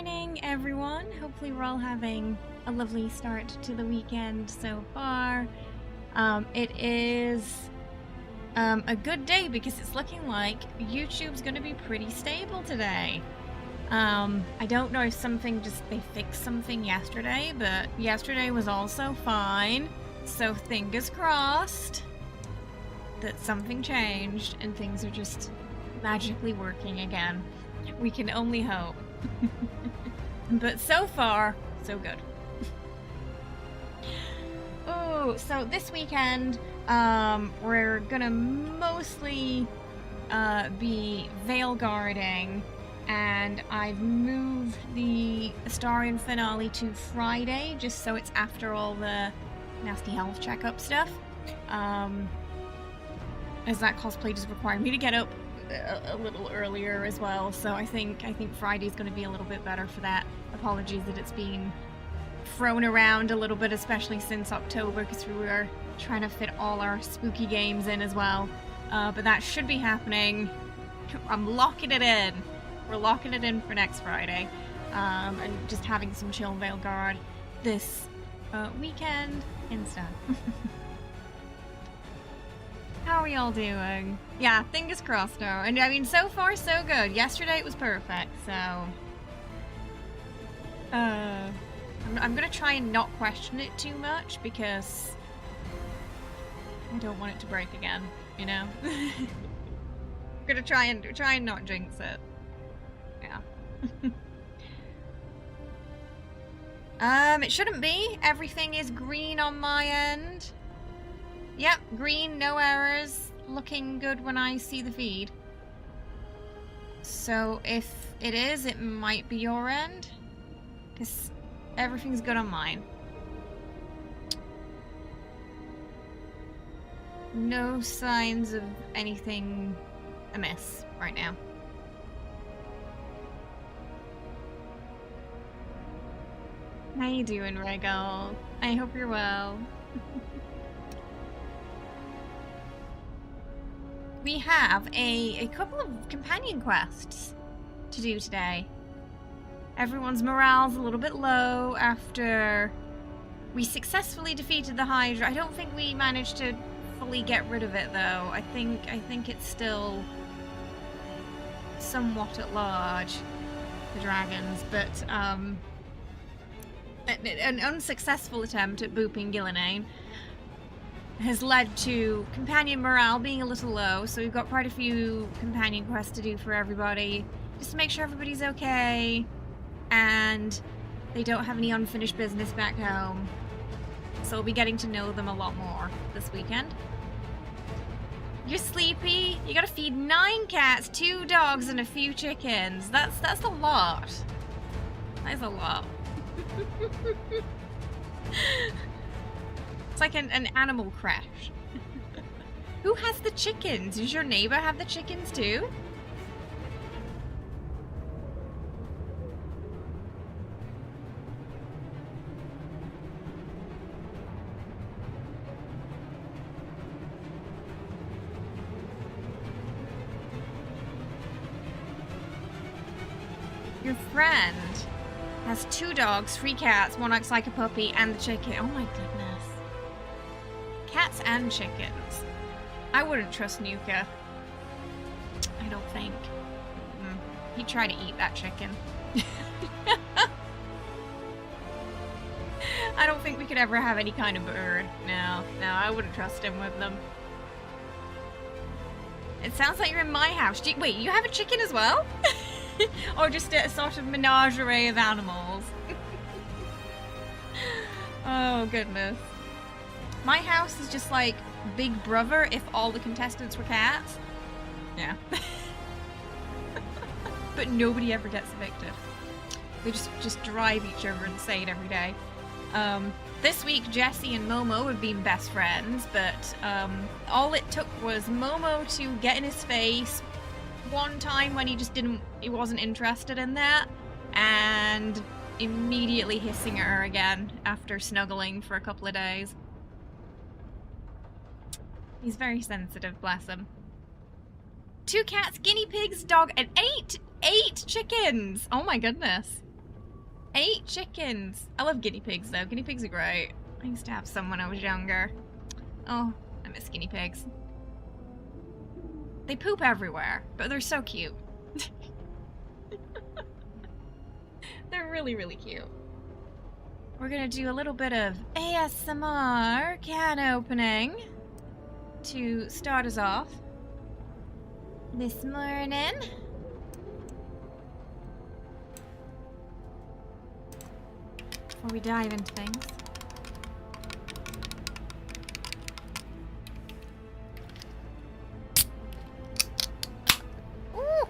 morning, everyone. Hopefully we're all having a lovely start to the weekend so far. It is a good day because it's looking like YouTube's going to be pretty stable today. I don't know if they fixed something yesterday, but yesterday was also fine. So fingers crossed that something changed and things are just magically working again. We can only hope. But so far, so good. Oh, so this weekend, we're gonna mostly be Veilguarding, and I've moved the Astarion finale to Friday, just so it's after all the nasty health checkup stuff. As that cosplay does require me to get up a little earlier as well, so I think Friday's going to be a little bit better for that. Apologies that it's been thrown around a little bit, especially since October, because we were trying to fit all our spooky games in as well. But that should be happening. I'm locking it in. We're locking it in for next Friday, and just having some chill Veilguard this weekend instead. How are y'all doing? Yeah, fingers crossed now. And I mean, so far so good. Yesterday it was perfect, so... I'm gonna try and not question it too much because I don't want it to break again, you know? I'm gonna try and not jinx it. Yeah. It shouldn't be. Everything is green on my end. Yep, green, no errors, looking good when I see the feed. So if it is, it might be your end, because everything's good on mine. No signs of anything amiss right now. How you doing, Regal? I hope you're well. We have a couple of companion quests to do today. Everyone's morale's a little bit low after we successfully defeated the Hydra. I don't think we managed to fully get rid of it, though. I think it's still somewhat at large, the dragons, but an unsuccessful attempt at booping Gillinane has led to companion morale being a little low, so we've got quite a few companion quests to do for everybody, just to make sure everybody's okay, and they don't have any unfinished business back home. So we'll be getting to know them a lot more this weekend. You're sleepy? You gotta feed 9 cats, 2 dogs, and a few chickens. That's a lot. That's a lot. It's like an animal crash. Who has the chickens? Does your neighbor have the chickens too? Your friend has 2 dogs, 3 cats, 1 acts like a puppy, and the chicken. Oh my goodness. Cats and chickens. I wouldn't trust Nuka. I don't think. He'd try to eat that chicken. I don't think we could ever have any kind of bird. No, I wouldn't trust him with them. It sounds like you're in my house. Wait, you have a chicken as well? Or just a sort of menagerie of animals? Oh, goodness. My house is just like Big Brother if all the contestants were cats. Yeah. But nobody ever gets evicted. They just drive each other insane every day. This week, Jessie and Momo have been best friends, but all it took was Momo to get in his face one time when he wasn't interested in that, and immediately hissing at her again after snuggling for a couple of days. He's very sensitive, bless him. 2 cats, guinea pigs, dog, and 8 chickens! Oh my goodness. 8 chickens! I love guinea pigs though. Guinea pigs are great. I used to have some when I was younger. Oh, I miss guinea pigs. They poop everywhere, but they're so cute. They're really, really cute. We're gonna do a little bit of ASMR can opening to start us off this morning. Before we dive into things. Ooh!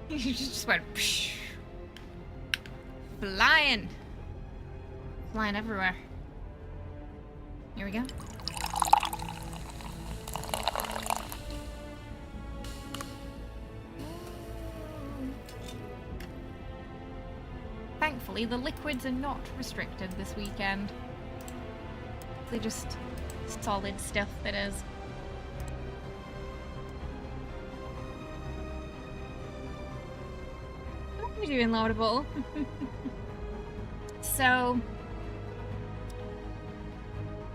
You just went psh, flying. Flying everywhere. Here we go. Thankfully, the liquids are not restricted this weekend. They're just solid stuff that is. What are you doing, Laudable? So,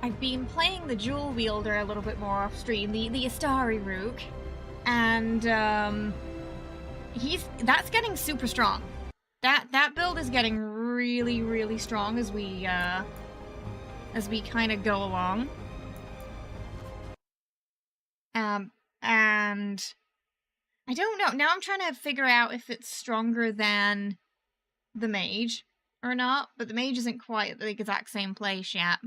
I've been playing the Jewel Wielder a little bit more off stream, the Astari Rook, and that's getting super strong. That build is getting really, really strong as we kind of go along. And I don't know. Now I'm trying to figure out if it's stronger than the mage or not, but the mage isn't quite at the exact same place yet.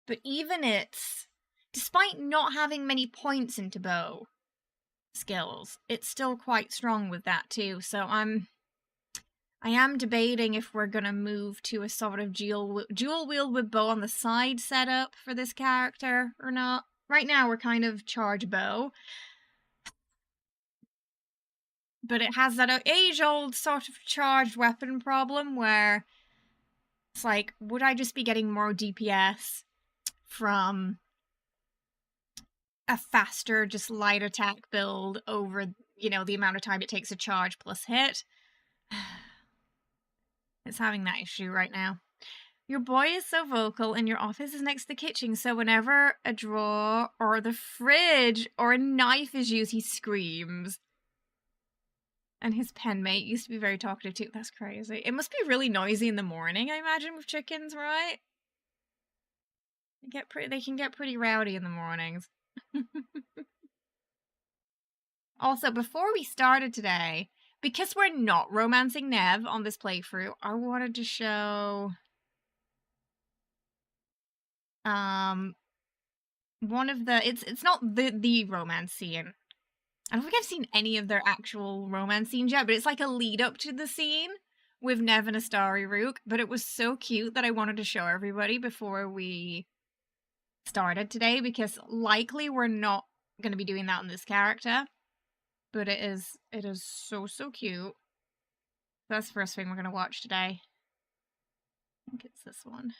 But even despite not having many points into bow skills, it's still quite strong with that too. So I am debating if we're gonna move to a sort of dual wield with bow on the side setup for this character or not. Right now we're kind of charge bow, but it has that age-old sort of charged weapon problem where it's like, would I just be getting more DPS from a faster, just light attack build over, you know, the amount of time it takes to charge plus hit? It's having that issue right now. Your boy is so vocal and your office is next to the kitchen, so whenever a drawer or the fridge or a knife is used, he screams. And his penmate used to be very talkative too. That's crazy. It must be really noisy in the morning, I imagine, with chickens, right? They can get pretty rowdy in the mornings. Also, before we started today, because we're not romancing Nev on this playthrough, I wanted to show one of the it's not the romance scene. I don't think I've seen any of their actual romance scenes yet, but it's like a lead up to the scene with Nev and Astari Rook, but it was so cute that I wanted to show everybody before we started today, because likely we're not going to be doing that on this character, but it is so cute. That's the first thing we're going to watch today. I think it's this one.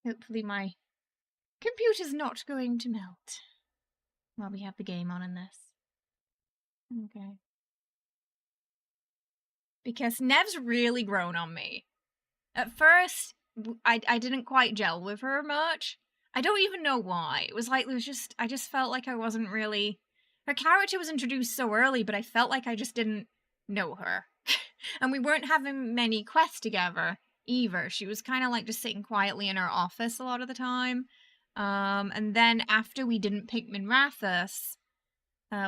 Hopefully my computer's not going to melt while we have the game on in this. Okay. Because Nev's really grown on me. At first, I didn't quite gel with her much. I don't even know why. It was like, I just felt like I wasn't really... Her character was introduced so early, but I felt like I just didn't know her. And we weren't having many quests together either. She was kind of like just sitting quietly in her office a lot of the time. And then after we didn't pick Minrathous,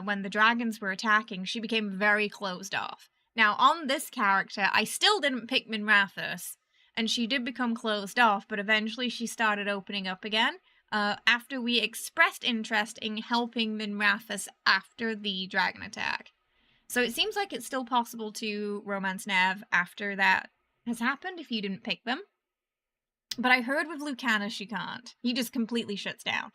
when the dragons were attacking, she became very closed off. Now, on this character, I still didn't pick Minrathous, and she did become closed off, but eventually she started opening up again, after we expressed interest in helping Minrathous after the dragon attack. So it seems like it's still possible to romance Nev after that has happened if you didn't pick them. But I heard with Lucanis you can't. He just completely shuts down.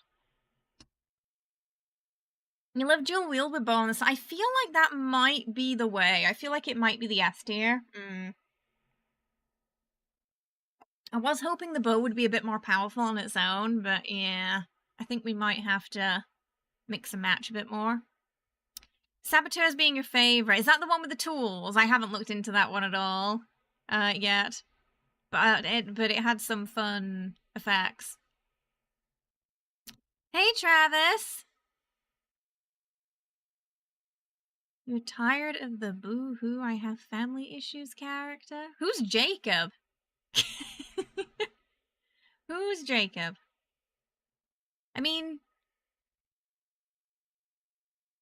You love dual wield with bonus. I feel like that might be the way. I feel like it might be the S tier. I was hoping the bow would be a bit more powerful on its own, but yeah, I think we might have to mix and match a bit more. Saboteurs being your favorite. Is that the one with the tools? I haven't looked into that one at all yet. But it had some fun effects. Hey, Travis! You're tired of the boo-hoo I have family issues character? Who's Jacob? Who's Jacob? I mean,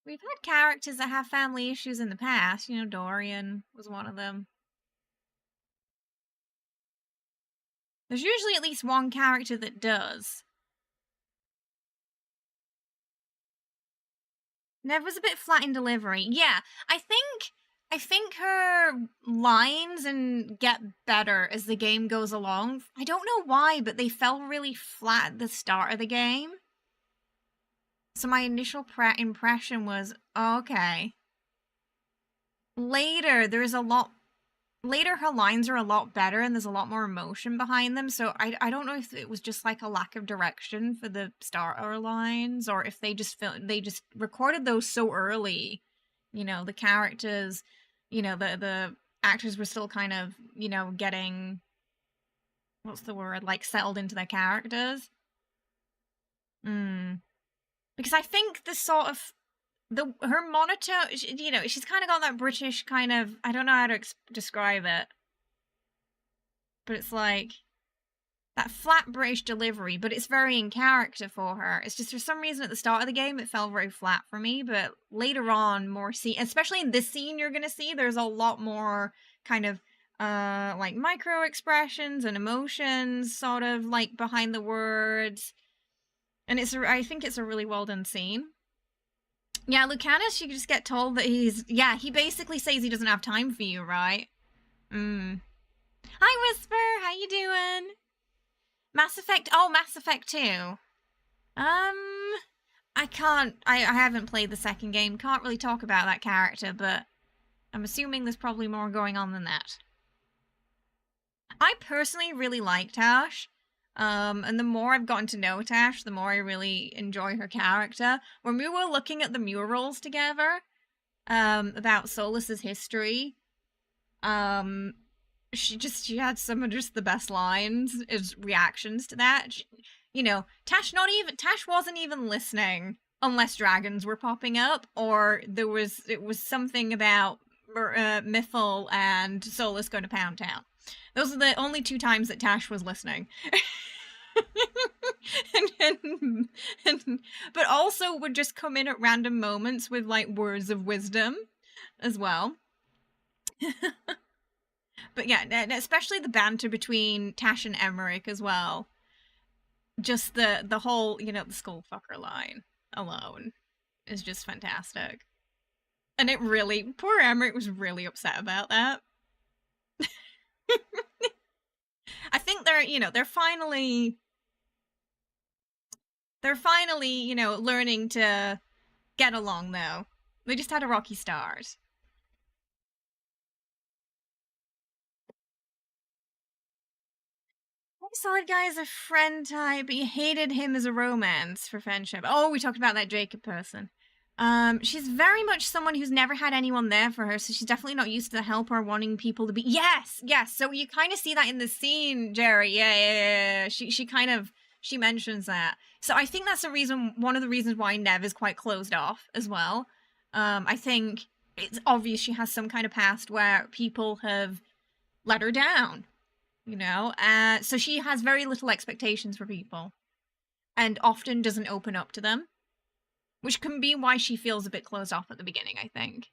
we've had characters that have family issues in the past. You know, Dorian was one of them. There's usually at least one character that does. Nev was a bit flat in delivery. Yeah, I think her lines and get better as the game goes along. I don't know why, but they fell really flat at the start of the game. So my initial impression was, oh, okay. Later, her lines are a lot better and there's a lot more emotion behind them. So I don't know if it was just like a lack of direction for the starter lines, or if they just recorded those so early. You know, the characters, you know, the actors were still kind of, you know, getting, what's the word, like settled into their characters. Because I think the sort of her monitor, you know, she's kind of got that British kind of, I don't know how to describe it, but it's like that flat British delivery, but it's very in character for her. It's just for some reason at the start of the game it fell very flat for me, but later on, more especially in this scene you're gonna see, there's a lot more kind of like micro expressions and emotions sort of like behind the words. And I think it's a really well done scene. Yeah, Lucanis, you just get told that he basically says he doesn't have time for you, right? Hi, Whisper, how you doing? Mass Effect 2. I haven't played the second game, can't really talk about that character, but I'm assuming there's probably more going on than that. I personally really like Tash. And the more I've gotten to know Tash, the more I really enjoy her character. When we were looking at the murals together, about Solus's history, she had some of just the best lines as reactions to that. You know, Tash wasn't even listening unless dragons were popping up, or it was something about Mythal and Solus going to Pound Town. Those are the only two times that Tash was listening. But also would just come in at random moments with like words of wisdom as well. But yeah, especially the banter between Tash and Emmerich as well. Just the whole, you know, the skullfucker line alone is just fantastic. And it really, poor Emmerich was really upset about that. I think they're finally, you know, learning to get along, though. They just had a rocky start. I saw that guy as a friend type, but you hated him as a romance for friendship. Oh, we talked about that Jacob person. She's very much someone who's never had anyone there for her, so she's definitely not used to the help or wanting people to be. Yes. So you kind of see that in the scene, Jerry. Yeah. She mentions that. So I think that's one of the reasons why Nev is quite closed off as well. I think it's obvious she has some kind of past where people have let her down, you know? So she has very little expectations for people and often doesn't open up to them, which can be why she feels a bit closed off at the beginning, I think.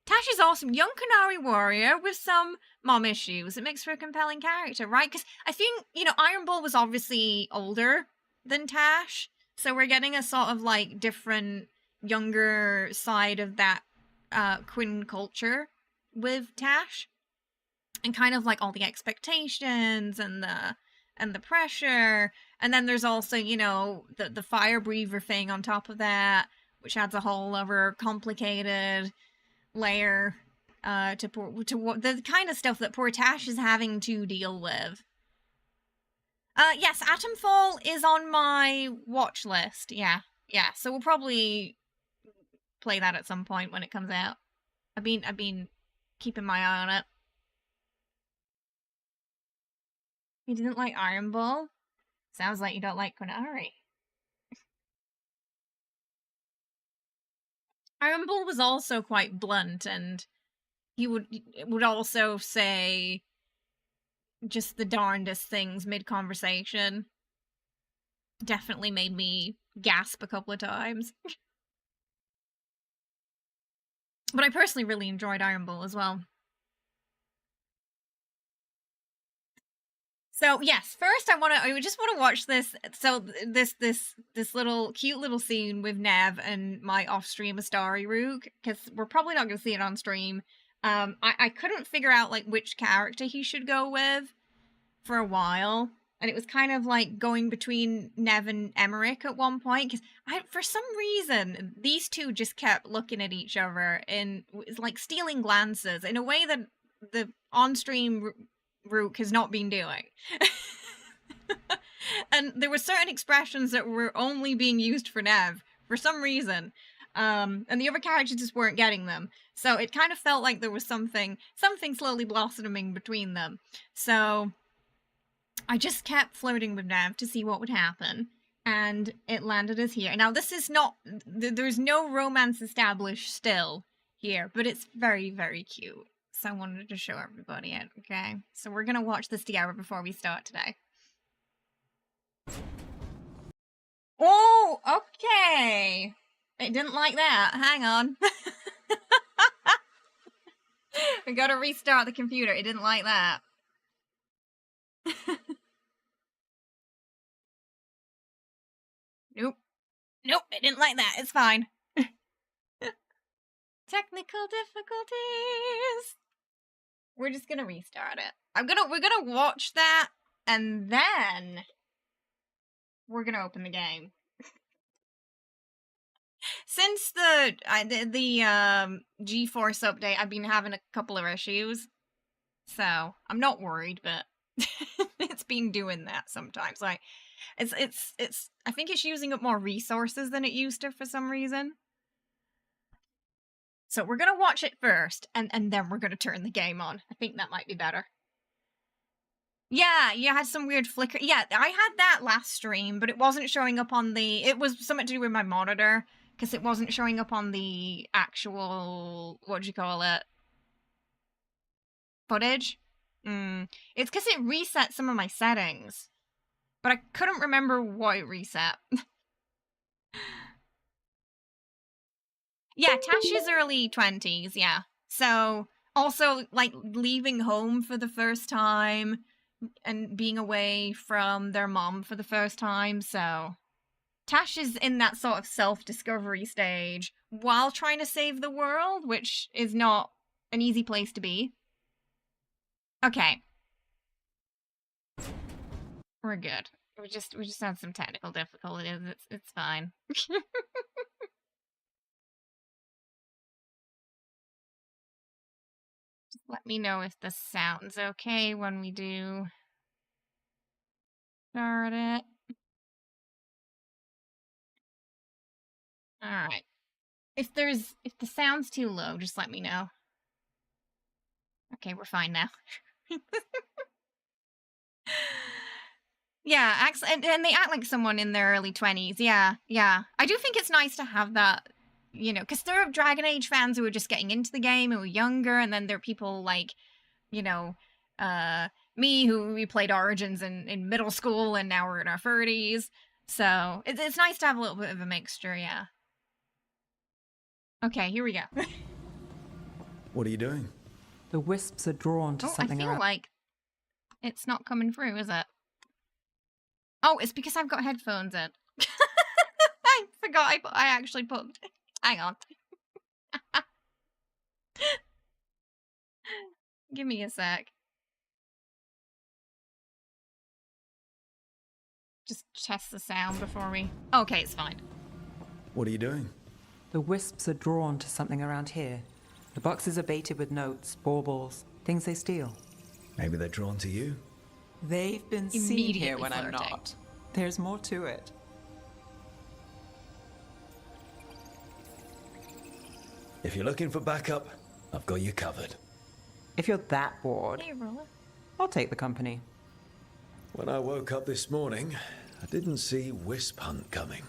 Tash is awesome. Young Qunari warrior with some mom issues. It makes for a compelling character, right? Because I think, you know, Iron Bull was obviously older than Tash. So we're getting a sort of, like, different, younger side of that Quinn culture with Tash. And kind of, like, all the expectations and the pressure. And then there's also, you know, the fire breather thing on top of that, which adds a whole other complicated layer to the kind of stuff that poor Tash is having to deal with. Yes, Atomfall is on my watch list. Yeah. So we'll probably play that at some point when it comes out. I've been keeping my eye on it. You didn't like Iron Ball? Sounds like you don't like Konari. Iron Ball was also quite blunt, and he would also say just the darndest things mid-conversation. Definitely made me gasp a couple of times. But I personally really enjoyed Iron Ball as well. So yes, first I just want to watch this. So this little cute little scene with Nev and my off-stream Astari Rook, because we're probably not going to see it on stream. I couldn't figure out like which character he should go with for a while, and it was kind of like going between Nev and Emmerich at one point, because for some reason these two just kept looking at each other and like stealing glances in a way that the on-stream Rook has not been doing. And there were certain expressions that were only being used for Nev for some reason, and the other characters just weren't getting them. So it kind of felt like there was something slowly blossoming between them. So I just kept flirting with Nev to see what would happen, and it landed us here. Now this is not, there's no romance established still here, but it's very, very cute. So I wanted to show everybody it, okay? So we're gonna watch this together before we start today. Oh, okay. It didn't like that. Hang on. We gotta restart the computer. It didn't like that. Nope, it didn't like that. It's fine. Technical difficulties. We're just gonna restart it. We're gonna watch that, and then we're gonna open the game. Since the GeForce update, I've been having a couple of issues, so I'm not worried, but it's been doing that sometimes. Like, it's I think it's using up more resources than it used to for some reason. So we're gonna watch it first, and then we're gonna turn the game on. I think that might be better. Yeah, you had some weird flicker. Yeah, I had that last stream, but it wasn't showing up on the... It was something to do with my monitor, because it wasn't showing up on the actual... What do you call it? Footage? It's because it reset some of my settings, but I couldn't remember what it reset. Yeah, Tash is early 20s, yeah. So, also, like, leaving home for the first time and being away from their mom for the first time, so... Tash is in that sort of self-discovery stage while trying to save the world, which is not an easy place to be. Okay. We're good. We just had some technical difficulties. It's fine. Just let me know if the sound's okay when we do start it. Alright. If the sound's too low, just let me know. Okay, we're fine now. Yeah, and they act like someone in their early 20s. Yeah. I do think it's nice to have that, you know, because there are Dragon Age fans who are just getting into the game who are younger, and then there are people like, you know, me, who we played Origins in middle school, and now we're in our 30s. So it's nice to have a little bit of a mixture, yeah. Okay, here we go. What are you doing? The wisps are drawn to something I feel around. like it's not coming through, is it? Oh, it's because I've got headphones in. I forgot I actually put... Hang on. Give me a sec. Just test the sound before we... Okay, it's fine. What are you doing? The wisps are drawn to something around here. The boxes are baited with notes, baubles, things they steal. Maybe they're drawn to you. They've been seen Immediately here when I'm flirting. not. There's more to it. If you're looking for backup, I've got you covered. If you're that bored, Hey, Rolla. I'll take the company. When I woke up this morning, I didn't see Wisp Hunt coming.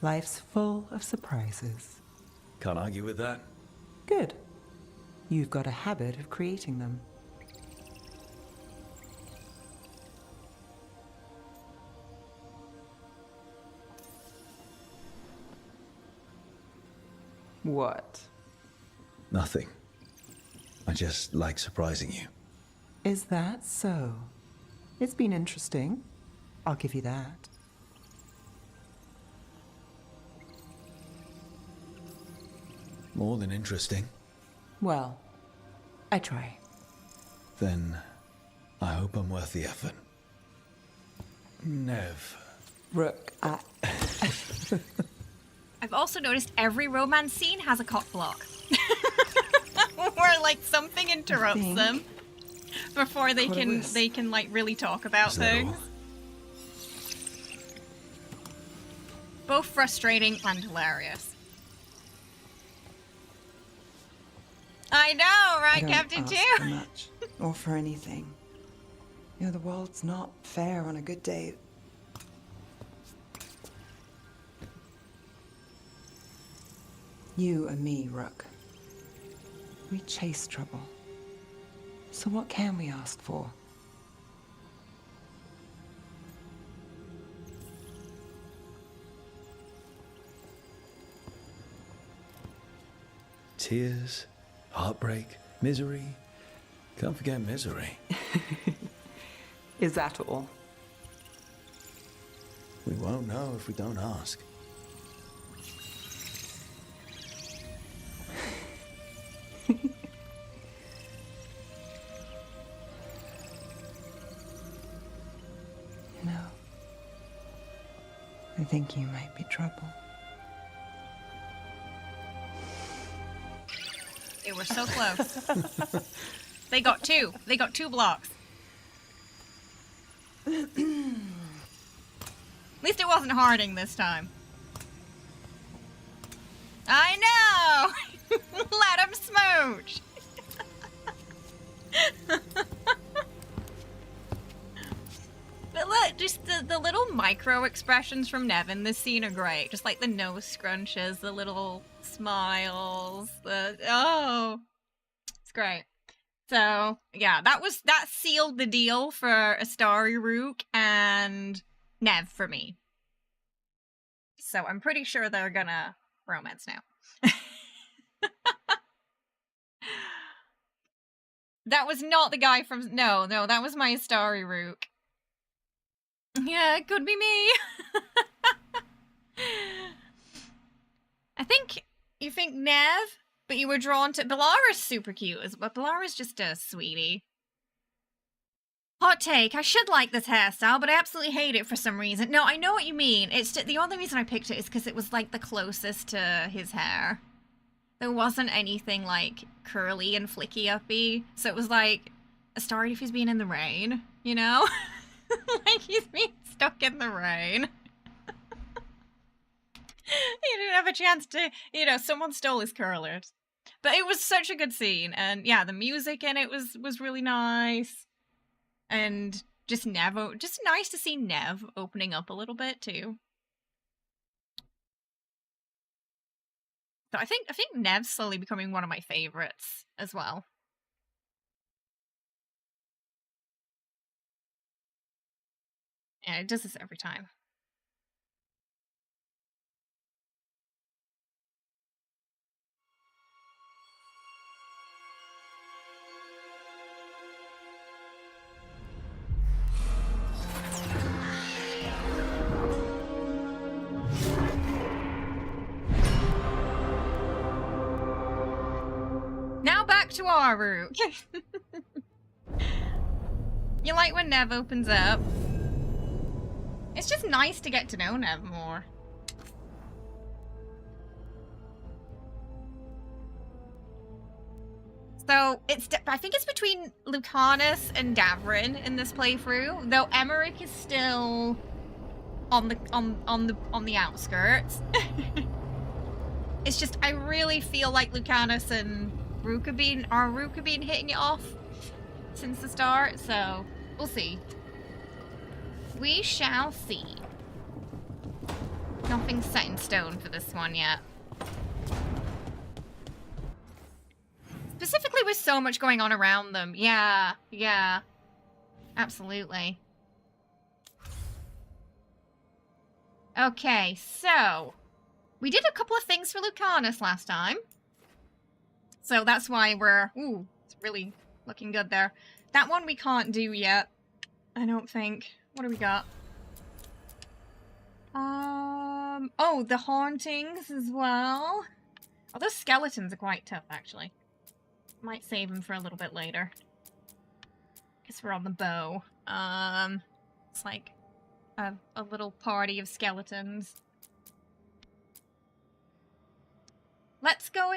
Life's full of surprises. Can't argue with that. Good. You've got a habit of creating them. What? Nothing. I just like surprising you. Is that so? It's been interesting. I'll give you that. More than interesting. Well, I try. Then I hope I'm worth the effort. Nev. Rook, I've also noticed every romance scene has a cock block. Where like something interrupts think them before they what it can was. like really talk about Is that things. all? Both frustrating and hilarious. I know, right, don't Captain ask Two? for much or for anything. You know, the world's not fair on a good day. You and me, Rook. We chase trouble. So what can we ask for? Tears, heartbreak, misery. Can't forget misery. is that all? We won't know if we don't ask. You know, I think you might be trouble. They were so close. They got two. They got 2 blocks. At least it wasn't Harding this time. I know! Let him smooch! But look, just the little micro expressions from Nev in this scene are great. Just like the nose scrunches, the little smiles, oh, it's great. So yeah, that sealed the deal for Astari Rook and Nev for me. So I'm pretty sure they're gonna romance now. That was not the guy from no, that was my Astari Rook. Yeah, it could be me. I think you think Nev, but you were drawn to Balara's super cute as well. Balara's just a sweetie. Hot take, I should like this hairstyle, but I absolutely hate it for some reason. No, I know what you mean. It's just, the only reason I picked it is because it was like the closest to his hair. There wasn't anything like curly and flicky uppy, so it was like a story if he's being in the rain, you know? Like he's being stuck in the rain. He didn't have a chance to, you know, someone stole his curlers. But it was such a good scene, and yeah, the music in it was really nice. And just Nev, just nice to see Nev opening up a little bit too. So I think Nev's slowly becoming one of my favorites as well. Yeah, it does this every time. Now back to our route. You like when Nev opens up? It's just nice to get to know Nev more. So I think it's between Lucanis and Davrin in this playthrough, though Emmerich is still on the outskirts. It's just I really feel like Lucanis and Rook have been hitting it off since the start, so we'll see. We shall see. Nothing's set in stone for this one yet. Specifically with so much going on around them. Yeah. Absolutely. Okay, so we did a couple of things for Lucanis last time. So that's why it's really looking good there. That one we can't do yet, I don't think. What do we got? Oh, the hauntings as well. Oh, those skeletons are quite tough, actually. Might save them for a little bit later. Guess we're on the bow. It's like a little party of skeletons. Let's go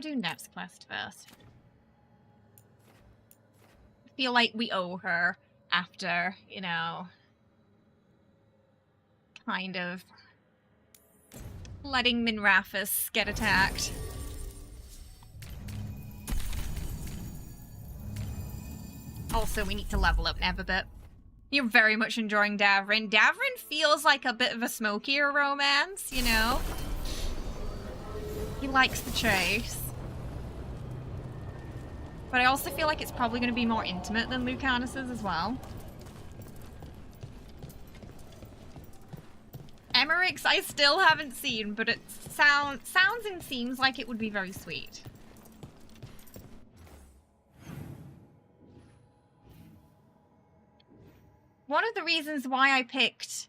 do Nev's quest first. I feel like we owe her after, you know, kind of letting Minrathous get attacked. Also, we need to level up Nev a bit. You're very much enjoying Davrin. Davrin feels like a bit of a smokier romance, you know? He likes the chase. But I also feel like it's probably going to be more intimate than Lucanis's as well. Emmerich's I still haven't seen, but it sounds and seems like it would be very sweet. One of the reasons why I picked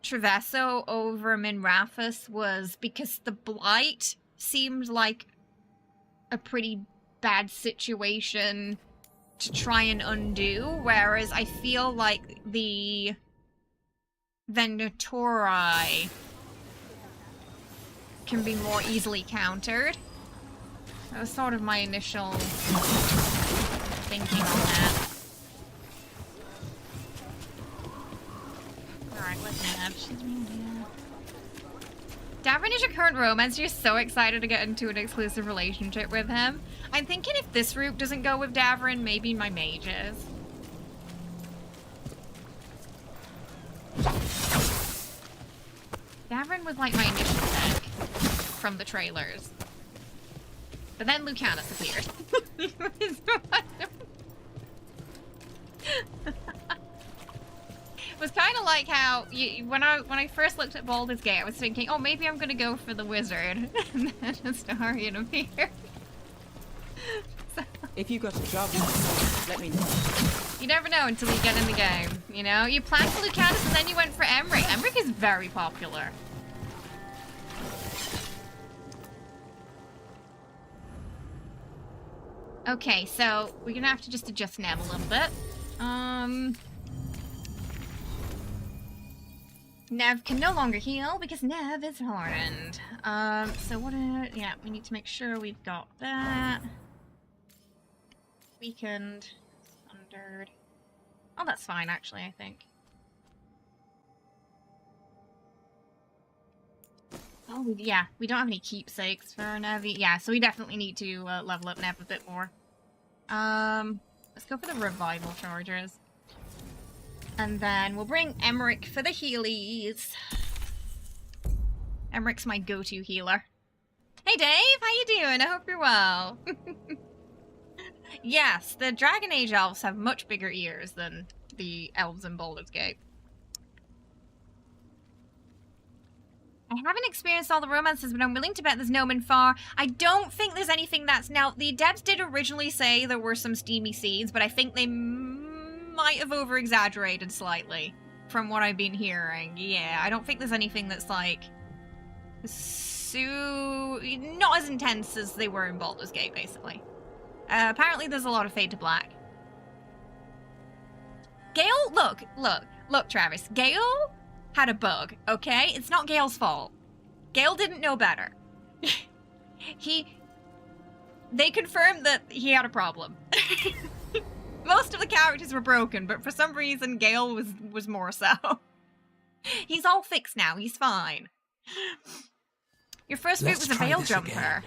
Travesso over Minrathous was because the Blight seemed like a pretty bad situation to try and undo, whereas I feel like the Venatori can be more easily countered. That was sort of my initial thinking on that. Alright, what's Nev? She's really dear. Davrin is your current romance. You're so excited to get into an exclusive relationship with him. I'm thinking if this route doesn't go with Davrin, maybe my mages. Davrin was like my initial pick from the trailers. But then Lucanis appeared. It was kind of like how when I first looked at Baldur's Gate, I was thinking, oh, maybe I'm gonna go for the wizard, and then Astarion appeared. So, If you got a job, let me know. you never know until you get in the game, you know? You planned for Lucanis and then you went for Emmerich. Emmerich is very popular. Okay, so we're gonna have to just adjust Nev a little bit. Nev can no longer heal because Nev is hardened. So yeah, we need to make sure we've got that. Weakened. Sundered. Oh, that's fine, actually, I think. Oh, yeah, we don't have any keepsakes for Nev. Yeah, so we definitely need to level up Nev a bit more. Let's go for the revival chargers. And then we'll bring Emmerich for the healies. Emmerich's my go-to healer. Hey Dave, how you doing? I hope you're well. Yes, the Dragon Age elves have much bigger ears than the elves in Baldur's Gate. I haven't experienced all the romances, but I'm willing to bet there's no Minfar. I don't think there's anything that's... Now, the devs did originally say there were some steamy seeds, but I think they might have over-exaggerated slightly from what I've been hearing. Yeah, I don't think there's anything that's, like... not as intense as they were in Baldur's Gate, basically. Apparently there's a lot of Fade to Black. Gale, look, Travis. Gale had a bug, okay? It's not Gale's fault. Gale didn't know better. He they confirmed that he had a problem. Most of the characters were broken, but for some reason Gale was more so. He's all fixed now. He's fine. Your first boot was a Veil Jumper.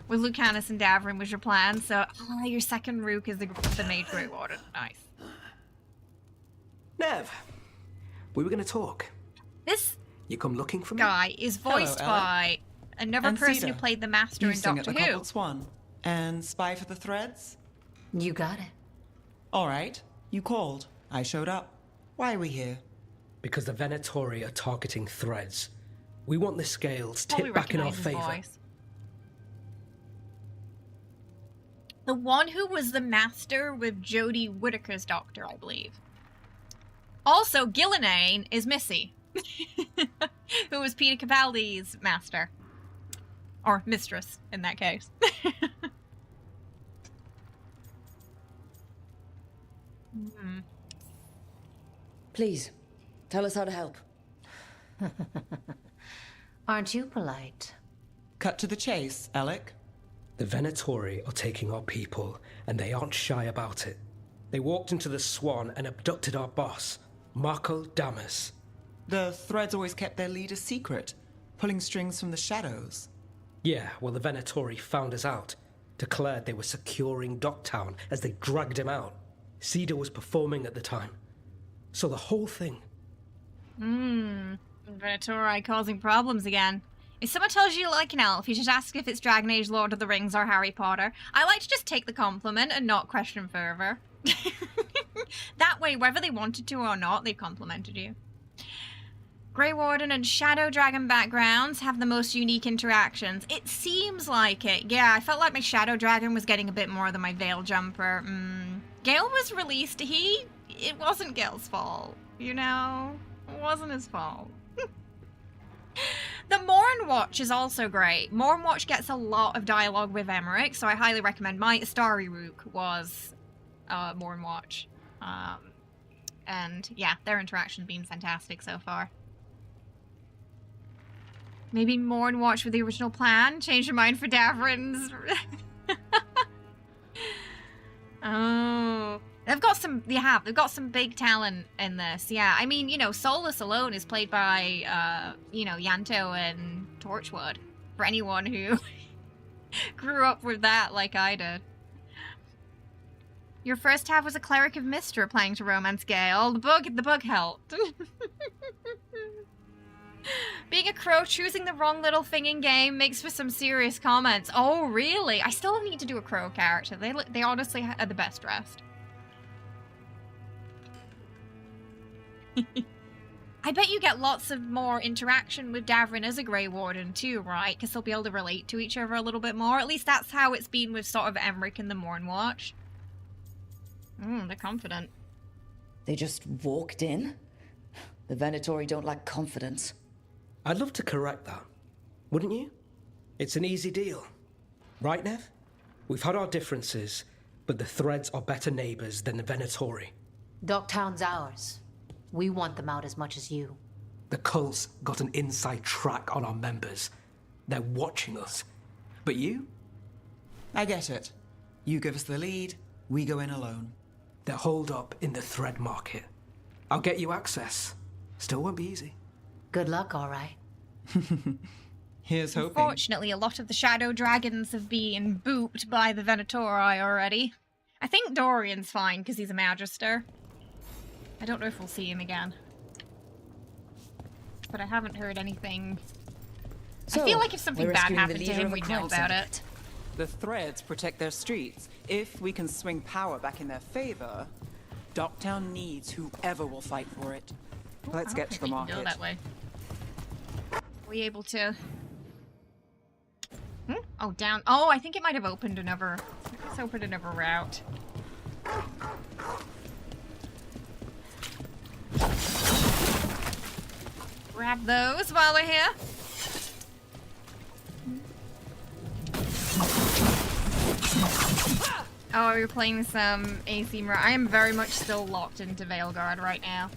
With Lucanis and Davrin was your plan, so your second Rook is the Mage Grey Warden. Nice. Nev, we were going to talk. This You come looking for me? guy is voiced Hello, Alec. by another And person Cedar. who played the Master You in sing at Doctor the Who. Cobbled Swan. And spy for the threads? You got it. All right. You called. I showed up. Why are we here? Because the Venatori are targeting threads. We want the scales Probably tipped back in our recognise his favour. voice. The one who was the Master with Jodie Whittaker's Doctor, I believe. Also, Gillinane is Missy, who was Peter Capaldi's Master. Or Mistress, in that case. Please, tell us how to help. Aren't you polite? Cut to the chase, Alec. The Venatori are taking our people, and they aren't shy about it. They walked into the Swan and abducted our boss, Marco Damas. The threads always kept their leader secret, pulling strings from the shadows. Yeah, well, the Venatori found us out, declared they were securing Docktown as they dragged him out. Cedar was performing at the time. So the whole thing. Venatori causing problems again. If someone tells you like an elf, you should ask if it's Dragon Age, Lord of the Rings, or Harry Potter. I like to just take the compliment and not question further. That way, whether they wanted to or not, they complimented you. Grey Warden and Shadow Dragon backgrounds have the most unique interactions. It seems like it. Yeah, I felt like my Shadow Dragon was getting a bit more than my Veil Jumper. Gale was released. It wasn't Gale's fault, you know? It wasn't his fault. The Morn Watch is also great. Morn Watch gets a lot of dialogue with Emmerich, so I highly recommend. My Starry Rook was Morn Watch. And yeah, their interaction's been fantastic so far. Maybe Morn Watch with the original plan? Change your mind for Davrin's. Oh. They've got some big talent in this, yeah. I mean, you know, Solus alone is played by, Yanto and Torchwood. For anyone who grew up with that like I did. Your first half was a cleric of Mystra playing to romance Gale. The bug helped. Being a crow, choosing the wrong little thing in game makes for some serious comments. Oh, really? I still need to do a crow character. They honestly are the best dressed. I bet you get lots of more interaction with Davrin as a Grey Warden too, right? Because they'll be able to relate to each other a little bit more. At least that's how it's been with sort of Emmerich and the Morn Watch. They're confident. They just walked in? The Venatori don't lack confidence. I'd love to correct that. Wouldn't you? It's an easy deal. Right, Nev? We've had our differences, but the Threads are better neighbors than the Venatori. Docktown's ours. We want them out as much as you. The cult's got an inside track on our members. They're watching us. But you? I get it. You give us the lead, we go in alone. They're holed up in the thread market. I'll get you access. Still won't be easy. Good luck, all right. Here's hoping. Unfortunately, a lot of the Shadow Dragons have been booped by the Venatori already. I think Dorian's fine because he's a Magister. I don't know if we'll see him again. But I haven't heard anything. So, I feel like if something we're bad rescuing the happened to leader him, of a we'd know crime about it. syndicate. The Threads protect their streets. If we can swing power back in their favor, Docktown needs whoever will fight for it. Let's get to the Go market. that way. Are we able to? Oh, down. Oh, I think it might have opened another. It's opened another route. Grab those while we're here. Oh, you're playing some AC Mirror. I am very much still locked into Veilguard right now.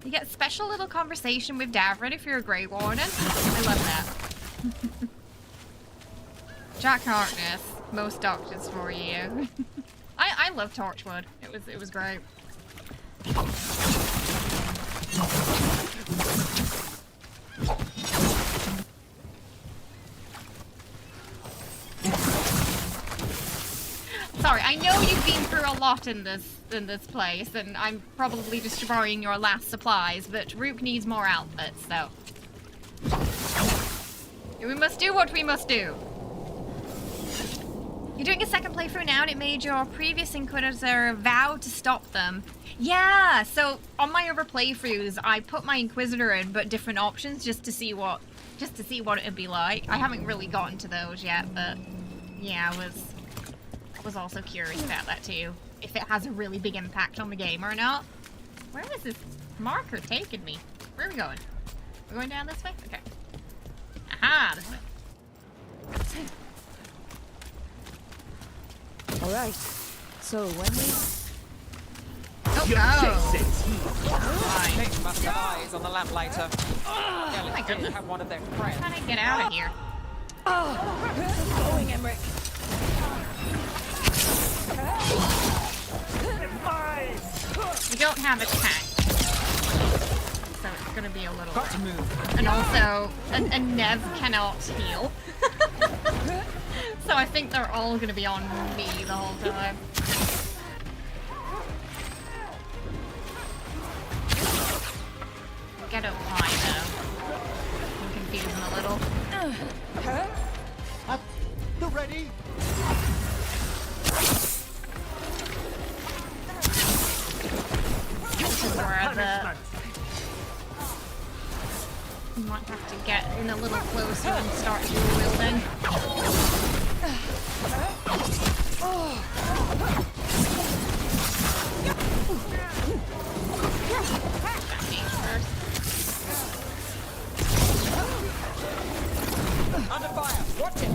You get special little conversation with Davrin if you're a Grey Warden. I love that. Jack Harkness, most doctors for you. I love Torchwood. It was great. Sorry, I know you've been through a lot in this place, and I'm probably destroying your last supplies, but Rook needs more outfits, so we must do what we must do. You're doing a second playthrough now, and it made your previous Inquisitor vow to stop them. Yeah, so on my other playthroughs, I put my Inquisitor in, but different options just to see what it'd be like. I haven't really gotten to those yet, but yeah, I was also curious about that too. If it has a really big impact on the game or not. Where is this marker taking me? Where are we going? We're going down this way? Okay. Aha, this way. All right. So when we... Oh, They must have eyes on the lamplighter. Oh my goodness. Have one of their friends. How do I get out of here? going, Emmerich. We don't have a tank, so it's gonna be a little. Got to move. And also, a Nev cannot heal. So I think they're all gonna be on me the whole time. Get up high though. I'm confusing a little. Up the ready. This is where you might have to get in a little closer and start dual wielding. That me first. Under fire. Watch it.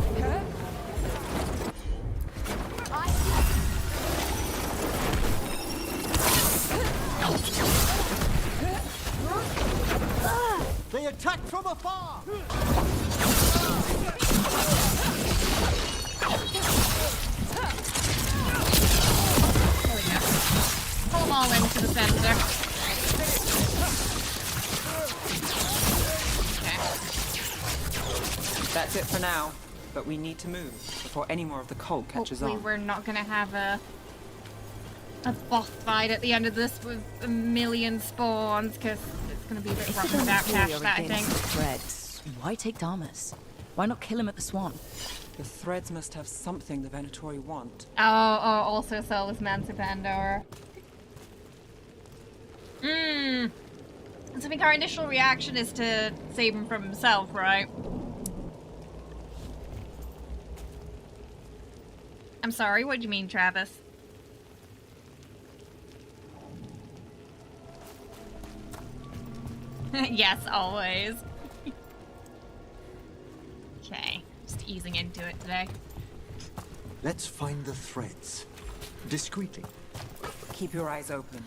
They attack from afar. Pull them all into the center. Okay. That's it for now. But we need to move before any more of the cult catches Hopefully on. we're not gonna have a boss fight at the end of this with a million spawns, because it's gonna be a bit rough without cash, that I think. Threads. Why take Damas? Why not kill him at the Swan? The threads must have something the Venatori want. Oh, also Solus Mansa Pandora. So I think our initial reaction is to save him from himself, right? I'm sorry, what do you mean, Travis? Yes, always. Okay, just easing into it today. Let's find the threads. Discreetly. Keep your eyes open.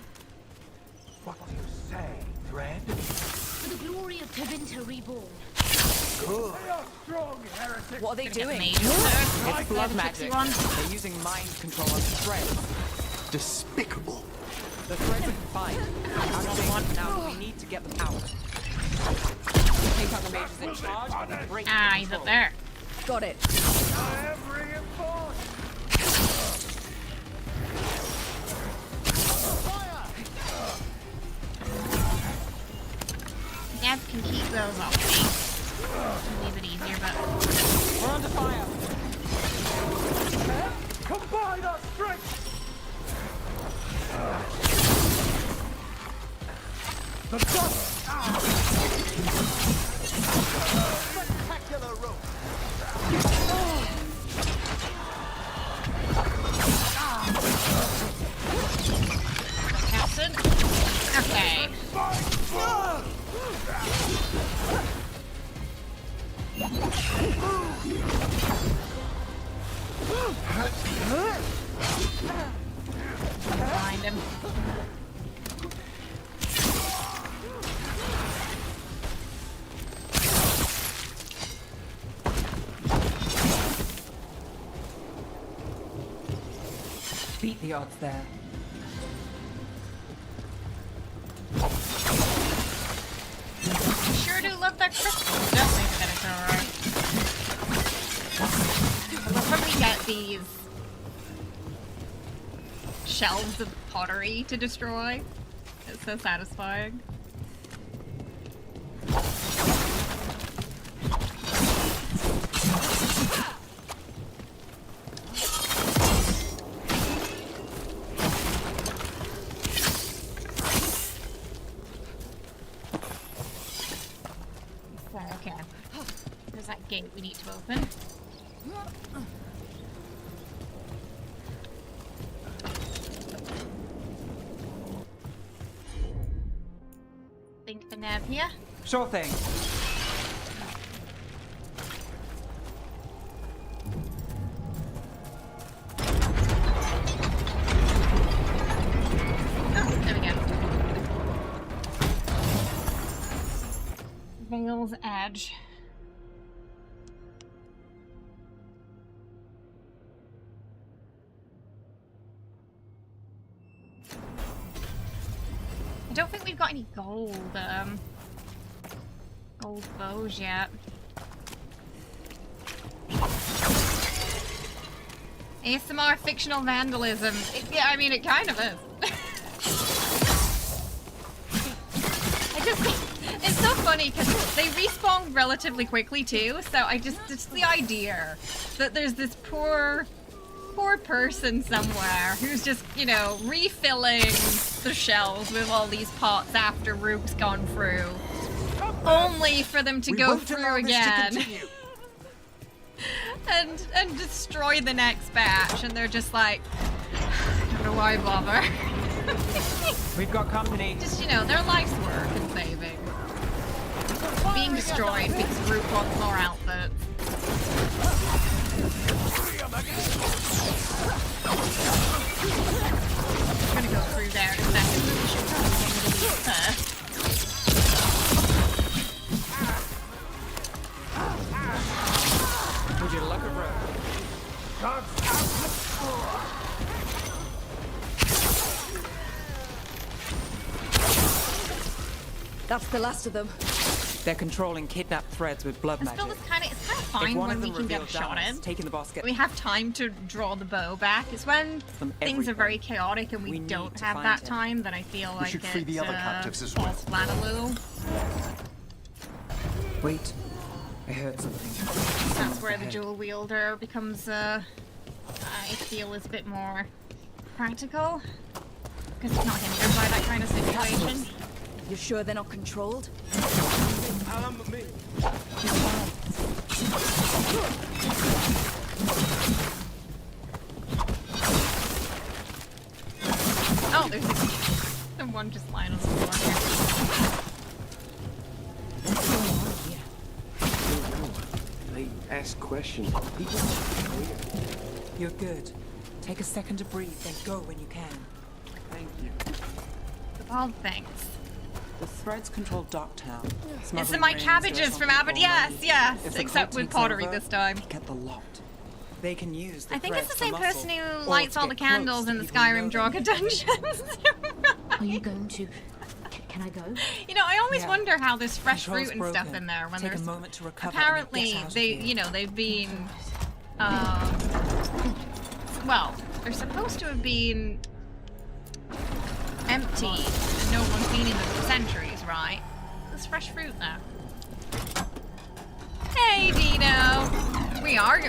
What do you say, Thread? For the glory of Tevinter reborn. Good. What are they doing? It's blood magic. They're using mind control on the threads. Despicable. The threads are confined. Out of one now, but we need to get them out. Take out the mages in charge and break Ah, he's up there. Got it. Nev can keep those off me. Leave it easier, but We're under fire. Combine our strength. The dust. Spectacular rope. Captain. Okay. Find him. Beat the odds there. We sure do love that crystal, don't we, Venator? I love when we get these shelves of pottery to destroy. It's so satisfying. Okay. There's that gate we need to open. Think the nav here? Sure thing. Oh, there we go. Veil's Edge. I don't think we've got any gold bows yet. ASMR fictional vandalism. Yeah, I mean, it kind of is. It's so funny because they respawn relatively quickly too, so it's the idea that there's this poor person somewhere who's just, you know, refilling the shelves with all these pots after Rook's gone through, only for them to go through again and destroy the next batch, and they're just like, I don't know why bother. We've got company. Just, you know, their life's work and saving being destroyed because Rook wants more outfits. I'm gonna go through there in a second, but we should probably get rid of these first. Would you look at Rook? That's the last of them. They're controlling kidnapped threads with blood It's magic. kind of fine when we can get a shot in. Taking the boss gets We have time to draw the bow back. It's when things are very chaotic and we don't have that time that I feel like should free the other captives as falls flat a little. Wait, I heard something. That's where the dual wielder becomes, I feel, is a bit more practical. Because it's not hindered by that kind of situation. You're sure they're not controlled? Oh, there's someone just lying on the floor here. They ask questions. People You're good. Take a second to breathe, then go when you can. Thank you. All thanks. The threads control Docktown. It's the my cabbages from Abbott. Yes, yes. If the Except cult with takes pottery over, this time. Get the lot. They can use the I think it's the threads same for muscle, person who or lights to all the get close candles to in the people who know Skyrim Draga them. dungeons. Are you going to... Can I go? You know, I always Yeah. wonder how there's fresh Control's fruit and stuff broken. in there when Take a there's moment to recover and apparently get out of they, here. you know, they've been well, they're supposed to have been empty and no one's been in them for centuries, right? There's fresh fruit there. Hey, Dino! We are.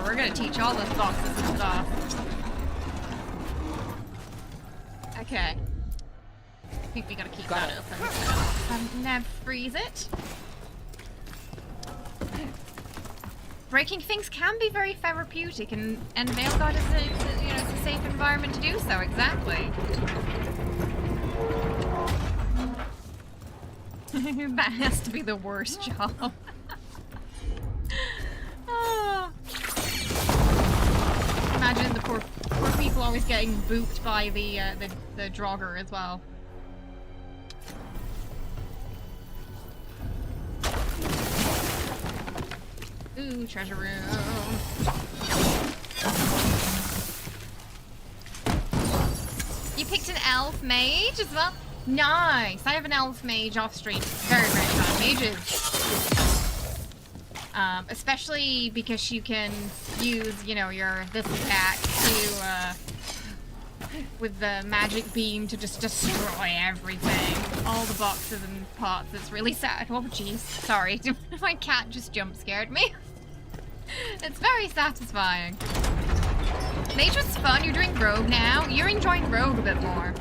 We're gonna teach all those boxes and stuff. Okay. I think we gotta keep that open. So, Neb, freeze it. Breaking things can be very therapeutic, and Veilguard is a, you know, it's a safe environment to do so. Exactly. That has to be the worst job. Oh. Imagine the poor people always getting booped by the Draugr as well. Ooh, treasure room. picked an elf mage as well. Nice. I have an elf mage off stream. Very, very fun. Mages. Especially because you can use, you know, this attack to, with the magic beam to just destroy everything. All the boxes and pots. It's really sad. Oh, jeez. Sorry. My cat just jump scared me. It's very satisfying. Mage was fun. You're doing Rogue now. You're enjoying Rogue a bit more.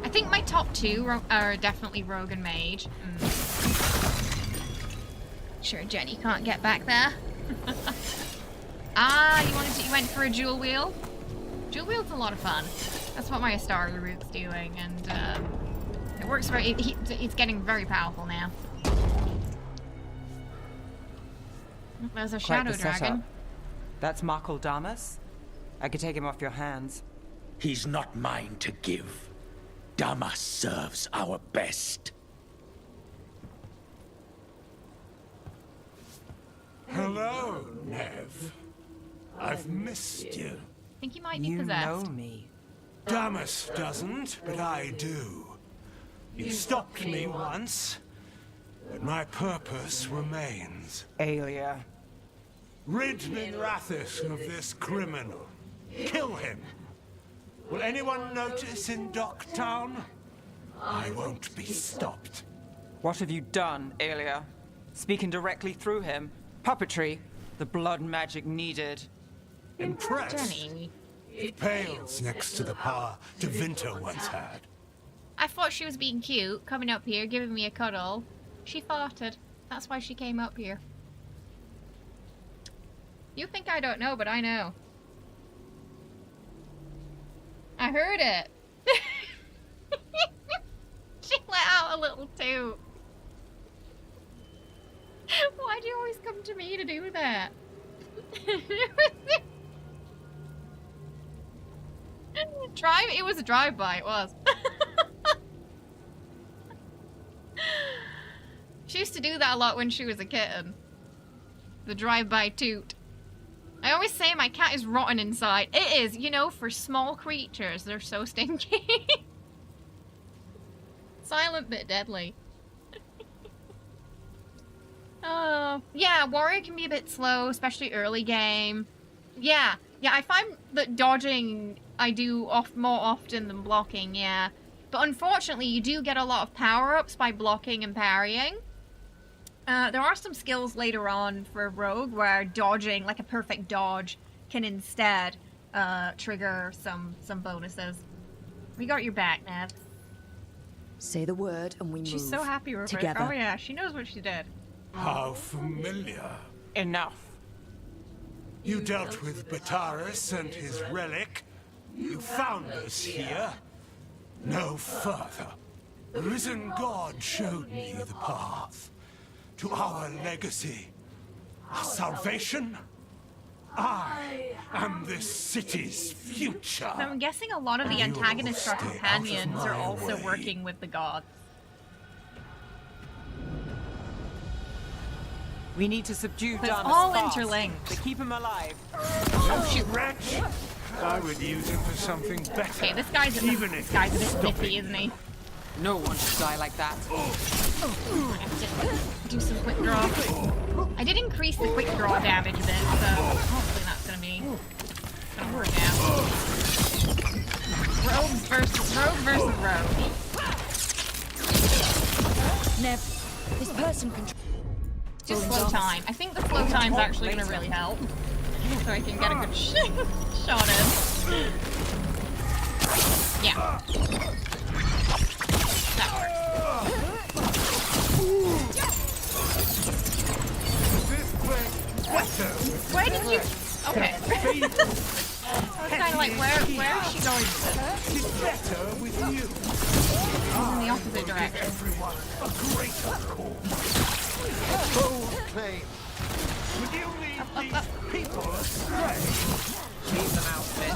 I think my top two are definitely Rogue and Mage. Sure, Jenny can't get back there. You went for a dual wheel? Dual wheel's a lot of fun. That's what my Astari Rook's doing, and it works very. It's getting very powerful now. There's a shadow dragon. That's Markle Damas. I could take him off your hands. He's not mine to give. Damas serves our best. Hello, Nev. I've missed you. I think he might be possessed. You know me. Damas doesn't, but I do. You stopped me once, but my purpose remains. Aelia. Rid Minrathis of this criminal. Kill him. Will anyone notice in Docktown? I won't be stopped. What have you done, Aelia? Speaking directly through him. Puppetry. The blood magic needed. Impressed? Jenny. It pales next to the power Devinter once had. I thought she was being cute, coming up here, giving me a cuddle. She farted. That's why she came up here. You think I don't know, but I know. I heard it. She let out a little toot. Why do you always come to me to do that? It was a drive-by, it was. She used to do that a lot when she was a kitten. The drive-by toot. I always say my cat is rotten inside. It is, you know, for small creatures, they're so stinky. Silent but deadly. Yeah, warrior can be a bit slow, especially early game. Yeah, I find that dodging I do more often than blocking, yeah. But unfortunately, you do get a lot of power-ups by blocking and parrying. There are some skills later on for Rogue where dodging, like a perfect dodge, can instead trigger some bonuses. We got your back, Nev. Say the word and we move. She's so happy with together. Oh yeah, she knows what she did. How familiar. Enough. You dealt with Bataris and his relic. You found us here. No further. The risen God showed me the path to our legacy, our salvation. I am this city's future. So I'm guessing a lot of the antagonists or companions are also working with the gods. We need to subdue But it's Damas all fast interlinked. to keep him alive. Oh shoot! Wretch! I would use him for something better. Okay, this guy's a bit snippy, isn't he? No one should die like that. I have to do some quick draw. I did increase the quick draw damage a bit, so hopefully that's gonna work out. Rogue versus rogue. Nev, this person controls. Just slow time. I think the slow time's actually gonna really help. So I can get a good shot in. Yeah. That works. Where did you... Okay. I was kind of like, where is she going with this? It's better with you. She's in the opposite direction. Everyone a greater cause. Bold claim. Would you lead these people astray? Leave them out, Frid.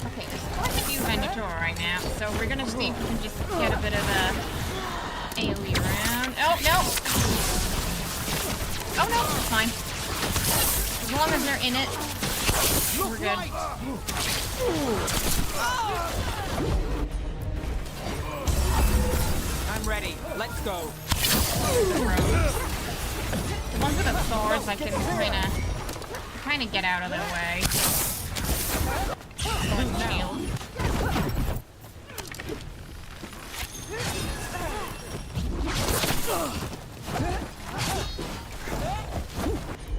Okay, there's quite a few Venator right now, so we're gonna see if we can just get a bit of a AoE around. Oh, no! Oh, no, it's fine. As long as they're in it. We're good. I'm ready. Let's go. The ones with the swords, I can kind of get out of their way. Sword and shield.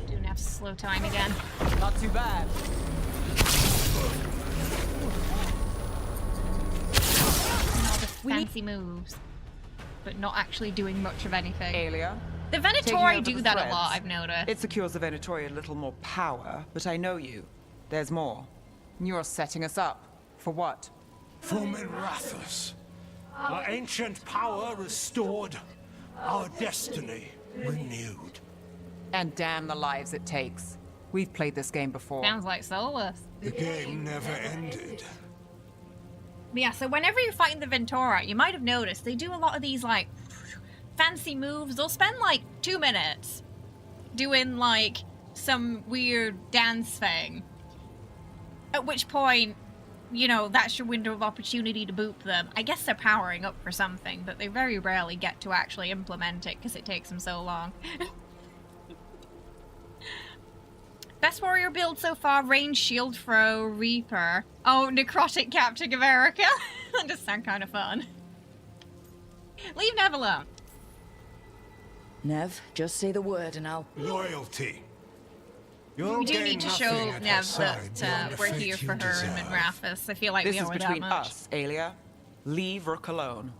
Doing have slow time again. Not too bad. All the fancy moves, but not actually doing much of anything. Aelia? The Taking Venatori over do the that threads. a lot, I've noticed. It secures the Venatori a little more power, but I know you. There's more. You're setting us up. For what? For Minrathous. Our ancient power restored. Our destiny renewed. And damn the lives it takes. We've played this game before. Sounds like Solus. The game never ended. Yeah, so whenever you're fighting the Ventura, you might have noticed they do a lot of these, like, fancy moves. They'll spend, like, 2 minutes doing, like, some weird dance thing. At which point, you know, that's your window of opportunity to boop them. I guess they're powering up for something, but they very rarely get to actually implement it because it takes them so long. Best warrior build so far, range, shield throw, reaper. Oh, necrotic Captain America. That does sound kind of fun. Leave Nev alone. Nev, just say the word and I'll... Loyalty. We do need to show Nev that we're here for her and Minrathous. I feel like This we is owe her that between much. us, Aelia. Leave Rook alone.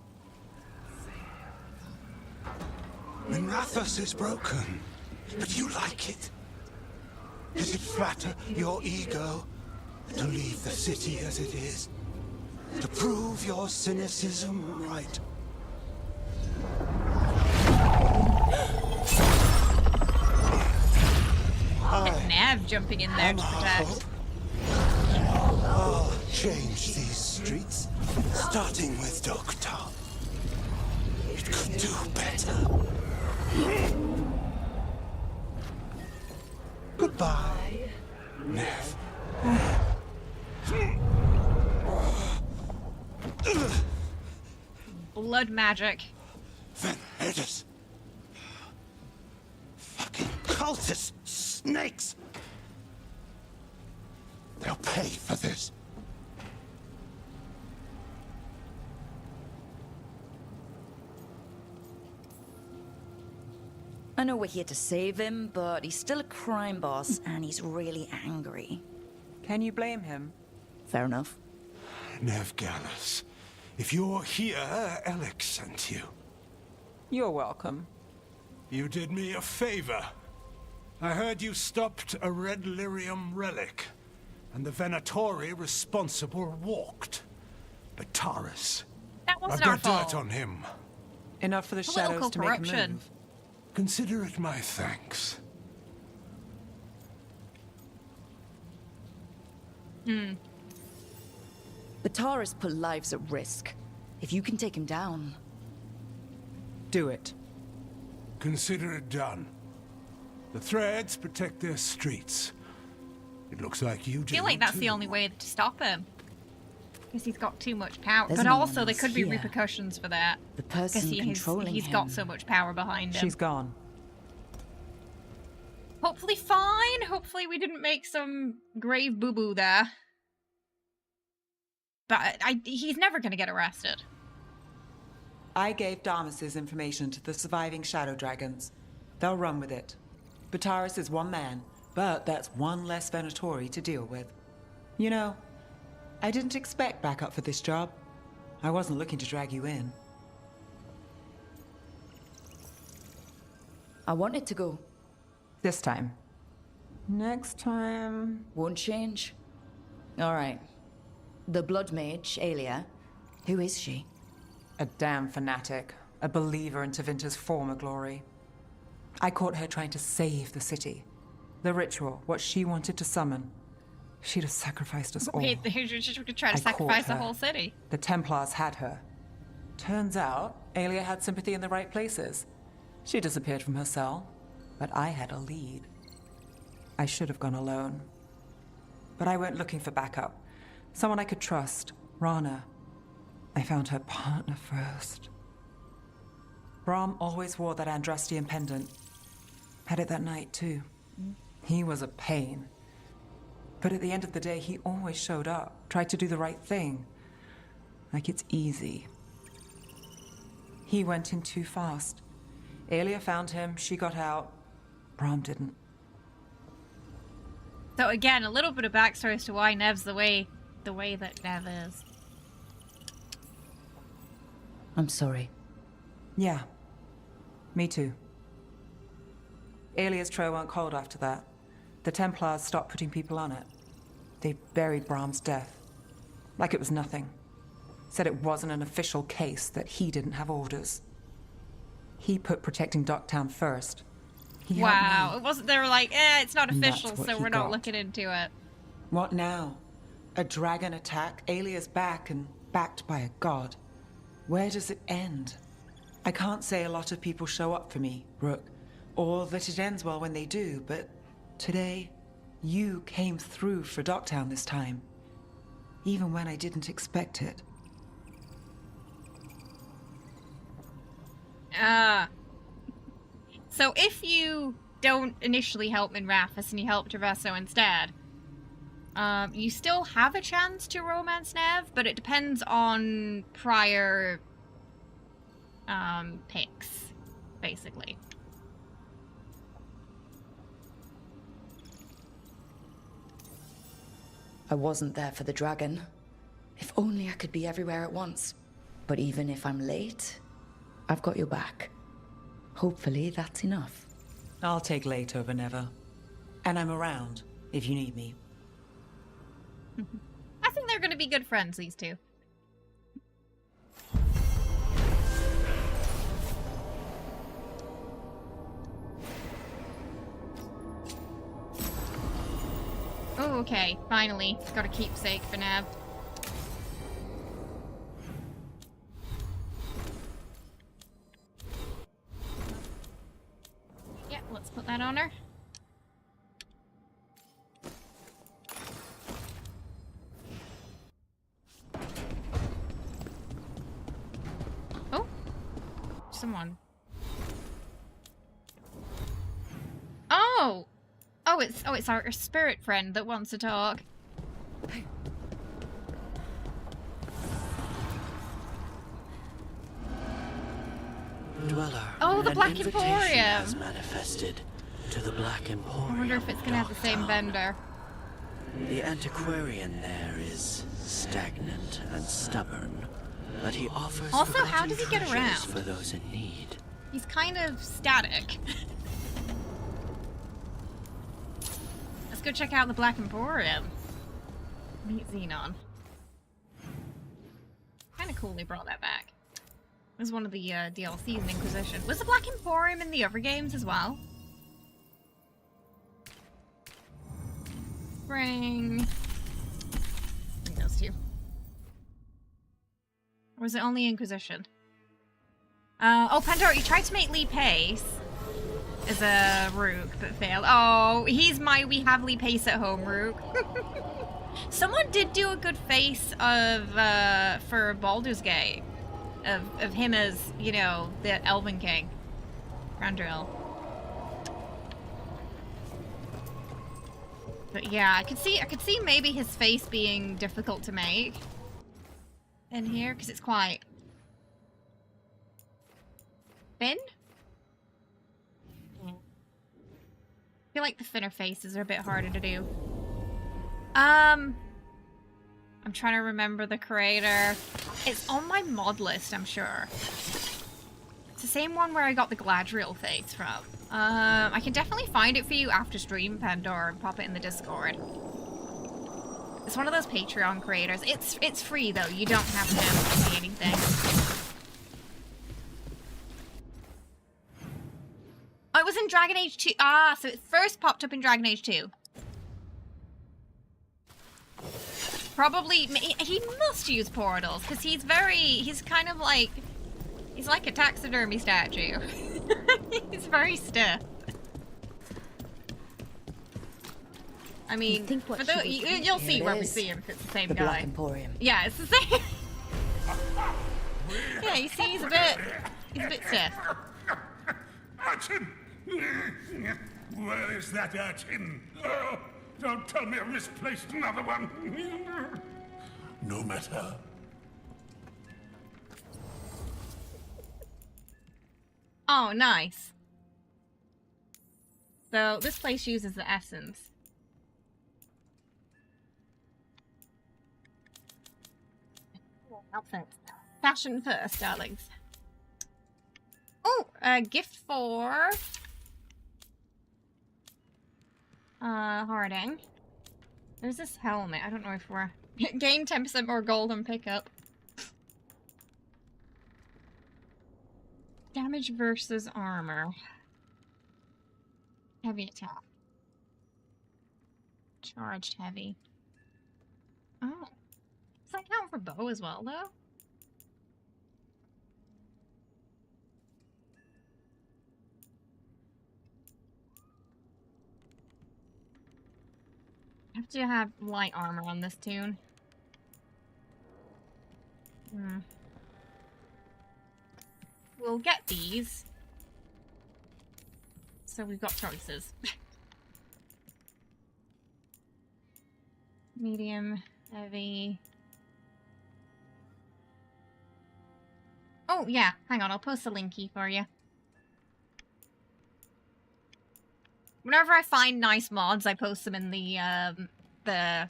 Minrathous is broken, but you like it. Does it flatter your ego to leave the city as it is? To prove your cynicism right? Nev jumping in there to protect. I'll change these streets, starting with Doctor. It could do better. Goodbye, Nev. Blood magic. Van Hedis. Fucking cultist snakes. They'll pay for this. I know we're here to save him, but he's still a crime boss, and he's really angry. Can you blame him? Fair enough. Nev Gallus, if you're here, Alec sent you. You're welcome. You did me a favor. I heard you stopped a red lyrium relic, and the Venatori responsible walked. But Taurus, That I've wasn't our got fault. dirt on him. Enough for the Political shadows to make a corruption. move. Consider it my thanks. Bataris put lives at risk. If you can take him down... Do it. Consider it done. The threads protect their streets. It looks like you I do feel like that's too. the only way to stop him. Because he's got too much power. There's But no also, one there else could be here. repercussions for that. The Because person controlling he's him... got so much power behind him. She's gone. Hopefully fine. Hopefully we didn't make some grave boo-boo there. But he's never going to get arrested. I gave Damas's information to the surviving Shadow Dragons. They'll run with it. Bataris is one man, but that's one less Venatori to deal with. You know, I didn't expect backup for this job. I wasn't looking to drag you in. I wanted to go. This time. Next time... Won't change. Alright. The Blood Mage, Aelia. Who is she? A damn fanatic. A believer in Tevinter's former glory. I caught her trying to save the city. The ritual, what she wanted to summon. She'd have sacrificed us all. Wait, they're just going to try to I caught sacrifice the her. whole city. The Templars had her. Turns out, Aelia had sympathy in the right places. She disappeared from her cell, but I had a lead. I should have gone alone. but I went looking for backup. Someone I could trust, Rana. I found her partner first. Brahm always wore that Andrastian pendant. Had it that night, too. He was a pain. But at the end of the day, he always showed up, tried to do the right thing. Like it's easy. He went in too fast. Aelia found him, she got out. Brahm didn't. So again, a little bit of backstory as to why Nev's the way that Nev is. I'm sorry. Yeah. Me too. Aelia's trail went cold after that. The Templars stopped putting people on it. They buried Brahm's death. Like it was nothing. Said it wasn't an official case, that he didn't have orders. He put protecting Docktown first. He helped Wow, me. it wasn't, they were like, it's not And that's official, what so he we're not got. looking into it. What now? A dragon attack, Aelia's back and backed by a god. Where does it end? I can't say a lot of people show up for me, Rook, or that it ends well when they do, but today, you came through for Docktown this time. Even when I didn't expect it. So if you don't initially help Minrathous and you help Traverso instead, you still have a chance to romance Nev, but it depends on prior picks, basically. I wasn't there for the dragon. If only I could be everywhere at once. But even if I'm late, I've got your back. Hopefully that's enough. I'll take late over never. And I'm around, if you need me. I think they're going to be good friends, these two. Oh, okay. Finally. Got a keepsake for Nev. Yeah, let's put that on her. Oh. Someone. Oh! Oh, it's our spirit friend that wants to talk. Dweller. Oh, the an Black invitation Emporium. has manifested to the Black Emporium. I wonder if it's gonna have the same vendor. The antiquarian there is stagnant and stubborn, but he offers Also, how forgotten does he get treasures around? for those in need. He's kind of static. Let's go check out the Black Emporium. Meet Xenon. Kind of cool they brought that back. It was one of the DLCs in Inquisition. Was the Black Emporium in the other games as well? Bring those two. Or was it only Inquisition? Oh, Pandora, you tried to make Lee Pace as a Rook, but failed. Oh, he's my we have Lee Pace at home Rook. Someone did do a good face of for Baldur's Gate. Of him as, you know, the Elven King. Grandrill. But yeah, I could see maybe his face being difficult to make in here, because it's quite thin. I feel like the thinner faces are a bit harder to do. I'm trying to remember the creator. It's on my mod list, I'm sure. It's the same one where I got the Gladriel face from. I can definitely find it for you after stream, Pandora, and pop it in the Discord. It's one of those Patreon creators. It's free though. You don't have to see anything. Oh, it was in Dragon Age 2. Ah, so it first popped up in Dragon Age 2. Probably, he must use portals, because he's kind of like, he's like a taxidermy statue. He's very stiff. I mean, think what for the, she was you'll Here see it where we is. see him if it's the same The guy. Black Emporium. Yeah, it's the same. Yeah, you see, he's a bit stiff. Urchin! Where is that urchin? Oh, don't tell me I've misplaced another one. No matter. Oh, nice. So this place uses the essence. Outfits. Fashion first, darlings. Oh, a gift for Harding. There's this helmet. I don't know if we're gain 10% more gold on pickup. Damage versus armor. Heavy attack. Charged heavy. Oh. Does that count for bow as well, though? I have to have light armor on this tune. We'll get these. So we've got choices. Medium, heavy. Oh, yeah. Hang on, I'll post a linky for you. Whenever I find nice mods, I post them in the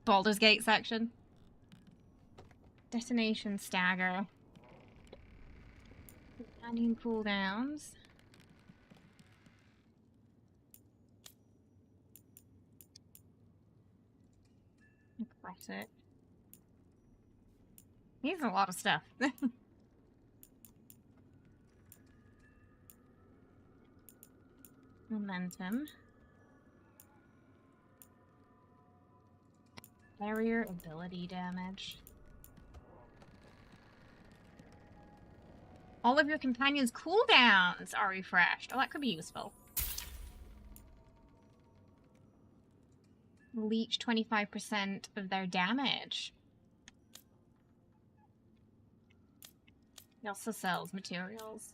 Baldur's Gate section. Detonation stagger. Companion cooldowns. Aquatic. He's a lot of stuff. Momentum. Barrier ability damage. All of your companions' cooldowns are refreshed. Oh, that could be useful. Leech 25% of their damage. He also sells materials.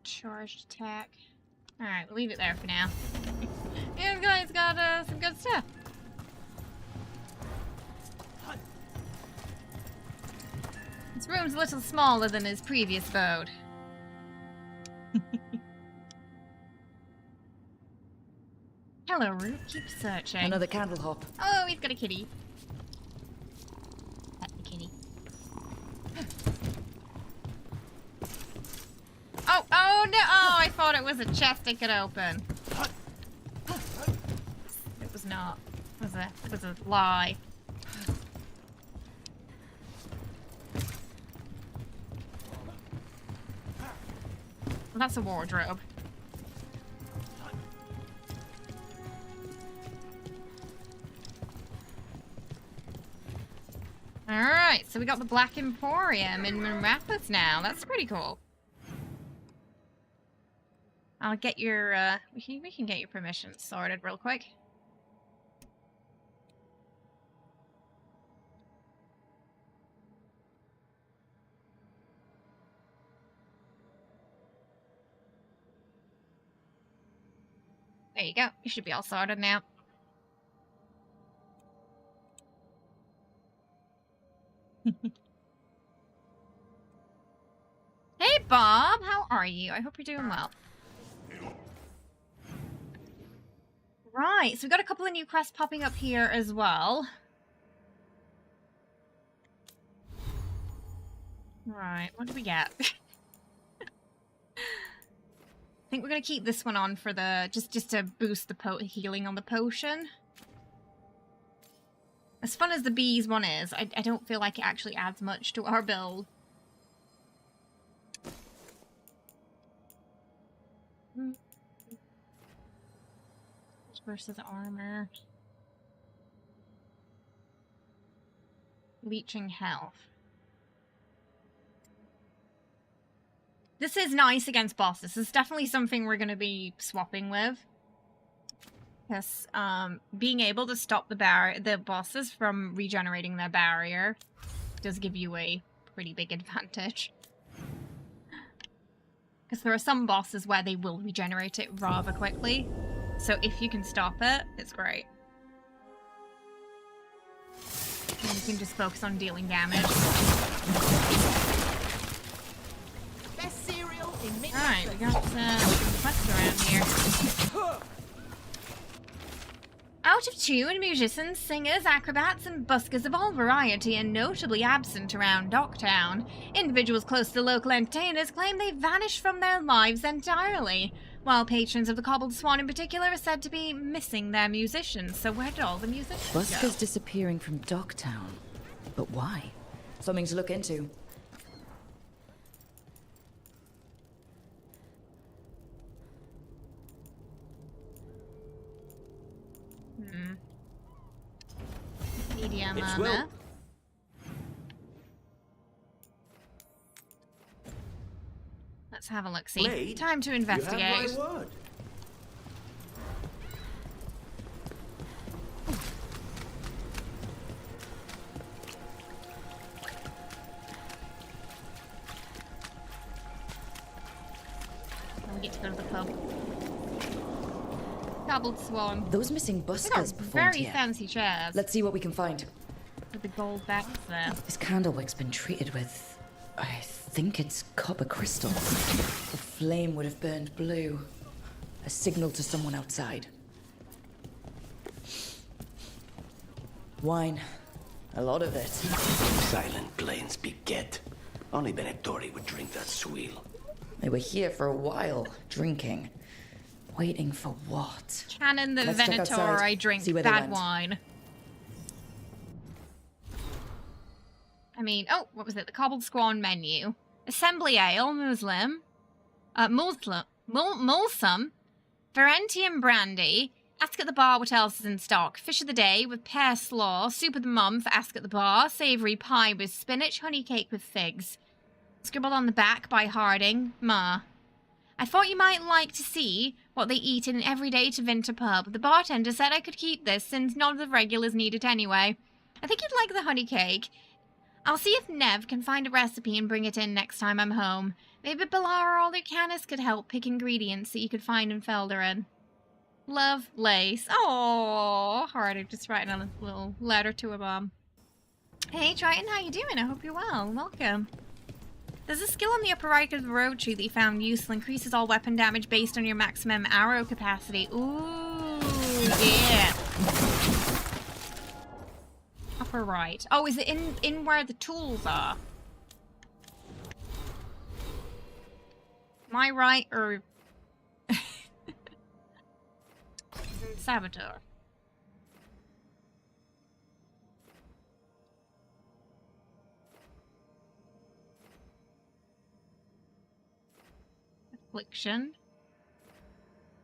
Charged attack. Alright, we'll leave it there for now. Yeah, this guy's got some good stuff. This room's a little smaller than his previous abode. Hello, Rook. Keep searching. Another candle hop. Oh, he's got a kitty. That's the kitty. Oh no! Oh, I thought it was a chest I could open. It was not. It was a lie. Well, that's a wardrobe. Alright, so we got the Black Emporium in Rapids now. That's pretty cool. I'll get your, we can get your permissions sorted real quick. There you go. You should be all sorted now. Hey, Bob! How are you? I hope you're doing well. Right, so we've got a couple of new quests popping up here as well. Right, what do we get? I think we're gonna keep this one on for the just to boost the healing on the potion. As fun as the bees one is, I don't feel like it actually adds much to our build. Versus armor. Leeching health. This is nice against bosses. This is definitely something we're going to be swapping with. Yes, being able to stop the bosses from regenerating their barrier does give you a pretty big advantage. Because there are some bosses where they will regenerate it rather quickly. So if you can stop it, it's great. And you can just focus on dealing damage. Best cereal in Midnight. Alright, we got some quests around here. Out of tune, musicians, singers, acrobats, and buskers of all variety are notably absent around Docktown. Individuals close to the local entertainers claim they vanished from their lives entirely, while patrons of the Cobbled Swan in particular are said to be missing their musicians. So where did all the musicians Buskers go? disappearing from Docktown. But why? Something to look into. Media It's mana. Let's have a look-see. Blade, Time to You investigate. have my word. We get to go to the pub. Cobbled Swan. Those missing They buskers got performed very here. fancy chairs. Let's see what we can find. With the gold backs there. This candlewick's been treated with... I think it's copper crystal. The flame would have burned blue. A signal to someone outside. Wine. A lot of it. Silent plains beget. Only Venatori would drink that swill. They were here for a while, drinking. Waiting for what? Canon the Let's check Venator, outside, I drink see where they bad went. wine. I mean, oh, what was it? The Cobbled Swan menu. Assembly Ale, Muslim. Mulsum. Ferentium Brandy. Ask at the bar what else is in stock. Fish of the day with pear slaw. Soup of the mum for ask at the bar. Savoury pie with spinach. Honey cake with figs. Scribbled on the back by Harding. Ma. I thought you might like to see what they eat in an everyday to Vinter pub. The bartender said I could keep this since none of the regulars need it anyway. I think you'd like the honey cake. I'll see if Nev can find a recipe and bring it in next time I'm home. Maybe Bilar or Lucanis could help pick ingredients that you could find in Felderin. Love, Lace. Oh, Harding just writing a little letter to her mom. Hey Triton, how you doing? I hope you're well. Welcome. There's a skill on the upper right of the road tree that you found useful. Increases all weapon damage based on your maximum arrow capacity. Ooh, yeah. Upper right. Oh, is it in where the tools are? Am I right or... Saboteur. Affliction.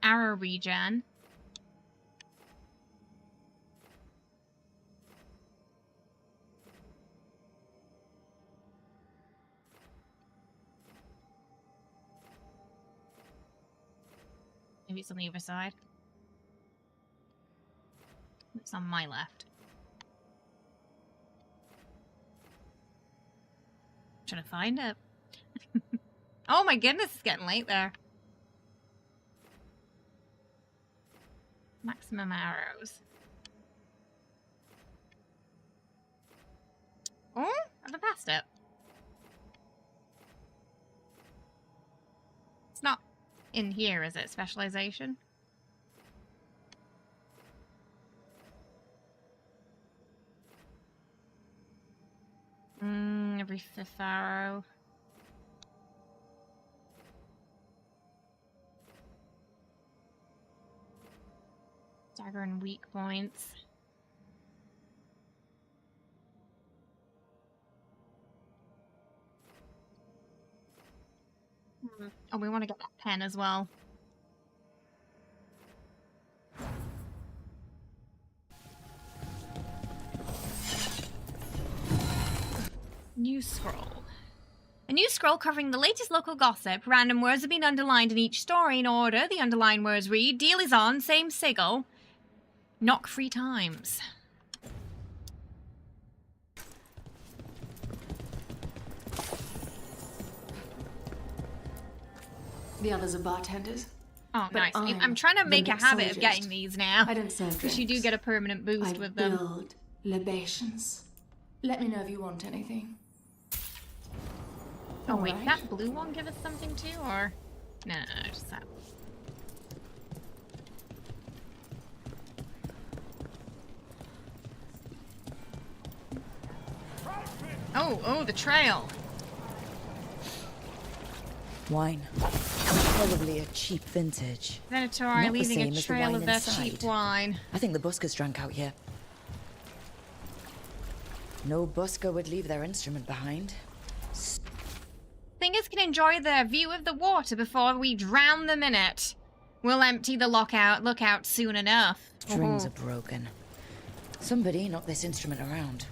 Arrow regen. Maybe it's on the other side. It's on my left. Trying to find it. Oh my goodness, it's getting late there. Maximum arrows. Oh, I've passed it. It's not in here, is it? Specialization? Every fifth arrow. Dagger and weak points. Oh, we want to get that pen as well. New scroll. A new scroll covering the latest local gossip. Random words have been underlined in each story in order. The underlined words read, deal is on, same sigil. Knock 3 times. The others are bartenders. Oh, But nice. I'm I'm trying to the make a habit of mixologist. getting these now. I don't serve Because you do drinks. get a permanent boost I with them. build libations. Let me know if you want anything. Oh wait, Alright. that blue one give us something too, or no, just that. Oh, the trail. Wine. Probably a cheap vintage. Venator Not the leaving same a as the trail wine of their inside. cheap wine. I think the buskers drank out here. No busker would leave their instrument behind. Singers can enjoy their view of the water before we drown them in it. We'll empty the lookout soon enough. Strings are broken. Somebody knocked this instrument around.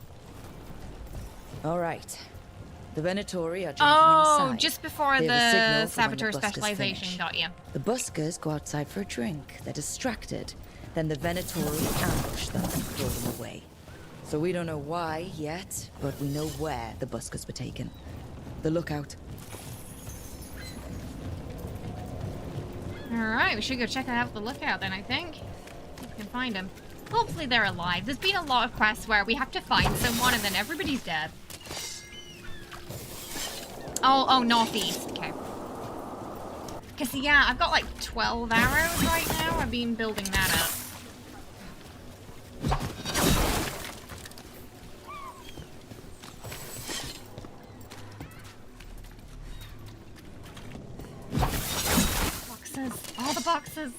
All right. The Venatori are drinking inside. Just before They have a the signal for when the saboteur buskers specialization finish. got you. The buskers go outside for a drink. They're distracted. Then the Venatori ambush them and throw them away. So we don't know why yet, but we know where the buskers were taken. The lookout. Alright, we should go check out the lookout then, I think. If we can find them. Hopefully they're alive. There's been a lot of quests where we have to find someone and then everybody's dead. Oh, northeast. Okay. Because, yeah, I've got like 12 arrows right now. I've been building that up. Boxes. All the boxes.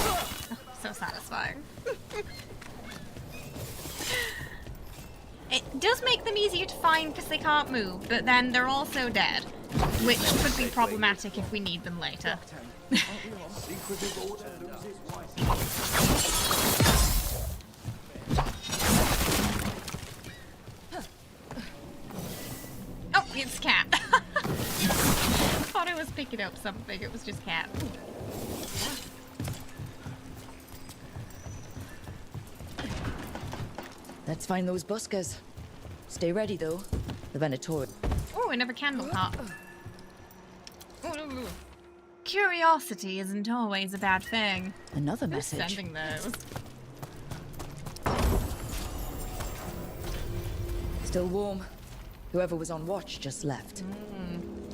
Oh, so satisfying. It does make them easier to find because they can't move, but then they're also dead, which could be problematic if we need them later. Oh, it's cat. Thought I was picking up something, it was just cat. Let's find those buskers. Stay ready, though. The Venatori. Oh, another candle pop. Ooh. Curiosity isn't always a bad thing. Another Who's message. sending those? Still warm. Whoever was on watch just left.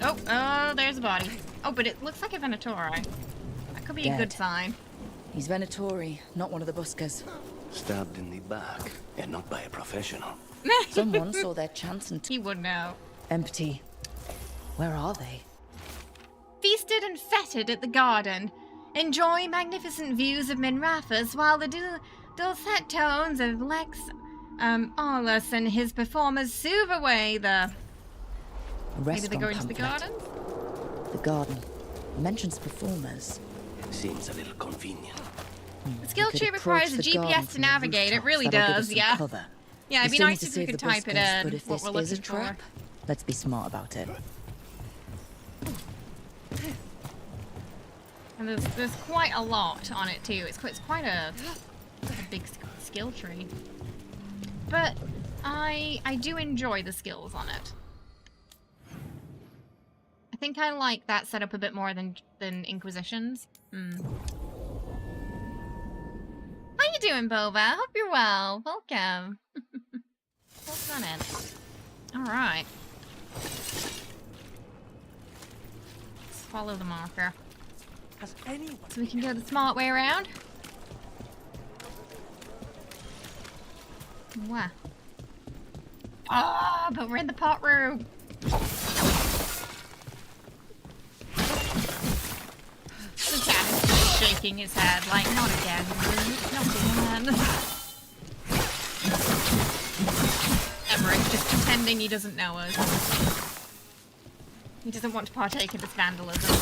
Oh, there's a body. Oh, but it looks like a Venatori. That could be a good Dead. sign. He's Venatori, not one of the buskers. Stabbed in the back, and not by a professional. Someone saw their chance and he would know. Empty. Where are they? Feasted and fettered at the garden. Enjoy magnificent views of Minrathas while the dulcet tones of Lex Aulus and his performers soothe away the... A Maybe they go restaurant into the pamphlet. garden? The garden. Mentions performers. Seems a little convenient. The skill We could tree approach requires a the garden GPS to from the navigate. It rooftops. really That'll give us does, some yeah. cover. Yeah, it'd be still nice need to if we save could the type it buskers, in, but if what this we're is a looking trap, for. let's be smart about it. And there's quite a lot on it too. It's quite a big skill tree. But I do enjoy the skills on it. I think I like that setup a bit more than Inquisition's. How you doing, Boba? Hope you're well. Welcome. Welcome on in. Alright. Let's follow the marker. So we can go the smart way around. Wow. Ah, but we're in the pot room. The cat is just shaking his head, like, not again, not again. Emmerich just pretending he doesn't know us. He doesn't want to partake in this vandalism.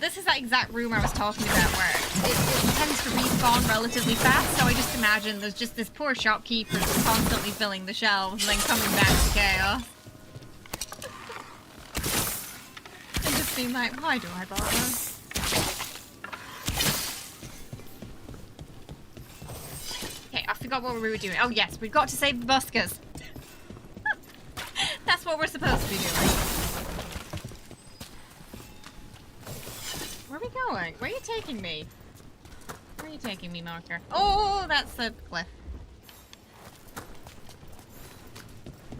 this is that exact room I was talking about where it tends to respawn relatively fast, so I just imagine there's just this poor shopkeeper constantly filling the shelves and then coming back to chaos. And just being like, why do I bother? Okay, I forgot what we were doing. Oh yes, we've got to save the buskers. That's what we're supposed to be doing. Where are we going? Where are you taking me? Where are you taking me, Marker? Oh, that's the cliff. I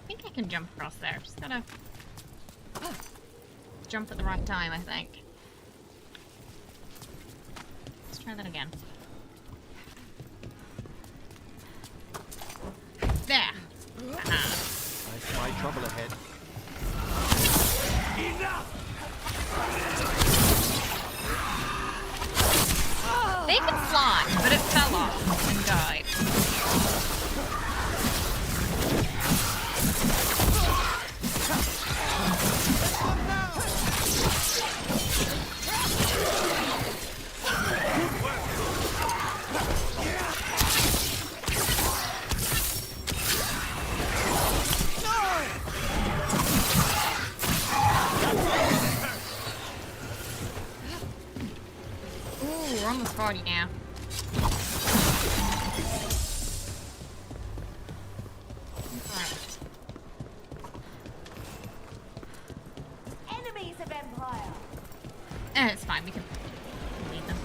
think I can jump across there. Just gotta jump at the right time, I think. Let's try that again. There. I spy trouble ahead. Enough! They can fly, but it fell off and died. Ooh, we're almost 40 now. Enemies of Empire. It's fine, we can leave them.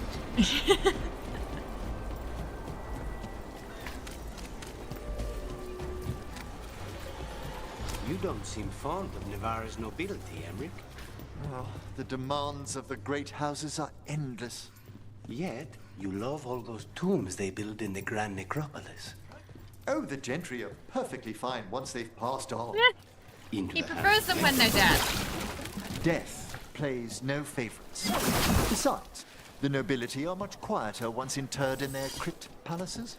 You don't seem fond of Navarre's nobility, Emmerich. Well, the demands of the great houses are endless. Yet, you love all those tombs they build in the Grand Necropolis. Oh, the gentry are perfectly fine once they've passed on. He prefers them when they're dead. Death plays no favorites. Besides, the nobility are much quieter once interred in their crypt palaces.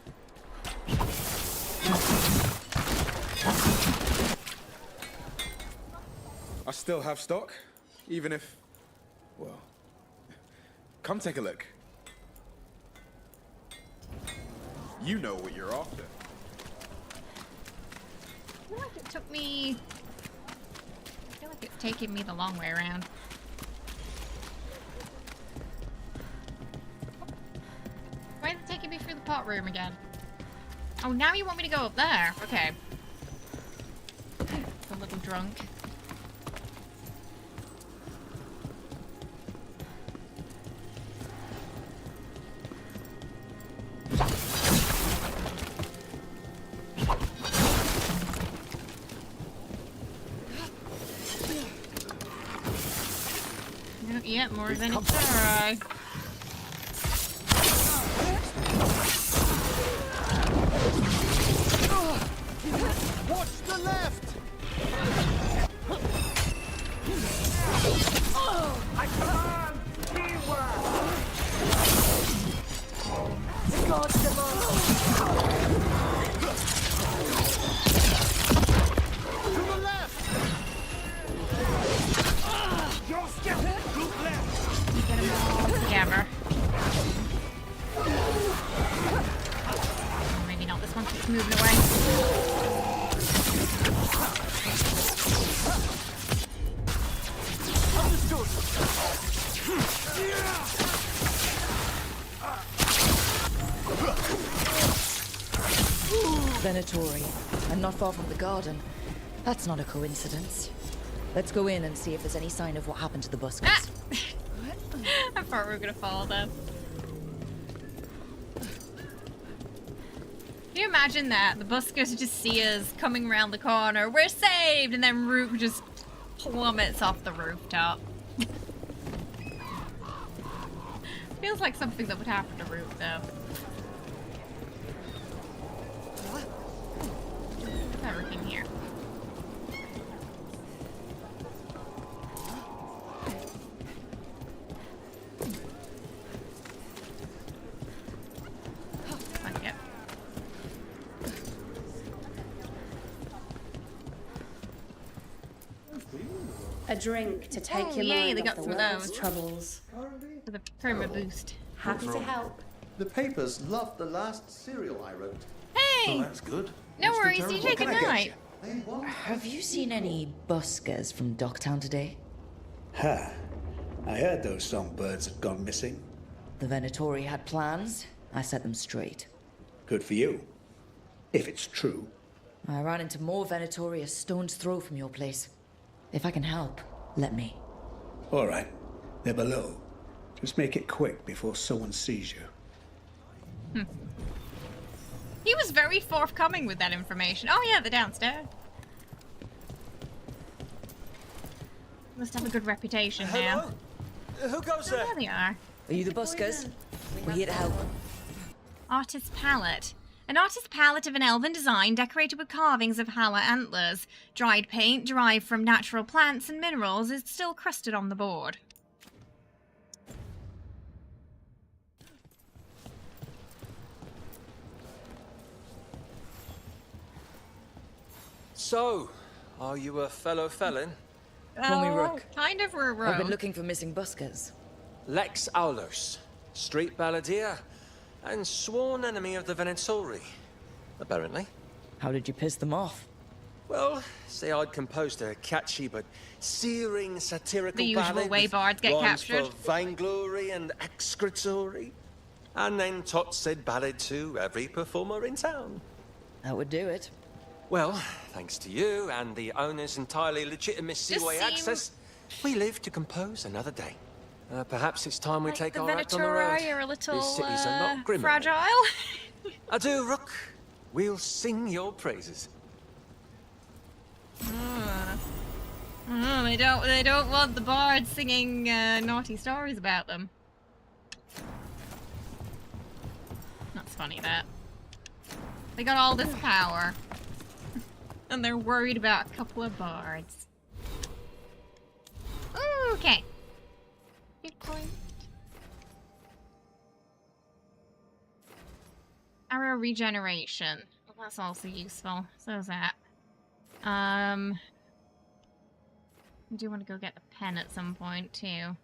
I still have stock, even if... well... Come take a look. You know what you're after. I feel like it took me... I feel like it's taking me the long way around. Why is it taking me through the pot room again? Oh, now you want me to go up there? Okay. A little drunk. Yeah, more than a try. Watch the left! I command teamwork! God demand! To the left! You're step! Look left! Get them all together. Maybe not this one keeps moving away. Venatori, and not far from the garden. That's not a coincidence. Let's go in and see if there's any sign of what happened to the buskers. Ah! I thought we were gonna fall though. Can you imagine that? The buskers just see us coming around the corner. We're saved! And then Rook just plummets off the rooftop. Feels like something that would happen to Rook though. What's everything here? A drink to take your yay, mind they off got the some of world's those. troubles. Currently, Chroma boost. Happy to help. The papers loved the last serial I wrote. Hey! Oh, that's good. No What's the worries, terrible- DJ, What good can I get night. you? Have you seen any buskers from Docktown today? Ha! I heard those songbirds had gone missing. The Venatori had plans. I set them straight. Good for you. If it's true. I ran into more Venatori a stone's throw from your place. If I can help, let me. All right. They're below. Just make it quick before someone sees you. He was very forthcoming with that information. Oh yeah, they're downstairs. Must have a good reputation now. Who goes there? There they are. Are you the buskers? We're here to help. Artist's palette. An artist's palette of an elven design decorated with carvings of Hala antlers. Dried paint derived from natural plants and minerals is still crusted on the board. So, are you a fellow felon? Call me Rook. Kind of a rogue. I've been looking for missing buskers. Lex Aulos, street balladeer, and sworn enemy of the Venatori, apparently. How did you piss them off? Well, say I'd composed a catchy but searing satirical The usual ballad way with bards get rhymes captured. for vainglory and excretory, and then tot said ballad to every performer in town. That would do it. Well, thanks to you and the owner's entirely legitimate seaway access, we live to compose another day. Perhaps it's time we take the our act on the road. Venatori are a little These cities are not grim. fragile. Adieu, Rook. We'll sing your praises. They don't want the bards singing naughty stories about them. That's funny, that. They got all this power. And they're worried about a couple of bards. Okay. Good point. Arrow regeneration. Well, that's also useful. So is that. I do want to go get the pen at some point, too.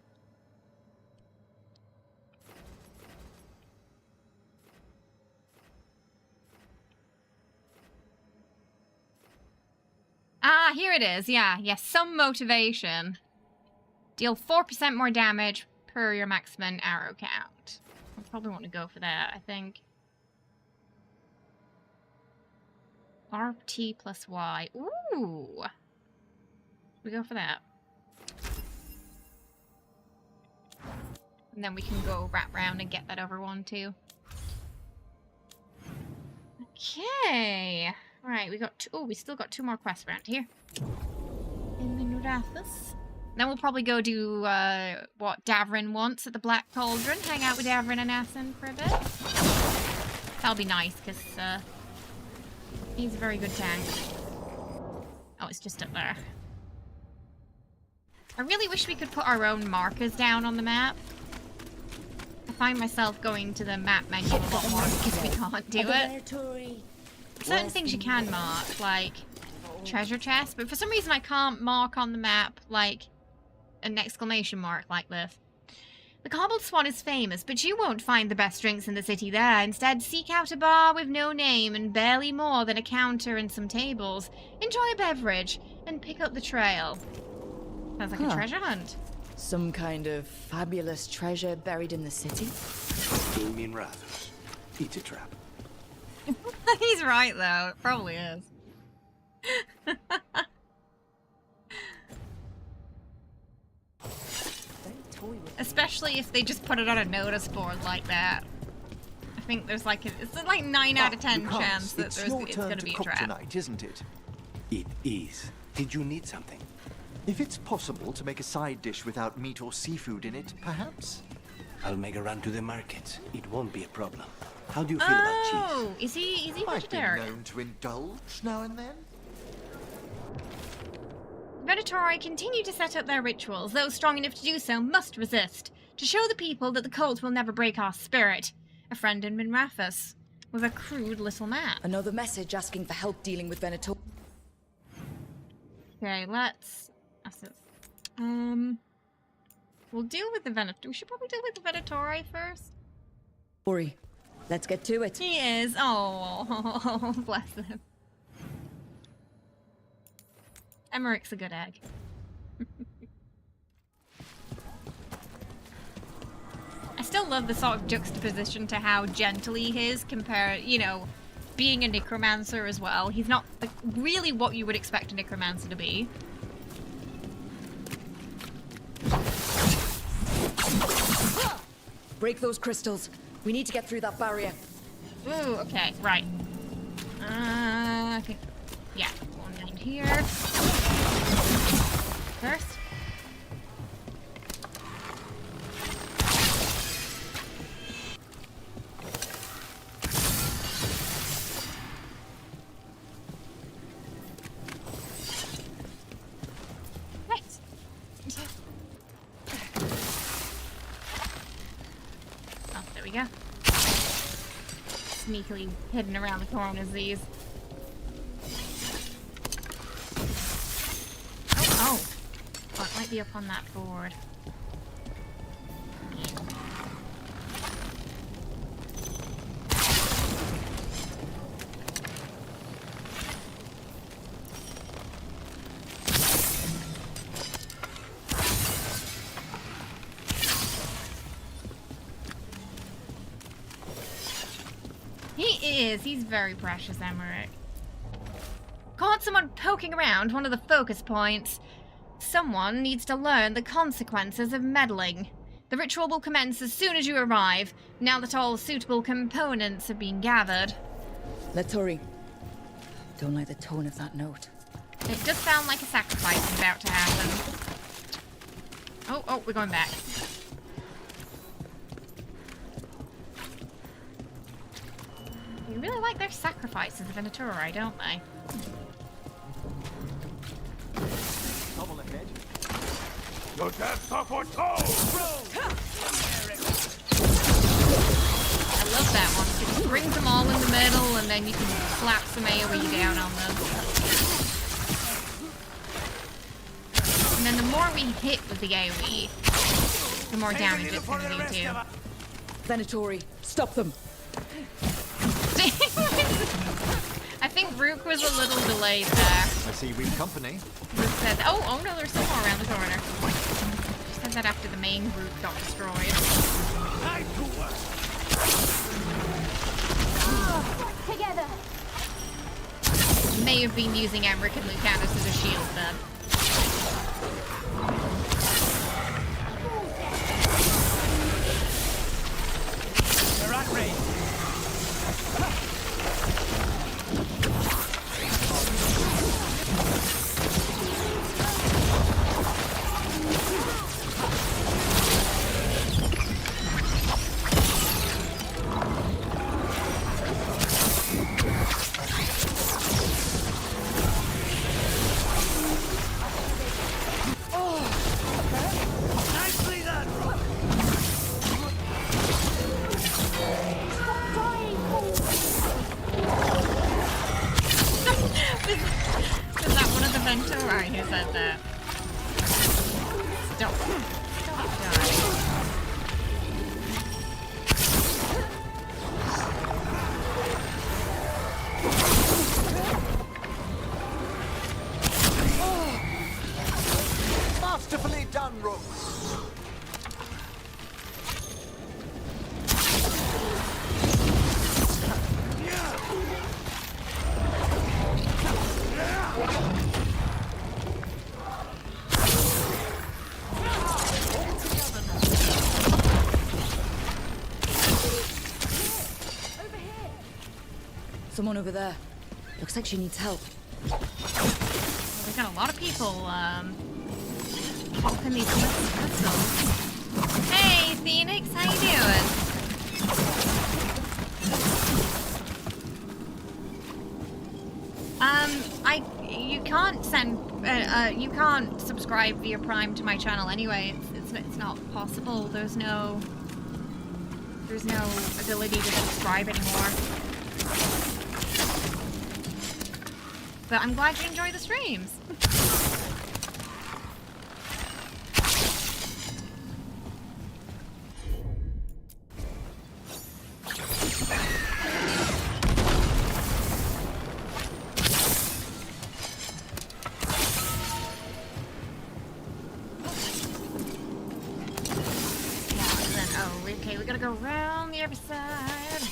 Ah, here it is. Yeah, yes, some motivation. Deal 4% more damage per your maximum arrow count. I probably want to go for that, I think. RT plus Y. Ooh! We go for that. And then we can go wrap round and get that other one, too. Okay. Right, we got we still got 2 more quests around here. In the Norathus. Then we'll probably go do what Davrin wants at the Black Cauldron. Hang out with Davrin and Asin for a bit. That'll be nice, because he's a very good tank. Oh, it's just up there. I really wish we could put our own markers down on the map. I find myself going to the map menu a lot more because we can't do it. Certain things you can mark, like treasure chests, but for some reason I can't mark on the map, like, an exclamation mark like this. The Cobbled Swan is famous, but you won't find the best drinks in the city there. Instead, seek out a bar with no name and barely more than a counter and some tables. Enjoy a beverage and pick up the trail. Sounds like a treasure hunt. Some kind of fabulous treasure buried in the city? You mean Rathos? It's a trap. He's right, though. It probably is. Especially if they just put it on a notice board like that. I think there's like it's like 9 out of 10 chance that it's going to be a trap. Tonight, isn't it? It is. Did you need something? If it's possible to make a side dish without meat or seafood in it, perhaps? I'll make a run to the market. It won't be a problem. How do you feel about cheese? Oh, is he I've been vegetarian? known to indulge now and then. Venatori continue to set up their rituals. Those strong enough to do so must resist, to show the people that the cult will never break our spirit. A friend in Minrathus, with a crude little map. Another message asking for help dealing with Venator. Okay, let's... We'll deal with the Venator. We should probably deal with the Venatori first. Ori, let's get to it. He is. Oh, bless him. Emmerich's a good egg. I still love the sort of juxtaposition to how gentle he is compared, you know, being a necromancer as well. He's not really what you would expect a necromancer to be. Break those crystals. We need to get through that barrier. Ooh, okay, right. I think, yeah, one down here. First. Yeah. Sneakily hidden around the corners, these. Oh, it might be up on that board. He's very precious, Emmerich. Caught someone poking around one of the focus points. Someone needs to learn the consequences of meddling. The ritual will commence as soon as you arrive, now that all suitable components have been gathered. Let's hurry. Don't like the tone of that note. It does sound like a sacrifice is about to happen. Oh, we're going back. They really like their sacrifices of Venatori, don't they? Double ahead. Your deaths are foretold! I love that one. It just brings them all in the middle, and then you can slap some AoE down on them. And then the more we hit with the AoE, the more damage it's going to do too. Venatori, stop them! I think Rook was a little delayed there. I see we've company. Rook said, oh no, there's some more around the corner. She said that after the main Rook got destroyed. Together. May have been using Emmerich and Lucanis as a shield then. They're at range. Masterfully done, Rook. Someone over there. Looks like she needs help. Well, we've got a lot of people, helping these crystals. Hey, Phoenix, how you doing? You can't send, you can't subscribe via Prime to my channel anyway. It's not possible. There's no ability to subscribe anymore. But I'm glad you enjoy the streams. the other side.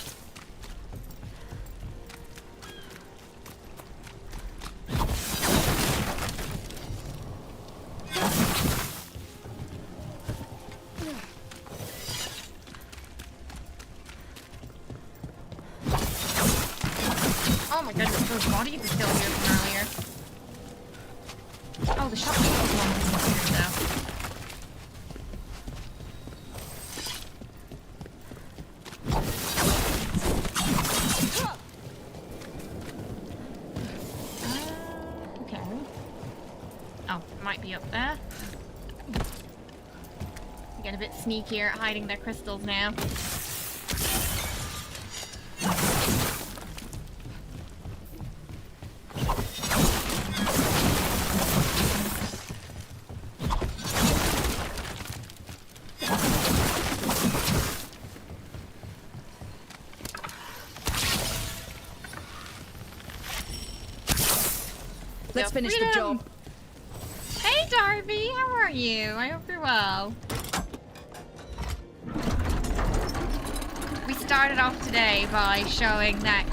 Oh my goodness, those bodies are still here from earlier. Oh, the shopkeeper's one is here though. Okay. Oh, might be up there. Get a bit sneakier at hiding their crystals now. Let's finish the job. Hey Darby, how are you? I hope you're well. We started off today by showing that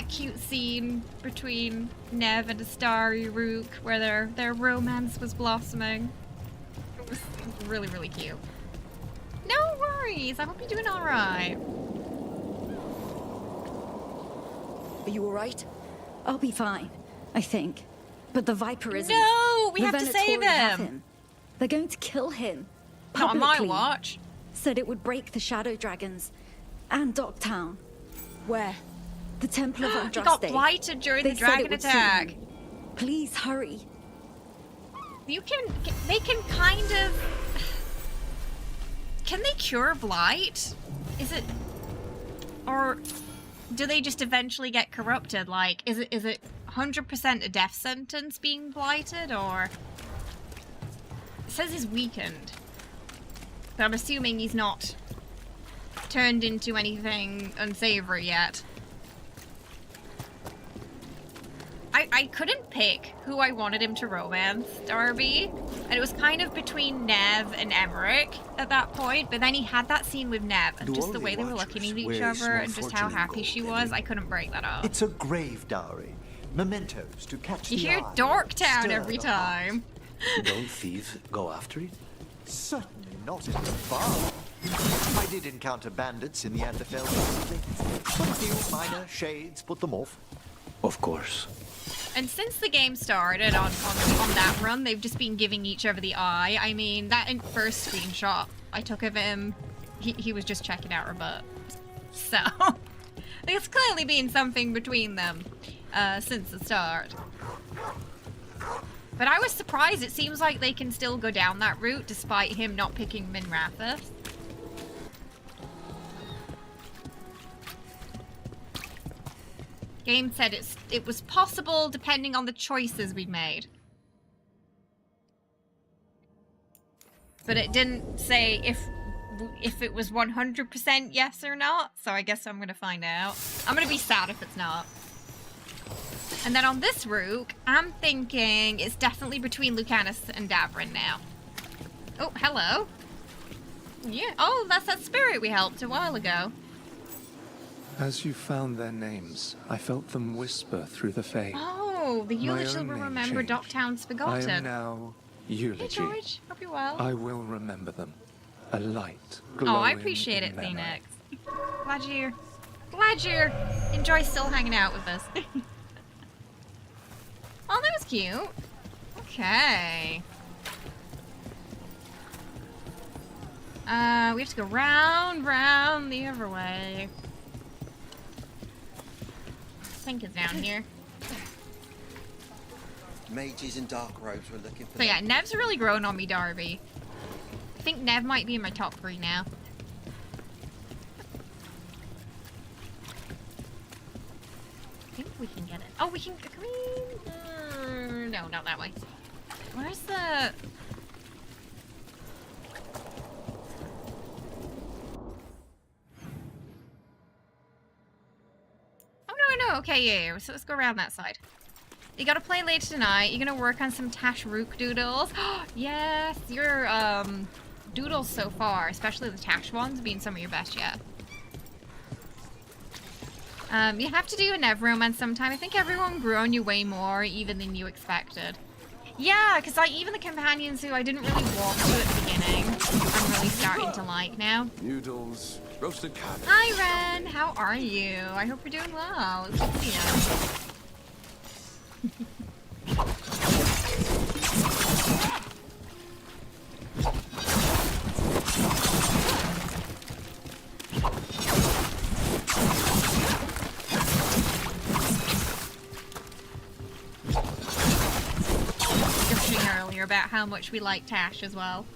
cute scene between Nev and a starry Rook where their romance was blossoming. It was really, really cute. No worries, I hope you're doing alright. Are you alright? I'll be fine, I think. But the Viper isn't. No, we The have to save Venatori have him. They're going to kill him. Not on my publicly. watch. Said it would break the Shadow Dragons and Docktown. Where? The Temple of Andraste. He got blighted during They the said it dragon would suit attack. him. Please hurry. They can kind of... Can they cure blight? Is it... Or do they just eventually get corrupted? Like, is it 100% a death sentence being blighted, or... It says he's weakened. But I'm assuming he's not turned into anything unsavory yet. I couldn't pick who I wanted him to romance, Darby. And it was kind of between Nev and Emmerich at that point, but then he had that scene with Nev, and just the way they were looking at each other and just how happy she was, I couldn't break that up. It's a grave dowry. Mementos to catch You the hear eye, Dorktown stir every the heart. time. Don't thieves go after it? Certainly not in the bar. I did encounter bandits in the Anderfell recently. But a few minor shades put them off. Of course. And since the game started on that run, they've just been giving each other the eye. I mean, that first screenshot I took of him, he was just checking out her butt. So, there's clearly been something between them since the start. But I was surprised. It seems like they can still go down that route despite him not picking Minrathis. Game said it was possible depending on the choices we made. But it didn't say if it was 100% yes or not, so I guess I'm gonna find out. I'm gonna be sad if it's not. And then on this Rook, I'm thinking it's definitely between Lucanis and Davrin now. Oh, hello. Yeah, oh, that's that spirit we helped a while ago. As you found their names, I felt them whisper through the fade. Oh, the eulogy will remember Docktown's forgotten. I am now eulogy. Hey George, hope you're well. I will remember them. A light Oh, glowing I appreciate in it, memory. Phoenix. Glad you enjoy still hanging out with us. Oh, that was cute. Okay. We have to go round the other way. I think it's down here. Mages in dark robes were looking for So yeah, Nev's really grown on me, Darby. I think Nev might be in my top 3 now. I think we can get it. Oh, we can no, not that way. Where's the... Oh, no, okay, yeah, so let's go around that side. You gotta play later tonight. You're gonna work on some Tash Rook doodles. Yes, you're doodles so far, especially the Tash ones, being some of your best yet. You have to do a Nev romance sometime. I think everyone grew on you way more even than you expected. Yeah, because like even the companions who I didn't really walk to at the beginning, I'm really starting to like now. Noodles, roasted cabbage. Hi Ren, how are you? I hope you're doing well. It's good to see you. Earlier about how much we like Tash as well.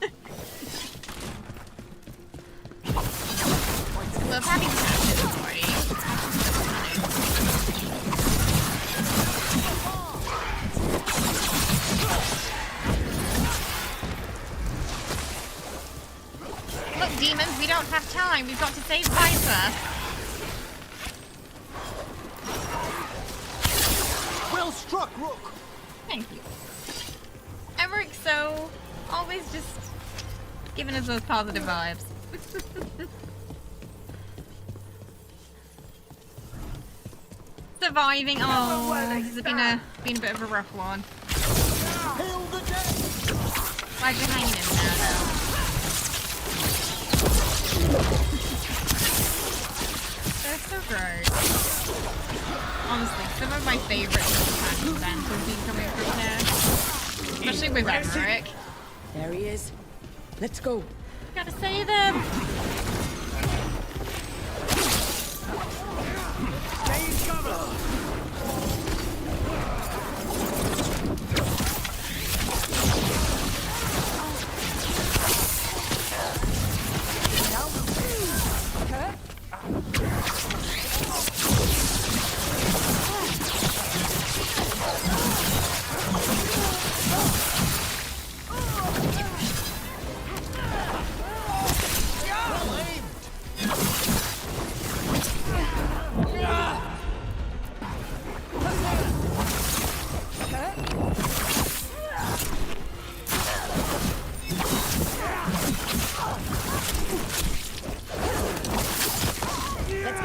Love having Tash in the party. Look, demons, we don't have time. We've got to save Viper. Well struck, Rook. Thank you. Emmerich's so always just giving us those positive vibes. Surviving. Oh, this has been a bit of a rough one. Glad you're hanging in there, though. They're so great. Honestly, some of my favorite little events have been coming through there. Especially with Emmerich. There he is. Let's go. Gotta save him. Stay in cover.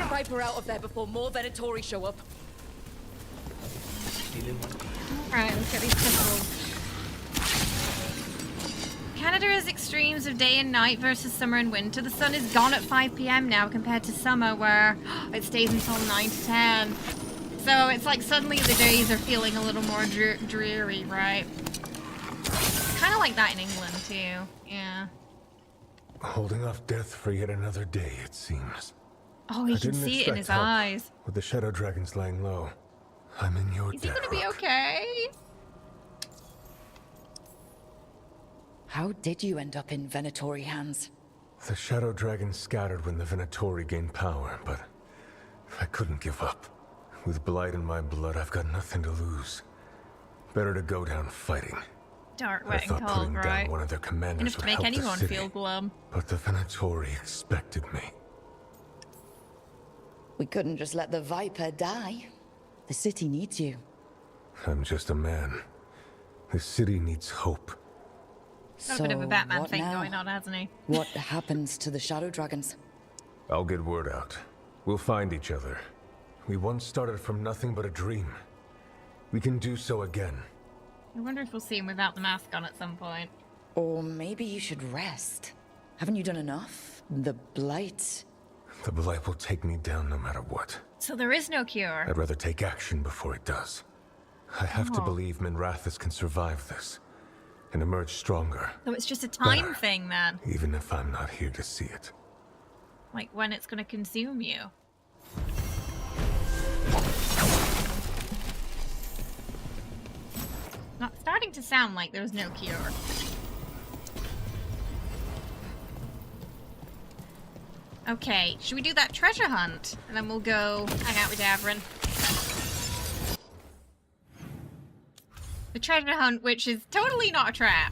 Viper out of there before more Venatori show up. Alright, let's get these pistols. Canada has extremes of day and night versus summer and winter. The sun is gone at 5 PM now compared to summer where it stays until 9 to 10. So it's like suddenly the days are feeling a little more dreary, right? Kind of like that in England too, yeah. Holding off death for yet another day, it seems. Oh, he can see it in his eyes. With the shadow dragons laying low, I'm in your debt. Is he gonna be okay? How did you end up in Venatori hands? The shadow dragons scattered when the Venatori gained power, but I couldn't give up. With blight in my blood, I've got nothing to lose. Better to go down fighting. Dark, wet, and cold, right? Down one of their commanders enough to make anyone feel glum. But the Venatori expected me. We couldn't just let the Viper die. The city needs you. I'm just a man. The city needs hope. Got a bit of a Batman thing going on, hasn't he? What happens to the shadow dragons? I'll get word out. We'll find each other. We once started from nothing but a dream. We can do so again. I wonder if we'll see him without the mask on at some point. Or maybe you should rest. Haven't you done enough? The blight... The blight will take me down no matter what. So there is no cure? I'd rather take action before it does. I have to believe Minrathis can survive this and emerge stronger. So it's just a time thing then? Even if I'm not here to see it. Like when it's gonna consume you. Not starting to sound like there's no cure. Okay, should we do that treasure hunt? And then we'll go hang out with Davrin. The treasure hunt, which is totally not a trap.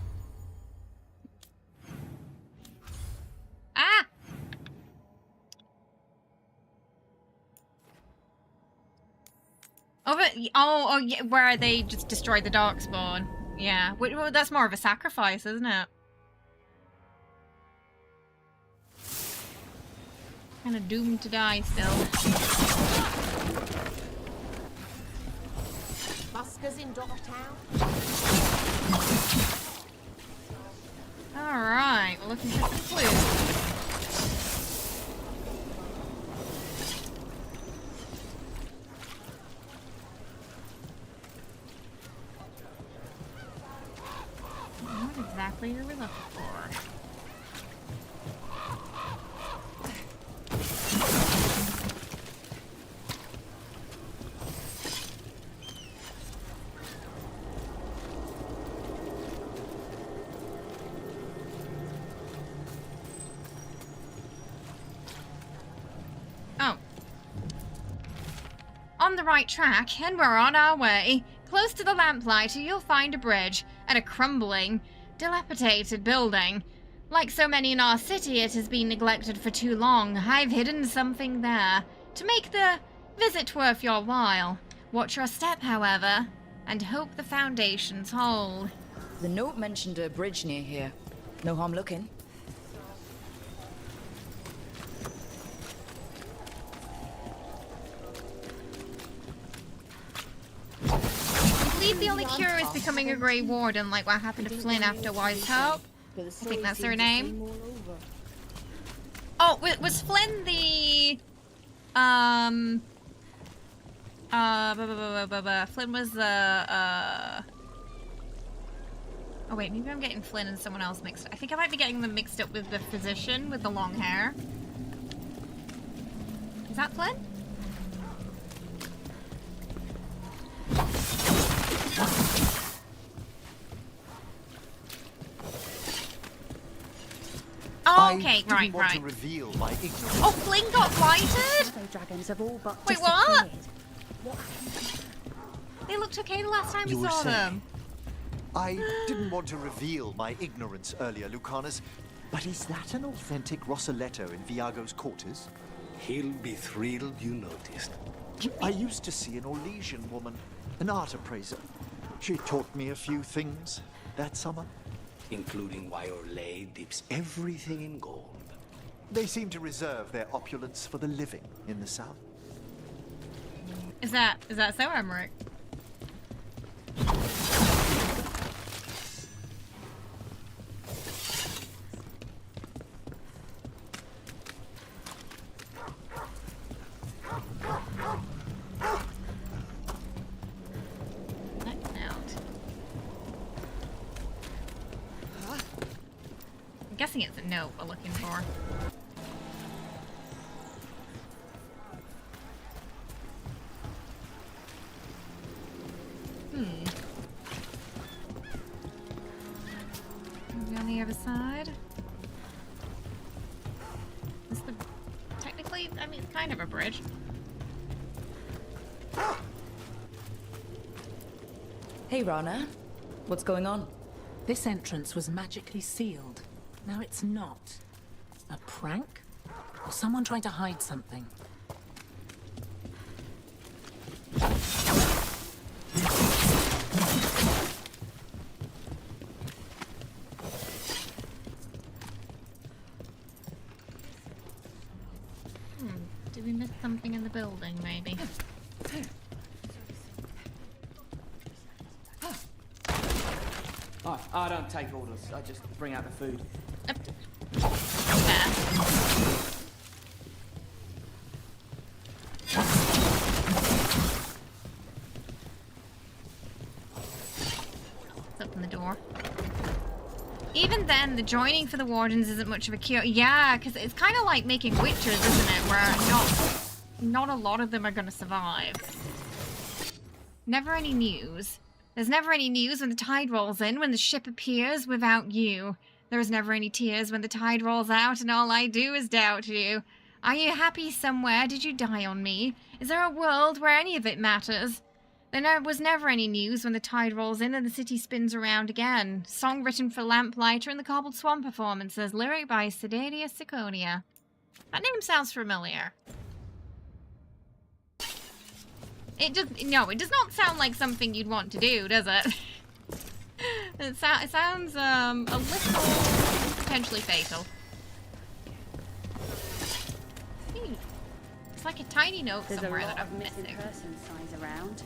Ah! Oh, yeah, where they just destroyed the Darkspawn. Yeah, well, that's more of a sacrifice, isn't it? Kind of doomed to die still. Buskers in Docktown. Alright, we're looking for some clues. What exactly are we looking for? Oh. On the right track, and we're on our way. Close to the lamplighter, you'll find a bridge and a crumbling, dilapidated building. Like so many in our city, it has been neglected for too long. I've hidden something there to make the visit worth your while. Watch your step, however, and hope the foundations hold. The note mentioned a bridge near here. No harm looking. I believe the only cure is becoming a Grey Warden, like what happened to Flynn after Wise Hope. I think that's her name. Oh, was Flynn the... Flynn was the, Oh wait, maybe I'm getting Flynn and someone else mixed up. I think I might be getting them mixed up with the physician with the long hair. Is that Flynn? Oh, okay, right. To reveal my ignorance. Oh, Flynn got blighted? Dragons have all but wait, what? They looked okay the last time we saw them. I didn't want to reveal my ignorance earlier, Lucanis, but is that an authentic Rossaletto in Viago's quarters? He'll be thrilled you noticed. I used to see an Orlesian woman, an art appraiser. She taught me a few things that summer. Including why Orlais dips everything in gold. They seem to reserve their opulence for the living in the south. Is that so, Emmerich? I'm guessing it's a note we're looking for. Maybe on the other side. Is the technically, I mean, it's kind of a bridge. Hey, Rana. What's going on? This entrance was magically sealed. Now it's not. A prank? Or someone trying to hide something? Did we miss something in the building, maybe? Oh, I don't take orders. I just bring out the food. Open the door. Even then, the joining for the wardens isn't much of a cure. Yeah, because it's kind of like making witches, isn't it? Where not a lot of them are going to survive. Never any news. There's never any news when the tide rolls in, when the ship appears without you. There is never any tears when the tide rolls out and all I do is doubt you. Are you happy somewhere? Did you die on me? Is there a world where any of it matters? There was never any news when the tide rolls in and the city spins around again. Song written for Lamplighter and the Cobbled Swan performances. Lyric by Sedadia Siconia. That name sounds familiar. It does not sound like something you'd want to do, does it? It sounds a little potentially fatal. There's like a tiny note There's somewhere a lot that of I'm missing missing. person signs around.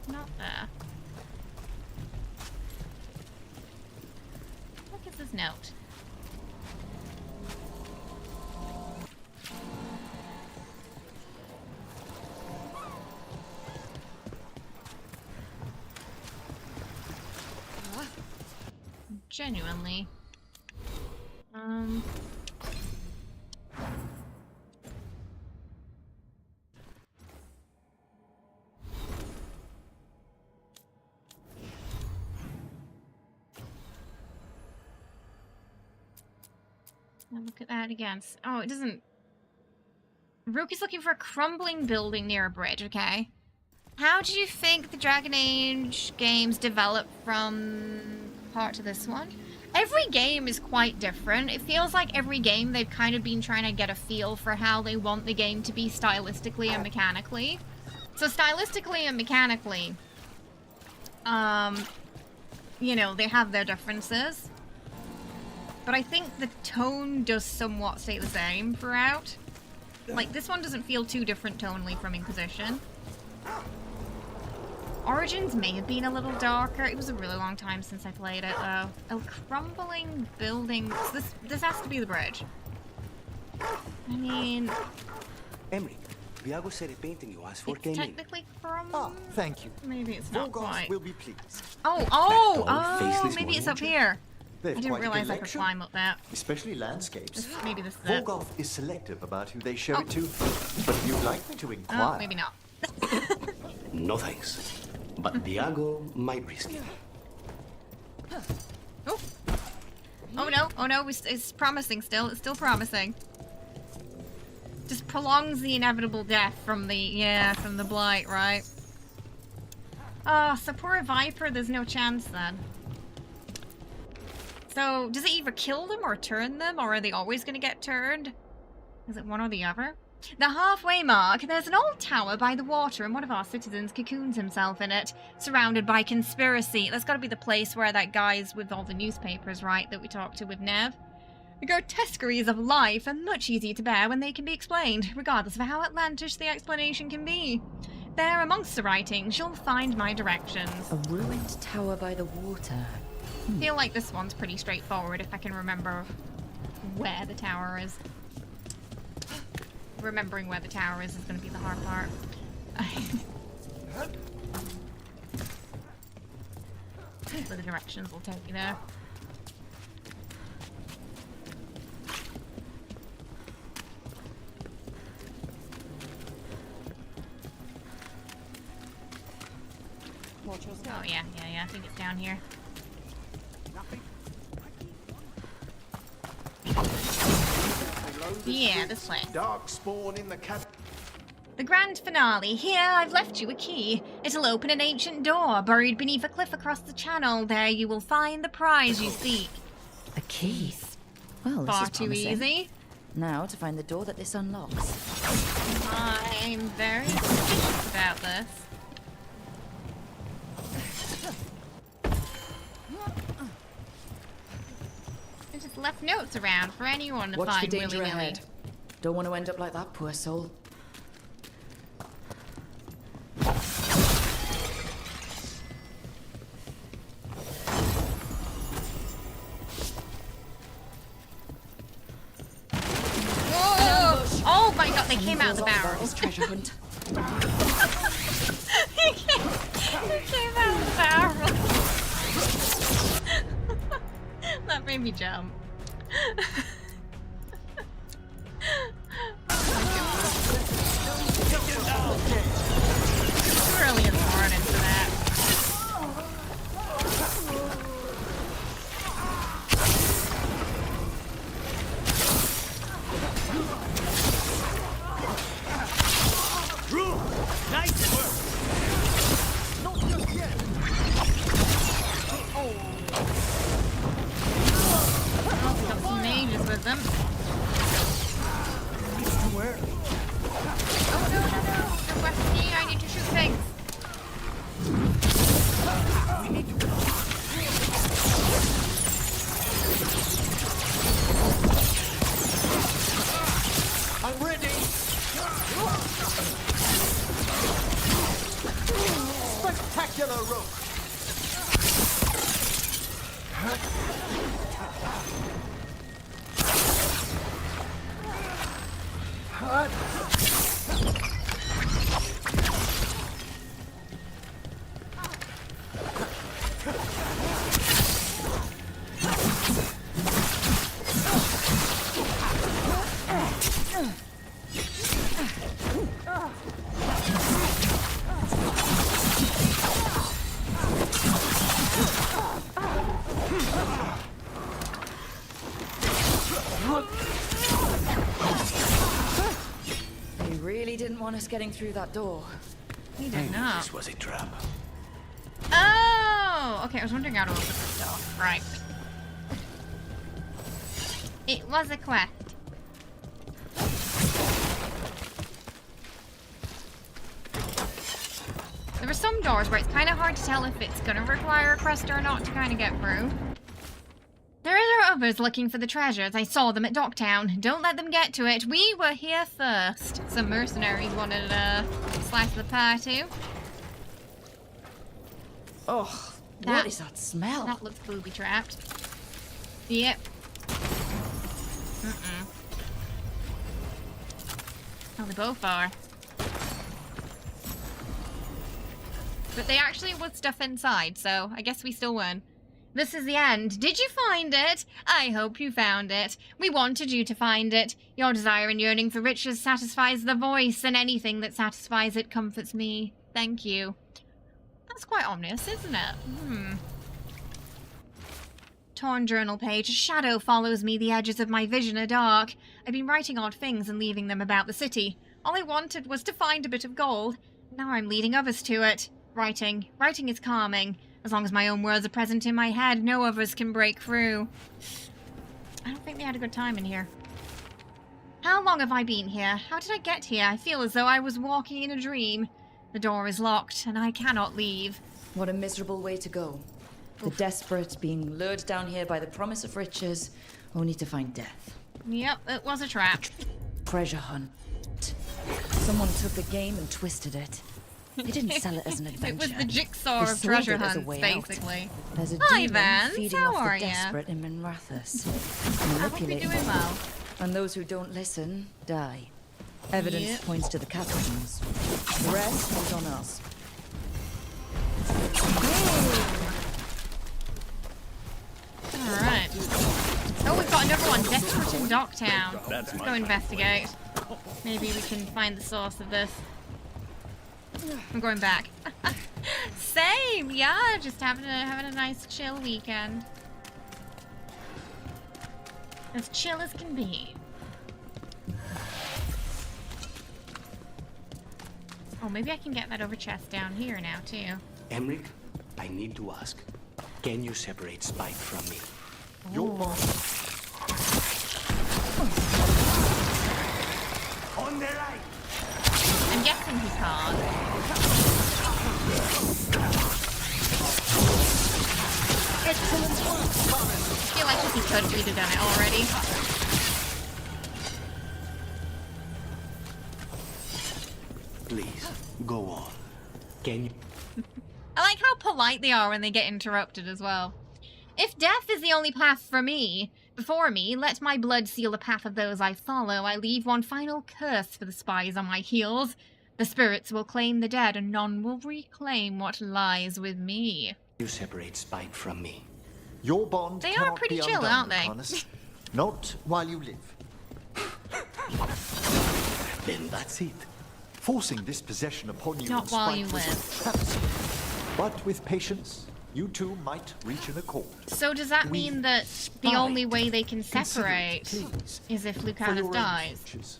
Not there. Look at this note. Genuinely. Now look at that again. Oh, it doesn't... Rook is looking for a crumbling building near a bridge, okay? How do you think the Dragon Age games develop from part to this one? Every game is quite different. It feels like every game they've kind of been trying to get a feel for how they want the game to be stylistically and mechanically. So stylistically and mechanically, you know, they have their differences. But I think the tone does somewhat stay the same throughout. Like, this one doesn't feel too different tonally from Inquisition. Origins may have been a little darker. It was a really long time since I played it, though. A crumbling building. This has to be the bridge. I mean... Emery, Viago said a painting you asked for came in. Technically crumbling? Thank you. Maybe it's not quite. will be pleased. Oh, maybe it's up here. They've I didn't quite a realize I could collection, climb up that. especially landscapes. Maybe this is it. Volgov is selective about who they show it to, but if you'd like me to Oh, inquire... maybe not. No thanks. But Viago might risk it. Oh no, it's promising still. It's still promising. Just prolongs the inevitable death from the blight, right? Oh, so poor Viper, there's no chance then. So, does it either kill them or turn them, or are they always going to get turned? Is it one or the other? The halfway mark, there's an old tower by the water and one of our citizens cocoons himself in it, surrounded by conspiracy. That's got to be the place where that guy's with all the newspapers, right, that we talked to with Nev. The grotesqueries of life are much easier to bear when they can be explained, regardless of how outlandish the explanation can be. There, amongst the writings, you'll find my directions. A ruined tower by the water. I feel like this one's pretty straightforward if I can remember where the tower is. Remembering where the tower is going to be the hard part. So the directions will take you there. Oh yeah, I think it's down here. Yeah, this way. Dark spawn in the The grand finale. Here, I've left you a key. It'll open an ancient door buried beneath a cliff across the channel. There you will find the prize you seek. A key? Well, this Far is too promising. easy. Now to find the door that this unlocks. I'm very suspicious about this. I just left notes around for anyone to Watch the find danger willy-nilly. ahead. Don't want to end up like that poor soul. Whoa! Oh my god, they came out of the barrels. Treasure hunt. He came out of the barrel. That made me jump. Too early in the morning for that. Rook! Nice work! Not just yet! Oh, we got some mages with He really didn't want us getting through that door. He did not. This was a trap. Oh! Okay, I was wondering how to open this door. Right. It was a quest. There are some doors where it's kind of hard to tell if it's going to require a quest or not to kind of get through. There are others looking for the treasures. I saw them at Docktown. Don't let them get to it. We were here first. Some mercenaries wanted a slice of the pie too. Oh, what is that smell? That looks booby-trapped. Yep. Well, they both are. But they actually was stuff inside, so I guess we still win. This is the end. Did you find it? I hope you found it. We wanted you to find it. Your desire and yearning for riches satisfies the voice, and anything that satisfies it comforts me. Thank you. That's quite ominous, isn't it? Torn journal page. A shadow follows me. The edges of my vision are dark. I've been writing odd things and leaving them about the city. All I wanted was to find a bit of gold. Now I'm leading others to it. Writing. Writing is calming. As long as my own words are present in my head, no others can break through. I don't think they had a good time in here. How long have I been here? How did I get here? I feel as though I was walking in a dream. The door is locked, and I cannot leave. What a miserable way to go. The desperate being lured down here by the promise of riches, only to find death. Yep, it was a trap. Treasure hunt. Someone took the game and twisted it. They didn't sell it as an adventure. It was the jigsaw They of sold treasure it as a hunts, way basically. Out. There's a Hi, demon Vance. feeding How off are the ya? desperate in Minrathus. I hope you're Manipulating doing them. well. And those who don't listen, die. Evidence Yep. points to the captains. The rest is on us. Alright. Oh, we've got another one. Desperate in Docktown. Let's go investigate. Maybe we can find the source of this. I'm going back. Same, yeah. Just having a nice chill weekend. As chill as can be. Oh, maybe I can get that over chest down here now too. Emric, I need to ask. Can you separate spite from me? Your On the right! I'm guessing he can't. Excellent work, Thomas. I feel like if he could, we'd have done it already. Please, go on. Can you... I like how polite they are when they get interrupted as well. If death is the only path for me, before me, let my blood seal the path of those I follow. I leave one final curse for the spies on my heels. The spirits will claim the dead, and none will reclaim what lies with me. You separate spite from me. Your bond They are cannot pretty be chill, undone, aren't they? Lucanis. Not while you live. Then that's it. Forcing this possession upon you Not in while spite you was live. a travesty. But with patience, you two might reach an accord. So does that mean that the only way they can Consider it, separate please, is if for Lucanis your own dies? futures.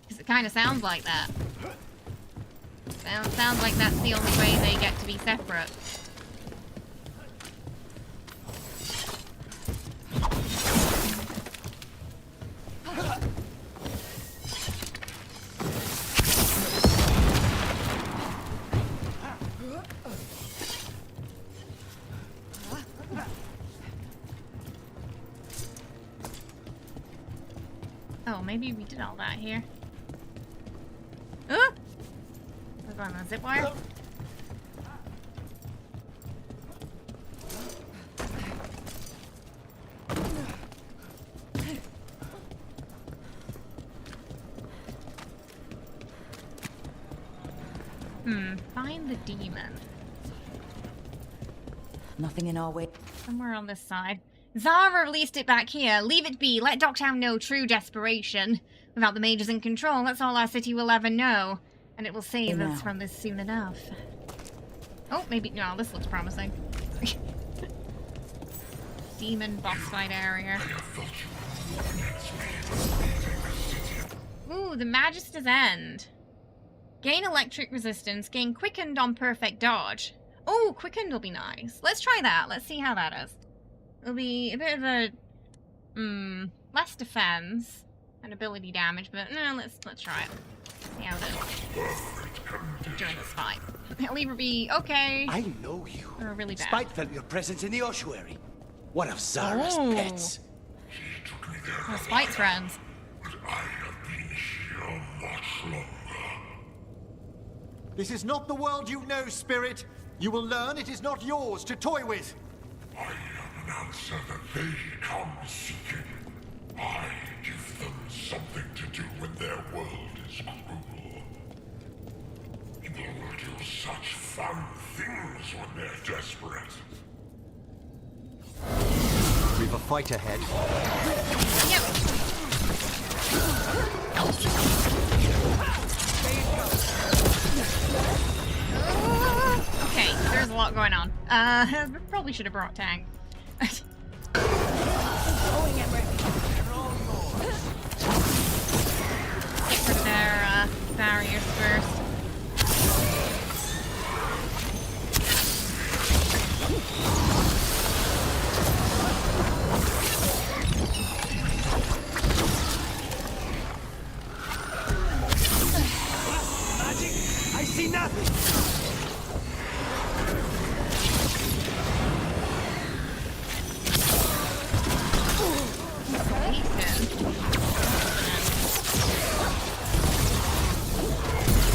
Because it kind of sounds like that. Sounds like that's the only way they get to be separate. Oh, maybe we did all that here. We're going on a zip wire. Find the demon. Nothing in our way. Somewhere on this side. Zara released it back here. Leave it be. Let Dogtown know true desperation. Without the mages in control, that's all our city will ever know. And it will save us from this soon enough. Oh, maybe... No, this looks promising. Demon boss fight area. Ooh, the Magister's End. Gain electric resistance. Gain quickened on perfect dodge. Oh, quickened will be nice. Let's try that. Let's see how that is. It'll be a bit of a... less defense and ability damage, but no, let's try it. See how it is. During this fight. It'll either be okay... I know you. Or really bad. Spite felt your presence in the ossuary. One of Zara's pets. We're Spite's friends. This is not the world you know, Spirit. You will learn it is not yours to toy with. I am an answer that they come seeking. I give them something to do when their world is cruel. People will do such fun things when they're desperate. We've a fight ahead. Okay, there's a lot going on. Probably should have brought tank. Get rid of their barriers first. I see nothing!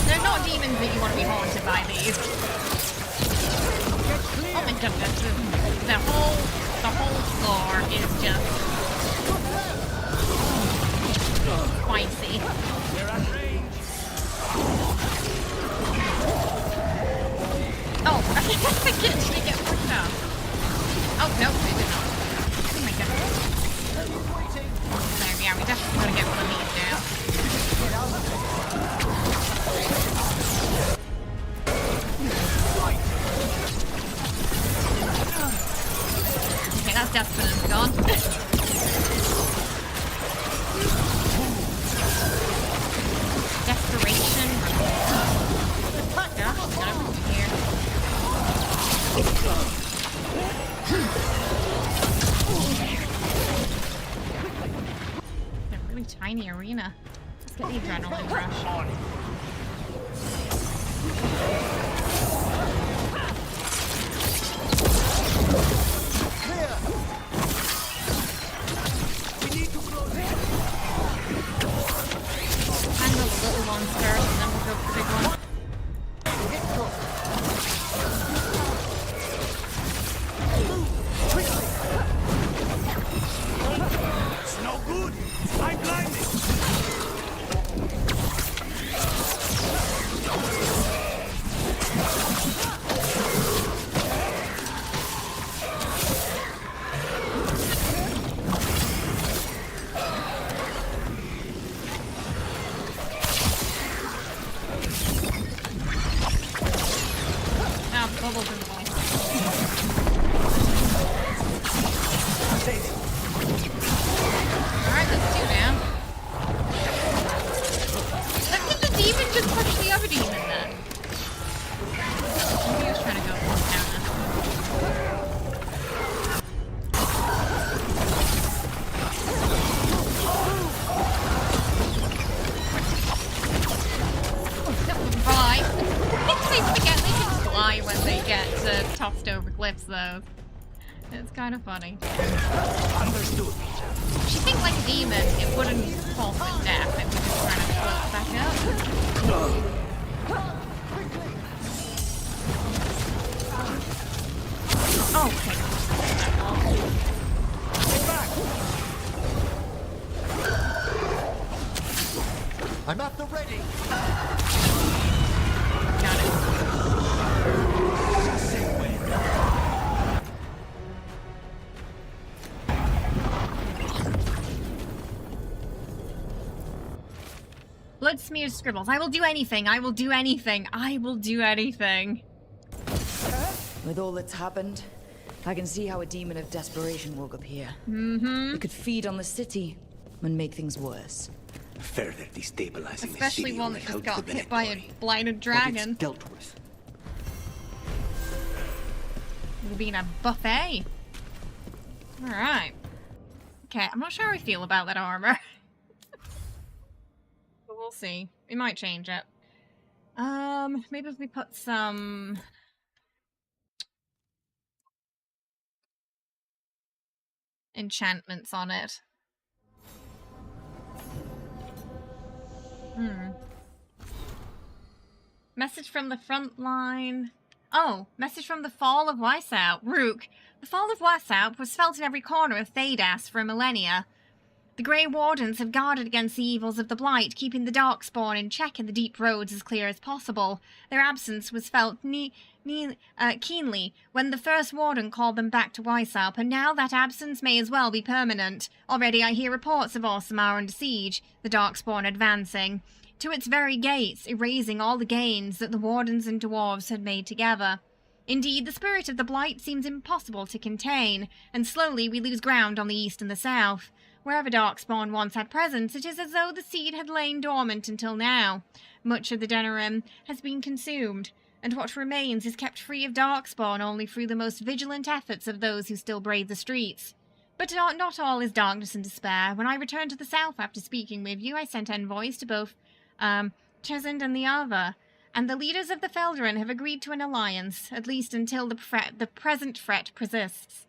They're not demons that you want to be haunted by these. Oh my goodness, the whole floor is just spicy. Oh, I did she get pushed up? Oh no, they did not. Oh my goodness. There, yeah, we definitely gotta get one of these down. Okay, that's Desperately gone. Desperation. Gosh, got everything here. A really tiny arena. Let's get the adrenaline rush. Handle the little ones first, and then we'll go for the big one. It's no good! I'm blinded! Bubbles in the way. Alright, that's two down. Did the demon just push the other demon then? Maybe he was trying to go down then. Bye. They forget they can fly when they get tossed over cliffs, though. It's kind of funny. Understood. She think like a demon, it wouldn't fall to death. It would just kind of float back up. Oh, okay. I'm at the ready. Blood smeared scribbles. I will do anything. I will do anything. I will do anything. With all that's happened, I can see how a demon of desperation woke up here. Mm-hmm. It could feed on the city and make things worse. Further destabilizing Especially the city one will that just help got the hit by a Veilguard. blinded But dragon. it's dealt with. We've been a buffet. Alright. Okay, I'm not sure how I feel about that armor. But we'll see. We might change it. Maybe if we put some... enchantments on it. Message from the front line. Oh, message from the fall of Weishaupt. Rook. The fall of Weishaupt was felt in every corner of Thedas for millennia. The Grey Wardens have guarded against the evils of the Blight, keeping the Darkspawn in check and the deep roads as clear as possible. Their absence was felt keenly when the first Warden called them back to Weishaupt, and now that absence may as well be permanent. Already I hear reports of Orsamar under siege, the Darkspawn advancing to its very gates, erasing all the gains that the Wardens and Dwarves had made together. Indeed, the spirit of the Blight seems impossible to contain, and slowly we lose ground on the east and the south. Wherever Darkspawn once had presence, it is as though the seed had lain dormant until now. Much of the Denerim has been consumed, and what remains is kept free of Darkspawn only through the most vigilant efforts of those who still brave the streets. But not all is darkness and despair. When I returned to the south after speaking with you, I sent envoys to both Chesend and the other, and the leaders of the Felderin have agreed to an alliance, at least until the present threat persists.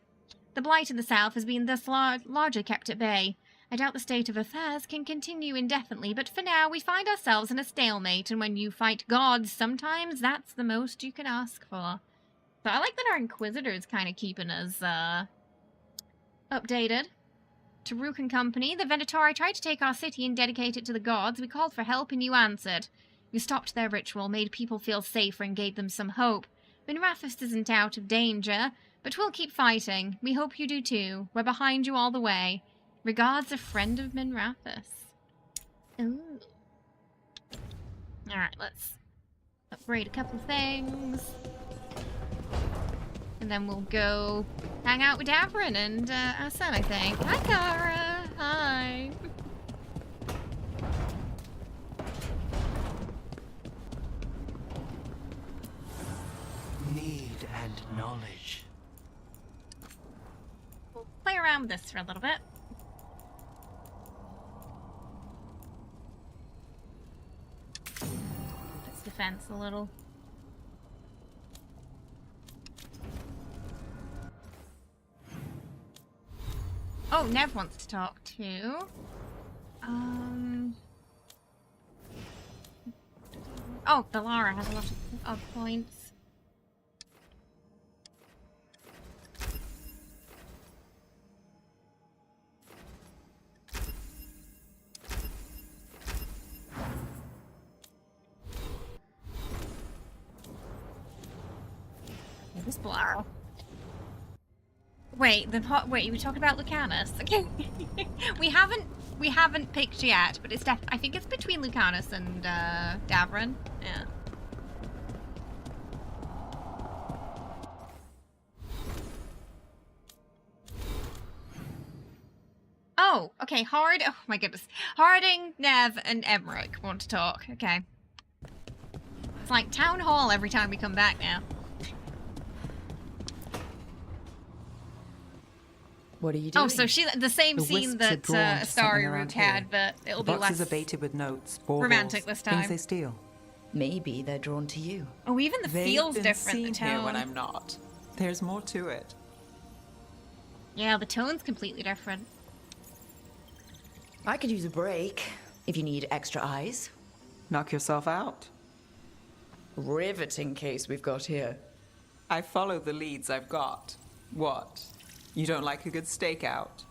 The Blight in the south has been thus largely kept at bay. I doubt the state of affairs can continue indefinitely, but for now we find ourselves in a stalemate, and when you fight gods, sometimes that's the most you can ask for. So I like that our Inquisitor is kind of keeping us updated. To Rook and company, the Venatori tried to take our city and dedicate it to the gods. We called for help and you answered. You stopped their ritual, made people feel safer, and gave them some hope. Minrathous isn't out of danger, but we'll keep fighting. We hope you do too. We're behind you all the way. Regards, a friend of Minrathous. Ooh. Alright, let's upgrade a couple things. And then we'll go hang out with Davrin and our son, I think. Hi, Kara. Hi. Need and knowledge. We'll play around with this for a little bit. Let's defense a little. Oh, Nev wants to talk too. Oh, Belara has a lot of points. Okay, this Belara. Wait, wait, you were talking about Lucanis? Okay. we haven't picked yet, but it's I think it's between Lucanis and Davrin. Yeah. Oh, okay, oh my goodness. Harding, Nev, and Emmerich want to talk. Okay. It's like town hall every time we come back now. What are you doing? Oh, so the same scene that Astari Rook had, but it'll be less boxes are baited with notes, romantic this time. Things they steal. Maybe they're drawn to you. Oh, even the feel's They've been different. The seen tone. here when I'm not. There's more to it. Yeah, the tone's completely different. I could use a break if you need extra eyes. Knock yourself out. Riveting case we've got here. I follow the leads I've got. What? You don't like a good stakeout?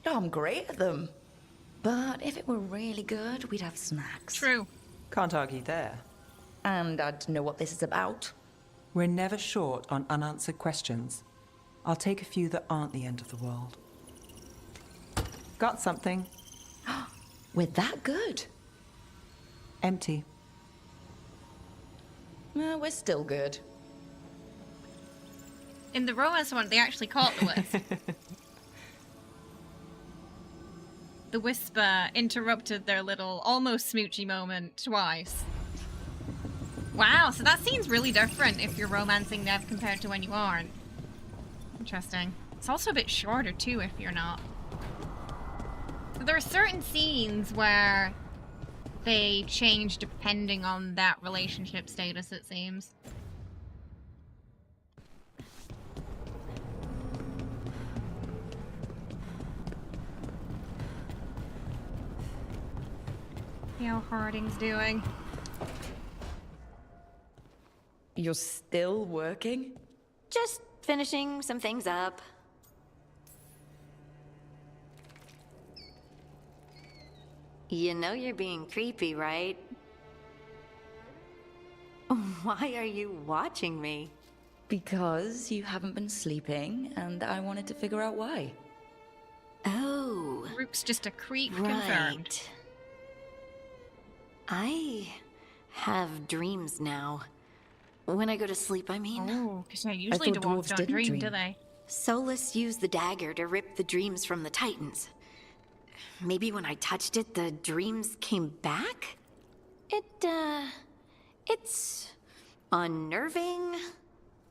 I'm great at them. But if it were really good, we'd have snacks. True. Can't argue there. And I'd know what this is about. We're never short on unanswered questions. I'll take a few that aren't the end of the world. Got something. We're that good? Empty. We're still good. In the romance one, they actually caught the wisp. The whisper interrupted their little almost smoochy moment twice. Wow, so that scene's really different if you're romancing Nev compared to when you aren't. Interesting. It's also a bit shorter too if you're not. So there are certain scenes where they change depending on that relationship status, it seems. See how Harding's doing. You're still working? Just finishing some things up. You know you're being creepy, right? Why are you watching me? Because you haven't been sleeping, and I wanted to figure out why. Oh. Rook's just a creep, right. confirmed. I have dreams now. When I go to sleep, I mean. Oh, because usually dwarves don't dream, do they? Solus used the dagger to rip the dreams from the Titans. Maybe when I touched it, the dreams came back? It's unnerving.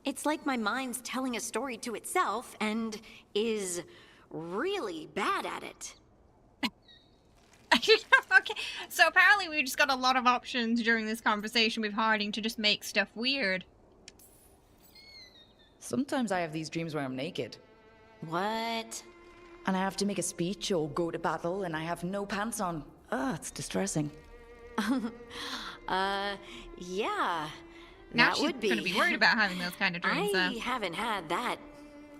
It's like my mind's telling a story to itself and is really bad at it. Okay, so apparently we just got a lot of options during this conversation with Harding to just make stuff weird. Sometimes I have these dreams where I'm naked. What? And I have to make a speech or go to battle and I have no pants on. It's distressing. Yeah. Now that she's would be. gonna be worried about having those kind of dreams, I though. haven't had that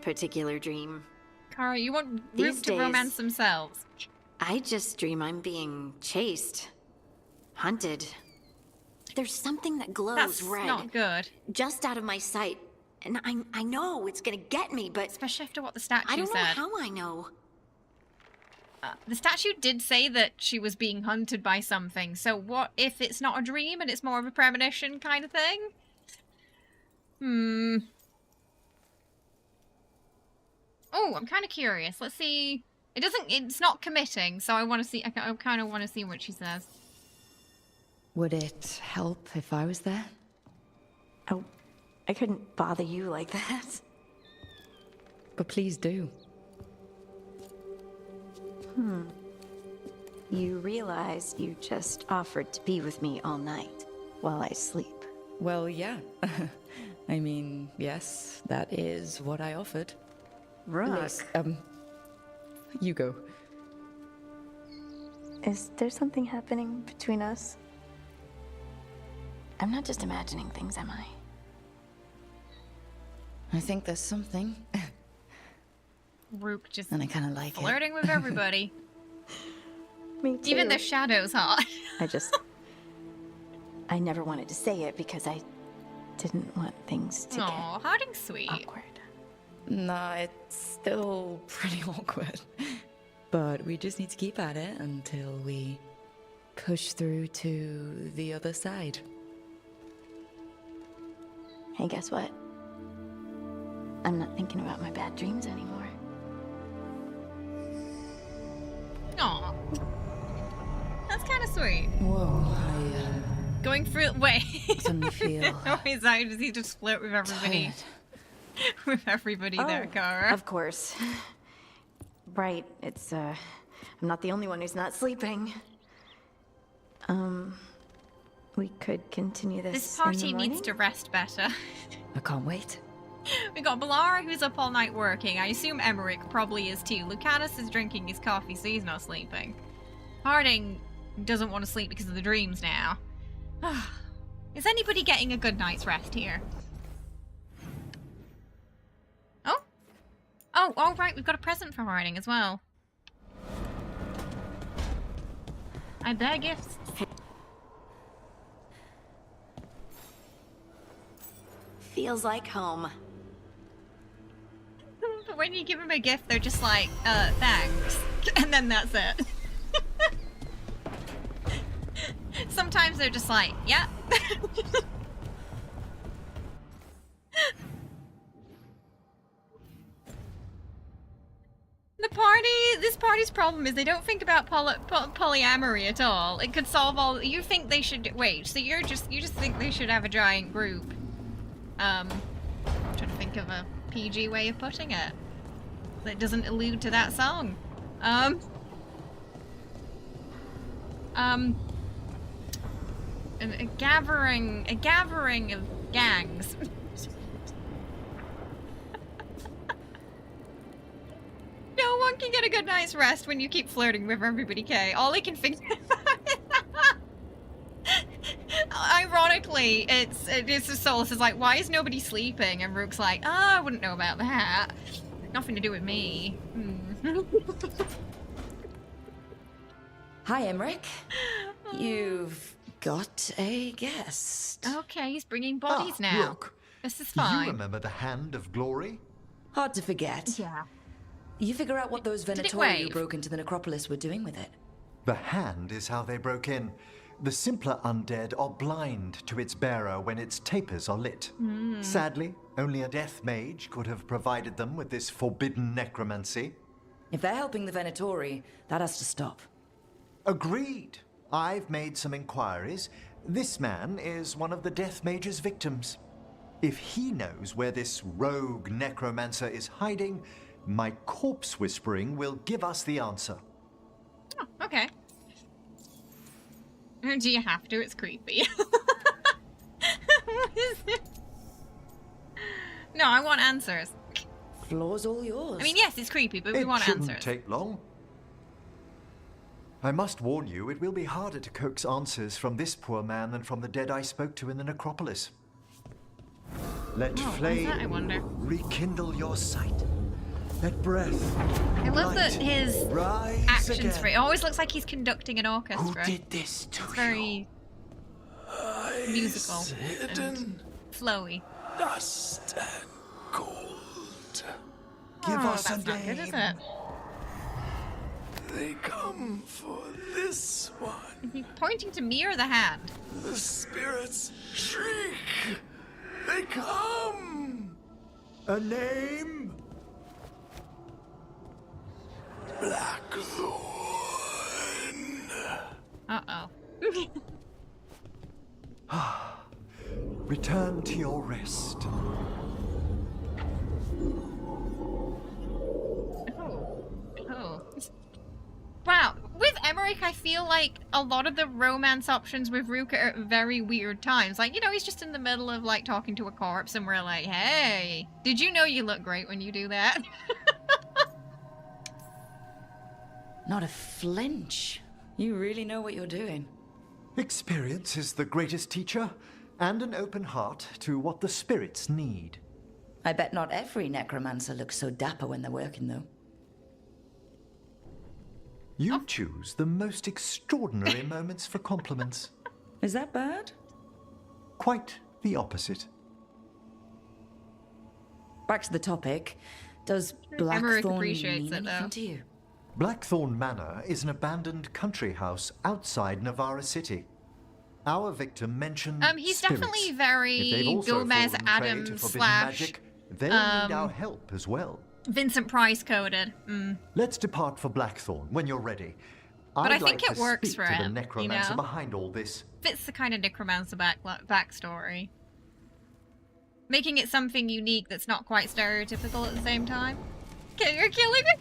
particular dream. Cara, you want These Rook to days, romance themselves. I just dream I'm being chased. Hunted. There's something that glows That's red. not good. Just out of my sight. And I know it's gonna get me, but... Especially after what the statue I don't know said. how I know. The statue did say that she was being hunted by something, so what if it's not a dream and it's more of a premonition kind of thing? Oh, I'm kind of curious. Let's see. It's not committing, so I want to see, I kind of want to see what she says. Would it help if I was there? Oh, I couldn't bother you like that. But please do. You realize you just offered to be with me all night while I sleep. Well, yeah. I mean, yes, that is what I offered. Rook. You go. Is there something happening between us? I'm not just imagining things, am I? I think there's something. Rook just and I kind of like flirting with everybody. Me too. Even the shadows, huh? I never wanted to say it because I didn't want things to Aw, Harding's sweet. awkward. Nah, it's still pretty awkward. But we just need to keep at it until we push through to the other side. Hey, guess what? I'm not thinking about my bad dreams anymore. Aw. That's kind of sweet. Whoa, Going through... Wait. Suddenly feel... Oh, does he just flirt with everybody? With everybody there, Cara. Of course. Right, it's, I'm not the only one who's not sleeping. We could continue this This party in the needs to rest better. I can't wait. We got Balara, who's up all night working. I assume Emmerich probably is too. Lucanis is drinking his coffee, so he's not sleeping. Harding doesn't want to sleep because of the dreams now. Is anybody getting a good night's rest here? Oh, right, we've got a present for Harding as well. I bear gifts. Feels like home. But when you give them a gift, they're just like, thanks. And then that's it. Sometimes they're just like, yeah. This party's problem is they don't think about polyamory at all. It could solve all. You think they should wait? So you just think they should have a giant group. I'm trying to think of a PG way of putting it that doesn't allude to that song. A gathering of gangs. No one can get a good night's rest when you keep flirting with everybody, Kay. All I can think ironically, it's Solus is like, why is nobody sleeping? And Rook's like, oh, I wouldn't know about that. Nothing to do with me. Hi, Emmerich. You've got a guest. Okay, he's bringing bodies now. Rook. This is fine. You remember the Hand of Glory? Hard to forget. Yeah. You figure out what those Did it Venatori who wave? broke into the necropolis were doing with it. The Hand is how they broke in. The simpler undead are blind to its bearer when its tapers are lit. Sadly, only a death mage could have provided them with this forbidden necromancy. If they're helping the Venatori, that has to stop. Agreed. I've made some inquiries. This man is one of the death mage's victims. If he knows where this rogue necromancer is hiding, my corpse whispering will give us the answer. Oh, okay. Do you have to? It's creepy. What is it? No, I want answers. Floor's all yours. I mean, yes, it's creepy, but we want It shouldn't answers. take long. I must warn you, it will be harder to coax answers from this poor man than from the dead I spoke to in the necropolis. Let flame that, I wonder? rekindle your sight. Let breath. I love that light his rise actions again. for it always looks like he's conducting an orchestra. Who did this to It's very musical hidden, and flowy. dust and gold. Give Oh, us a that's not good, is name. it? They come for this one. Is he pointing to me or the hand? The spirits shriek. They come. A name? Blackthorn. Uh-oh. Return to your rest. Oh. Wow. With Emmerich, I feel like a lot of the romance options with Rook are at very weird times. Like, you know, he's just in the middle of, like, talking to a corpse and we're like, hey, did you know you look great when you do that? Not a flinch. You really know what you're doing. Experience is the greatest teacher, and an open heart to what the spirits need. I bet not every necromancer looks so dapper when they're working, though. You choose the most extraordinary moments for compliments. Is that bad? Quite the opposite. Back to the topic. Does Emmerich Blackthorn appreciates mean it, though. anything to you? Blackthorn Manor is an abandoned country house outside Navarra City. Our victim mentioned He's spirits. definitely If very they've also Gomez fallen prey to Adams forbidden slash magic, they'll need our help as well. Vincent Price coded. Let's depart for Blackthorn when you're ready. But I'd I think like it to works speak for to him, the you necromancer know? behind all this. Fits the kind of necromancer backstory. Making it something unique that's not quite stereotypical at the same time. Okay, you're killing me.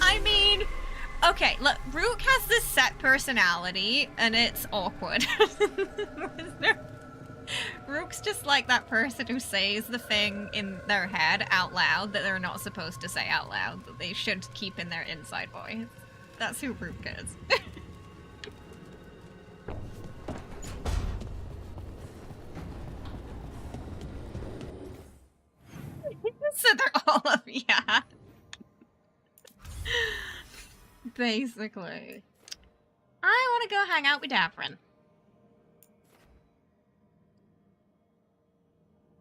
I mean, okay, look, Rook has this set personality, and it's awkward. Rook's just like that person who says the thing in their head out loud that they're not supposed to say out loud, that they should keep in their inside voice. That's who Rook is. So they're all of, yeah. Basically. I want to go hang out with Davrin.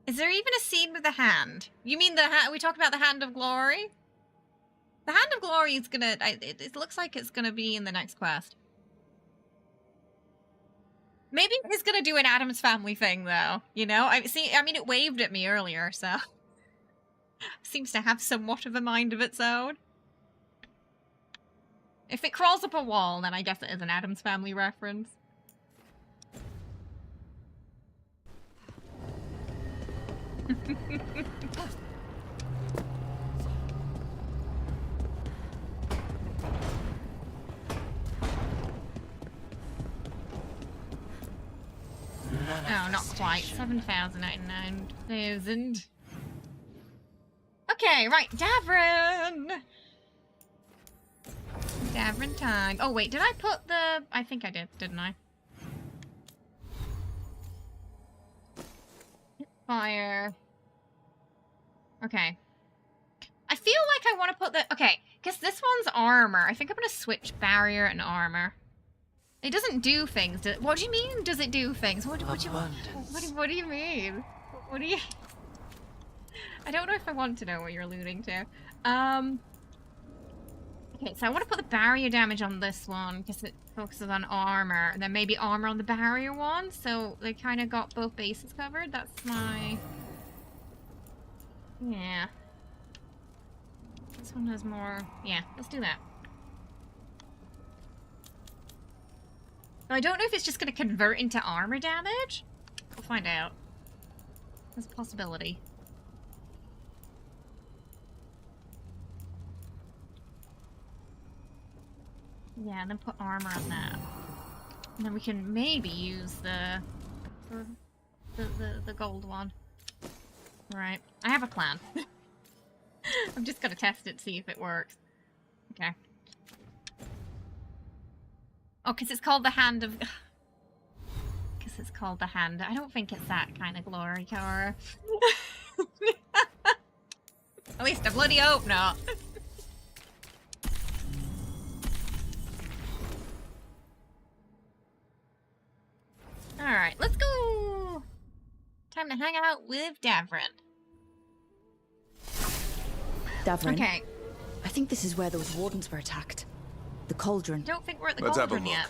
Is there even a scene with the hand? You mean the hand? We talked about the Hand of Glory? The Hand of Glory is gonna... it looks like it's gonna be in the next quest. Maybe it's gonna do an Addams Family thing, though. You know? I mean, it waved at me earlier, so... Seems to have somewhat of a mind of its own. If it crawls up a wall, then I guess it is an Addams Family reference. Oh, not quite. 7,099,000. Okay, right, Davrin! Davrin time. Oh, wait, did I put the... I think I did, didn't I? Fire. Okay. I feel like I want to put the... Okay, because this one's armor. I think I'm going to switch barrier and armor. It doesn't do things. What do you mean, does it do things? What do you mean? What do you... I don't know if I want to know what you're alluding to. Okay, so I want to put the barrier damage on this one because it focuses on armor. And then maybe armor on the barrier one. So they kind of got both bases covered. That's my... Yeah. This one has more... Yeah, let's do that. I don't know if it's just going to convert into armor damage. We'll find out. There's a possibility. Yeah, and then put armor on that. And then we can maybe use the gold one. Right. I have a plan. I'm just gonna test it, see if it works. Okay. Oh, because it's called the Hand of... Because it's called the Hand. I don't think it's that kind of glory, Cora. At least I bloody hope not. Alright, let's go! Time to hang out with Davrin. Davrin. Okay. I think this is where those wardens were attacked. The cauldron. Don't think we're at the Let's have a cauldron yet.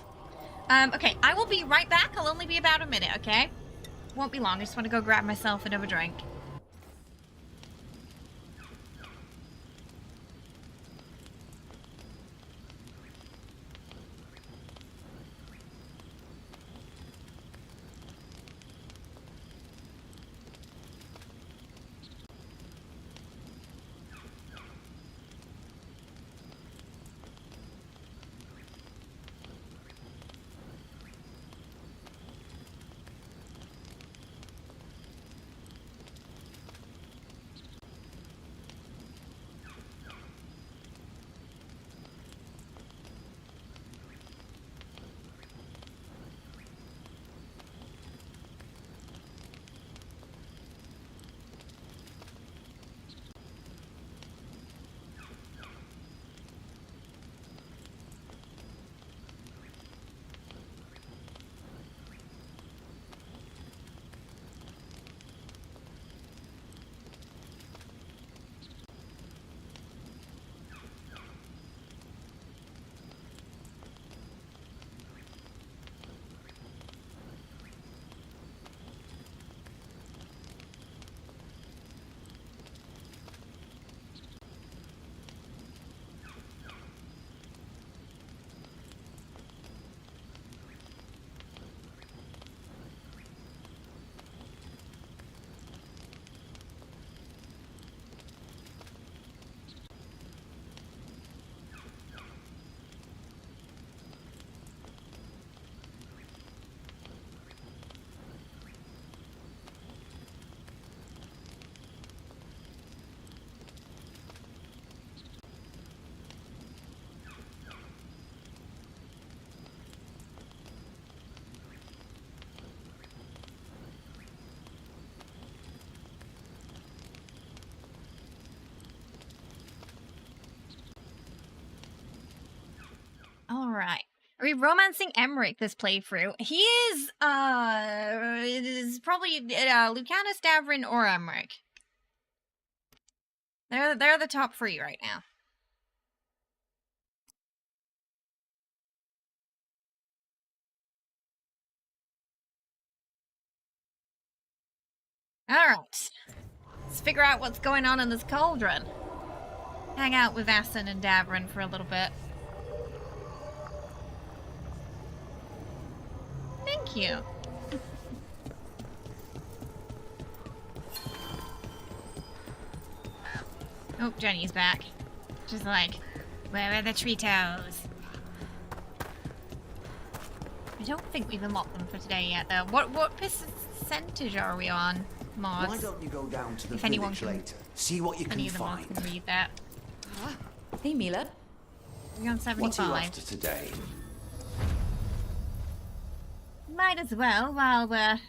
Okay, I will be right back. I'll only be about a minute, okay? Won't be long. I just want to go grab myself another drink. Alright. Are we romancing Emmerich this playthrough? He is, it is probably Lucanis, Davrin, or Emmerich. They're the top 3 right now. Alright. Let's figure out what's going on in this cauldron. Hang out with Assen and Davrin for a little bit. Thank you. Oh, Jenny's back. Just like, where are the Tritos? I don't think we've unlocked them for today yet, though. What percentage are we on, Mars? Why don't you go down to the If anyone village can, later? See what you can any of the find. Mars can read that. Hey, Mila. We're on 75. What are you after today? Might as well while we're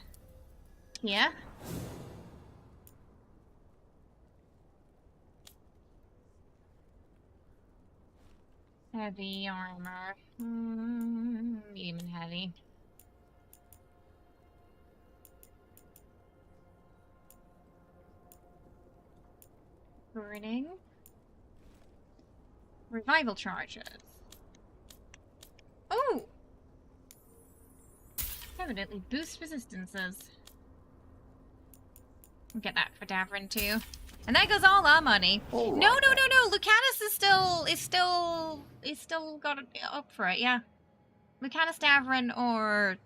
here. Heavy armor. Medium and heavy. Burning. Revival charges. Oh! Evidently boost resistances. We'll get that for Davrin too. And that goes all our money. No. Lucanis is still got it up for it, yeah. Lucanis, Davrin, or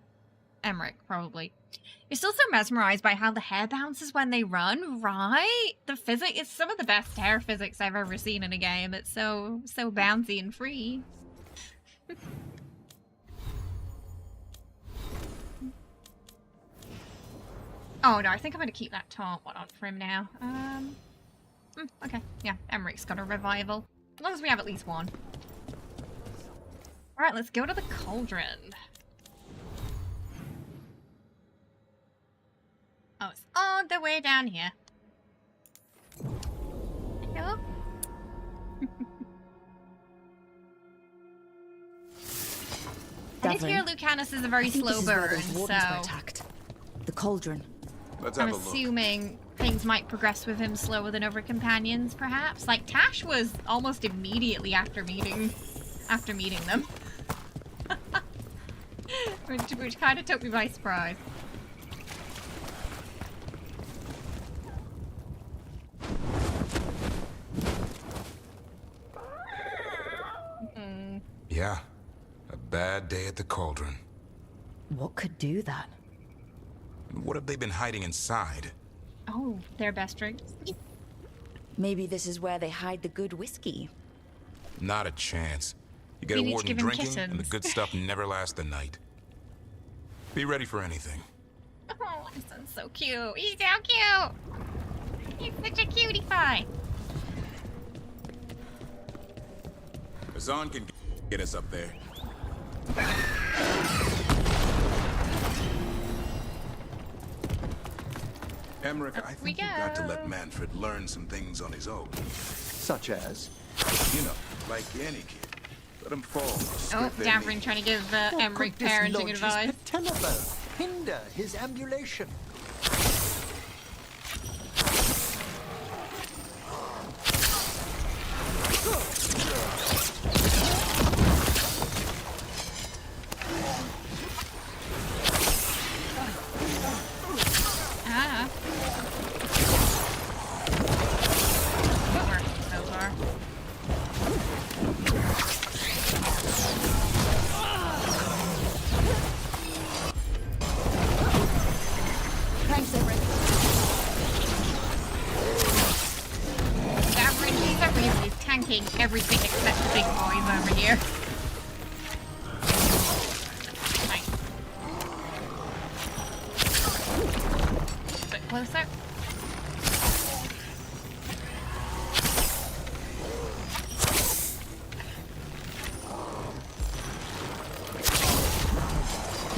Emmerich, probably. You're still so mesmerized by how the hair bounces when they run, right? The physics is some of the best hair physics I've ever seen in a game. It's so bouncy and free. Oh no, I think I'm gonna keep that taunt one on for him now. Okay, yeah, Emmerich's got a revival. As long as we have at least one. Alright, let's go to the cauldron. Oh, it's all the way down here. Hello? I did hear Lucanis is a very slow burn, so... The cauldron. I'm assuming things might progress with him slower than other companions, perhaps. Like, Tash was almost immediately after meeting them. which kind of took me by surprise. Yeah, a bad day at the cauldron. What could do that? What have they been hiding inside? Oh, their best drinks. Maybe this is where they hide the good whiskey. Not a chance. You get a warden drinking, and the good stuff never lasts the night. Be ready for anything. Oh, my son's so cute. He's so cute. He's such a cutie pie. Hassan can get us up there. Emmerich, I think you've got to let Manfred learn some things on his own. Such as? You know, like any kid. Let him fall. Oh, Davrin trying to give Emmerich parenting advice. Hinder his ambulation. Everything except the big boys over here. Nice. A bit closer.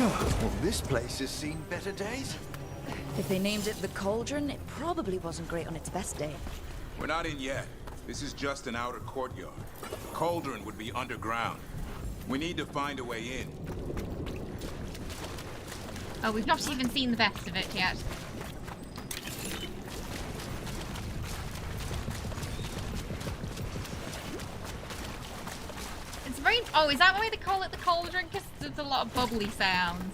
Well, this place has seen better days. If they named it the Cauldron, it probably wasn't great on its best day. We're not in yet. This is just an outer courtyard. The cauldron would be underground. We need to find a way in. Oh, we've not even seen the best of it yet. It's very... Oh, is that why they call it the cauldron? Because there's a lot of bubbly sounds.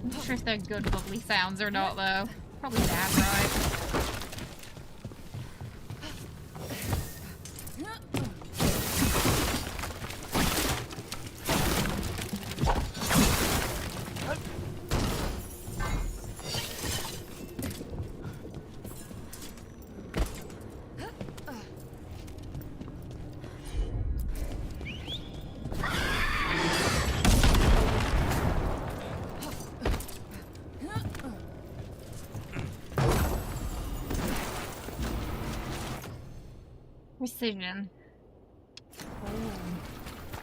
I'm not sure if they're good bubbly sounds or not, though. Probably damn right. Precision. Oh.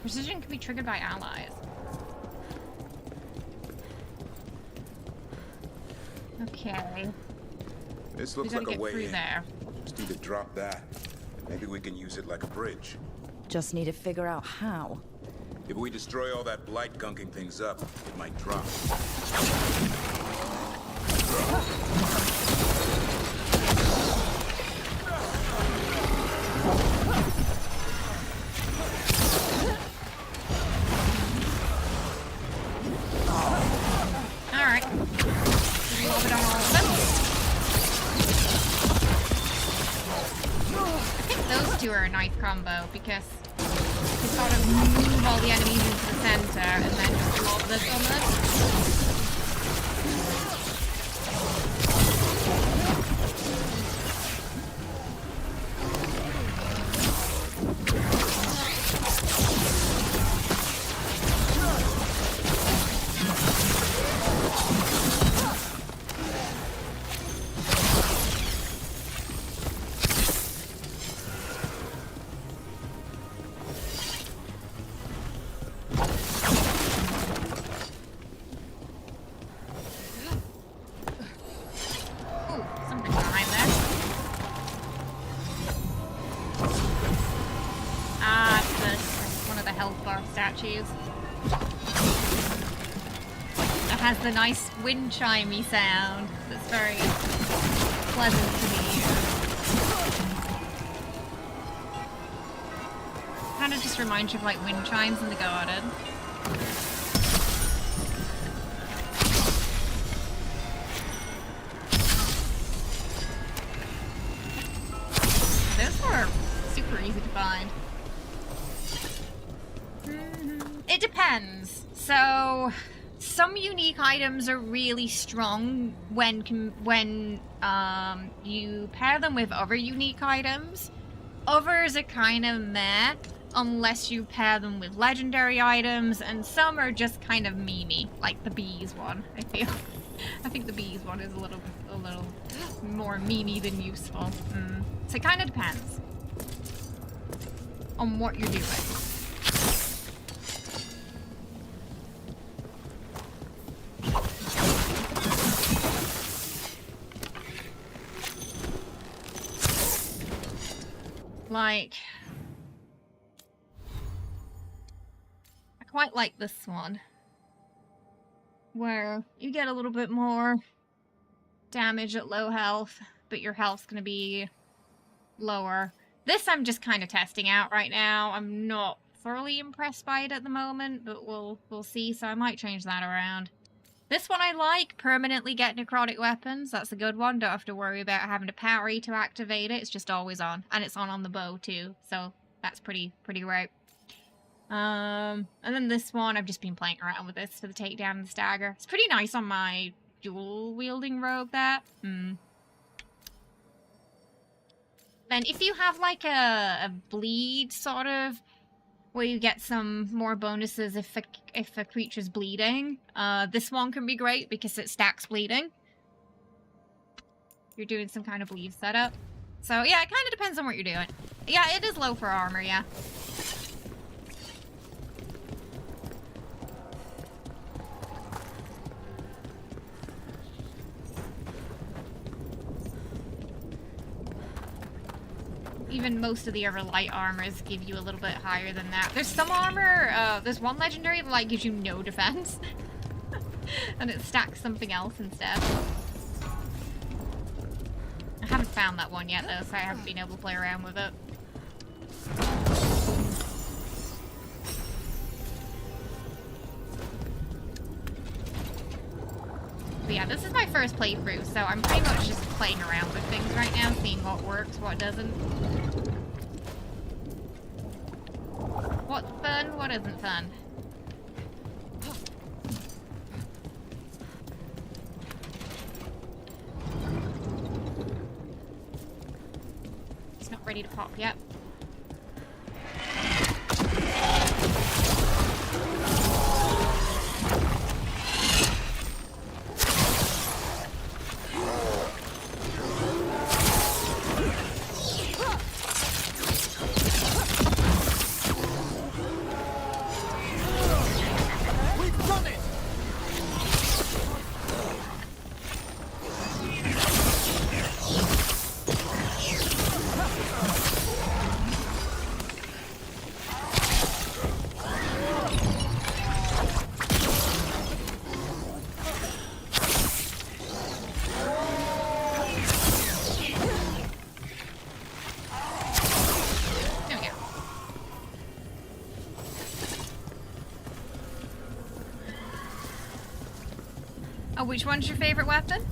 Precision can be triggered by allies. Okay. This looks We gotta like a get way through in. there. Just need to drop that. Maybe we can use it like a bridge. Just need to figure out how. If we destroy all that blight gunking things up, it might drop. Alright. Reload it on all of them. I think those two are a nice combo because you sort of move all the enemies into the center and then just lob this on them. It has the nice wind chimey sound that's very pleasant to the ear. Kind of just reminds you of like wind chimes in the garden. Those were super easy to find. It depends. So, some unique items are really strong when you pair them with other unique items. Others are kind of meh unless you pair them with legendary items, and some are just kind of memey, like the bees one. I feel. I think the bees one is a little more memey than useful. So it kind of depends on what you're doing. Like, I quite like this one, where you get a little bit more damage at low health, but your health's gonna be lower. This I'm just kind of testing out right now. I'm not thoroughly impressed by it at the moment, but we'll see, so I might change that around. This one I like, permanently get necrotic weapons. That's a good one. Don't have to worry about having to parry to activate it. It's just always on. And it's on the bow too. So that's pretty great. And then this one, I've just been playing around with this for the takedown and the stagger. It's pretty nice on my dual wielding rogue there. Then if you have like a bleed sort of, where you get some more bonuses if a creature's bleeding. This one can be great because it stacks bleeding. You're doing some kind of bleed setup. So yeah, it kind of depends on what you're doing. Yeah, it is low for armor, yeah. even most of the other light armors give you a little bit higher than that. There's some armor, there's one legendary that like gives you no defense. And it stacks something else instead. I haven't found that one yet though, so I haven't been able to play around with it. But yeah, this is my first playthrough, so I'm pretty much just playing around with things right now, seeing what works, what doesn't. What's fun, what isn't fun. It's not ready to pop yet. Oh, which one's your favorite weapon?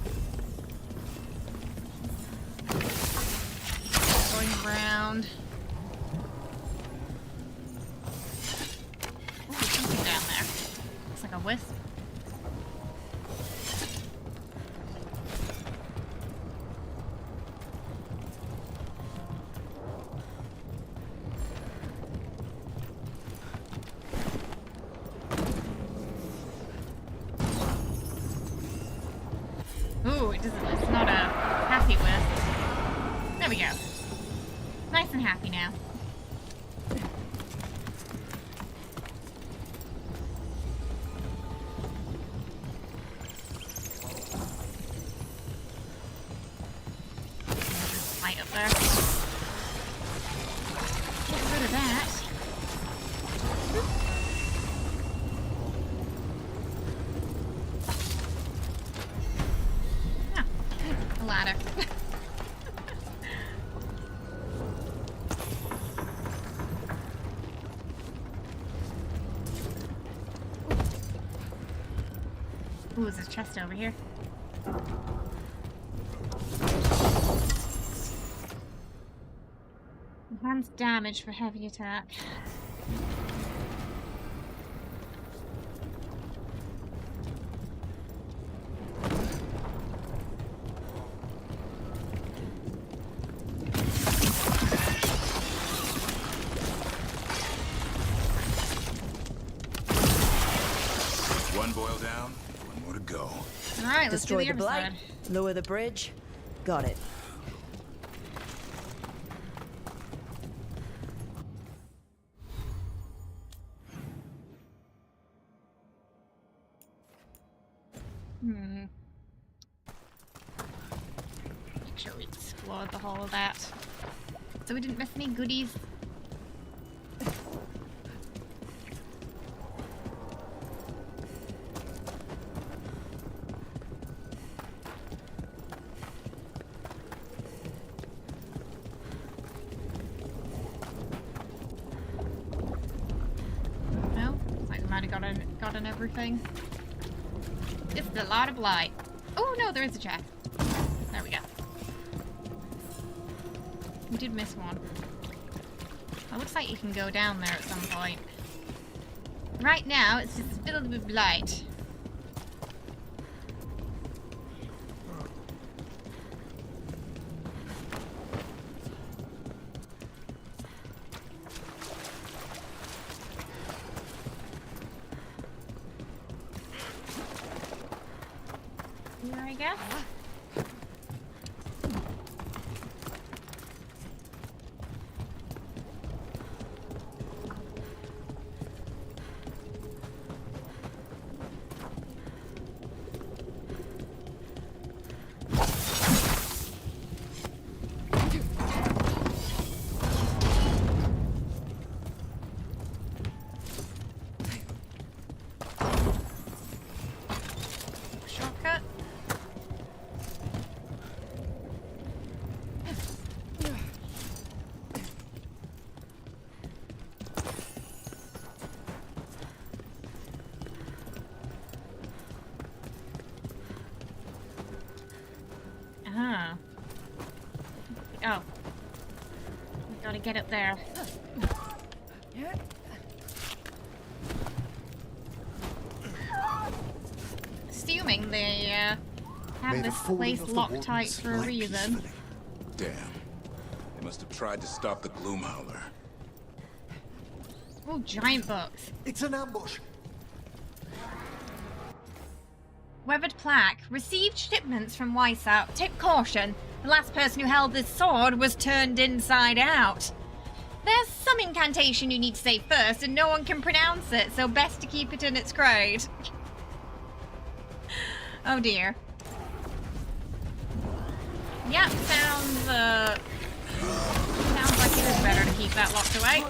Going around. Ooh, there's something down there. Looks like a wisp. Ooh, it's not a happy wisp. There we go. Nice and happy now. Light up there. Get rid of that. Ladder. Ooh, there's a chest over here. Enhanced damage for heavy attack. One boil down, one more to go. Alright, let's Destroy do the the other blight, side. lower the bridge. Got it. Make sure we explored the whole of that. So we didn't miss any goodies. No? Looks like we might have gotten everything. It's a lot of light. Oh no, there is a chest. There we go. We did miss one. It looks like you can go down there at some point. Right now, it's just filled with light. Here, I guess. get up there. Assuming they have this place locked tight for a reason. Damn. They must have tried to stop the Gloomhowler. Oh, giant books. It's an ambush. Weathered plaque. Received shipments from Weissau. Take caution. The last person who held this sword was turned inside out. There's some incantation you need to say first, and no one can pronounce it, so best to keep it in its crate. Oh dear. Yep, sounds like it is better to keep that locked away.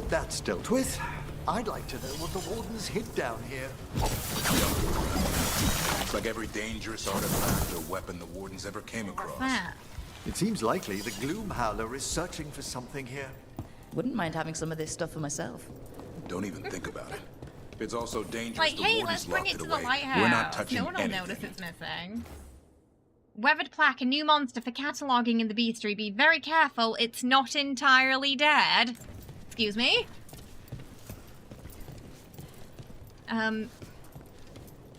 That's dealt with. I'd like to know what the Wardens hid down here. It's like every dangerous artifact or weapon the Wardens ever came across. It seems likely the Gloomhowler is searching for something here. Wouldn't mind having some of this stuff for myself. Don't even think about it. It's also dangerous. Like, the hey, Wardens let's bring locked it to the away. lighthouse. We're not touching no one will anything. notice it's missing. Weathered plaque, a new monster for cataloguing in the bestiary. Be very careful, it's not entirely dead. Excuse me? Oh,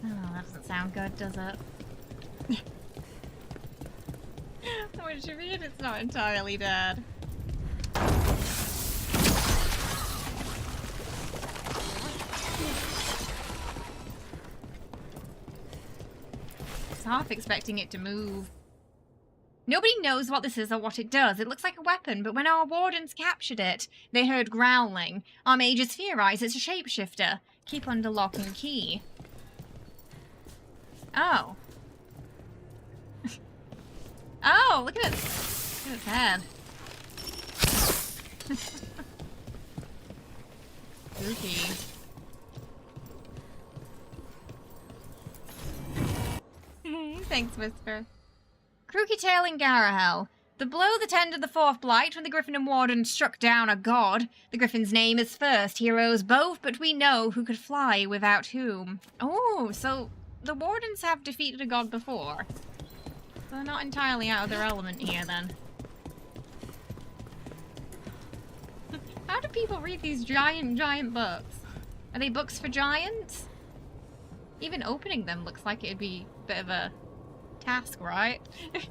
that doesn't sound good, does it? What you mean it's not entirely dead? I was half expecting it to move. Nobody knows what this is or what it does. It looks like a weapon, but when our wardens captured it, they heard growling. Our mages theorize it's a shapeshifter. Keep under lock and key. Oh. Oh, look at it. Look at its head. Spooky. Thanks, Whisper. Crooky Tail in Garahel. The blow that ended the fourth blight when the Griffin and Warden struck down a god. The Griffin's name is first. Heroes both, but we know who could fly without whom. Oh, so the Wardens have defeated a god before. So they're not entirely out of their element here, then. How do people read these giant books? Are they books for giants? Even opening them looks like it'd be a bit of a task, right? Here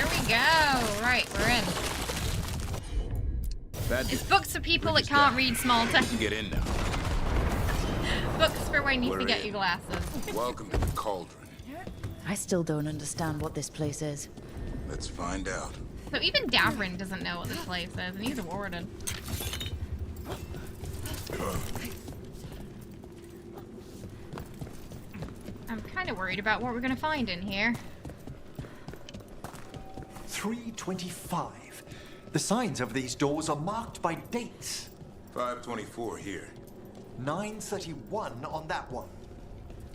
we go. Right, we're in. It's books for people that can't read small text. Get in now. Books for when you forget your glasses. Welcome to the Cauldron. I still don't understand what this place is. Let's find out. So even Davrin doesn't know what this place is, and he's a warden. I'm kind of worried about what we're going to find in here. 325. The signs over these doors are marked by dates. 524 here. 931 on that one.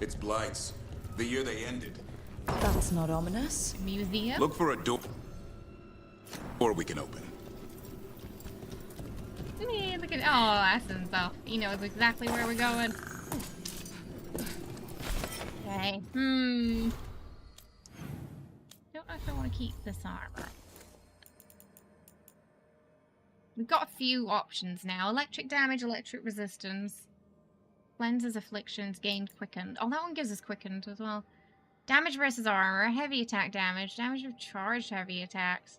It's Blights. The year they ended. That's not ominous. Museum? Look for a door. Or we can open. Yeah, look at Aston's off. He knows exactly where we're going. Okay. Don't know if I want to keep this armor. We've got a few options now. Electric damage, electric resistance. Cleanses afflictions, gained quickened. Oh, that one gives us quickened as well. Damage versus armor, heavy attack damage, damage of charged heavy attacks.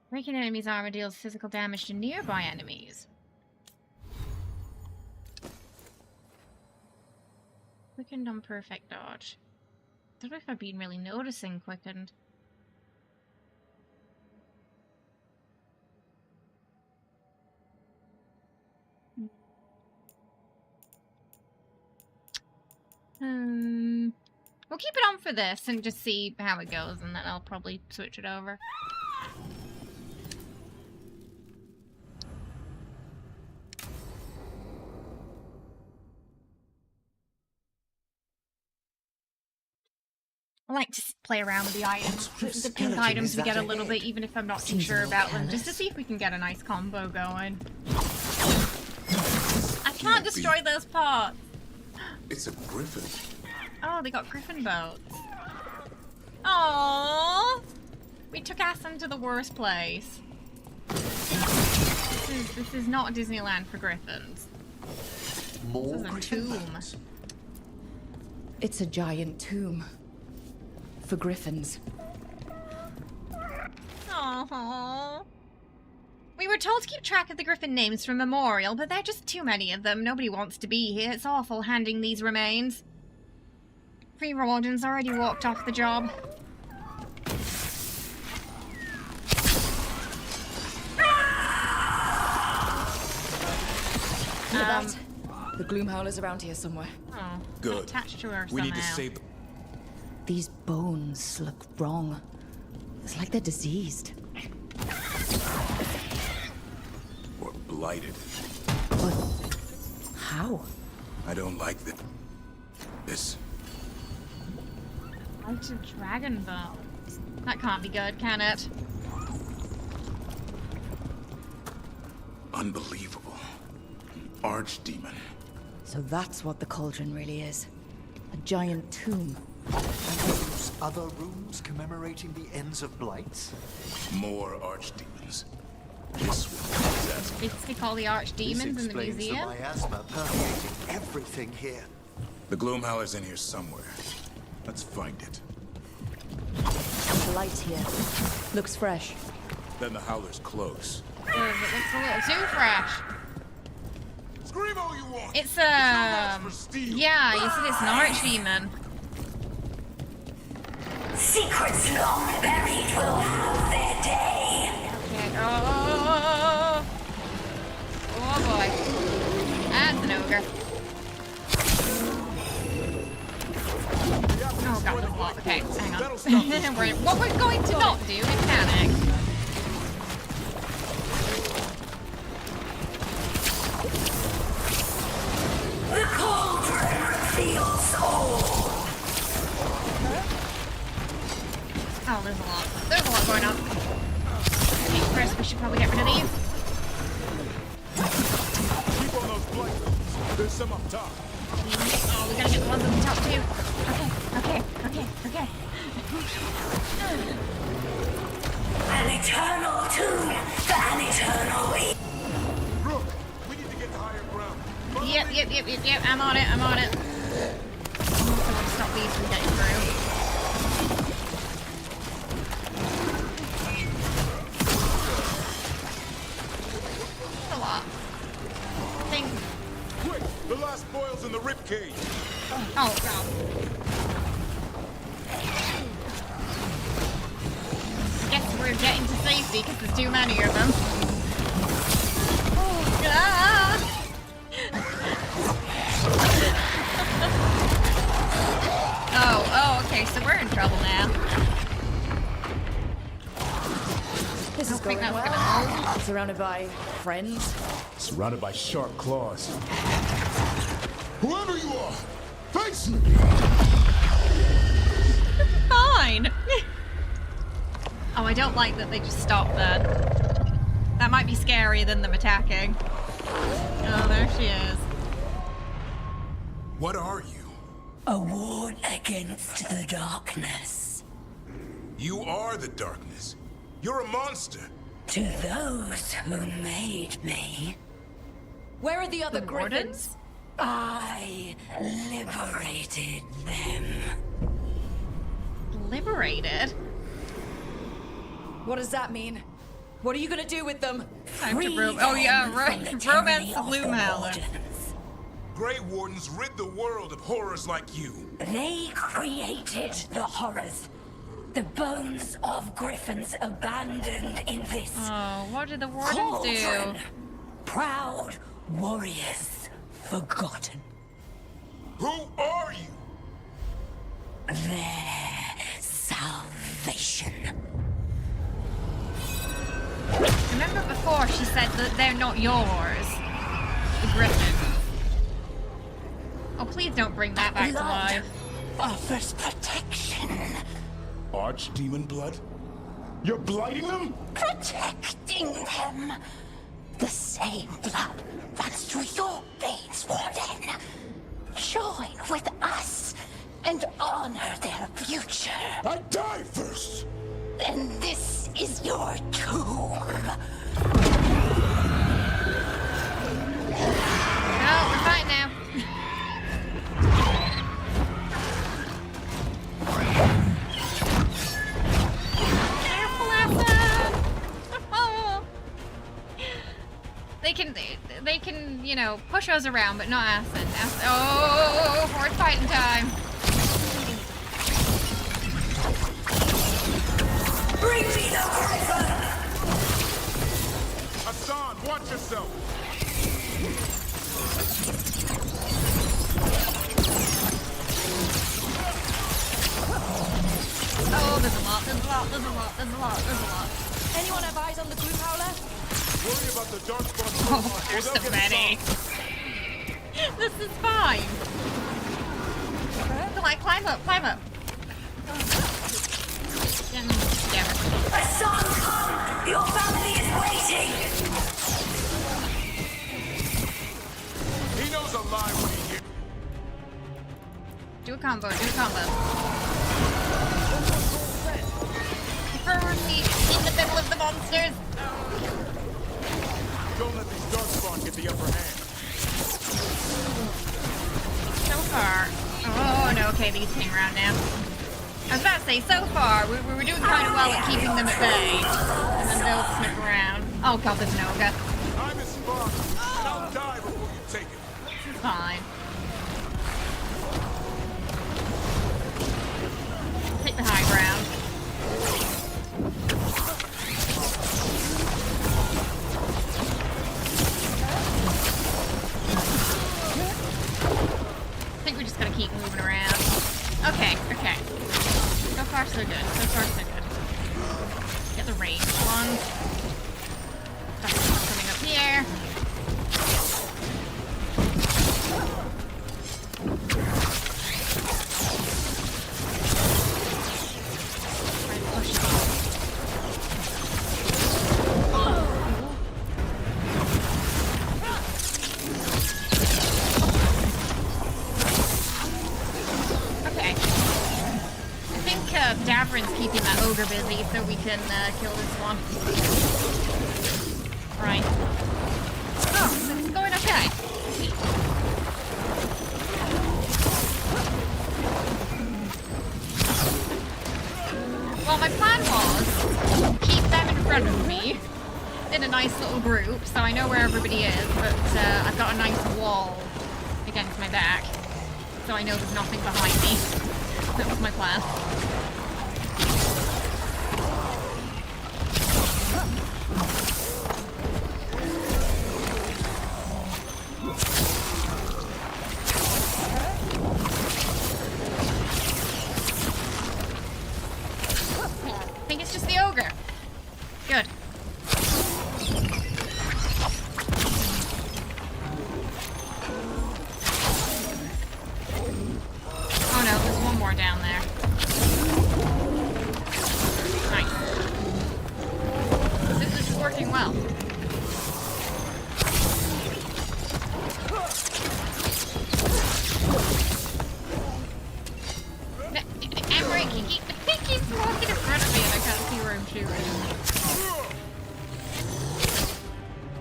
Breaking enemies' armor deals physical damage to nearby enemies. Quickened on perfect dodge. Don't know if I've been really noticing quickened. We'll keep it on for this and just see how it goes, and then I'll probably switch it over. I like to play around with the items, the pink items we get a little bit, even if I'm not too sure about them, just to see if we can get a nice combo going. I can't destroy those pots! It's a griffin. Oh, they got griffin boats. Aww! We took us into the worst place. This is not Disneyland for griffins. More this is a tomb. It's a giant tomb. For griffins. Aww. We were told to keep track of the griffin names from Memorial, but there are just too many of them. Nobody wants to be here. It's awful handing these remains. Free Warden's already walked off the job. The Gloom Howler's around here somewhere. Oh, good. Attached to her we somehow. need to save them. These bones look wrong. It's like they're diseased. Or blighted. But how? I don't like this. Blighted dragon bones. That can't be good, can it? Unbelievable. An archdemon. So that's what the cauldron really is. A giant tomb. And those other rooms commemorating the ends of blights? More archdemons. This one is asking. They stick all the archdemons in the museum. The miasma permeating everything here. The Gloomhowler's in here somewhere. Let's find it. The light here. Looks fresh. Then the Howler's close. It looks a little too fresh. Scream all you want. It's yeah, you said it's an archdemon. Secrets long buried will have their day. Okay. Oh boy. That's an ogre. Oh god, there's a lot. Okay, hang on. What we're going to not do is panic. The cauldron reveals all. Oh, there's a lot. There's a lot going on. Okay, Chris, we should probably get rid of these. Keep on those blights. There's some up top. Oh, we gotta get the ones on the top too. Okay. An eternal tomb for an eternal week. Rook, we need to get to higher ground. Yep. I'm on it. I'm also going to stop these from getting through. A lot. Quick! The last boil's in the ribcage. Oh god. I guess we're getting to safety because there's too many of them. Oh, okay, so we're in trouble now. This is going well. Surrounded by friends. Surrounded by sharp claws. Whoever you are, face me! Fine! Oh, I don't like that they just stopped then. That might be scarier than them attacking. Oh, there she is. What are you? A ward against the darkness. You are the darkness. You're a monster. To those who made me. Where are the other griffins? I liberated them. Liberated? What does that mean? What are you gonna do with them? Time to romance the Gloom Howler. Grey Wardens rid the world of horrors like you. They created the horrors. The bones of griffins abandoned in this. Oh, what did the Wardens cauldron. do? Proud warriors forgotten. Who are you? Their salvation. Remember before she said that they're not yours? The griffins. Oh, please don't bring that back to life. Offers protection. Archdemon blood? You're blighting them? Protecting them. The same blood runs through your veins, Warden. Join with us and honor their future. I die first! Then this is your tomb. No, we're fighting now. Careful, Asa! They can, you know, push us around, but not Acid. Oh, horde fighting time. Bring me the griffin! Hassan, watch yourself! Oh, there's a lot, there's a lot, there's a lot, there's a lot, there's a lot. Anyone have eyes on the group howler? Worry about the dark spots. Oh, there's so many. This is fine. Come on, climb up, climb up. Damn it. Hassan, come! Your family is waiting! He knows a lie when he hears. Do a combo, do a combo. Firmly in the middle of the monsters. Don't let these darkspawn get the upper hand. So far. Oh no, okay, these came around now. I was about to say, so far, we were doing kind of well at keeping them at bay. And then they'll sniff around. Oh god, there's an ogre. I'm his father, and I'll die before you take it. This is fine. Take the high ground. I think we just gotta keep moving around. Okay, okay. So far so good. So far so good. Get the range one. Stuff coming up here. Davrin's keeping that ogre busy so we can kill this one. Right. Oh, it's going okay. Well, my plan was keep them in front of me in a nice little group so I know where everybody is, but I've got a nice wall against my back so I know there's nothing behind me. That was my plan. I think it's just the ogre. Good. Oh no, there's one more down there. Nice. This is working well. Emmerich, he keeps walking in front of me and I can't see where I'm shooting.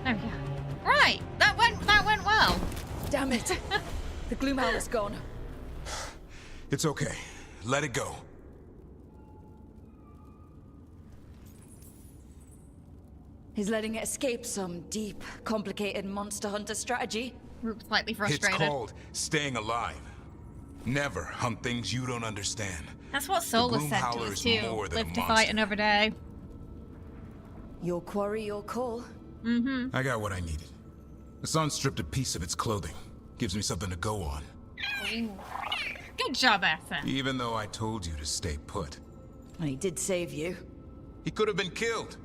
There we go. Right, that went well. Damn it. The Gloomhowler's gone. It's okay. Let it go. He's letting it escape some deep, complicated monster hunter strategy. Rook's slightly frustrated. It's called staying alive. Never hunt things you don't understand. That's what Solar said to us too. Live to fight another day. Your quarry, your call. Mm-hmm. I got what I needed. The sun stripped a piece of its clothing. Gives me something to go on. Ooh. Good job, Asa. Even though I told you to stay put. He did save you. He could have been killed.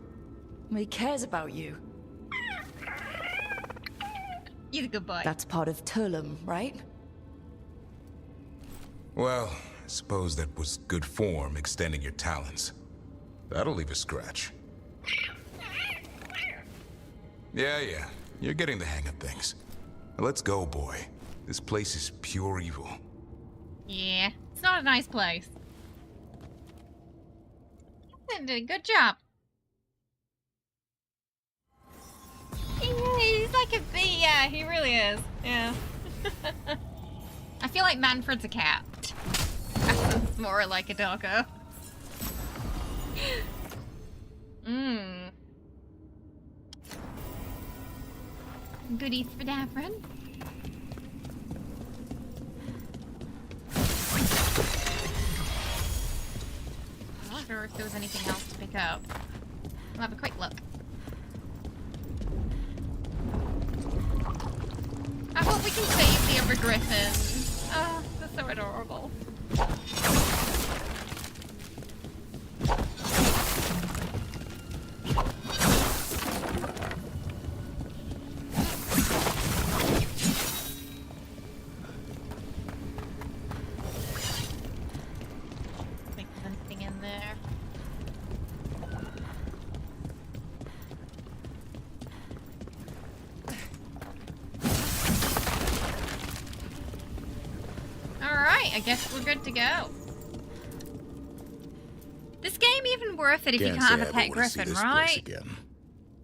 He cares about you. He's a good boy. That's part of Turlum, right? Well, I suppose that was good form, extending your talons. That'll leave a scratch. Yeah. You're getting the hang of things. Now let's go, boy. This place is pure evil. Yeah, it's not a nice place. Did a good job. He's like a bee, yeah, he really is. Yeah. I feel like Manfred's a cat. It's more like a doggo. Goodies for Davrin. I wonder if there was anything else to pick up. We'll have a quick look. I hope we can save the other griffins. Oh, that's so adorable. Think there's anything in there. Alright, I guess we're good to go. This game even worth it if you can't have a pet griffin, right?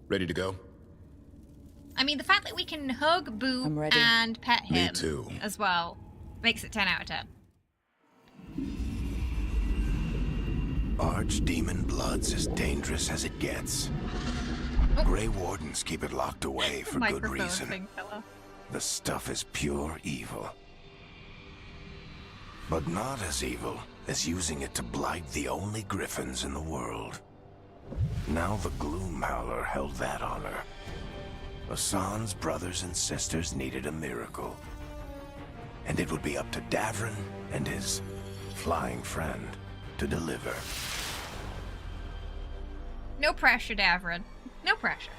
Ready to go? I mean, the fact that we can hug, boo, and pet him Me too. as well makes it 10 out of 10. Archdemon blood's as dangerous as it gets. Grey Wardens keep it locked away for good reason. The stuff is pure evil. But not as evil as using it to blight the only griffins in the world. Now the Gloom Howler held that honor. Hassan's brothers and sisters needed a miracle. And it would be up to Davrin and his flying friend to deliver. No pressure, Davrin. No pressure.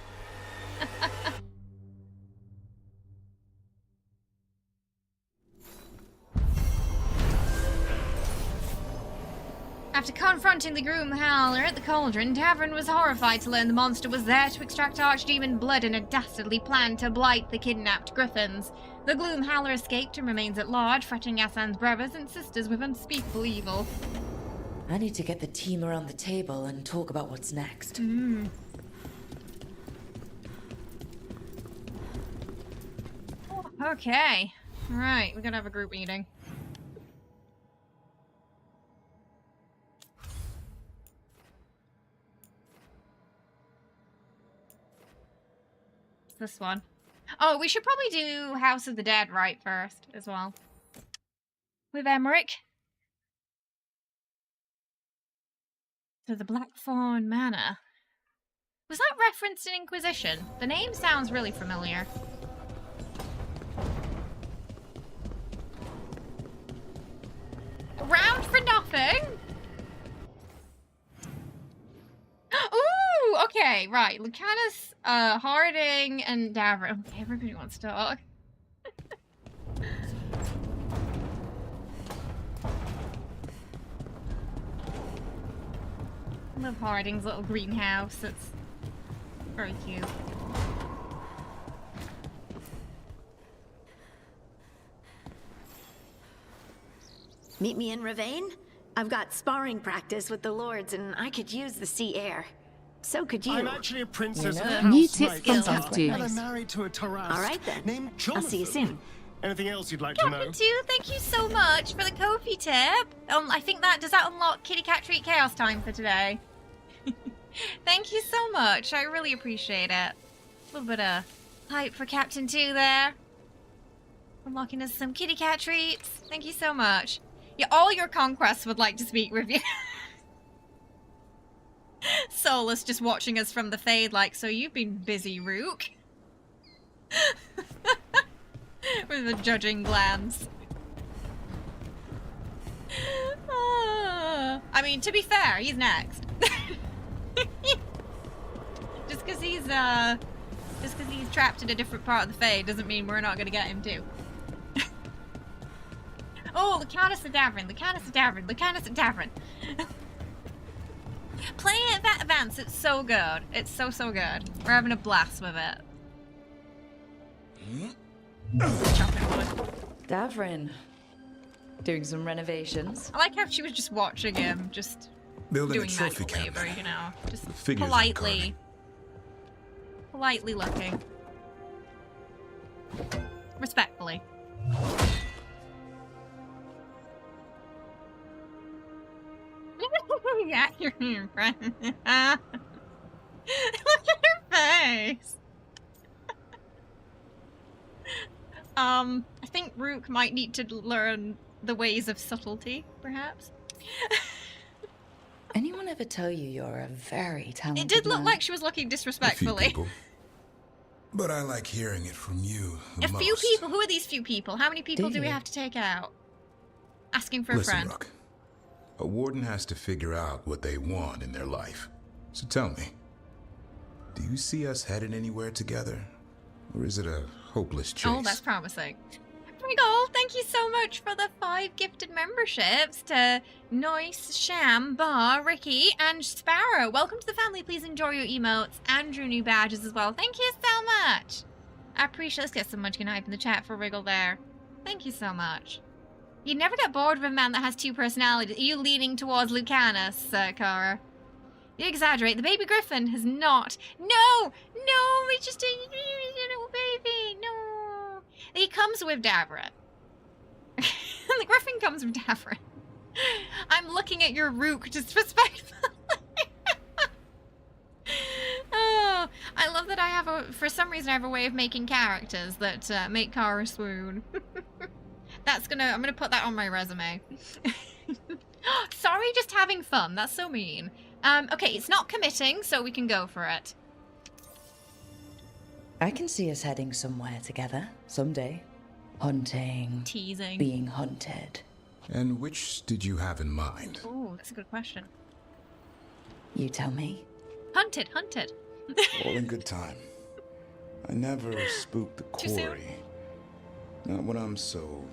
After confronting the Gloom Howler at the cauldron, Davrin was horrified to learn the monster was there to extract Archdemon blood and had dastardly planned to blight the kidnapped griffins. The Gloom Howler escaped and remains at large, threatening Hassan's brothers and sisters with unspeakable evil. I need to get the team around the table and talk about what's next. Okay. Alright, we're gonna have a group meeting. This one. Oh, we should probably do House of the Dead right first as well. With Emmerich. So the Blackthorn Manor. Was that referenced in Inquisition? The name sounds really familiar. Round for nothing? Ooh, okay, right. Lucanis, Harding, and Davrin. Okay, everybody wants to talk. I love Harding's little greenhouse. It's very cute. Meet me in Ravane? I've got sparring practice with the lords and I could use the sea air. So could you. I'm actually a princess of New House tip Knight, fantastic. and I'm married to a Taras All right then. named I'll Jonathan. see you soon. Anything else you'd like to know? Too, thank you so much for the Ko-fi tip. I think does that unlock Kitty Cat Treat Chaos time for today? Thank you so much. I really appreciate it. A little bit of hype for Captain 2 there. unlocking us some kitty cat treats. Thank you so much. Yeah, all your conquests would like to speak with you. Solus just watching us from the fade like, so you've been busy, Rook. With a judging glance. I mean, to be fair, he's next. Just because he's trapped in a different part of the fade doesn't mean we're not gonna get him too. Oh, Lucanis and Davrin, Lucanis and Davrin, Lucanis and Davrin. Playing at that advance, it's so good. It's so good. We're having a blast with it. Davrin, doing some renovations. I like how she was just watching him, just building doing a trophy manual labor, cabinet. you know, just The figures politely looking, respectfully. Yeah, you're your friend. Look at her face. I think Rook might need to learn the ways of subtlety, perhaps. Anyone ever tell you you're a very talented It did look man? like she was looking disrespectfully. But I like hearing it from you the A most. few people? Who are these few people? How many people do we you? have to take out? Asking for a Listen, friend. Rook. A warden has to figure out what they want in their life. So tell me, do you see us headed anywhere together? Or is it a hopeless chase? Oh, that's promising. Pringle, thank you so much for the 5 gifted memberships to Noise, Sham, Bar, Ricky, and Sparrow. Welcome to the family. Please enjoy your emotes and your new badges as well. Thank you so much. I appreciate. Let's get some munchkin hype in the chat for Wriggle there. Thank you so much. You never get bored of a man that has 2 personalities. Are you leaning towards Lucanis, Cara? You exaggerate. The baby griffin has not. No! It's just a little baby. No. He comes with Davrin. The griffin comes with Davrin. I'm looking at your Rook disrespectfully. Oh, I love that I have for some reason I have a way of making characters that make Cara swoon. I'm gonna put that on my resume. Sorry, just having fun. That's so mean. Okay, it's not committing, so we can go for it. I can see us heading somewhere together someday. Hunting. Teasing. Being hunted. And which did you have in mind? Oh, that's a good question. You tell me. Hunted. All in good time. I never spooked the Too soon? quarry. Not when I'm so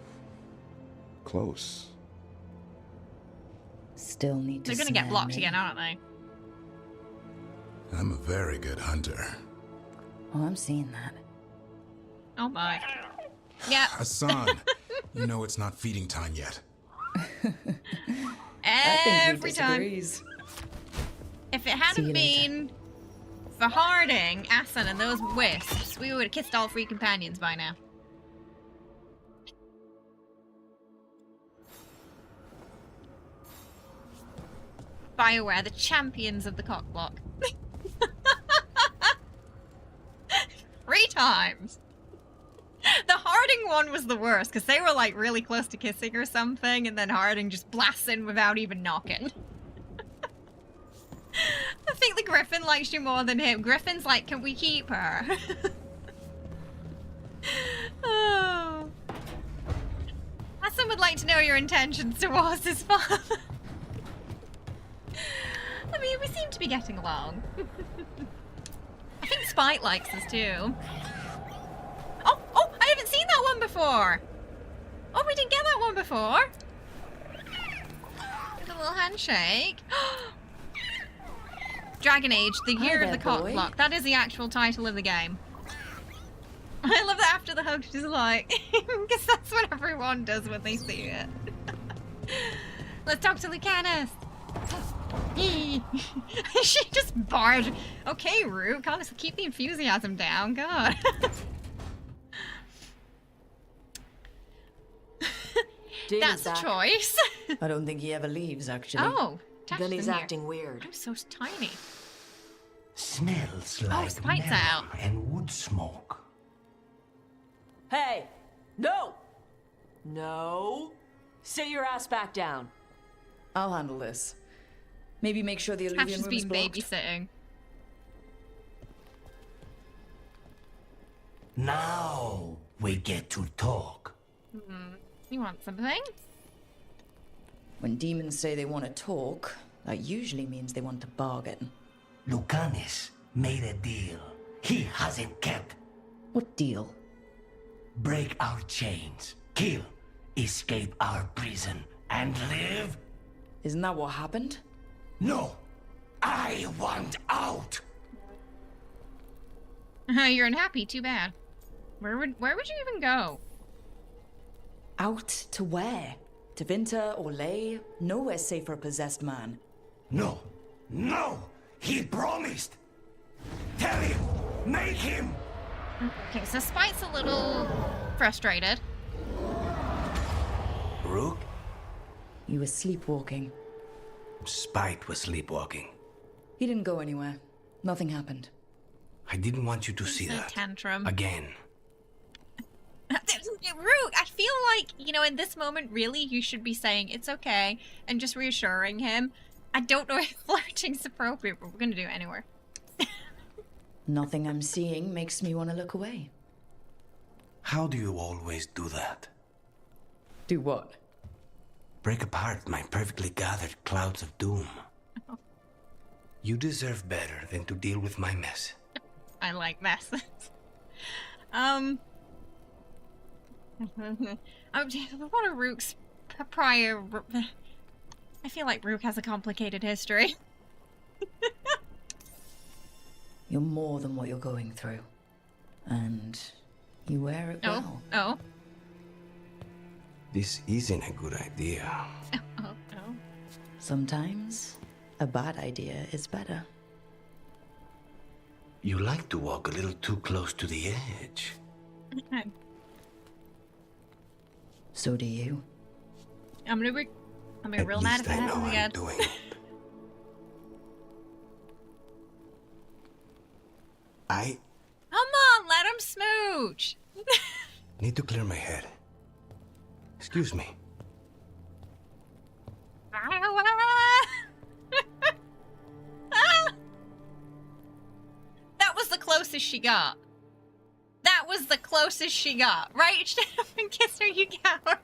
close. Still need to They're gonna get snare blocked me. again, aren't they? I'm a very good hunter. Oh, I'm seeing that. Oh my. Yeah. Hassan, you know it's not feeding time yet. Every time. disagrees. If it See hadn't you later. been for Harding, Asan, and those wisps, we would have kissed all 3 companions by now. BioWare, the champions of the cockblock. 3 times. The Harding one was the worst, because they were like really close to kissing or something, and then Harding just blasts in without even knocking. I think the Griffin likes you more than him. Griffin's like, can we keep her? Oh. Hassan would like to know your intentions towards his father. I mean, we seem to be getting along. I think Spite likes us too. Oh, I haven't seen that one before. Oh, we didn't get that one before. With a little handshake. Dragon Age, the Year of the Cockblock. That is the actual title of the game. I love that after the hug, she's like, because that's what everyone does when they see it. Let's talk to Lucanis. She just barred. Okay, Rook, honestly, keep the enthusiasm down. God. That's a choice. I don't think he ever leaves, actually. Oh, Billy's acting weird. I'm so tiny. Smells Oh, like Spite's metal out. and wood smoke. Hey! No! No. Sit your ass back down. I'll handle this. Maybe make sure the illusion room is blocked. Babysitting. Now we get to talk. You want something? When demons say they want to talk, that usually means they want to bargain. Lucanis made a deal he hasn't kept. What deal? Break our chains, kill, escape our prison, and live? Isn't that what happened? No, I want out. You're unhappy, too bad. Where would you even go? Out to where? To Vinter or Lay? Nowhere's safe for a possessed man. No, he promised. Tell him, make him. Okay, so Spite's a little frustrated. Rook? You were sleepwalking. Spite was sleepwalking. He didn't go anywhere. Nothing happened. I didn't want you to see that. Tantrum. Again. Rook, I feel like, you know, in this moment, really, you should be saying it's okay and just reassuring him. I don't know if flirting's appropriate, but we're gonna do it anyway. Nothing I'm seeing makes me want to look away. How do you always do that? Do what? Break apart my perfectly gathered clouds of doom. You deserve better than to deal with my mess. I like messes. What are Rook's prior... I feel like Rook has a complicated history. You're more than what you're going through. And you wear it well. Oh. This isn't a good idea. Oh. Sometimes a bad idea is better. You like to walk a little too close to the edge. So do you. I'm gonna be real mad if I happen again. Doing it. I Come on, let him smooch. need to clear my head. Excuse me. That was the closest she got. That was the closest she got. Right? Shut up and kiss her, you coward.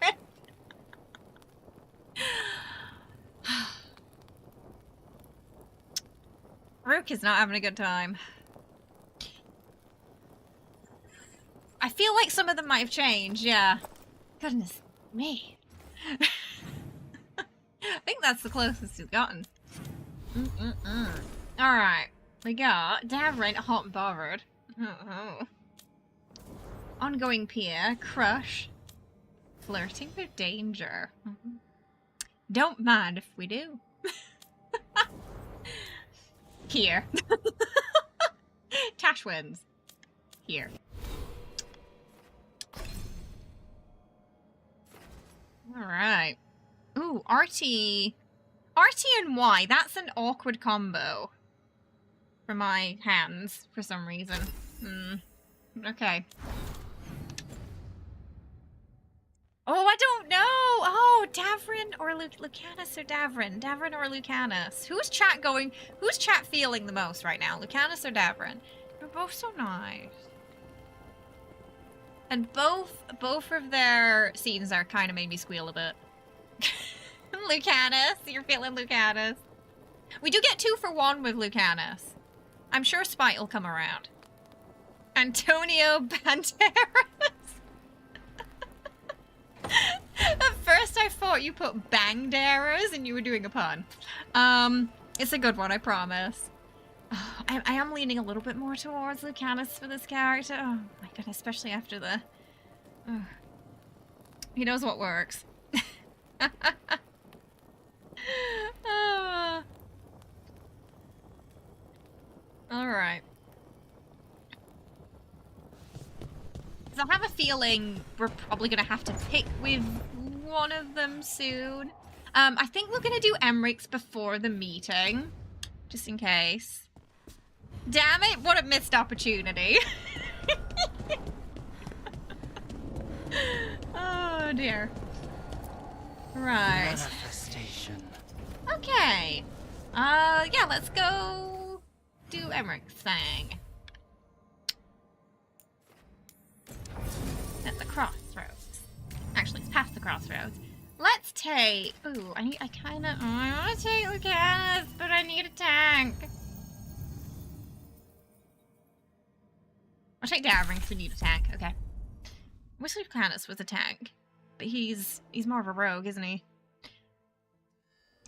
Rook is not having a good time. I feel like some of them might have changed, yeah. Goodness me. I think that's the closest he's gotten. Alright. We got Davrin, hot and bothered. Ongoing peer, crush. Flirting with danger. Don't mind if we do. Here. Tash wins. Here. Alright. Ooh, RT and Y. That's an awkward combo. For my hands, for some reason. Okay. Oh, I don't know! Oh, Davrin or Lucanis or Davrin? Davrin or Lucanis? Who's chat feeling the most right now? Lucanis or Davrin? They're both so nice. And both of their scenes are kind of made me squeal a bit. Lucanis, you're feeling Lucanis. We do get 2 for 1 with Lucanis. I'm sure Spite will come around. Antonio Banderas. At first I thought you put Bangderas and you were doing a pun. It's a good one, I promise. I am leaning a little bit more towards Lucanis for this character. Oh my goodness, especially after the... He knows what works. Alright. So I have a feeling we're probably going to have to pick with one of them soon. I think we're going to do Emmerich's before the meeting. Just in case. Damn it, what a missed opportunity. Oh, Oh dear. Right. Manifestation. Okay. Yeah, let's go do Emmerich's thing. At the crossroads. Actually, it's past the crossroads. Let's take... Ooh, I want to take Lucanis, but I need a tank. I'll take Davrin because we need a tank. Okay. I wish Lucanis was a tank. But he's more of a rogue, isn't he?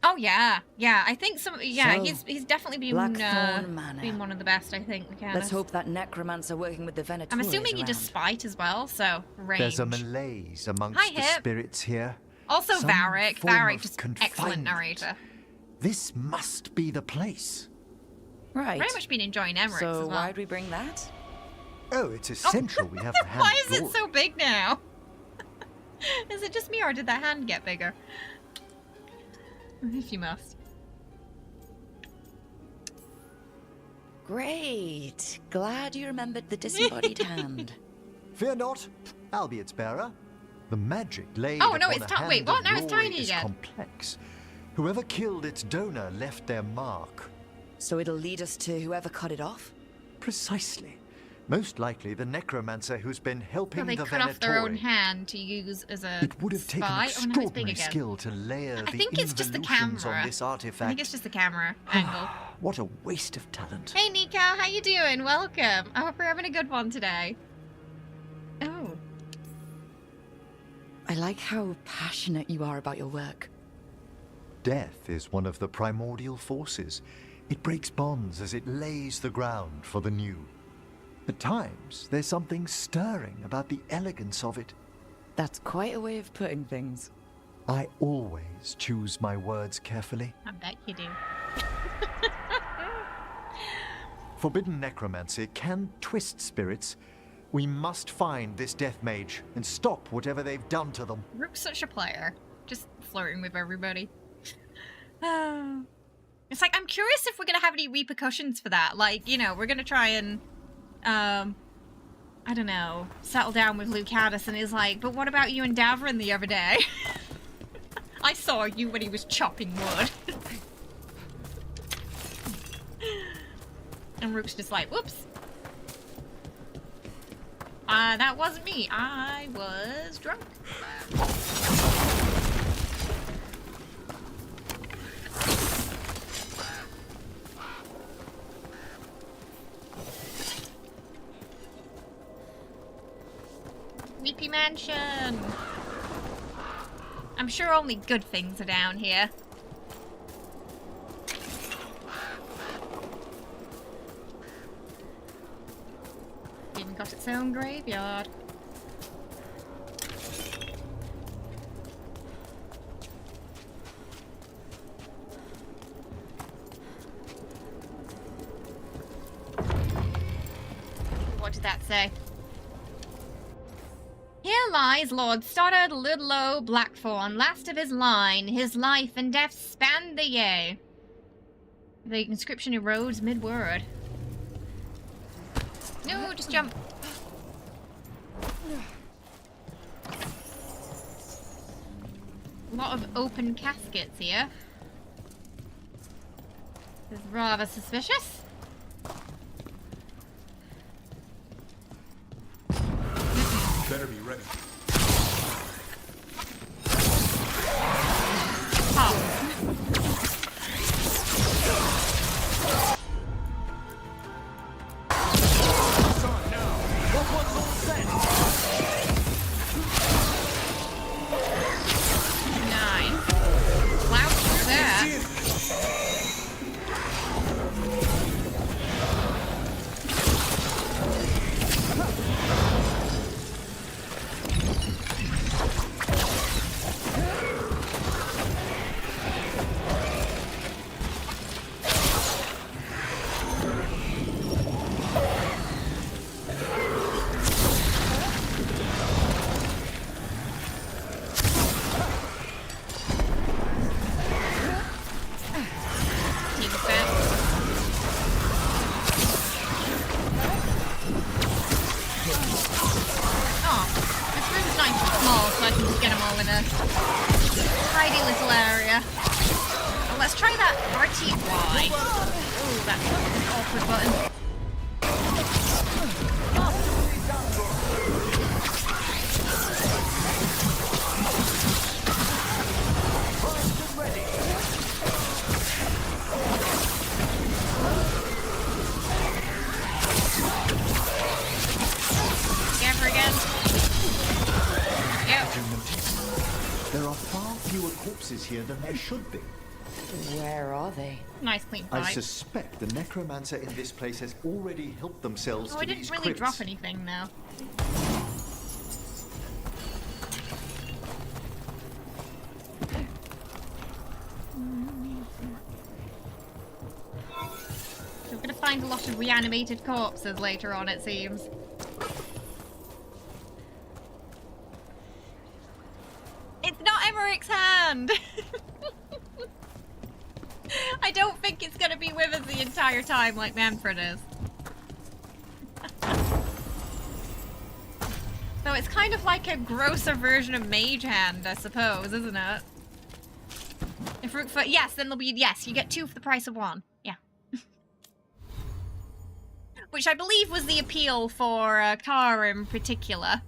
Oh yeah, yeah. I think some. Yeah, So, he's definitely been Blackthorn Manor. been one of the best. I think. Lucanis. Let's hope that necromancer working with the Venatori I'm assuming is he does around. spite as well. So range. There's a malaise amongst Hi, the Hip. spirits here. Also Some Varric. form Varric of just excellent confinement. narrator. This must be the place. Right. Very much been enjoying Emmerich's So as well. why'd we bring that? Oh, it's essential we have the hand Why is it glory. so big now? Is it just me or did that hand get bigger? If you must. Great. Glad you remembered the disembodied hand. Fear not, I'll be its bearer. The magic laid Oh, no, upon it's a wait, hand what? of Now it's glory tiny is again. complex. Whoever killed its donor left their mark. So it'll lead us to whoever cut it off? Precisely. Most likely the necromancer who's been helping So they the cut off their own Venatori. hand to use as a It would have taken spy. Oh, no, it's big extraordinary again. skill to layer I the think it's just the involutions camera. on this I artifact. think it's just the camera angle. What a waste of talent. Hey Nika, how you doing? Welcome. I hope you're having a good one today. Oh. I like how passionate you are about your work. Death is one of the primordial forces. It breaks bonds as it lays the ground for the new. At times, there's something stirring about the elegance of it. That's quite a way of putting things. I always choose my words carefully. I bet you do. Forbidden necromancy can twist spirits. We must find this death mage and stop whatever they've done to them. Rook's such a player. Just flirting with everybody. It's like, I'm curious if we're going to have any repercussions for that. Like, you know, we're going to try and, I don't know, settle down with Lucanis and he's like, but what about you and Davrin the other day? I saw you when he was chopping wood. And Rook's just like, whoops. That wasn't me. I was drunk. Sleepy Mansion. I'm sure only good things are down here. Even got its own graveyard. What did that say? Here lies Lord Stoddard Ludlow Blackthorn, last of his line. His life and death spanned the yea. The inscription erodes mid-word. No, just jump. A lot of open caskets here. This is rather suspicious. Better be ready. Nice. Slouch through there. so I can just get them all in a tidy little area. Oh, let's try that RTY. Oh, that's an awkward button. There are far fewer corpses here than there should be. Where are they? Nice clean fight. I suspect the necromancer in this place has already helped themselves Oh, to I didn't these really crypts. drop anything though. We're gonna find a lot of reanimated corpses later on, it seems. It's not Emmerich's hand! I don't think it's gonna be with us the entire time like Manfred is. So it's kind of like a grosser version of Mage Hand, I suppose, isn't it? If Rook for yes, then there'll be yes, you get 2 for the price of 1. Yeah. Which I believe was the appeal for Kara in particular.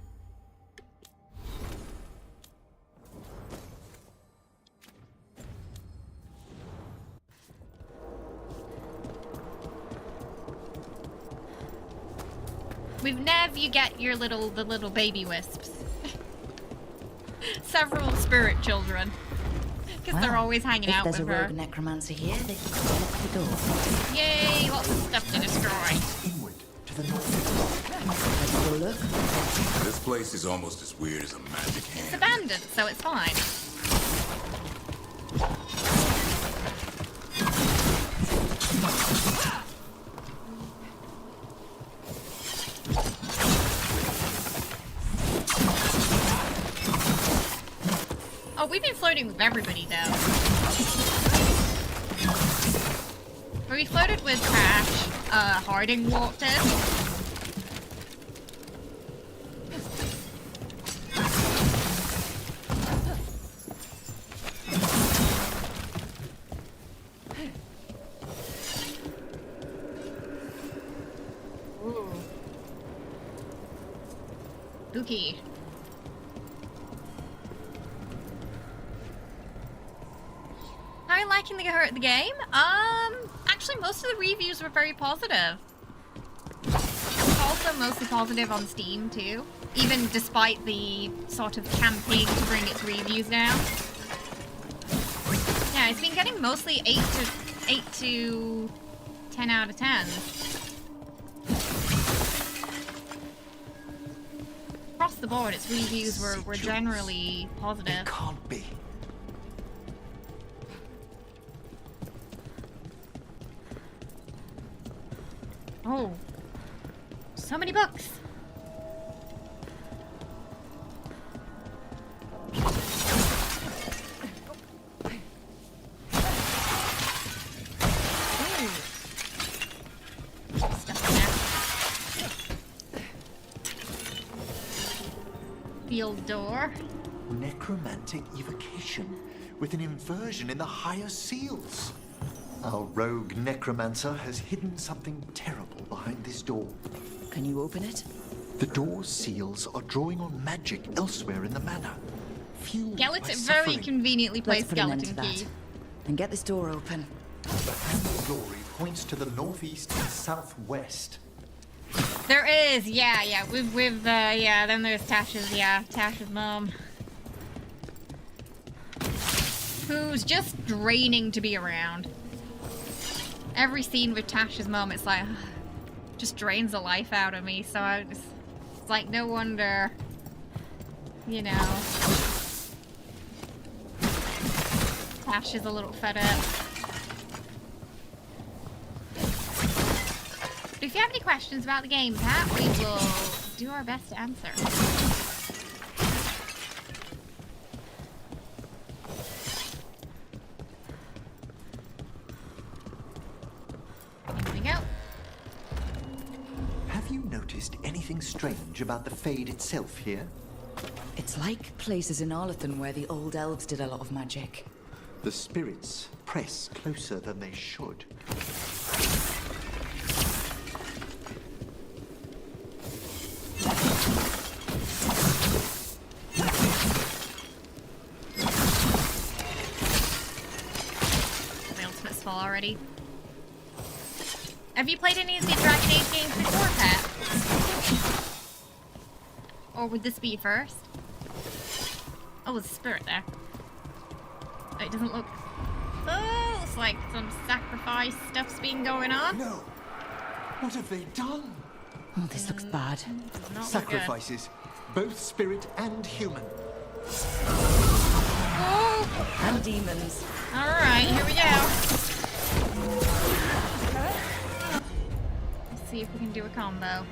With Nev, you get your the little baby wisps. Several spirit children. Because they're always hanging out with her. If there's a rogue necromancer here, they can call up the door. Yay, lots of stuff to destroy. Inward, to the north. Let's go look. This place is almost as weird as a magic hand. It's abandoned, so it's fine. Oh, we've been floating with everybody, though. We floated with Tash. Harding walked in. Ooh. Spooky. How are you liking the game? Actually, most of the reviews were very positive. It's also mostly positive on Steam too, even despite the sort of campaign to bring its reviews down. Yeah, it's been getting mostly 8 to 10 out of 10. Across the board, its reviews were generally positive. It can't be. Oh, so many books. Field door. Necromantic evocation, with an inversion in the higher seals. Our rogue necromancer has hidden something terrible behind this door. Can you open it? The door's seals are drawing on magic elsewhere in the manor. Fueled by Skeleton, very suffering. conveniently placed Let's put an end skeleton to key. that. And get this door open. The hand of glory points to the northeast and southwest. There is, yeah, yeah, then there's Tash's mom. Who's just draining to be around. Every scene with Tash's mom, it's like, just drains the life out of me, so it's like, no wonder, you know, Tash is a little fed up. But if you have any questions about the game, Pat, we will do our best to answer. Here we go. Have you noticed anything strange about the Fade itself here? It's like places in Arlathan where the old elves did a lot of magic. The spirits press closer than they should. My ultimate's full already. Have you played any of the Dragon Age games before, Pat? Or would this be first? Oh, there's a spirit there. Oh, it doesn't look... Oh, it's like some sacrifice stuff's been going on. No! What have they done? Oh, this looks bad. Not Sacrifices, both spirit and human. Oh! And demons. Alright, here we go. Let's see if we can do a combo.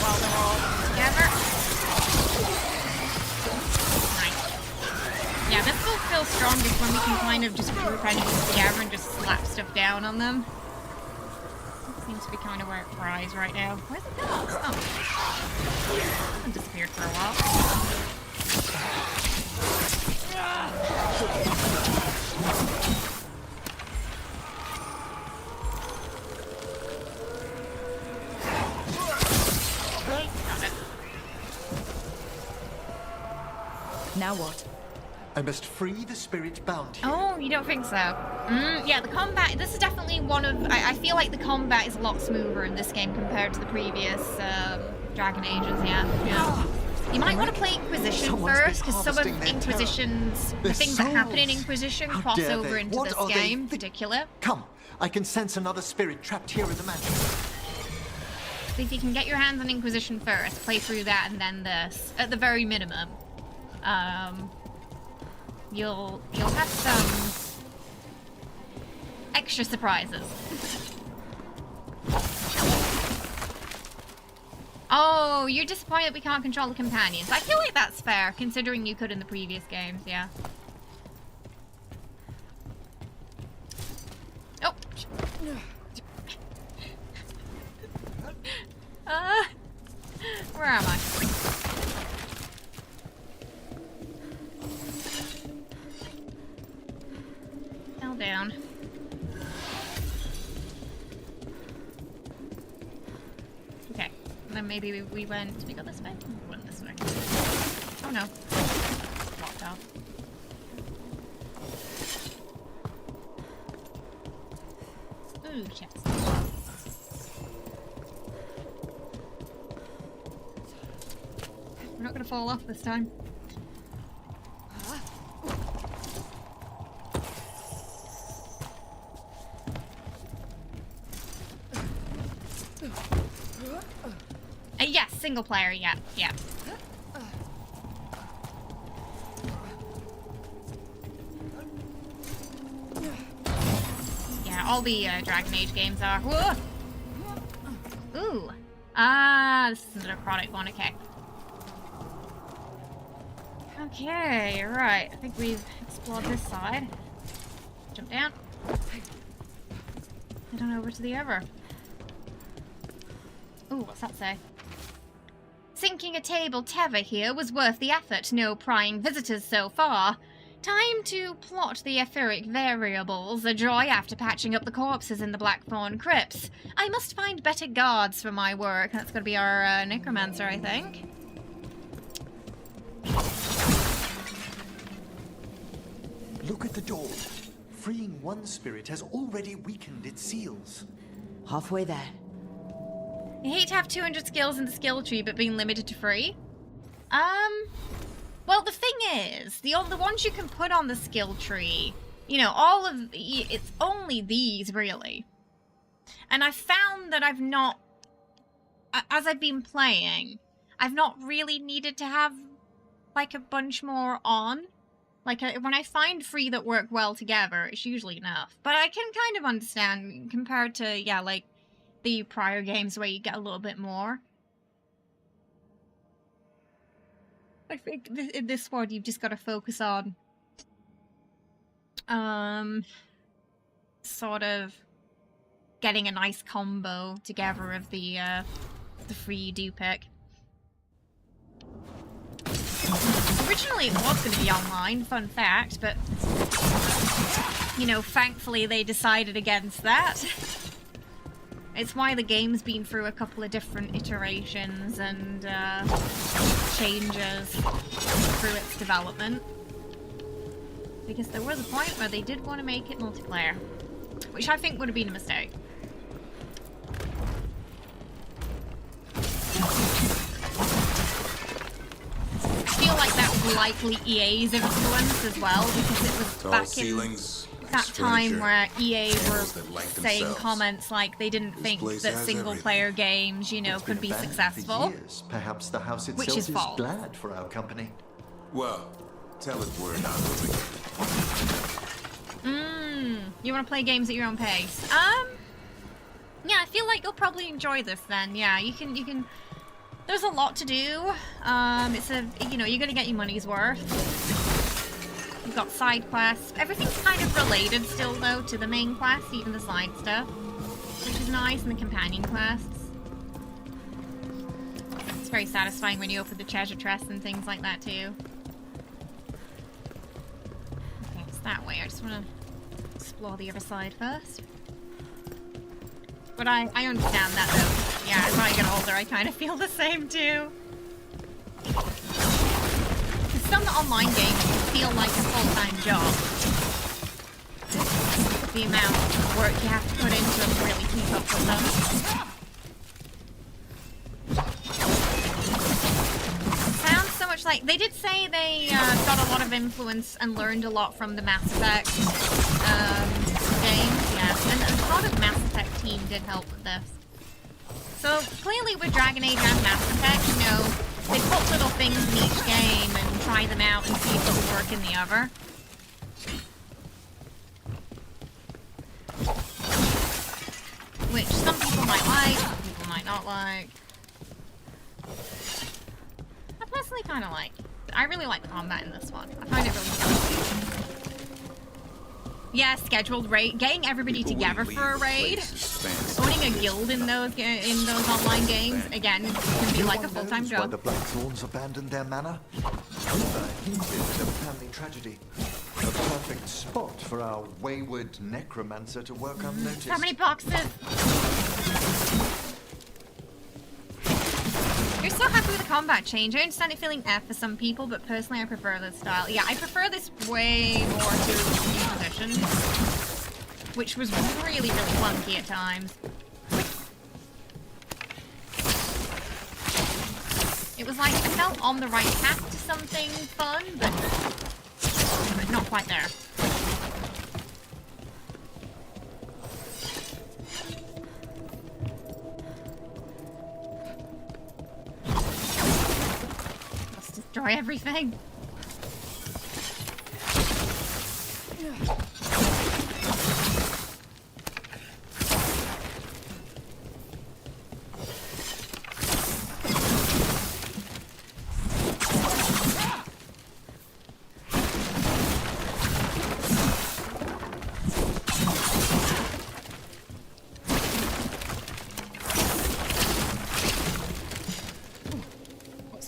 While they're all together. Nice. Yeah, this will feel strongest when we can kind of just group enemies together and just slap stuff down on them. Seems to be kind of where it fries right now. Where's it gone? Oh. It disappeared for a while. Got it. Now what? I must free the spirit bound here. Oh, you don't think so? Yeah, the combat, this is definitely one of... I feel like the combat is a lot smoother in this game compared to the previous Dragon Ages, yeah. You might want to play Inquisition first, because some of Inquisition's... The things that happen in Inquisition cross over into this game in particular. Come, I can sense another spirit trapped here in the mansion. So if you can get your hands on Inquisition first, play through that and then this, at the very minimum. You'll have some extra surprises. Oh, you're disappointed that we can't control the companions. I feel like that's fair, considering you could in the previous games, yeah. Oh. Where am I? Fell down. Okay. And then maybe we went... Did we go this way? We went this way. Oh no. Walked off. Ooh, chest. We're not gonna fall off this time. Yes, single player, yeah, yeah. Yeah, all the Dragon Age games are. Whoa! Ooh. Ah, this is a necrotic one, okay. Okay, right. I think we've explored this side. Jump down. Head on over to the other. Ooh, what's that say? Sinking a table tether here was worth the effort, no prying visitors so far. Time to plot the etheric variables, a joy after patching up the corpses in the Blackthorn crypts. I must find better guards for my work. That's gonna be our necromancer, I think. Look at the door. Freeing one spirit has already weakened its seals. Halfway there. I hate to have 200 skills in the skill tree, but being limited to 3. Well, the thing is, the ones you can put on the skill tree, you know, it's only these, really. And I've found that I've not, as I've been playing, I've not really needed to have, like, a bunch more on. Like, when I find 3 that work well together, it's usually enough. But I can kind of understand, compared to, yeah, like, the prior games where you get a little bit more. I think in this one you've just got to focus on sort of getting a nice combo together of the free you do pick. Originally it was going to be online, fun fact, but you know, thankfully they decided against that. It's why the game's been through a couple of different iterations and changes through its development. Because there was a point where they did want to make it multiplayer, which I think would have been a mistake. I feel like that was likely EA's influence as well, because it was Tall back ceilings, in that time where EA were walls that length saying themselves. comments like they didn't think place that has single-player games, you know, It's been could be abandoned successful. For years. Perhaps the house Which itself is is false. glad for our company. Well, tell it we're not moving. You want to play games at your own pace? Yeah, I feel like you'll probably enjoy this then. Yeah, you can. There's a lot to do. It's a, you know, you're gonna get your money's worth. You've got side quests. Everything's kind of related still though to the main quest, even the side stuff, which is nice, and the companion quests. It's very satisfying when you open the treasure chest and things like that too. Okay, it's that way. I just want to explore the other side first. But I understand that though. Yeah, as I get older, I kind of feel the same too. Because some online games feel like a full-time job. The amount of work you have to put into them to really keep up with them. Sounds so much like... They did say they got a lot of influence and learned a lot from the Mass Effect games, yeah. And a lot of Mass Effect team did help with this. So clearly with Dragon Age and Mass Effect, you know, they put little things in each game and try them out and see if it will work in the other. Which some people might like, some people might not like. I personally kind of like. I really like the combat in this one. I find it really fun. Yeah, scheduled raid, getting everybody together for a raid, owning a guild in those online games, again, can be like a full-time Why job. the Blackthorns abandoned their manor? Hinted at a family tragedy. A perfect spot for our wayward necromancer to work unnoticed. How many boxes? You're so happy with the combat change. I understand it feeling F for some people, but personally I prefer this style. Yeah, I prefer this way more to Inquisition, which was really, really clunky at times. It was like I felt on the right path to something fun, but not quite there. Let's destroy everything.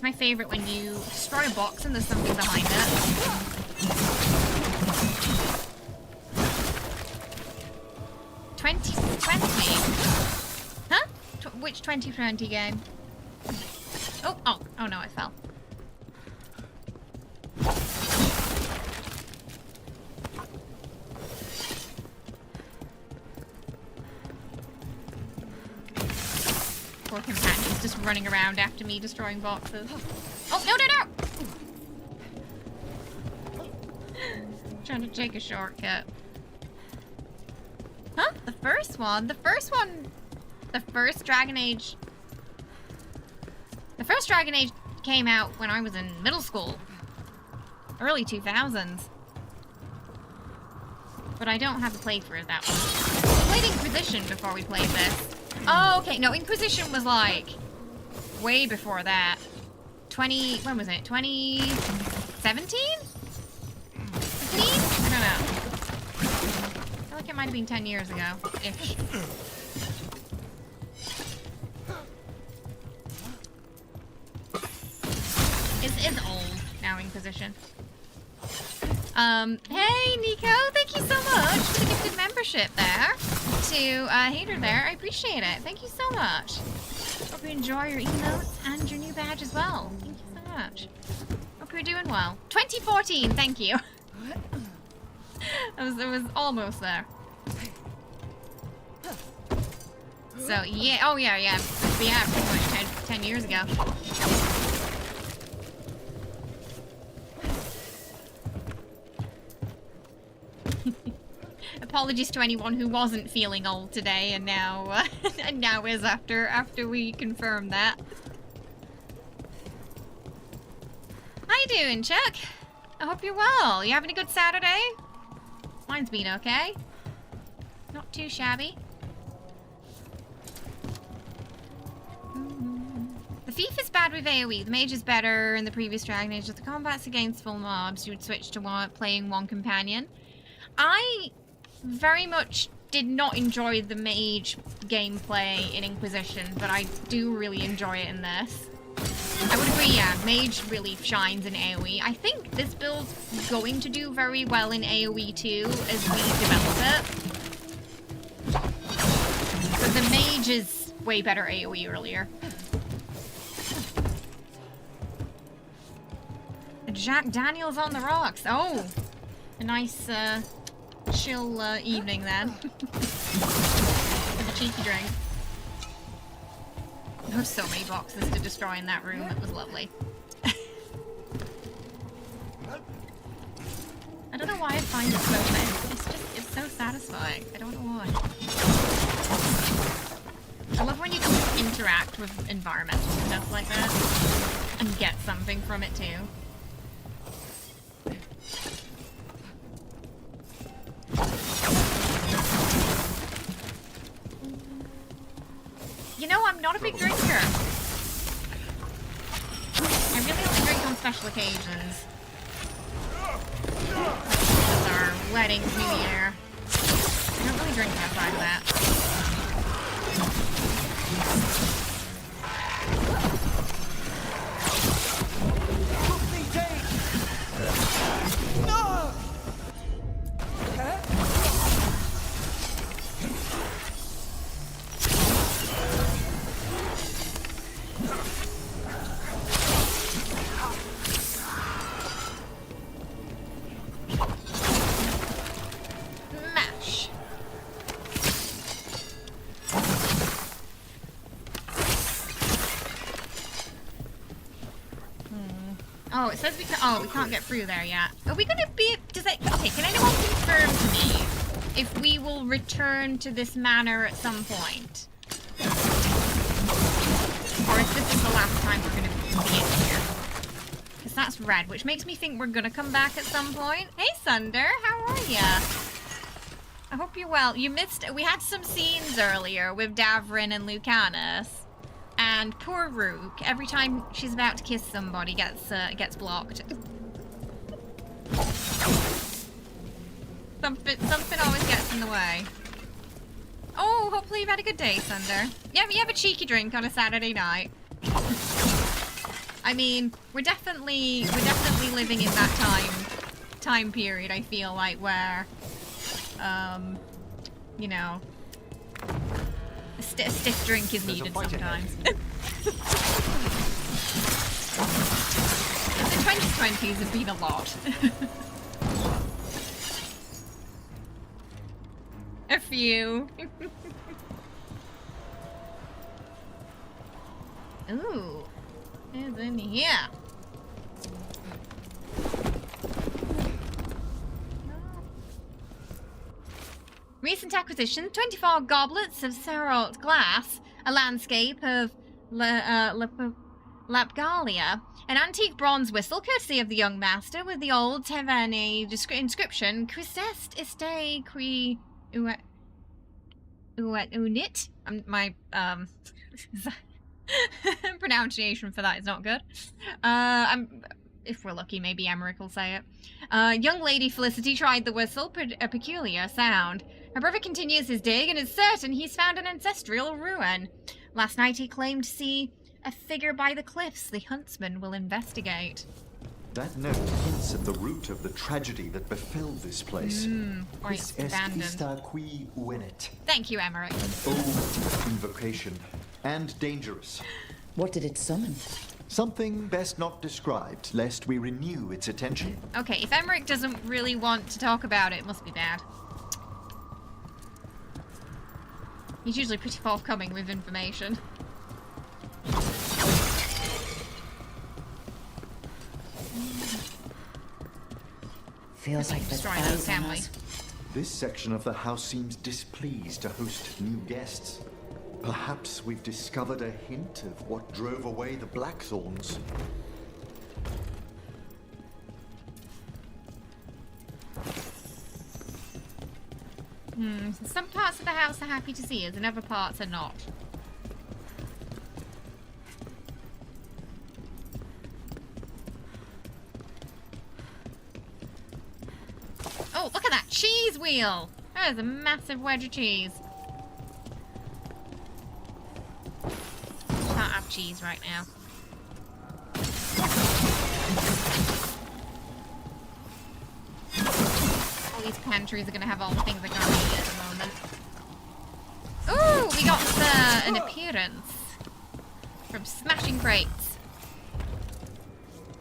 My favorite when you destroy a box and there's something behind it. Huh? Which 2020 game? Oh no, I fell. Poor companion's just running around after me destroying boxes. Oh, no! Trying to take a shortcut. Huh? The first one? The first Dragon Age... The first Dragon Age came out when I was in middle school. Early 2000s. But I don't have a playthrough of that one. We played Inquisition before we played this. Oh, okay. No, Inquisition was like way before that. when was it? 2017? 15? I don't know. I feel like it might have been 10 years ago-ish. Is old now, Inquisition. Hey Nico, thank you so much for the gifted membership there. To Hater there, I appreciate it. Thank you so much. Hope you enjoy your emotes and your new badge as well. Thank you so much. Hope you're doing well. 2014, thank you. It was almost there. So yeah, oh yeah, pretty much 10 years ago. Apologies to anyone who wasn't feeling old today and now is after we confirmed that. How you doing, Chuck? I hope you're well. You having a good Saturday? Mine's been okay. Not too shabby. The thief is bad with AoE. The mage is better in the previous Dragon Age. If the combat's against full mobs, you would switch to playing one companion. I very much did not enjoy the mage gameplay in Inquisition, but I do really enjoy it in this. I would agree, yeah, mage really shines in AoE. I think this build's going to do very well in AoE too, as we develop it. But the mage is way better AoE earlier. Jack Daniels on the rocks. Oh, a nice, chill evening then. With a cheeky drink. There were so many boxes to destroy in that room. It was lovely. I don't know why I find it so nice. It's so satisfying. I don't know why. I love when you can interact with environmental stuff like that and get something from it too. You know, I'm not a big drinker. I really only drink on special occasions. Like our weddings, New Year. I don't really drink outside of that. Oh, it says we can't get through there yet. Are we gonna be, okay, can anyone confirm to me if we will return to this manor at some point? Or if this is the last time we're gonna be in here? Because that's red, which makes me think we're gonna come back at some point. Hey Sunder, how are ya? I hope you're well. We had some scenes earlier with Davrin and Lucanis. And poor Rook, every time she's about to kiss somebody, gets blocked. Something always gets in the way. Oh, hopefully you've had a good day, Sunder. Yeah, you have a cheeky drink on a Saturday night. I mean, we're definitely living in that time period. I feel like where, you know. A stiff drink is needed sometimes. The 2020s have been a lot. A few. Ooh. Who's in here? Recent acquisition, 24 goblets of Seralt glass, a landscape of Lapgalia, an antique bronze whistle courtesy of the young master with the old Tevene inscription, Christest Este Qui Unit. My pronunciation for that is not good. If we're lucky, maybe Emmerich will say it. Young Lady Felicity tried the whistle, a peculiar sound. Her brother continues his dig and is certain he's found an ancestral ruin. Last night he claimed to see a figure by the cliffs. The huntsman will investigate. That note hints at the root of the tragedy that befell this place. Or it's abandoned. Thank you, Emmerich. An old invocation, and dangerous. What did it summon? Something best not described, lest we renew its attention. Okay, if Emmerich doesn't really want to talk about it, it must be bad. He's usually pretty forthcoming with information. Feels like the eyes on us. This section of the house seems displeased to host new guests. Perhaps we've discovered a hint of what drove away the Blackthorns. Some parts of the house are happy to see us and other parts are not. Oh, look at that cheese wheel! That is a massive wedge of cheese. Can't have cheese right now. All these pantries are gonna have all the things I can't eat at the moment. Ooh, we got an appearance from Smashing Crates.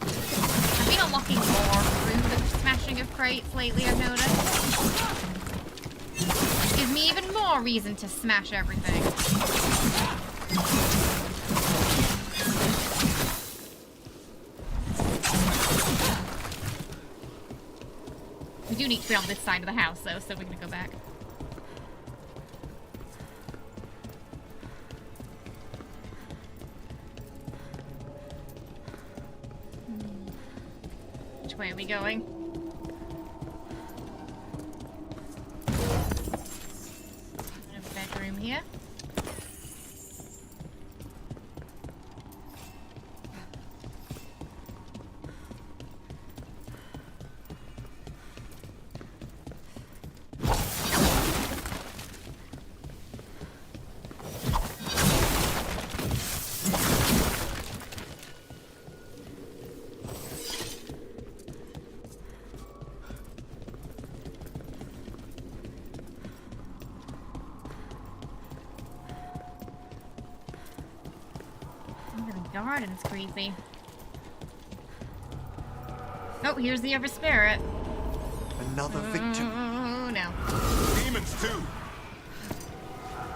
I've been unlocking more through the smashing of crates lately, I've noticed. Gives me even more reason to smash everything. We do need to be on this side of the house, though, so we're gonna go back. Which way are we going? Bedroom here. Garden's creepy. Oh, here's the other spirit. Another victim. Oh no. Demons too.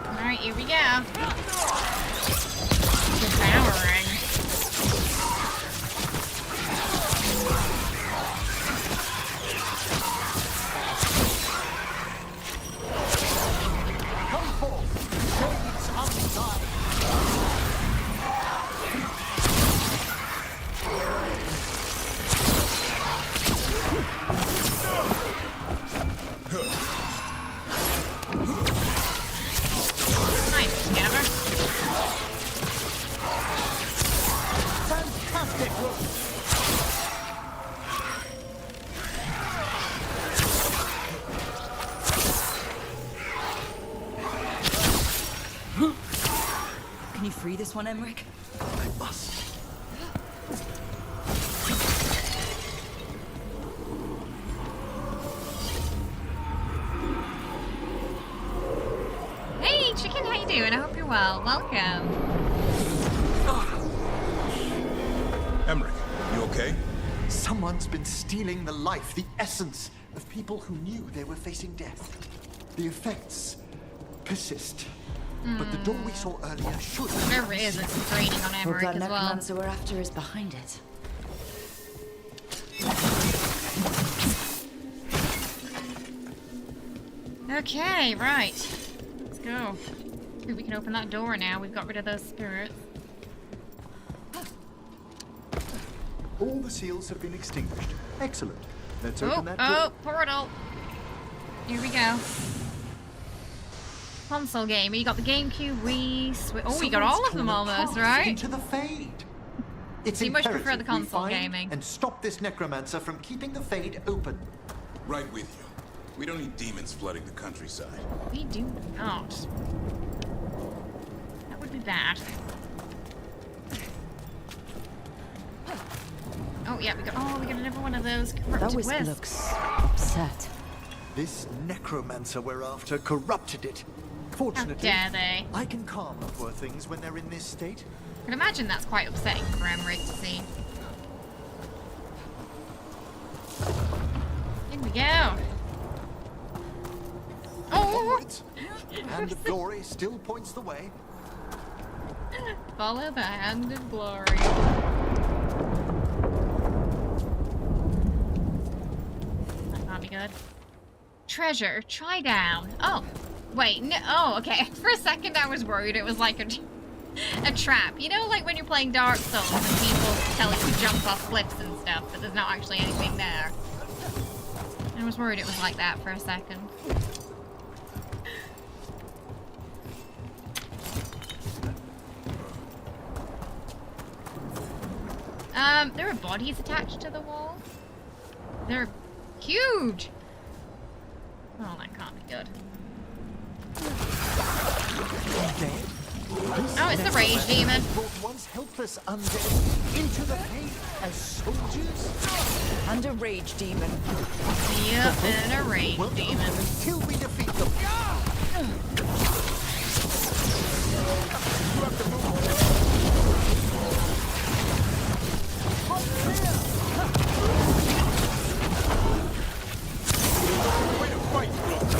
Alright, here we go. Devouring. Come forth. Shades undying. Can you free this one, Emmerich? I must. Hey, chicken, how you doing? I hope you're well. Welcome. Emmerich, you okay? Someone's been stealing the life, the essence of people who knew they were facing death. The effects persist. But the door we saw earlier should... Whatever it is, it's draining on Hope Emmerich that as well. necromancer we're after is behind it. Okay, right. Let's go. See if we can open that door now. We've got rid of those spirits. All the seals have been extinguished. Excellent. Let's open that door. Oh, portal. Here we go. Console game. You got the GameCube, Wii, oh, we got all of them almost, right? Into the Fade. It's you much imperative prefer the we console find gaming. and stop this necromancer from keeping the Fade open. Right with you. We don't need demons flooding the countryside. We do not. That would be bad. Oh yeah, we got another one of those corrupted That wisp wisps. looks upset. This necromancer we're after corrupted it. Fortunately, How dare they? I can calm the poor things when they're in this state. I can imagine that's quite upsetting for Emmerich to see. In we go. Oh! Onwards. Hand of glory still points the way. Follow the hand of glory. That can't be good. Treasure, try down. Oh, wait, no. Oh, okay. For a second, I was worried it was like a trap. You know, like when you're playing Dark Souls and people tell you to jump off cliffs and stuff, but there's not actually anything there. I was worried it was like that for a second. There are bodies attached to the wall. They're huge. Oh, that can't be good. Oh, it's the rage demon. Brought once helpless undead into the Fade as soldiers. And a rage demon. Yep, and a rage demon. Until we defeat them. You have to move. Way to fight, Rook.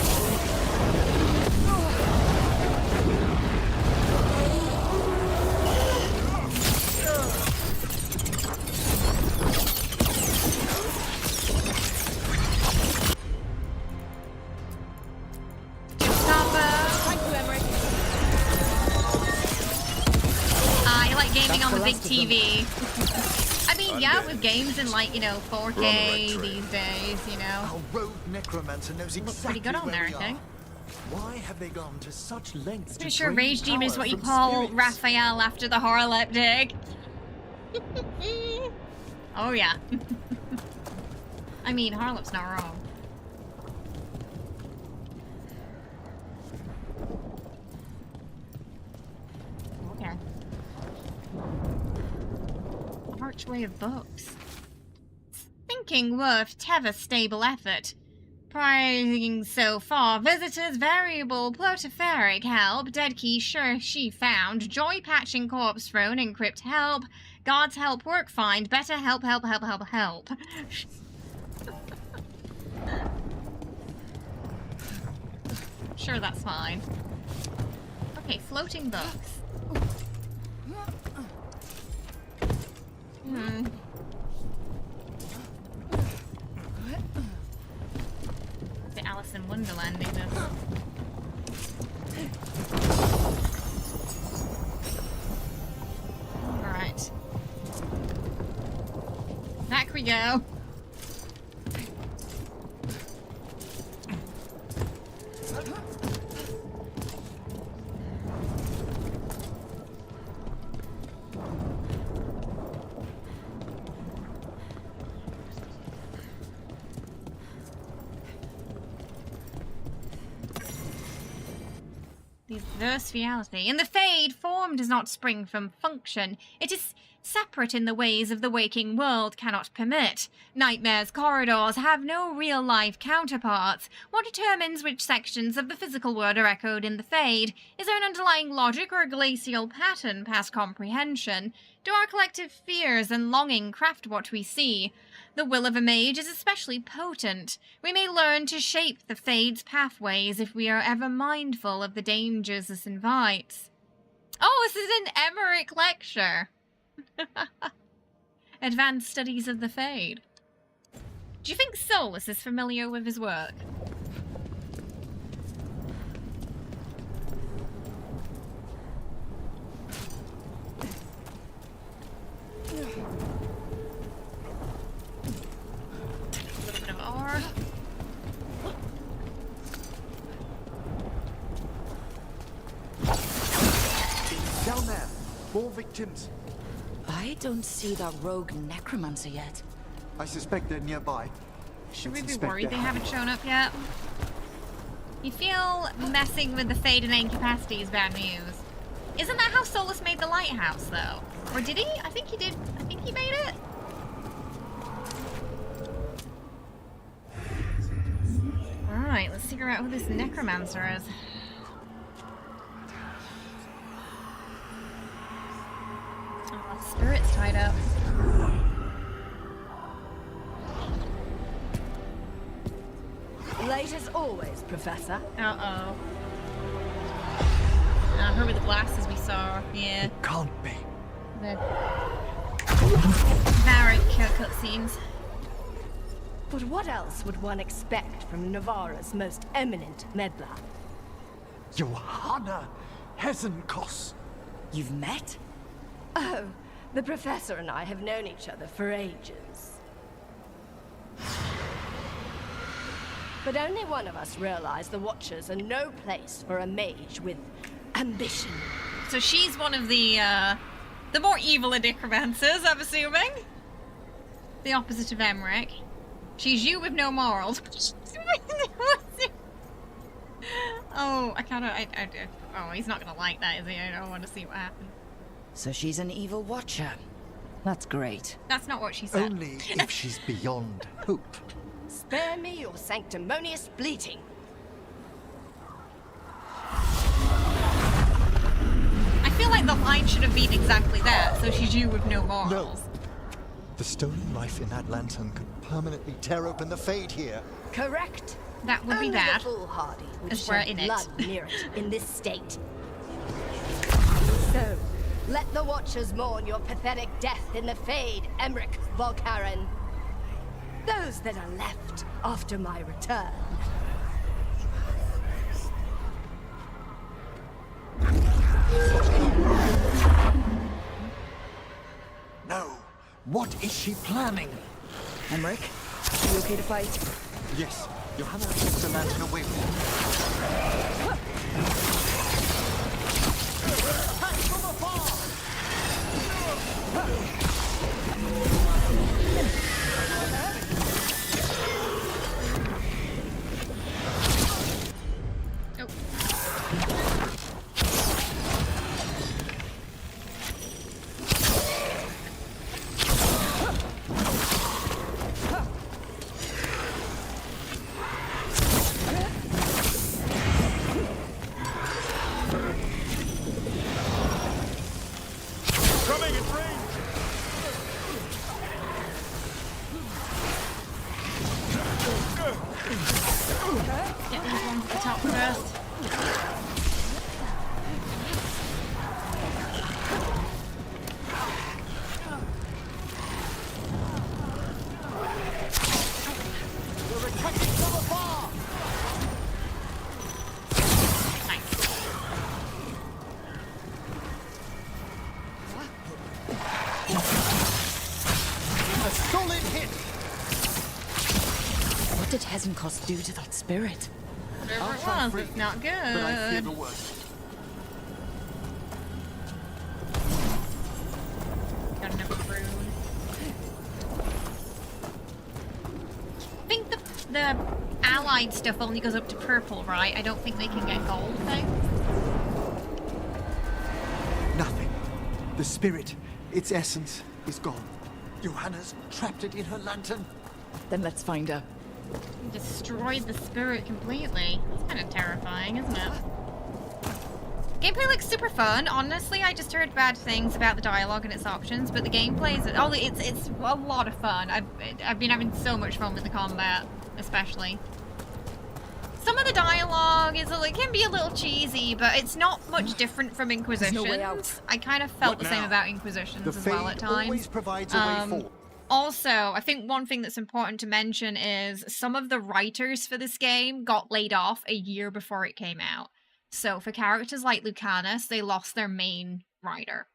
I like gaming on the big TV. I mean, yeah, with games in like, you know, 4K these days, you know. Our rogue necromancer knows Looks exactly pretty good on where there, I we are. think. Why have they gone to such lengths Pretty to sure drain Rage Demon is power what you from call spirits? Raphael after the Horleptic. Oh yeah. I mean, Harlop's not wrong. Okay. Archway of Books. Thinking worth Teva's stable effort. Prizing so far, visitors variable protoferic help, dead key sure she found, joy patching corpse thrown, encrypt help, God's help work find, better help. Sure, that's fine. Okay, floating books. The Alice in Wonderlanding this. Alright. Back we go. The verse reality. In the Fade, form does not spring from function. It is separate in the ways of the waking world cannot permit. Nightmares' corridors have no real-life counterparts. What determines which sections of the physical world are echoed in the Fade? Is there an underlying logic or a glacial pattern past comprehension? Do our collective fears and longing craft what we see? The will of a mage is especially potent. We may learn to shape the Fade's pathways if we are ever mindful of the dangers this invites. Oh, this is an Emmerich lecture. Advanced Studies of the Fade. Do you think Solus is familiar with his work? A little bit of R. victims. I don't see that rogue necromancer yet. I suspect they're nearby. Should we be Suspect worried they they're- haven't shown up yet? You feel messing with the fade and incapacity is bad news. Isn't that how Solus made the lighthouse, though? Or did he? I think he did. I think he made it. Alright, let's figure out who this necromancer is. Oh, the spirit's tied up. Late as always, Professor. Uh-oh. Her with the glasses we saw. Yeah. Can't be. The Varric cutscenes. But what else would one expect from Navarra's most eminent meddler? Johanna Hesenkos. You've met? Oh, the Professor and I have known each other for ages. But only one of us realized the Watchers are no place for a mage with ambition. So she's one of the more evil of necromancers, I'm assuming. The opposite of Emmerich. She's you with no morals. Oh, I kind of, oh, he's not gonna like that, is he? I don't want to see what happens. So she's an evil watcher. That's great. That's not what she said. Only if she's beyond hope. Spare me your sanctimonious bleating. I feel like the line should have been exactly that. So she's you with no morals. No. The stolen life in that lantern could permanently tear open the Fade here. Correct. That would be Only bad. the foolhardy would As we're shed in it. blood near it in this state. So, let the Watchers mourn your pathetic death in the Fade, Emmerich Volkaren. Those that are left after my return. No. What is she planning? Emmerich, are you okay to fight? Yes. Johanna takes the lantern away from her. Get these ones at the top first. A solid hit. What did Hesenkos do to that spirit? Whatever it was, it's not good. But I fear the worst. Got enough rune. I think the allied stuff only goes up to purple, right? I don't think they can get gold, though. Nothing. The spirit, its essence, is gone. Johanna's trapped it in her lantern. Then let's find her. Destroyed the spirit completely. It's kind of terrifying, isn't it? Gameplay looks super fun. Honestly, I just heard bad things about the dialogue and its options, but the gameplay is it's a lot of fun. I've been having so much fun with the combat, especially. Some of the dialogue is can be a little cheesy, but it's not much different from Inquisitions. no way out. I kind of felt What the same now? about Inquisitions The as well Fade at times. always provides a way forward. Also, I think one thing that's important to mention is some of the writers for this game got laid off a year before it came out. So for characters like Lucanis, they lost their main writer.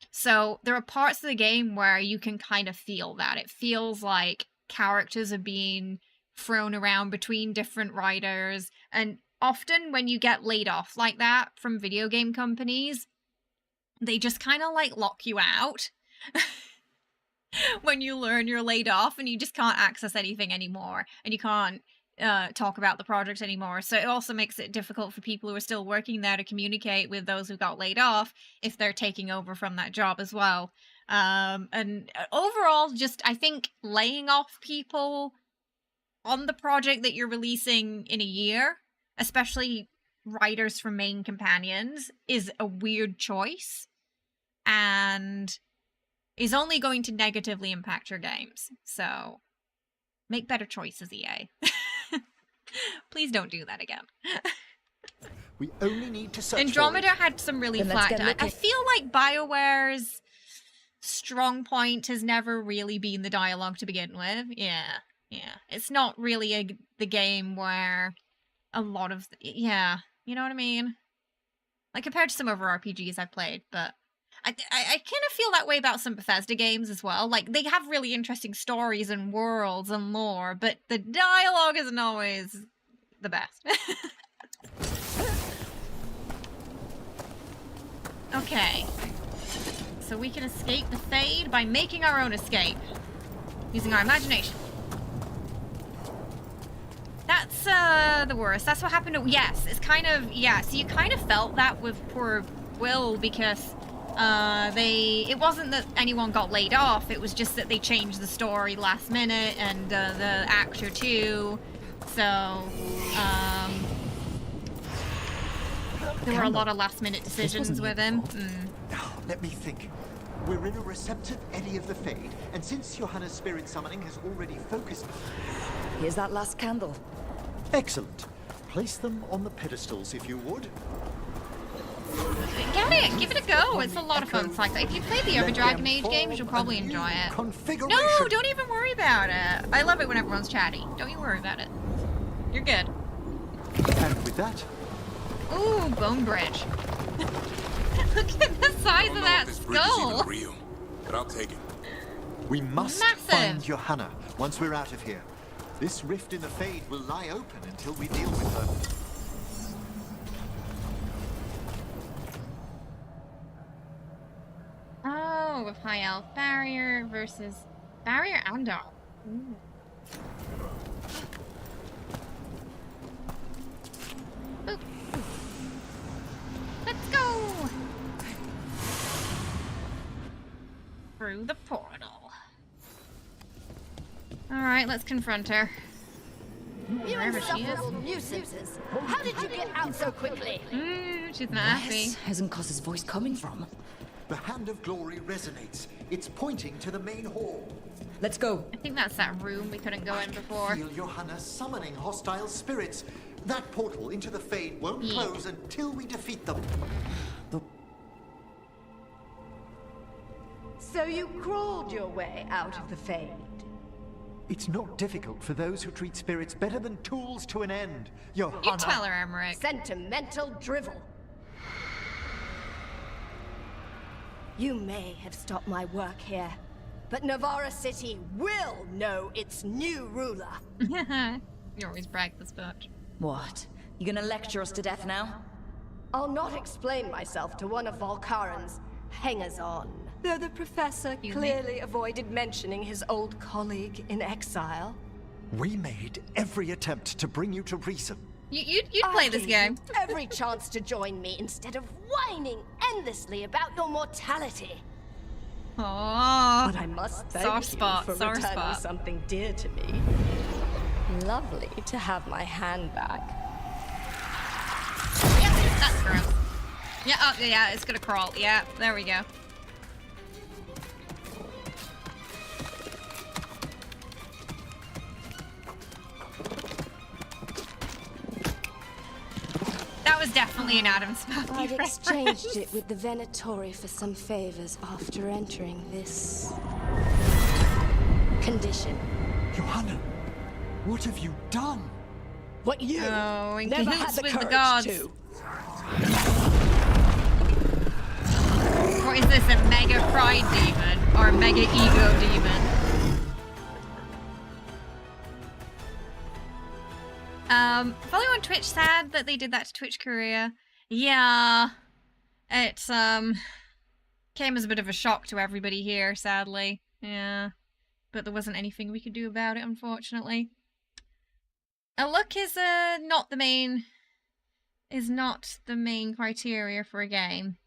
So there are parts of the game where you can kind of feel that. It feels like characters are being thrown around between different writers. And often when you get laid off like that from video game companies, they just kind of like lock you out when you learn you're laid off, and you just can't access anything anymore, and you can't talk about the project anymore. So it also makes it difficult for people who are still working there to communicate with those who got laid off if they're taking over from that job as well. And overall, just I think laying off people on the project that you're releasing in a year, especially writers from main companions, is a weird choice and is only going to negatively impact your games. So make better choices, EA. Please don't do that again. We only need to search Andromeda for it. had some really Then let's flat. get looking. I feel like BioWare's strong point has never really been the dialogue to begin with. Yeah. It's not really the game where a lot of you know what I mean? Like compared to some other RPGs I've played, but I kind of feel that way about some Bethesda games as well. Like they have really interesting stories and worlds and lore, but the dialogue isn't always the best. Okay. So we can escape the Fade by making our own escape. Using our imagination. That's the worst. That's what happened to... Yes, it's kind of... Yeah, so you kind of felt that with poor Will because it wasn't that anyone got laid off, it was just that they changed the story last minute and the actor too. So, there were a lot of last minute decisions with him. Let me think. We're in a receptive eddy of the Fade, and since Johanna's spirit summoning has already focused... Here's that last candle. Excellent. Place them on the pedestals, if you would. Get it! Give it a go! It's a lot of fun. It's like, if you play the other Dragon Age games, you'll probably enjoy it. No, don't even worry about it. I love it when everyone's chatty. Don't you worry about it. You're good. And with that... Ooh, bone bridge. Look at the size of that skull! Real, but I'll take it. We must Massive. find Johanna once we're out of here. This rift in the Fade will lie open until we deal with her. Oh, with high elf barrier versus barrier and dog. Ooh. Boop. Let's go! Through the portal. Alright, let's confront her. You Wherever she is. insufferable nuisances! How did you get out so quickly? She's not happy. Isn't Cos's voice coming from? The Hand of Glory resonates. It's pointing to the main hall. Let's go. I think that's that room we couldn't go in before. Feel Johanna summoning hostile spirits. That portal into the Fade won't close until we defeat them. So you crawled your way out of the Fade? It's not difficult for those who treat spirits better than tools to an end. Johanna. You tell her, Emmerich. Sentimental drivel. You may have stopped my work here, but Navarra City will know its new ruler. You always brag this much. What? You gonna lecture us to death now? I'll not explain myself to one of Volkaran's hangers-on. Though the professor clearly avoided mentioning his old colleague in exile. We made every attempt to bring you to reason. You'd play this game. Every chance to join me instead of whining endlessly about your mortality. Aww. But I must thank Soft spot, you for sore returning spot. something dear to me. Lovely to have my hand back. That's gross. Yeah, oh, yeah, it's gonna crawl. Yeah, there we go. That was definitely an Adam Smith I'd reference. exchanged it with the Venatori for some favors after entering this condition. Johanna, what have you done? What you in never cahoots had the with courage the gods. to. Or is this a mega pride demon or a mega ego demon? Follow on Twitch sad that they did that to Twitch Korea. Yeah. It's Came as a bit of a shock to everybody here, sadly. Yeah. But there wasn't anything we could do about it, unfortunately. A look is not the main criteria for a game.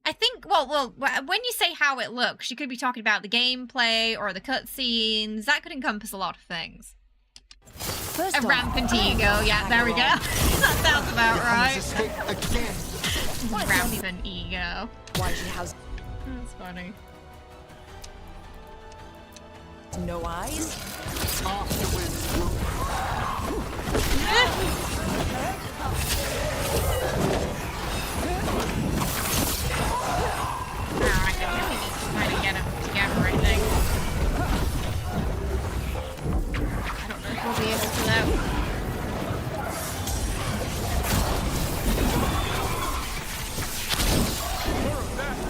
I think, well, when you say how it looks, you could be talking about the gameplay or the cutscenes. That could encompass a lot of things. A rampant ego, yeah, there we go. That sounds about right. Rampant ego. Why she has That's funny. no eyes? Alright, I think we need to try to get them together, I think. I don't know if we'll be able to though.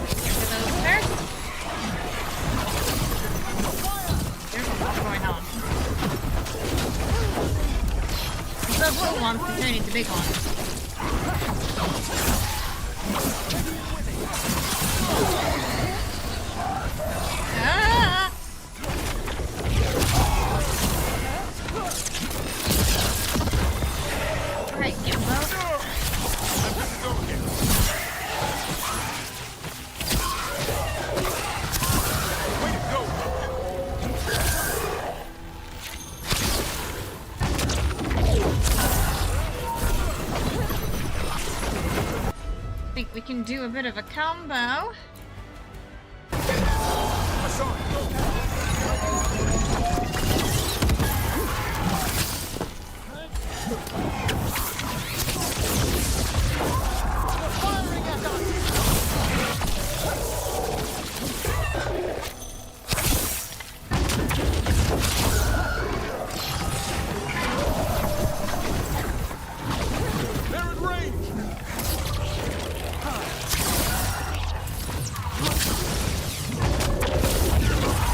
Get rid of those first. There's a lot going on. Those little ones can turn into big ones. Ah! Alright, get them both. I think we can do a bit of a combo.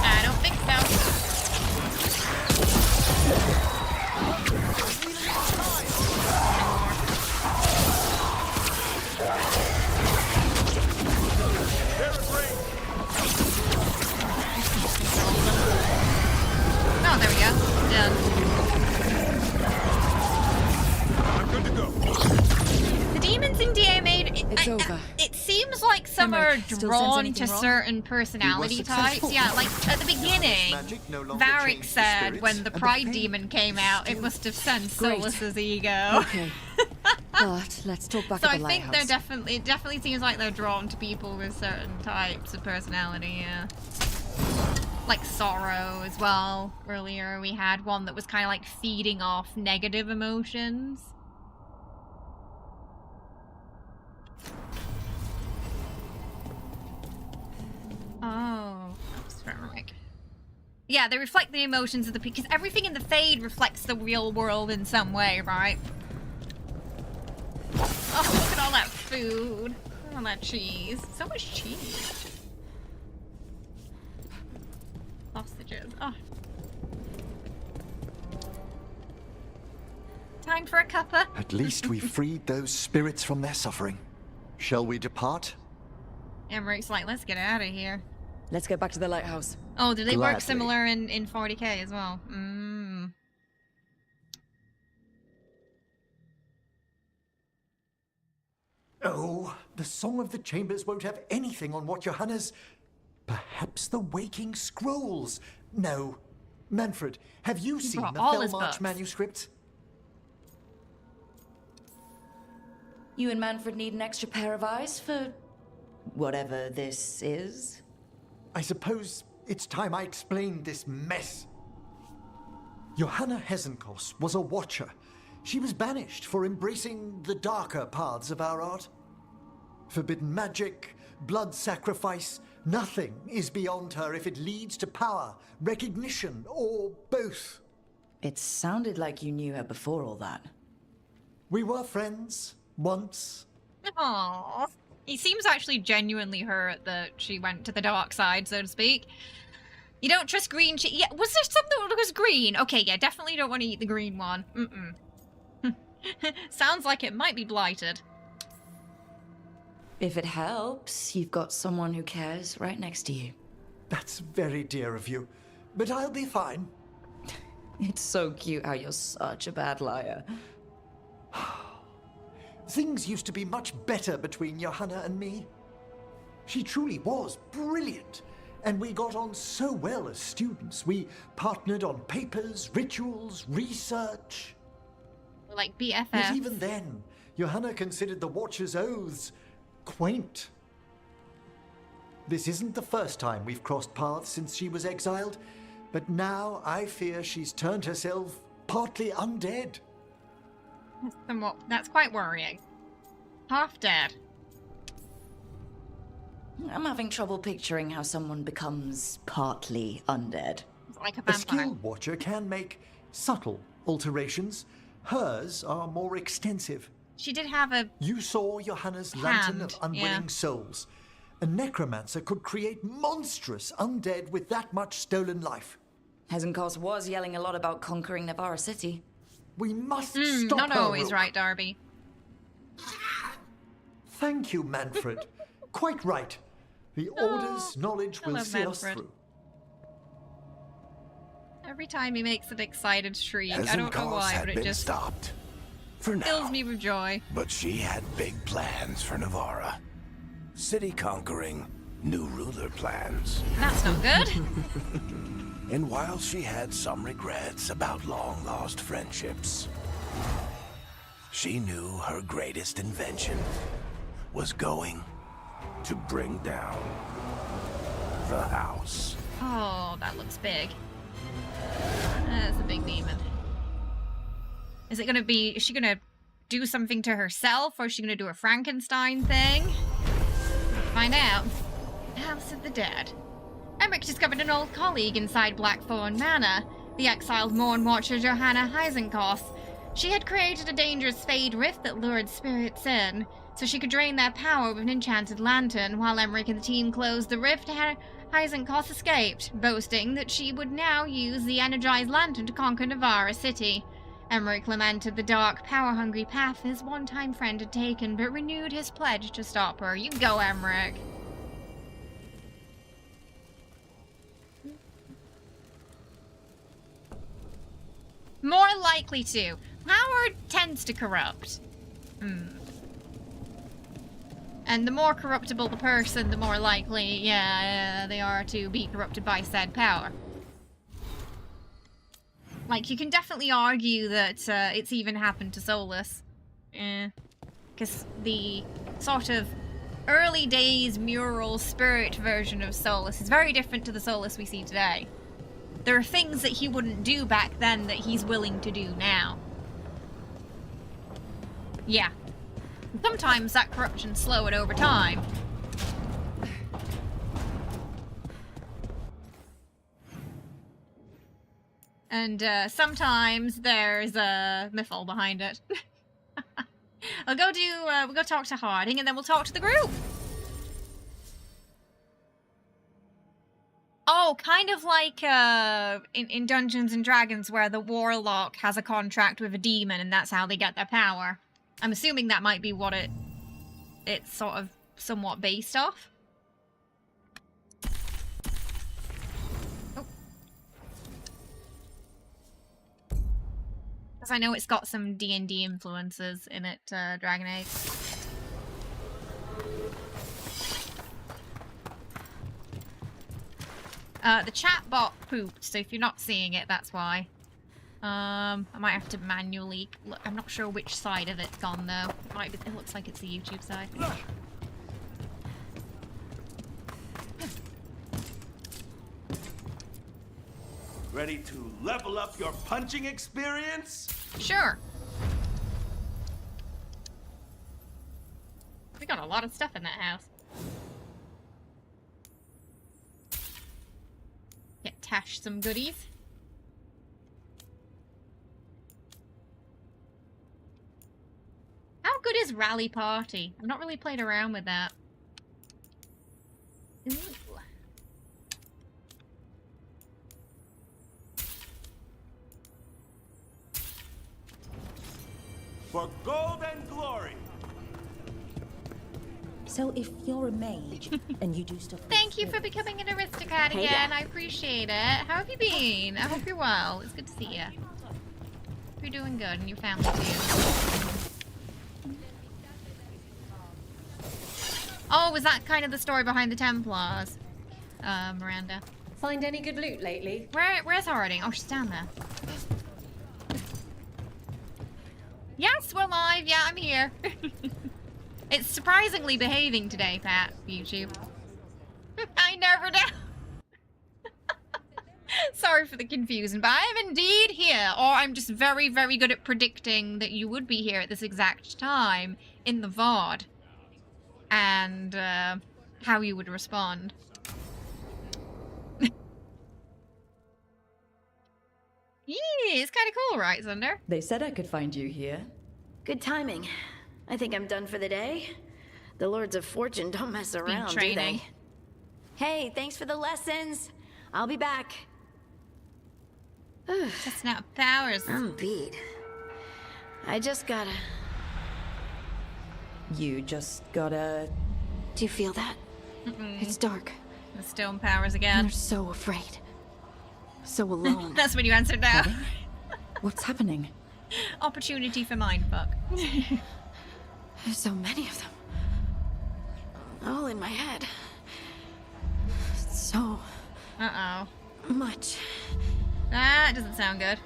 I don't think so. Oh, there we go. Done. I'm good to go. The demons in DA made It's over. It seems like some are still sense drawn anything to wrong? certain personality types. Yeah, like at the beginning, Magic no longer Varric changes said spirits, when the and the Pride pain demon came out, it must have sensed Great. Solus's ego. Okay. But let's talk back So at I the think lighthouse. it definitely seems like they're drawn to people with certain types of personality, yeah. Like Sorrow as well. Earlier we had one that was kind of like feeding off negative emotions. Oh, that's Varric. Yeah, they reflect the emotions of the people, because everything in the Fade reflects the real world in some way, right? Oh, look at all that food. All that cheese. So much cheese. Sausages. Oh. Time for a cuppa. At least we freed those spirits from their suffering. Shall we depart? Emmerich's like, let's get out of here. Let's get back to the lighthouse. Oh, do they work Gladly. similar in 40k as well? Oh, the Song of the Chambers won't have anything on what Johanna's... Perhaps the Waking Scrolls? No. Manfred, have you seen brought the all his Felmarch books. manuscript? You and Manfred need an extra pair of eyes for whatever this is? I suppose it's time I explained this mess. Johanna Hesenkos was a watcher. She was banished for embracing the darker paths of our art. Forbidden magic, blood sacrifice, nothing is beyond her if it leads to power, recognition, or both. It sounded like you knew her before all that. We were friends, once. Aww. He seems actually genuinely hurt that she went to the dark side, so to speak. You don't trust green cheese. Yeah, was there something that was green? Okay, yeah, definitely don't want to eat the green one. Sounds like it might be blighted. If it helps, you've got someone who cares right next to you. That's very dear of you, but I'll be fine. It's so cute how you're such a bad liar. Things used to be much better between Johanna and me. She truly was brilliant, and we got on so well as students. We partnered on papers, rituals, research. We're like BFFs. Yet even then, Johanna considered the Watcher's oaths quaint. This isn't the first time we've crossed paths since she was exiled, but now I fear she's turned herself partly undead. That's quite worrying. Half dead. I'm having trouble picturing how someone becomes partly undead. Like a A vampire. skilled Watcher can make subtle alterations. Hers are more extensive. She did have a... You saw Johanna's lantern of Hand, unwilling yeah. souls. A necromancer could create monstrous undead with that much stolen life. Hezenkos was yelling a lot about conquering Navarra City. We must stop Not her, always Rook. right, Darby. Thank you, Manfred. Quite right. The Order's knowledge I will love see us Manfred. through. Every time he makes an excited shriek, I don't know Hezenkos why, had but it been just stopped. For now. fills me with joy. But she had big plans for Navarra. City conquering, new ruler plans. That's not good. And while she had some regrets about long-lost friendships, she knew her greatest invention was going to bring down the house. Oh, that looks big. That's a big demon. Is it gonna be... Is she gonna do something to herself, or is she gonna do a Frankenstein thing? Find out. House of the Dead. Emmerich discovered an old colleague inside Blackthorn Manor, the exiled Morn Watcher Johanna Hezenkos. She had created a dangerous Fade rift that lured spirits in, so she could drain their power with an enchanted lantern. While Emmerich and the team closed the rift, Hezenkos escaped, boasting that she would now use the energized lantern to conquer Navarra City. Emmerich lamented the dark, power-hungry path his one-time friend had taken, but renewed his pledge to stop her. You go, Emmerich. More likely to. Power tends to corrupt. And the more corruptible the person, the more likely, they are to be corrupted by said power. Like, you can definitely argue that it's even happened to Solus. Because the sort of early days mural spirit version of Solus is very different to the Solus we see today. There are things that he wouldn't do back then that he's willing to do now. Yeah. Sometimes that corruption slow it over time. And sometimes there's a mythal behind it. We'll go talk to Harding, and then we'll talk to the group. Oh, kind of like in Dungeons and Dragons, where the warlock has a contract with a demon, and that's how they get their power. I'm assuming that might be what it's sort of somewhat based off. Oh. Because I know it's got some D&D influences in it, Dragon Age. The chat bot pooped, so if you're not seeing it, that's why. I might have to manually look. I'm not sure which side of it's gone though. It looks like it's the YouTube side. Ready to level up your punching experience? Sure. We got a lot of stuff in that house. Get Tash some goodies. How good is Rally Party? I've not really played around with that. Ooh. For gold and glory. So if you're a mage and you do stuff... Thank you for becoming an aristocrat again. I appreciate it. How have you been? I hope you're well. It's good to see you. You're doing good, and your family too. Oh, was that kind of the story behind the Templars, Miranda? Find any good loot lately? Where's Harding? Oh, she's down there. Yes, we're live. Yeah, I'm here. It's surprisingly behaving today, Pat. YouTube. I never know. Sorry for the confusion, but I am indeed here. Or I'm just very, very good at predicting that you would be here at this exact time in the VOD. And how you would respond. Yeah, it's kind of cool, right, Zunder? They said I could find you here. Good timing. I think I'm done for the day. The Lords of Fortune don't mess around, do training. they? Hey, thanks for the lessons. I'll be back. Testing out powers. I'm beat. I just gotta... You just gotta... Do you feel that? It's dark. The stone powers again. They're so afraid. So alone. That's when you answered now. What's happening? Opportunity for mindfuck. There's so many of them. All in my head. So... Uh-oh. much. That doesn't sound good.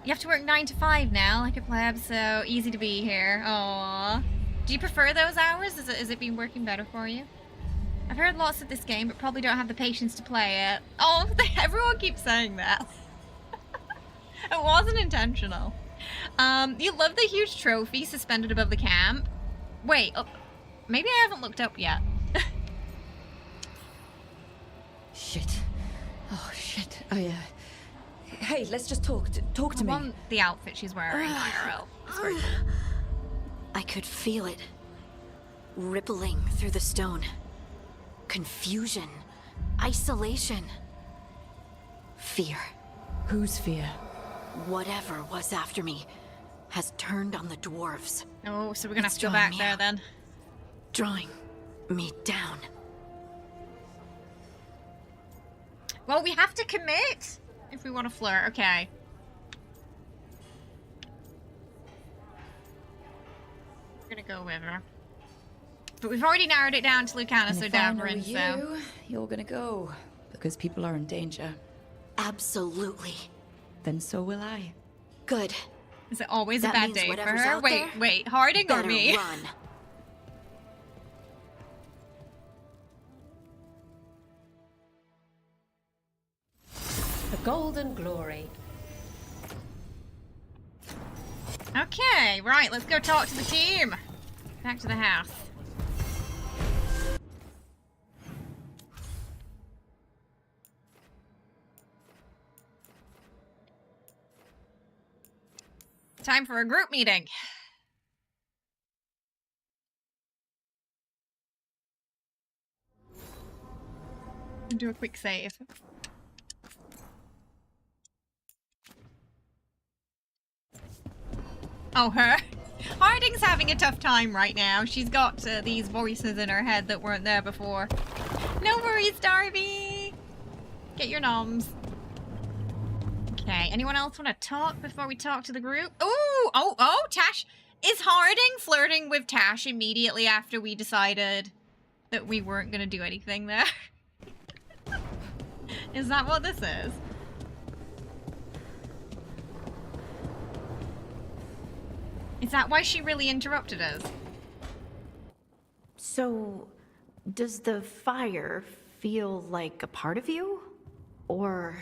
You have to work 9 to 5 now, like a pleb, so easy to be here. Aww. Do you prefer those hours? Is it been working better for you? I've heard lots of this game, but probably don't have the patience to play it. Oh, everyone keeps saying that. It wasn't intentional. You love the huge trophy suspended above the camp. Wait, maybe I haven't looked up yet. Shit. Oh, shit. Hey, let's just talk. Talk to me. I want the outfit she's wearing, IRL. It's very cool. I could feel it. Rippling through the stone. Confusion. Isolation. Fear. Whose fear? Whatever was after me has turned on the dwarves. Oh, so we're gonna have to go back there then. Drawing me down. Well, we have to commit if we want to flirt. Okay. We're gonna go with her. But we've already narrowed it down to Lucanis, so Davrin, so... You're gonna go, because people are in danger. Absolutely. Then so will I. Good. Is it always That a bad means day for whatever's her? out there, Wait, Harding or better me? run. The Golden Glory. Okay, right, let's go talk to the team. Back to the house. Time for a group meeting. Do a quick save. Oh, her. Harding's having a tough time right now. She's got these voices in her head that weren't there before. No worries, Darby. Get your noms. Okay, anyone else want to talk before we talk to the group? Ooh, oh, Tash. Is Harding flirting with Tash immediately after we decided that we weren't going to do anything there? Is that what this is? Is that why she really interrupted us? So, does the fire feel like a part of you? Or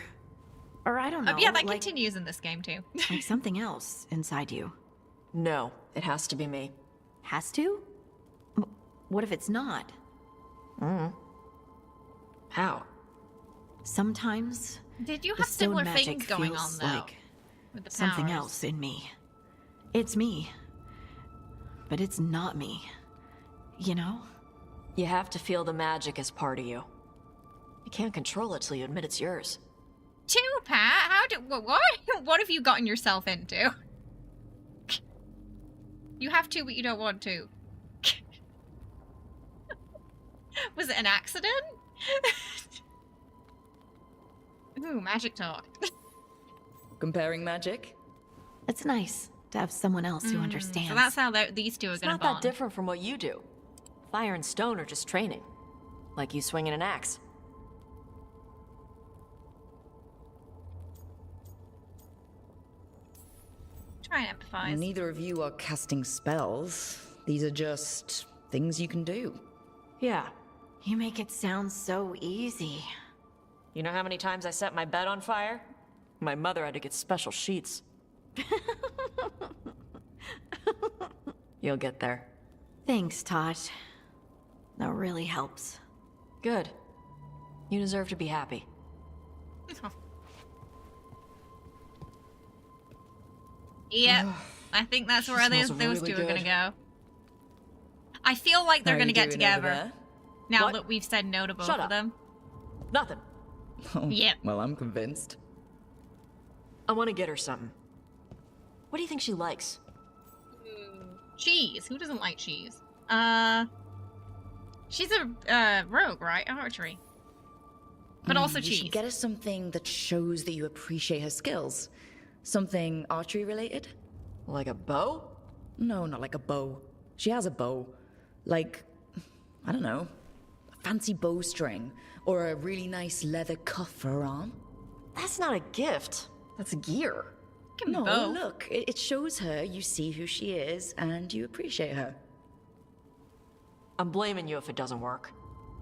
I don't know. Yeah, that like, continues in this game too. like something else inside you. No, it has to be me. Has to? What if it's not? How? Sometimes Did you the have stone similar magic things going feels on though? like With the something powers? else in me. It's me. But it's not me. You know? You have to feel the magic as part of you. You can't control it till you admit it's yours. Two, Pat? What? What have you gotten yourself into? You have to, but you don't want to. Was it an accident? Ooh, magic talk. Comparing magic? It's nice to have someone else who understands. So that's how these two are It's gonna not bond. that different from what you do. Fire and stone are just training. Like you swinging an axe. Try and empathize. Neither of you are casting spells. These are just things you can do. Yeah. You make it sound so easy. You know how many times I set my bed on fire? My mother had to get special sheets. You'll get there. Thanks, Tosh. That really helps. Good. You deserve to be happy. Yep, I think that's where those really two are good. gonna go. I feel like they're How are gonna you get doing over together. there? Now What? that we've said no to both Shut of up. them. Nothing. Oh, Yep. Well, I'm convinced. I want to get her something. What do you think she likes? Cheese. Who doesn't like cheese? She's a rogue, right? Archery. But also You cheese. should get her something that shows that you appreciate her skills. Something archery related? Like a bow? No, not like a bow. She has a bow. Like, I don't know, a fancy bowstring. Or a really nice leather cuff for her arm. That's not a gift. That's gear. No, bow. look, it shows her you see who she is and you appreciate her. I'm blaming you if it doesn't work.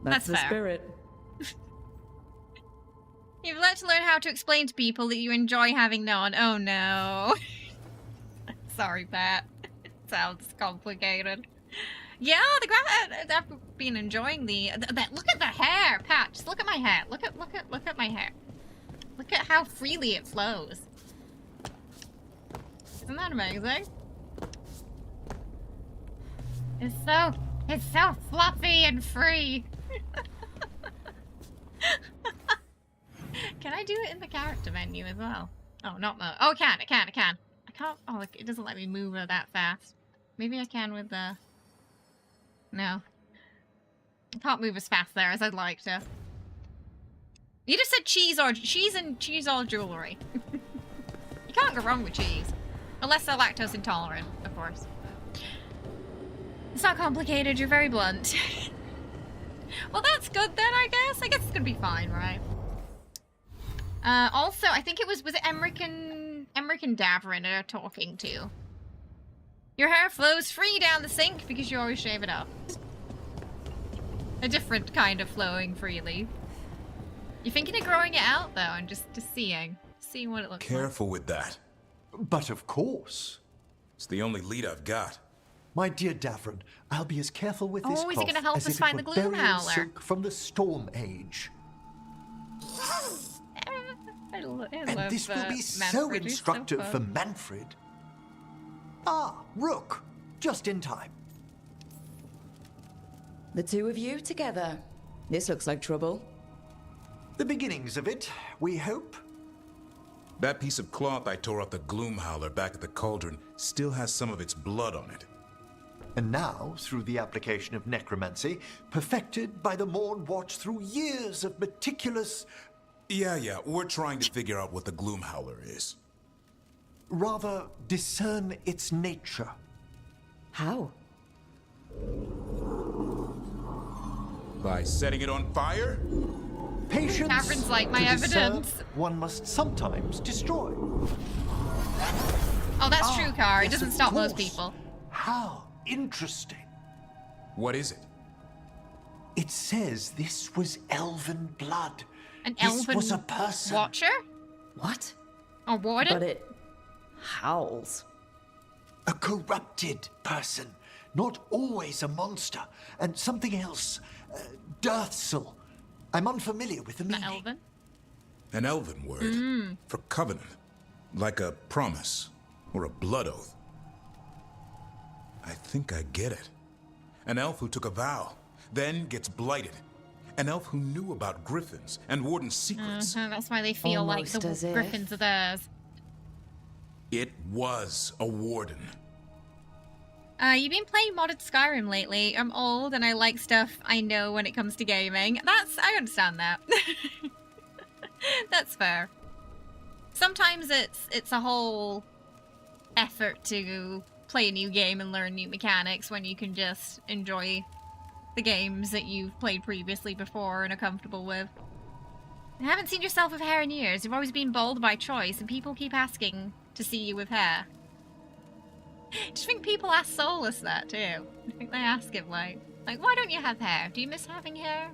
That's the fair. spirit. You've let to learn how to explain to people that you enjoy having none. Oh no. Sorry, Pat. It sounds complicated. Yeah, I've been enjoying look at the hair, Pat. Just look at my hair. Look at my hair. Look at how freely it flows. Isn't that amazing? It's so fluffy and free. Can I do it in the character menu as well? Oh, not mode. Oh, I can. I can't. Oh, it doesn't let me move that fast. Maybe I can with the. No. I can't move as fast there as I'd like to. You just said cheese and cheese or jewelry. You can't go wrong with cheese. Unless they're lactose intolerant, of course. It's not complicated, you're very blunt. Well, that's good then, I guess. I guess it's gonna be fine, right? Also, I think was it Emmerich and Davrin are talking to. Your hair flows free down the sink because you always shave it up. A different kind of flowing freely. You're thinking of growing it out though, and just seeing what it looks like. Careful with that. But of course. It's the only lead I've got. My dear Davrin, I'll be as careful with this Oh, is he cough gonna help as us if find it the were gloom burial howler? silk from the Storm Age. And this will be so instructive for Manfred. Ah, Rook, just in time. The two of you together. This looks like trouble. The beginnings of it, we hope. That piece of cloth I tore off the gloom howler back at the cauldron still has some of its blood on it. And now, through the application of necromancy, perfected by the Morn Watch through years of meticulous... Yeah, we're trying to figure out what the gloom howler is. Rather, discern its nature. How? By setting it on fire? Patience. Davrin's like, my to discern, evidence. one must sometimes destroy. Oh, that's true, Car. It yes, doesn't of stop those course. people. How interesting. What is it? It says this was elven blood. An This elven was a person. watcher? What? Or warden? But it howls. A corrupted person. Not always a monster. And something else. Dirthsel. I'm unfamiliar with the meaning. Elven? An elven word. For covenant. Like a promise. Or a blood oath. I think I get it. An elf who took a vow. Then gets blighted. An elf who knew about griffins and warden's secrets. That's why they feel Almost like as the if- griffins are theirs. It was a warden. You've been playing modded Skyrim lately. I'm old and I like stuff I know when it comes to gaming. I understand that. That's fair. Sometimes it's a whole effort to play a new game and learn new mechanics when you can just enjoy the games that you've played previously before and are comfortable with. I haven't seen yourself with hair in years. You've always been bald by choice, and people keep asking to see you with hair. Do you think people ask Solus that too? I think they ask him like, why don't you have hair? Do you miss having hair?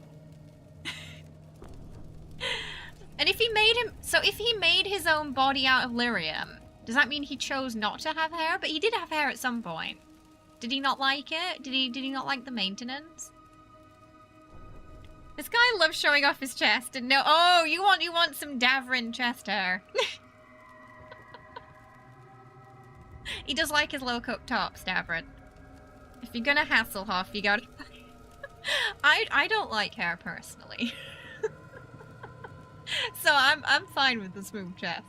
And if he made his own body out of lyrium, does that mean he chose not to have hair? But he did have hair at some point. Did he not like it? Did he not like the maintenance? This guy loves showing off his chest and oh, you want some Davrin chest hair. He does like his low-cut tops, Davrin. If you're gonna Hasselhoff, you gotta... I don't like hair personally. So I'm fine with the smooth chest.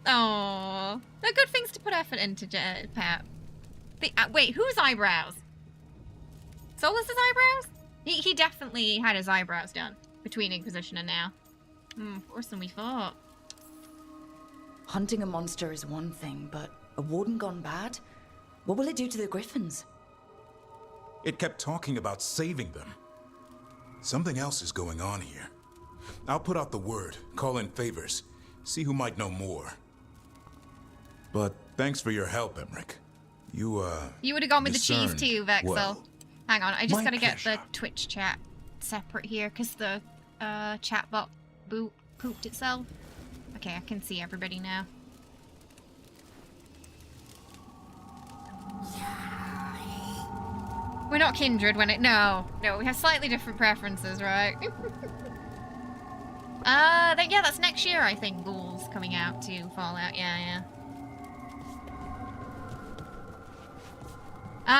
Aww. They're good things to put effort into, Pat. Wait, whose eyebrows? Solus's eyebrows? He definitely had his eyebrows done between Inquisition and now. Worse than we thought. Hunting a monster is one thing, but a warden gone bad? What will it do to the griffins? It kept talking about saving them. Something else is going on here. I'll put out the word, call in favors, see who might know more. But thanks for your help, Emmerich. You would have gone with the cheese too, Vexel. Well, hang on, I just gotta get pleasure. the Twitch chat separate here, because the chat bot pooped itself. Okay, I can see everybody now. We're not kindred when No, we have slightly different preferences, right? Yeah, that's next year, I think, Ghouls coming out to Fallout. Yeah.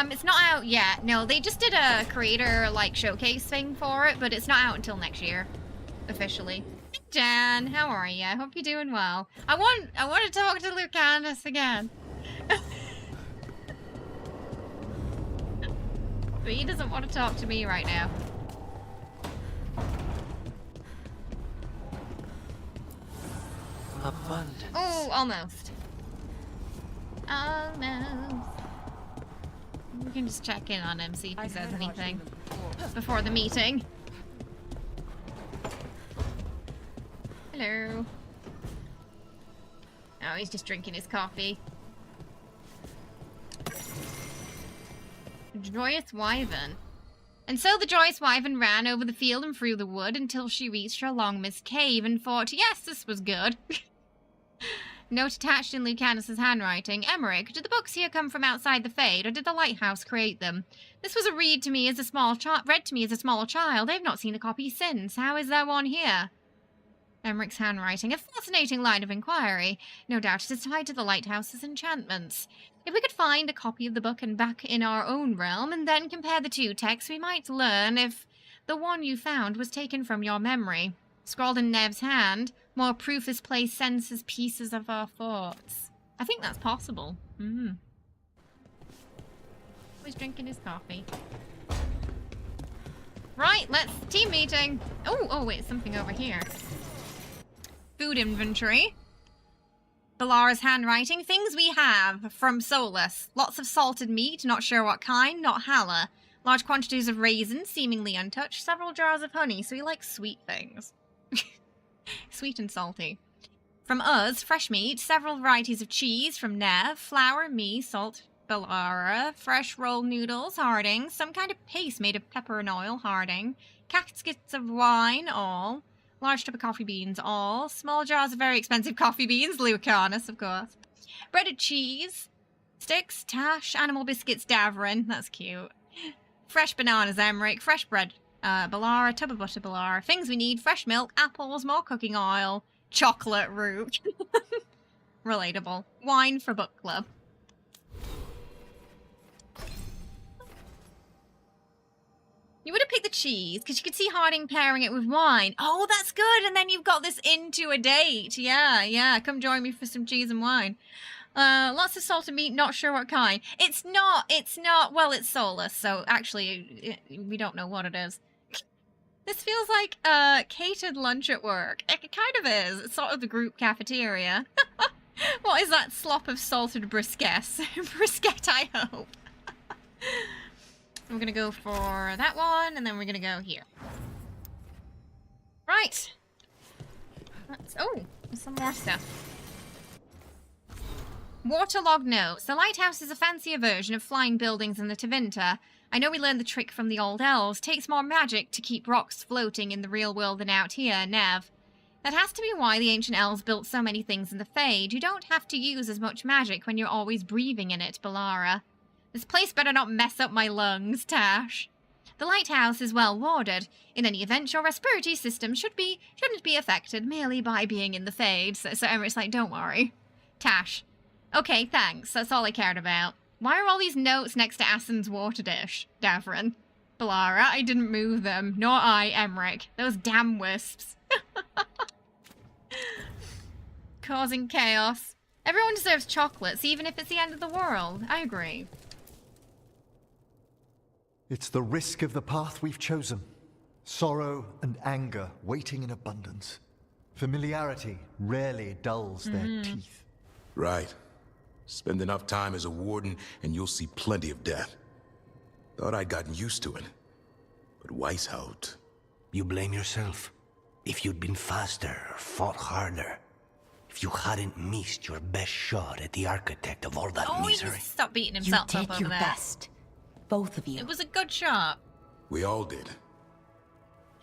It's not out yet. No, they just did a creator, showcase thing for it, but it's not out until next year, officially. Jan, how are you? I hope you're doing well. I want to talk to Lucanis again. But he doesn't want to talk to me right now. Abundance. Oh, almost. Almost. We can just check in on him, see if he says anything before the meeting. Hello. Oh, he's just drinking his coffee. Joyous Wyvern. And so the Joyous Wyvern ran over the field and through the wood until she reached her long-missed cave and thought, yes, this was good. Note attached in Lucanis' handwriting. Emmerich, did the books here come from outside the Fade, or did the lighthouse create them? This was read to me as a small child. I have not seen a copy since. How is there one here? Emmerich's handwriting. A fascinating line of inquiry. No doubt it is tied to the lighthouse's enchantments. If we could find a copy of the book and back in our own realm, and then compare the two texts, we might learn if the one you found was taken from your memory. Scrawled in Nev's hand, more proof this place senses pieces of our thoughts. I think that's possible. He's drinking his coffee. Right, let's team meeting. Oh wait, something over here. Food inventory. Balara's handwriting. Things we have from Solus. Lots of salted meat, not sure what kind, not Halla. Large quantities of raisins, seemingly untouched. Several jars of honey, so he likes sweet things. Sweet and salty. From us, fresh meat, several varieties of cheese from Nev, flour, me, salt, Balara, fresh rolled noodles, Harding, some kind of paste made of pepper and oil, Harding, caskets of wine, all. Large tub of coffee beans, all. Small jars of very expensive coffee beans, Lucanis, of course. Breaded cheese. Sticks, Tash. Animal biscuits, Davrin. That's cute. Fresh bananas, Emmerich. Fresh bread, Balara. Tub of butter, Balara. Things we need. Fresh milk, apples, more cooking oil. Chocolate, Rook. Relatable. Wine for book club. You would have picked the cheese, because you could see Harding pairing it with wine. Oh, that's good, and then you've got this into a date. Yeah, come join me for some cheese and wine. Lots of salted meat, not sure what kind. It's not, well, it's soulless, so actually, we don't know what it is. This feels like a catered lunch at work. It kind of is. It's sort of the group cafeteria. What is that slop of salted briskets? Brisket, I hope. We're gonna go for that one, and then we're gonna go here. Right. Oh, there's some more stuff. Waterlogged notes. The lighthouse is a fancier version of flying buildings in the Tevinter. I know we learned the trick from the old elves. Takes more magic to keep rocks floating in the real world than out here, Nev. That has to be why the ancient elves built so many things in the Fade. You don't have to use as much magic when you're always breathing in it, Balara. This place better not mess up my lungs, Tash. The lighthouse is well warded. In any event, your respiratory system shouldn't be affected merely by being in the Fade. So Emmerich like, don't worry. Tash. Okay, thanks. That's all I cared about. Why are all these notes next to Assen's water dish, Davrin? Balara, I didn't move them. Nor I, Emmerich. Those damn wisps. Causing chaos. Everyone deserves chocolates, even if it's the end of the world. I agree. It's the risk of the path we've chosen. Sorrow and anger waiting in abundance. Familiarity rarely dulls their teeth. Right. Spend enough time as a warden and you'll see plenty of death. Thought I'd gotten used to it. But Weishaupt... You blame yourself. If you'd been faster or fought harder. If you hadn't missed your best shot at the architect of all that misery. He just stopped beating himself up over there. You did your best. Both of you. It was a good shot. We all did.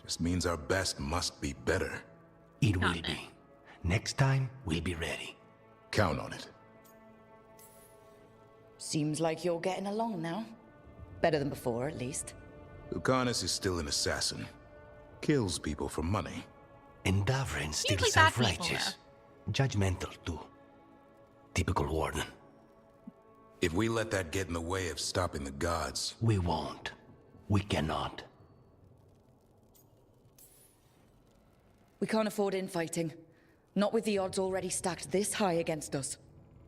Just means our best must be better. It will be. Next time, we'll be ready. Count on it. Seems like you're getting along now. Better than before, at least. Lucanis is still an assassin. Kills people for money. And Davrin's still self-righteous. Judgmental, too. Typical warden. If we let that get in the way of stopping the gods... We won't. We cannot. We can't afford infighting. Not with the odds already stacked this high against us.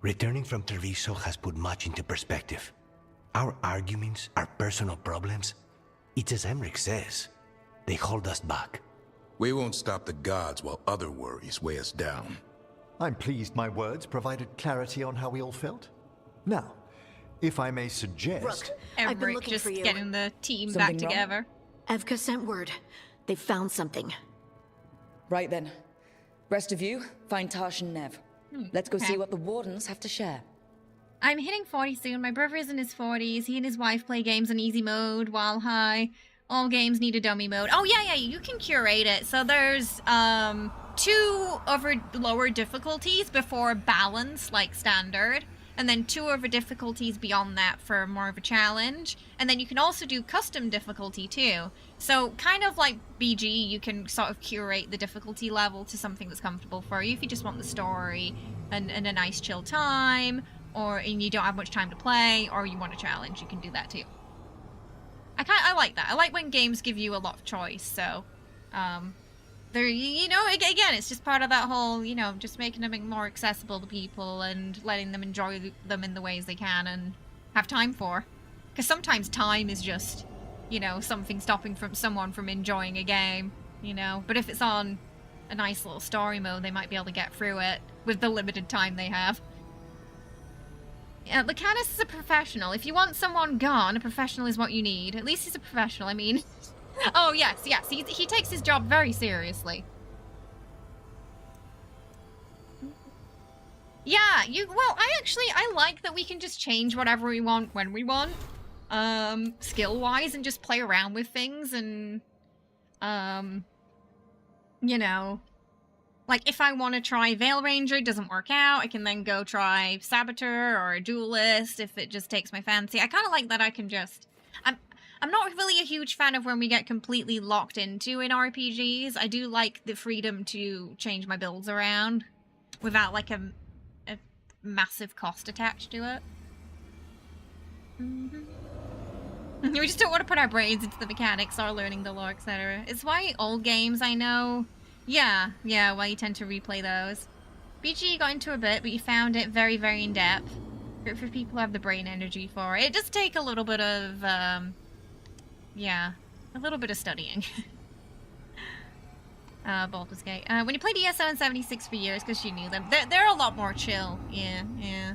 Returning from Treviso has put much into perspective. Our arguments, our personal problems, it's as Emmerich says. They hold us back. We won't stop the gods while other worries weigh us down. I'm pleased my words provided clarity on how we all felt. Now, if I may suggest... Rook, I've been looking just for you. Getting the team Something back wrong? together. Evka sent word. They found something. Right then. Rest of you, find Tash and Nev. Let's go see what the wardens have to share. I'm hitting 40 soon. My brother is in his 40s. He and his wife play games on easy mode while high. All games need a dummy mode. Oh, yeah, you can curate it. So there's 2 over lower difficulties before balance, like standard. And then 2 over difficulties beyond that for more of a challenge. And then you can also do custom difficulty too. So kind of like BG, you can sort of curate the difficulty level to something that's comfortable for you if you just want the story and a nice chill time, and you don't have much time to play, or you want a challenge, you can do that too. I like that. I like when games give you a lot of choice, so there, again, it's just part of that whole, just making them more accessible to people and letting them enjoy them in the ways they can and have time for. Because sometimes time is just, something stopping someone from enjoying a game, But if it's on a nice little story mode, they might be able to get through it with the limited time they have. Yeah, Lucanis is a professional. If you want someone gone, a professional is what you need. At least he's a professional, I mean. Oh, yes. He takes his job very seriously. Yeah, I like that we can just change whatever we want when we want. Skill-wise, and just play around with things and, like, if I want to try Veil Ranger, it doesn't work out, I can then go try Saboteur or a Duelist if it just takes my fancy. I kind of like that I can just... I'm not really a huge fan of when we get completely locked into in RPGs. I do like the freedom to change my builds around without, like, a massive cost attached to it. We just don't want to put our brains into the mechanics or learning the lore, etc. It's why old games, I know... Yeah, well, you tend to replay those. BG got into a bit, but you found it very, very in depth. For people who have the brain energy for it. It does take a little bit of, yeah, a little bit of studying. Baldur's Gate. When you played ESO in 76 for years, because you knew them, they're a lot more chill. Yeah, yeah.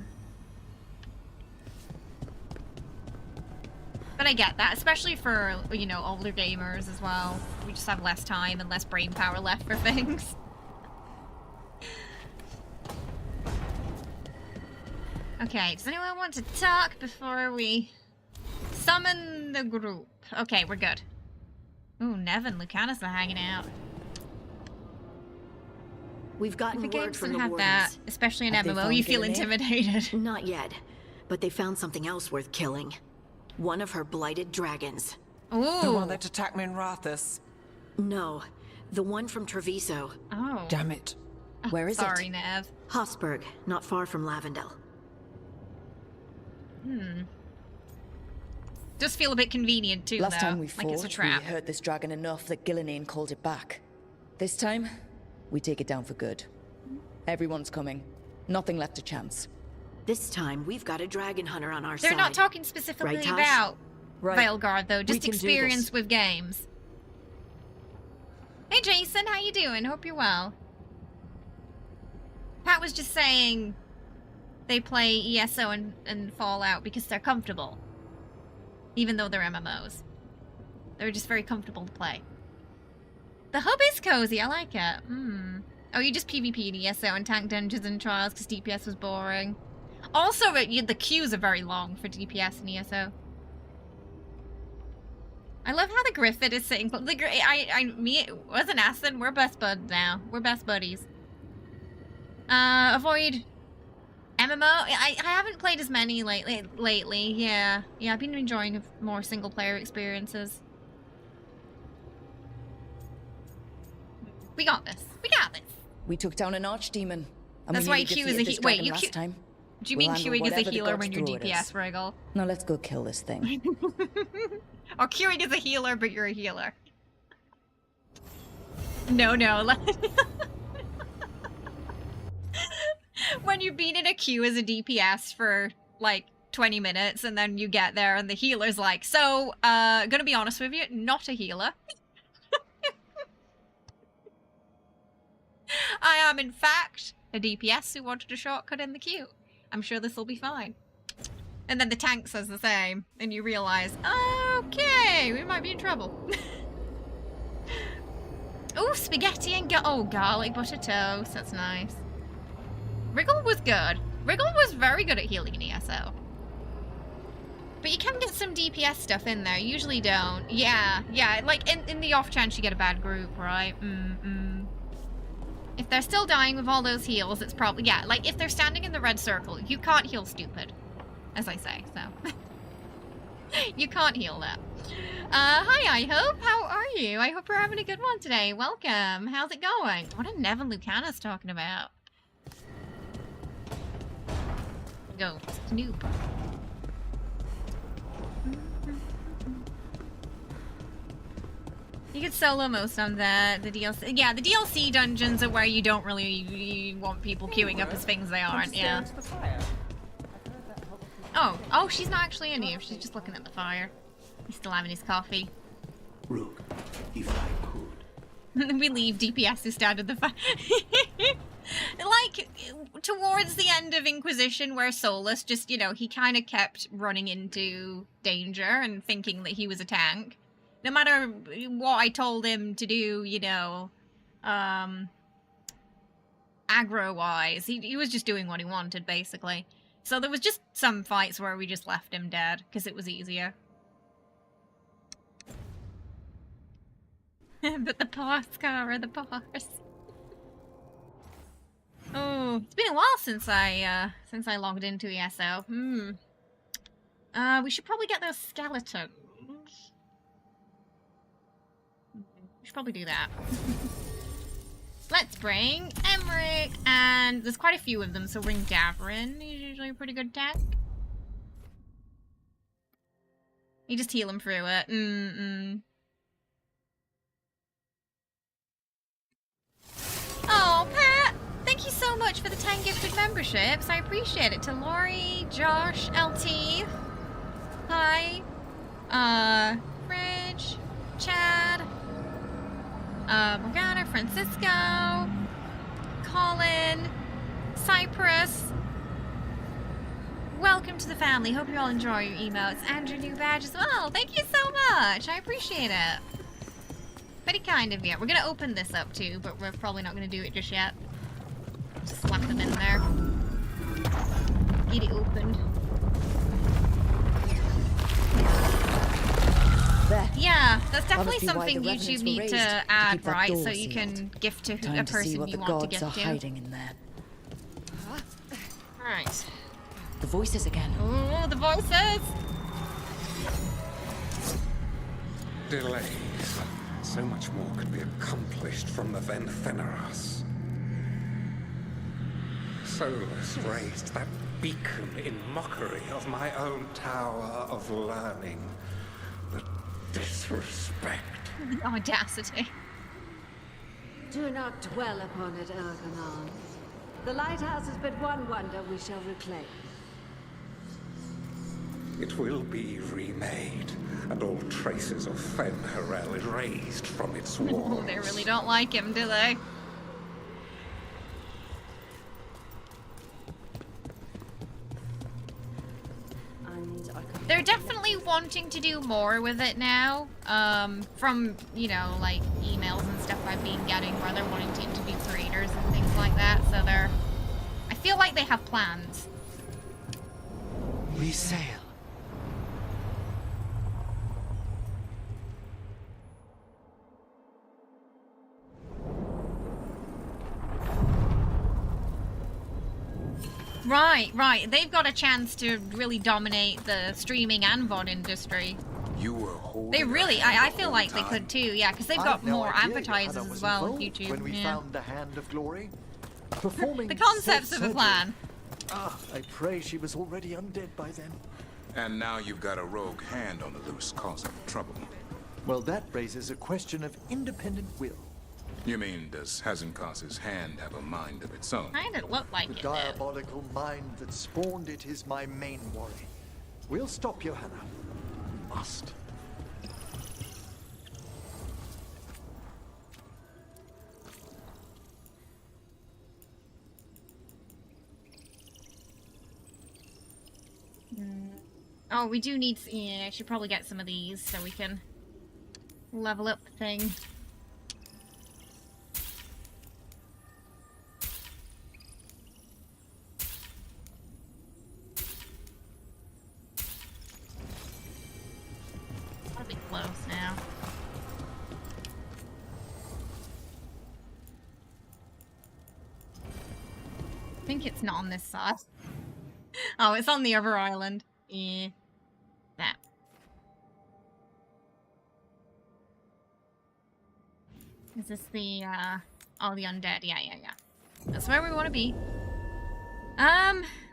But I get that, especially for, you know, older gamers as well. We just have less time and less brain power left for things. Okay, does anyone want to talk before we summon the group? Okay, we're good. Ooh, Nev and Lucanis are hanging out. We've gotten the word games from don't the have wardens. that, especially in Have they MMO. found You feel Gillian? intimidated. Not yet, but they found something else worth killing. One of her blighted dragons. Ooh. The one that attacked me in Rathus. No, the one from Treviso. Oh. Damn it. Where is sorry, it? Nev. Hossberg, not far from Lavendel. Does feel a bit convenient too, Last though. time we like it's a fought, trap. we hurt this dragon enough that Gillian called it back. This time, we take it down for good. Everyone's coming. Nothing left to chance. This time, we've got a dragon hunter on our side. They're not talking specifically Right, Tosh? about Right. Veilguard, though. Just We can do experience this. with games. Hey, Jason, how you doing? Hope you're well. Pat was just saying they play ESO and Fallout because they're comfortable. Even though they're MMOs. They're just very comfortable to play. The hub is cozy, I like it. Oh, you just PvP in ESO and tank dungeons and trials because DPS was boring. Also, the queues are very long for DPS and ESO. I love how the Griffin is sitting. Me, us and Aston, we're best buds now. We're best buddies. Avoid MMO. I haven't played as many lately. Yeah, I've been enjoying more single player experiences. We got this. We got this. We took down an archdemon. And That's we why nearly Q is a defeated this wait. dragon You last time. Do you We'll mean handle queuing as a whatever the healer gods when you're throw at DPS, us. Wriggle? Now let's go kill this thing. Or queuing as a healer, but you're a healer. No. When you've been in a queue as a DPS for like 20 minutes and then you get there and the healer's like, so, gonna be honest with you, not a healer. I am, in fact, a DPS who wanted a shortcut in the queue. I'm sure this will be fine. And then the tank says the same, and you realize, okay, we might be in trouble. Oh, spaghetti and garlic butter toast. That's nice. Wriggle was good. Wriggle was very good at healing in ESO. But you can get some DPS stuff in there. You usually don't. Yeah, like in the off chance you get a bad group, right? If they're still dying with all those heals, it's probably, yeah, like if they're standing in the red circle, you can't heal stupid, as I say, so. You can't heal that. Hi, I hope. How are you? I hope you're having a good one today. Welcome. How's it going? What are Nev and Lucanis talking about? Go, Snoop. You could solo most on the DLC. Yeah, the DLC dungeons are where you don't really want people queuing up as things they aren't, yeah. Oh, she's not actually in here. She's just looking at the fire. He's still having his coffee. Rook, if I could. We leave DPS who started the fire. Like, towards the end of Inquisition, where Solus just, you know, he kind of kept running into danger and thinking that he was a tank. No matter what I told him to do, you know, aggro-wise, he was just doing what he wanted, basically. So there was just some fights where we just left him dead, because it was easier. But the parse, Cara, the parse. Oh, it's been a while since I logged into ESO. We should probably get those skeletons. We should probably do that. Let's bring Emmerich, and there's quite a few of them, so bring Davrin. He's usually a pretty good tank. You just heal him through it. Oh, Pat! Thank you so much for the memberships. I appreciate it. To Lori, Josh, LT, hi, Fridge, Chad, Morgana, Francisco, Colin, Cyprus. Welcome to the family. Hope you all enjoy your emotes and your new badge as well. Thank you so much. I appreciate it. Very kind of you. We're gonna open this up too, but we're probably not gonna do it just yet. Just slap them in there. Get it opened. There. Yeah, that's definitely Must be why something the YouTube revenants need were raised to add, keep that right? door So you can sealed. gift to Time a to see person what you the want to gods gift are to. hiding in there. Alright. The voices again. Oh, the voices! Delays. So much more could be accomplished from the then Feneras. Solus raised that beacon in mockery of my own tower of learning. The disrespect. The audacity. Do not dwell upon it, Algernon. The lighthouse is but one wonder we shall reclaim. It will be remade, and all traces of Fen'Harel erased from its walls. They really don't like him, do they? They're definitely wanting to do more with it now. From, you know, like emails and stuff I've been getting where they're wanting to interview creators and things like that. So they're... I feel like they have plans. We sail. Right, right. They've got a chance to really dominate the streaming and VOD industry. You were holding They really, I feel like they could too, yeah, because they've got I'd no more idea advertisers Johanna as was well on involved YouTube. when we Yeah. found the Hand of Glory. Performing The concepts of a self-surgery. plan. Ah, I pray she was already undead by then. And now you've got a rogue hand on the loose causing trouble. Well, that raises a question of independent will. You mean, does Hazenkas's hand have a mind of its own? Kinda look like The it. diabolical mind that spawned it is my main worry. We'll stop Johanna. Must. Oh, we do need... Yeah, I should probably get some of these so we can level up the thing. That'll be close now. I think it's not on this side. Oh, it's on the other island. Yeah. That. Is this the, oh, the undead? Yeah. That's where we want to be.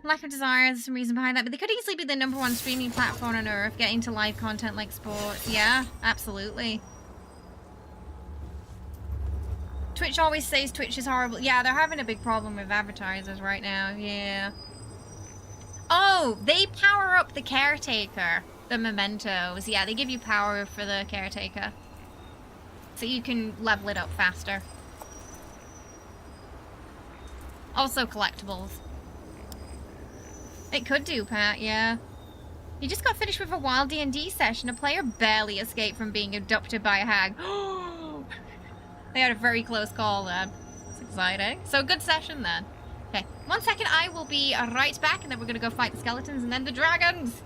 Lack of desire, there's some reason behind that, but they could easily be the #1 streaming platform on Earth, getting to live content like sports. Yeah, absolutely. Twitch always says Twitch is horrible. Yeah, they're having a big problem with advertisers right now. Yeah. Oh, they power up the caretaker. The mementos. Yeah, they give you power for the caretaker. So you can level it up faster. Also collectibles. It could do, Pat, yeah. You just got finished with a wild D&D session. A player barely escaped from being abducted by a hag. They had a very close call then. That's exciting. So good session then. Okay, 1 second, I will be right back, and then we're gonna go fight the skeletons and then the dragons!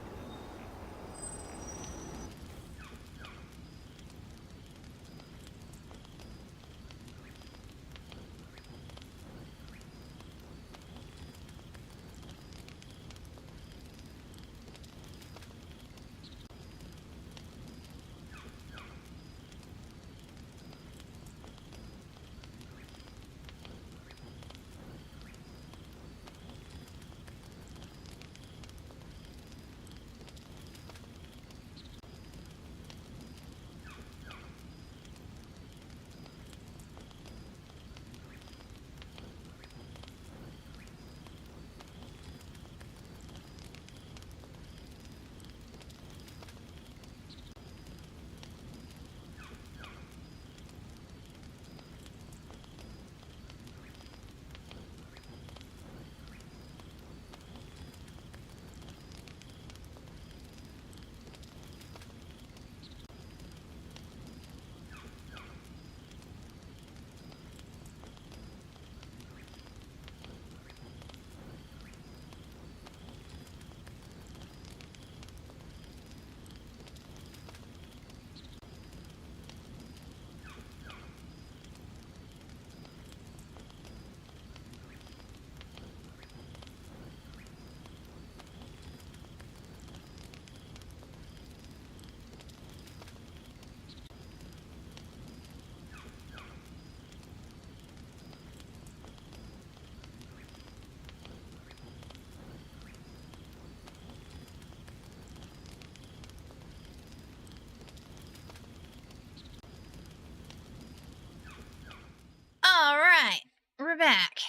back.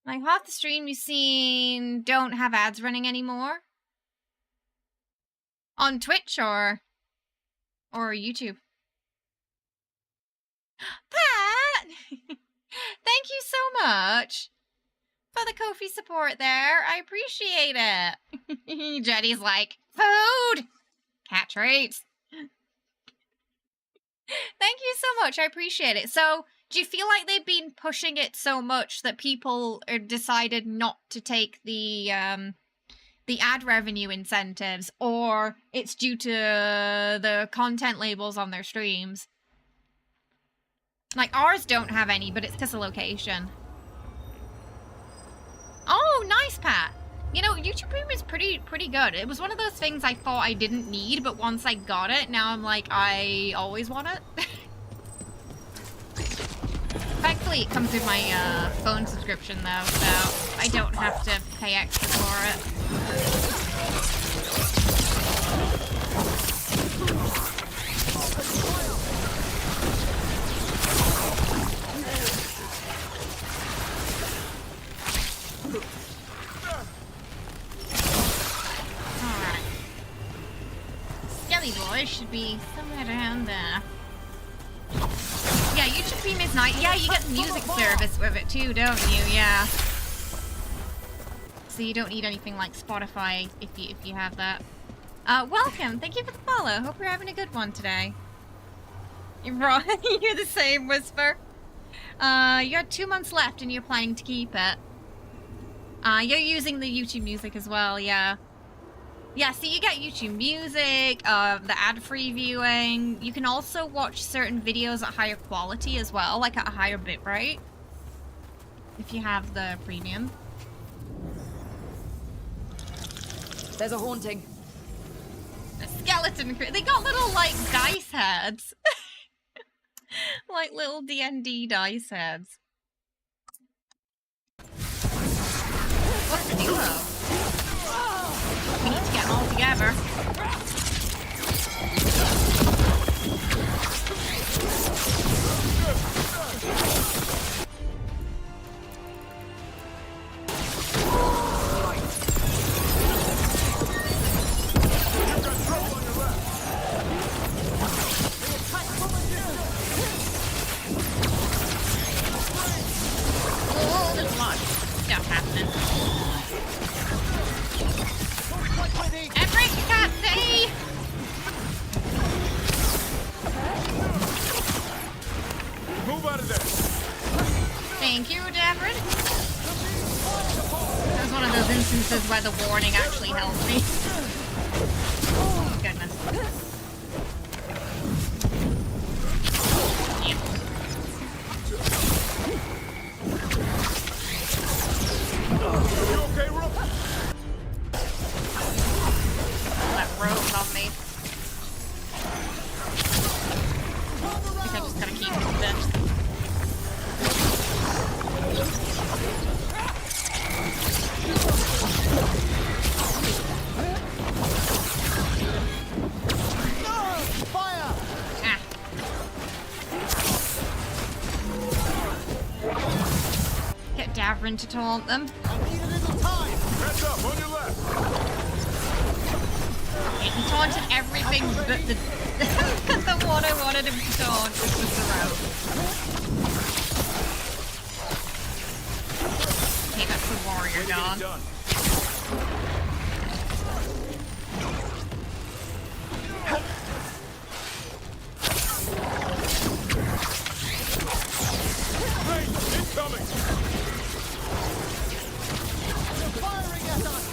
Like, half the stream you've seen don't have ads running anymore. On Twitch or YouTube. Pat! Thank you so much for the Ko-fi support there. I appreciate it. Jetty's like, food! Cat treats. Thank you so much. I appreciate it. So, do you feel like they've been pushing it so much that people decided not to take the ad revenue incentives, or it's due to the content labels on their streams? Like, ours don't have any, but it's because of location. Oh, nice, Pat. You know, YouTube Premium is pretty good. It was one of those things I thought I didn't need, but once I got it, now I'm like, I always want it. Thankfully, it comes with my phone subscription, though, so I don't have to pay extra for it. Alright. Skelly Boy should be somewhere around there. Yeah, YouTube Premium is nice. Yeah, you get the music service with it too, don't you? Yeah. So you don't need anything like Spotify if you have that. Welcome. Thank you for the follow. Hope you're having a good one today. You're right. You're the same, Whisper. You had 2 months left and you're planning to keep it. You're using the YouTube Music as well, yeah. Yeah, so you get YouTube Music, the ad-free viewing. You can also watch certain videos at higher quality as well, like at a higher bitrate, if you have the premium. There's a haunting. A skeleton crew. They got little, like, dice heads. Like little D&D dice heads. What's the duo? We need to get them all together. Oh, there's a lot of stuff happening. Everett, you can't see! Move out of there! Thank you, Davrin. That was one of those instances where the warning actually helped me. Oh, goodness. Yep. You okay, Rook? That Rook on me. I think I just gotta keep this. Fire! Ah. Get Davrin to taunt them. I need a little time! Heads up, on your left! He taunted everything but the the one I wanted him to taunt, which was the rope. Okay, that's the warrior gone. Hey, incoming! They're firing at us!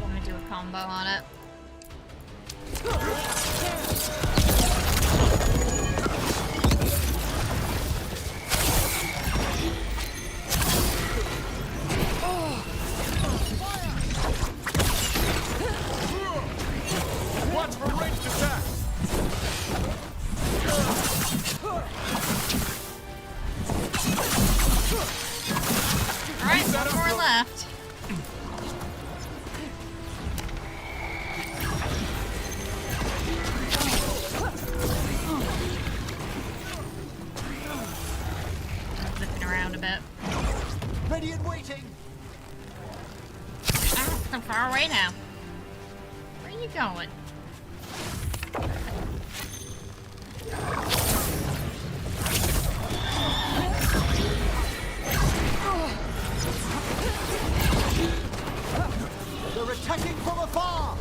I'm gonna do a combo on it. away now. Where are you going? They're attacking from afar!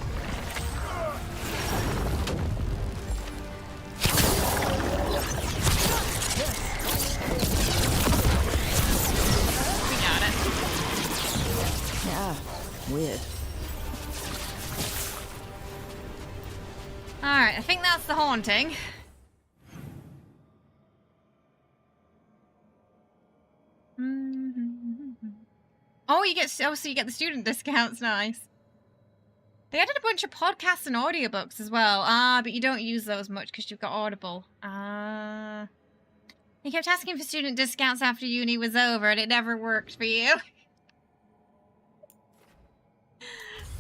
We got it. Yeah, weird. Alright, I think that's the haunting. Oh, so you get the student discounts, nice. They added a bunch of podcasts and audiobooks as well. Ah, but you don't use those much because you've got Audible. Ah. He kept asking for student discounts after uni was over and it never worked for you.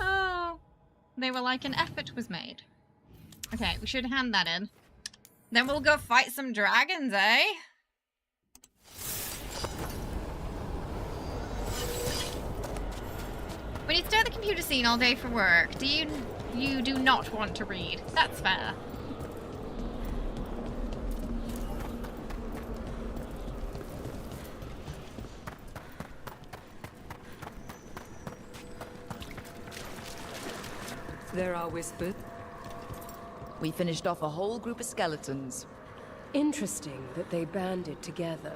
Oh. They were like, an effort was made. Okay, we should hand that in. Then we'll go fight some dragons, eh? When you stare at the computer scene all day for work, you do not want to read. That's fair. There are whispers. We finished off a whole group of skeletons. Interesting that they banded together.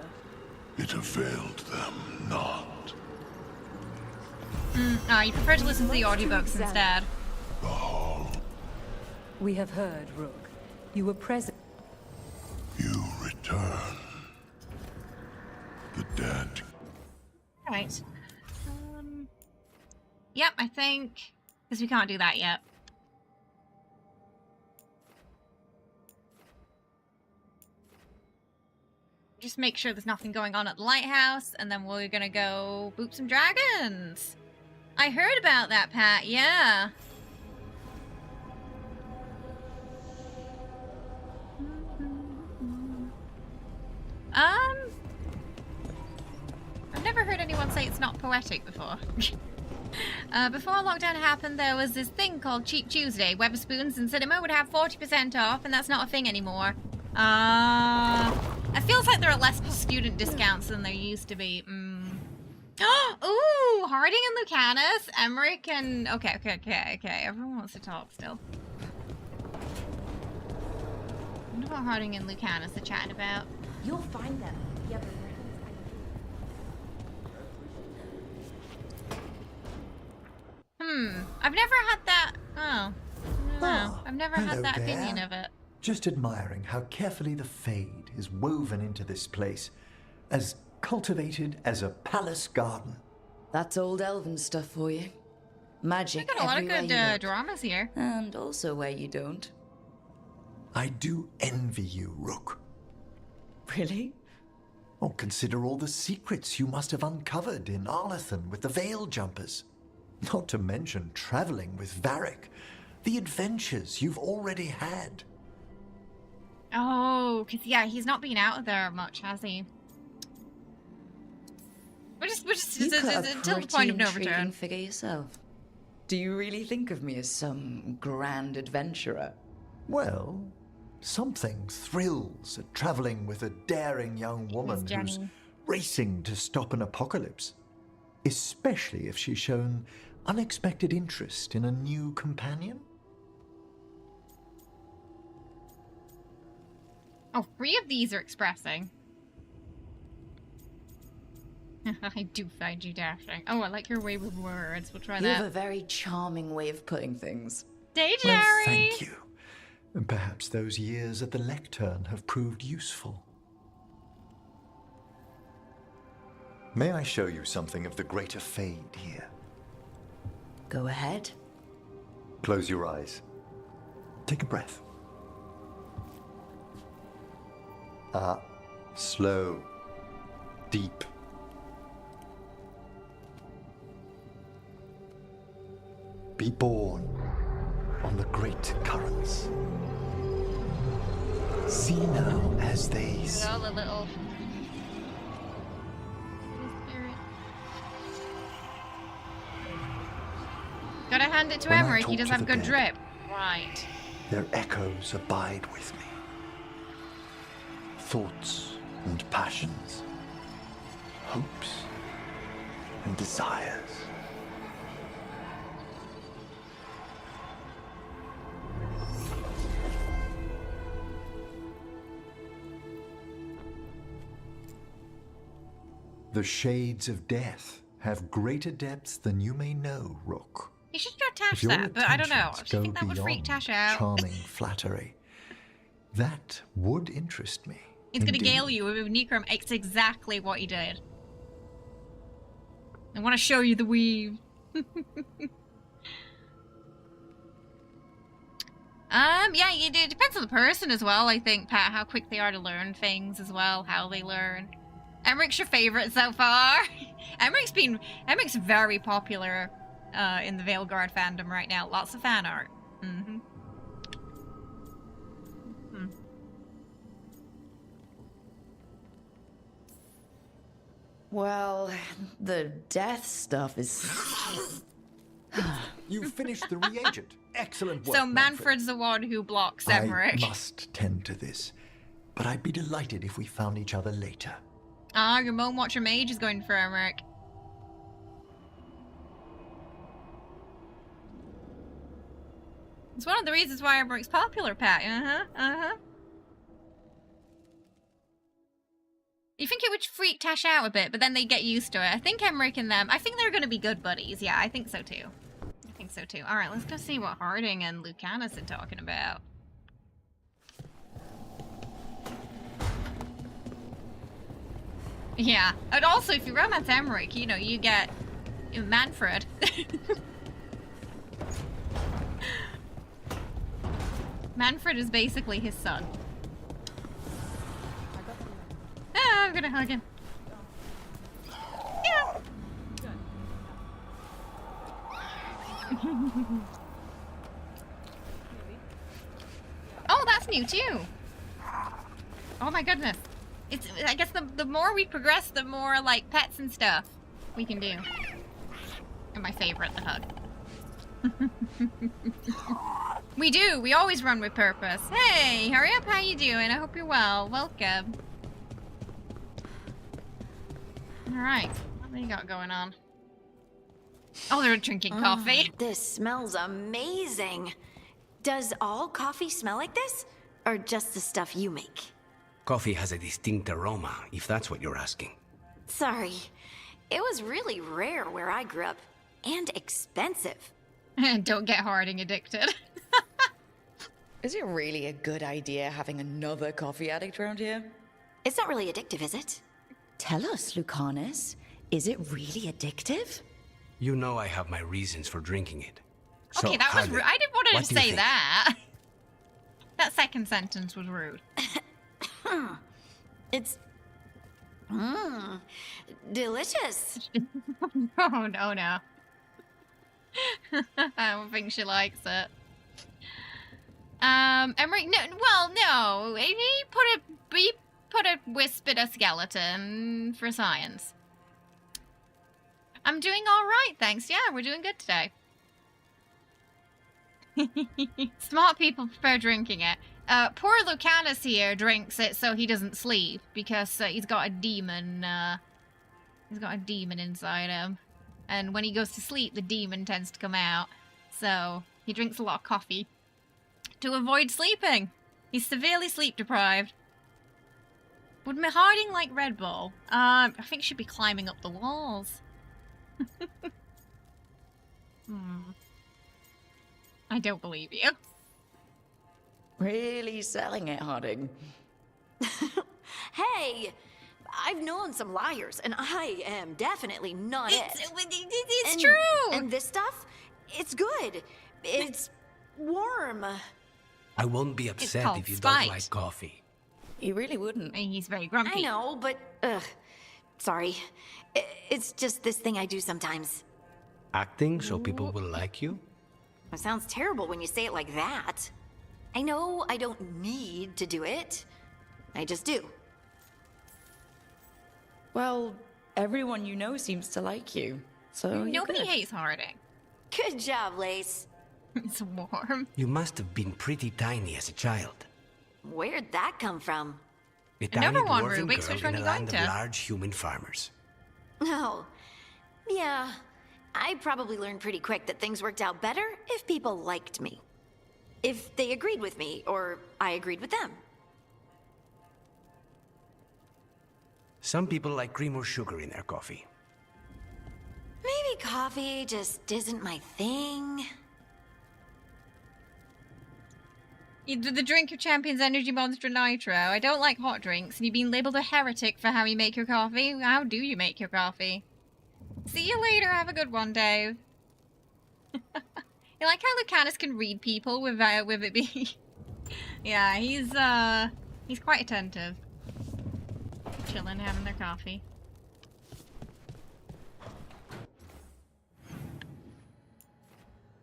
It availed them not. You prefer to listen to the audiobooks instead. We have heard, Rook. You were present. You return. The dead. Right. Yep, I think... Because we can't do that yet. Just make sure there's nothing going on at the lighthouse, and then we're gonna go boop some dragons. I heard about that, Pat, yeah. I've never heard anyone say it's not poetic before. Before lockdown happened, there was this thing called Cheap Tuesday. Weatherspoons and cinema would have 40% off, and that's not a thing anymore. It feels like there are less student discounts than there used to be. Ooh, Harding and Lucanis, Emmerich and... Okay. Everyone wants to talk still. I wonder what Harding and Lucanis are chatting about. You'll find them. Yep. I've never had that... Oh. No, I've never had that there. opinion of it. Just admiring how carefully the Fade is woven into this place. As cultivated as a palace garden. That's old elven stuff for you. Magic We've got a lot of everywhere good you look. dramas here. And also where you don't. I do envy you, Rook. Really? Oh, consider all the secrets you must have uncovered in Arlathan with the Veil Jumpers. Not to mention traveling with Varric. The adventures you've already had. Oh, because, yeah, he's not been out there much, has he? We're just You cut a until the point of no pretty return. intriguing figure yourself. Do you really think of me as some grand adventurer? Well, something thrills at traveling with a daring young woman who's Jenny. racing to stop an apocalypse. Especially if she's shown unexpected interest in a new companion. Oh, 3 of these are expressing. I do find you dashing. Oh, I like your way with words. We'll try You that. have a very charming way of putting things. Day, Well, Jerry! thank you. And perhaps those years at the lectern have proved useful. May I show you something of the greater Fade here? Go ahead. Close your eyes. Take a breath. Slow. Deep. Be born on the great currents. See now as they see. All the little... Spirit. Gotta hand Send it to When I Emmerich. He talk does to have the good dead, drip. Right. Their echoes abide with me. Thoughts and passions, hopes and desires. The shades of death have greater depths than you may know, Rook. You should show Tash If your that, but I don't know. intentions Do you think go that would freak beyond Tash out? charming flattery, that would interest me. He's gonna indeed. gale you with Necrom. It's exactly what he did. I want to show you the weave. Yeah, it depends on the person as well, I think, Pat, how quick they are to learn things as well, how they learn. Emmerich's your favorite so far. Emmerich's very popular in the Veilguard fandom right now. Lots of fan art. Mm-hmm. Well, the death stuff is... You finished the reagent. Excellent work, So Manfred's the one who blocks Emmerich. I must tend to this, but I'd be delighted if we found each other later. Ah, your Moan Watcher Mage is going for Emmerich. It's one of the reasons why Emmerich's popular, Pat. You think it would freak Tash out a bit, but then they get used to it. I think Emmerich and them, I think they're going to be good buddies. Yeah, I think so too. I think so too. Alright, let's go see what Harding and Lucanis are talking about. Yeah, and also if you romance Emmerich, you know, you get Manfred. Manfred is basically his son. Ah, I'm gonna hug him. Yeah. Oh, that's new too. Oh my goodness. I guess the more we progress, the more like pets and stuff we can do. And my favorite, the hug. We do. We always run with purpose. Hey, hurry up. How you doing? I hope you're well. Welcome. All right. What do you got going on? Oh, they're drinking coffee. This smells amazing. Does all coffee smell like this? Or just the stuff you make? Coffee has a distinct aroma, if that's what you're asking. Sorry. It was really rare where I grew up. And expensive. Don't get Harding addicted. Is it really a good idea having another coffee addict around here? It's not really addictive, is it? Tell us, Lucanis. Is it really addictive? You know I have my reasons for drinking it. So, Okay, that was rude. I didn't want what to do you say think? that. That second sentence was rude. It's... delicious. Oh, no. I don't think she likes it. Emmerich, no. He put a wisp in a skeleton for science. I'm doing all right, thanks. Yeah, we're doing good today. Smart people prefer drinking it. Poor Lucanis here drinks it so he doesn't sleep because he's got a demon. He's got a demon inside him, and when he goes to sleep, the demon tends to come out. So he drinks a lot of coffee to avoid sleeping. He's severely sleep deprived. Would Harding like Red Bull? I think she'd be climbing up the walls. I don't believe you. Really selling it, Harding. Hey, I've known some liars, and I am definitely not It's true! And this stuff, it's good. It's warm. I won't be upset called if you spite. don't like coffee. He really wouldn't. He's very grumpy. I know, but, sorry. It's just this thing I do sometimes. Acting so people will like you? It sounds terrible when you say it like that. I know I don't need to do it. I just do. Well, everyone you know seems to like you, so Nobody hates Harding. Good job, Lace. It's warm. You must have been pretty tiny as a child. Where'd that come from? A tiny Another one, dwarven Rubik's. girl Which one in a you going land of to? large human farmers. Oh, yeah. I probably learned pretty quick that things worked out better if people liked me. If they agreed with me, or I agreed with them. Some people like cream or sugar in their coffee. Maybe coffee just isn't my thing. The drink of champions energy monster nitro. I don't like hot drinks, and you've been labeled a heretic for how you make your coffee. How do you make your coffee? See you later. Have a good one, Dave. You like how Lucanis can read people with it being... Yeah, he's quite attentive. Chilling, having their coffee.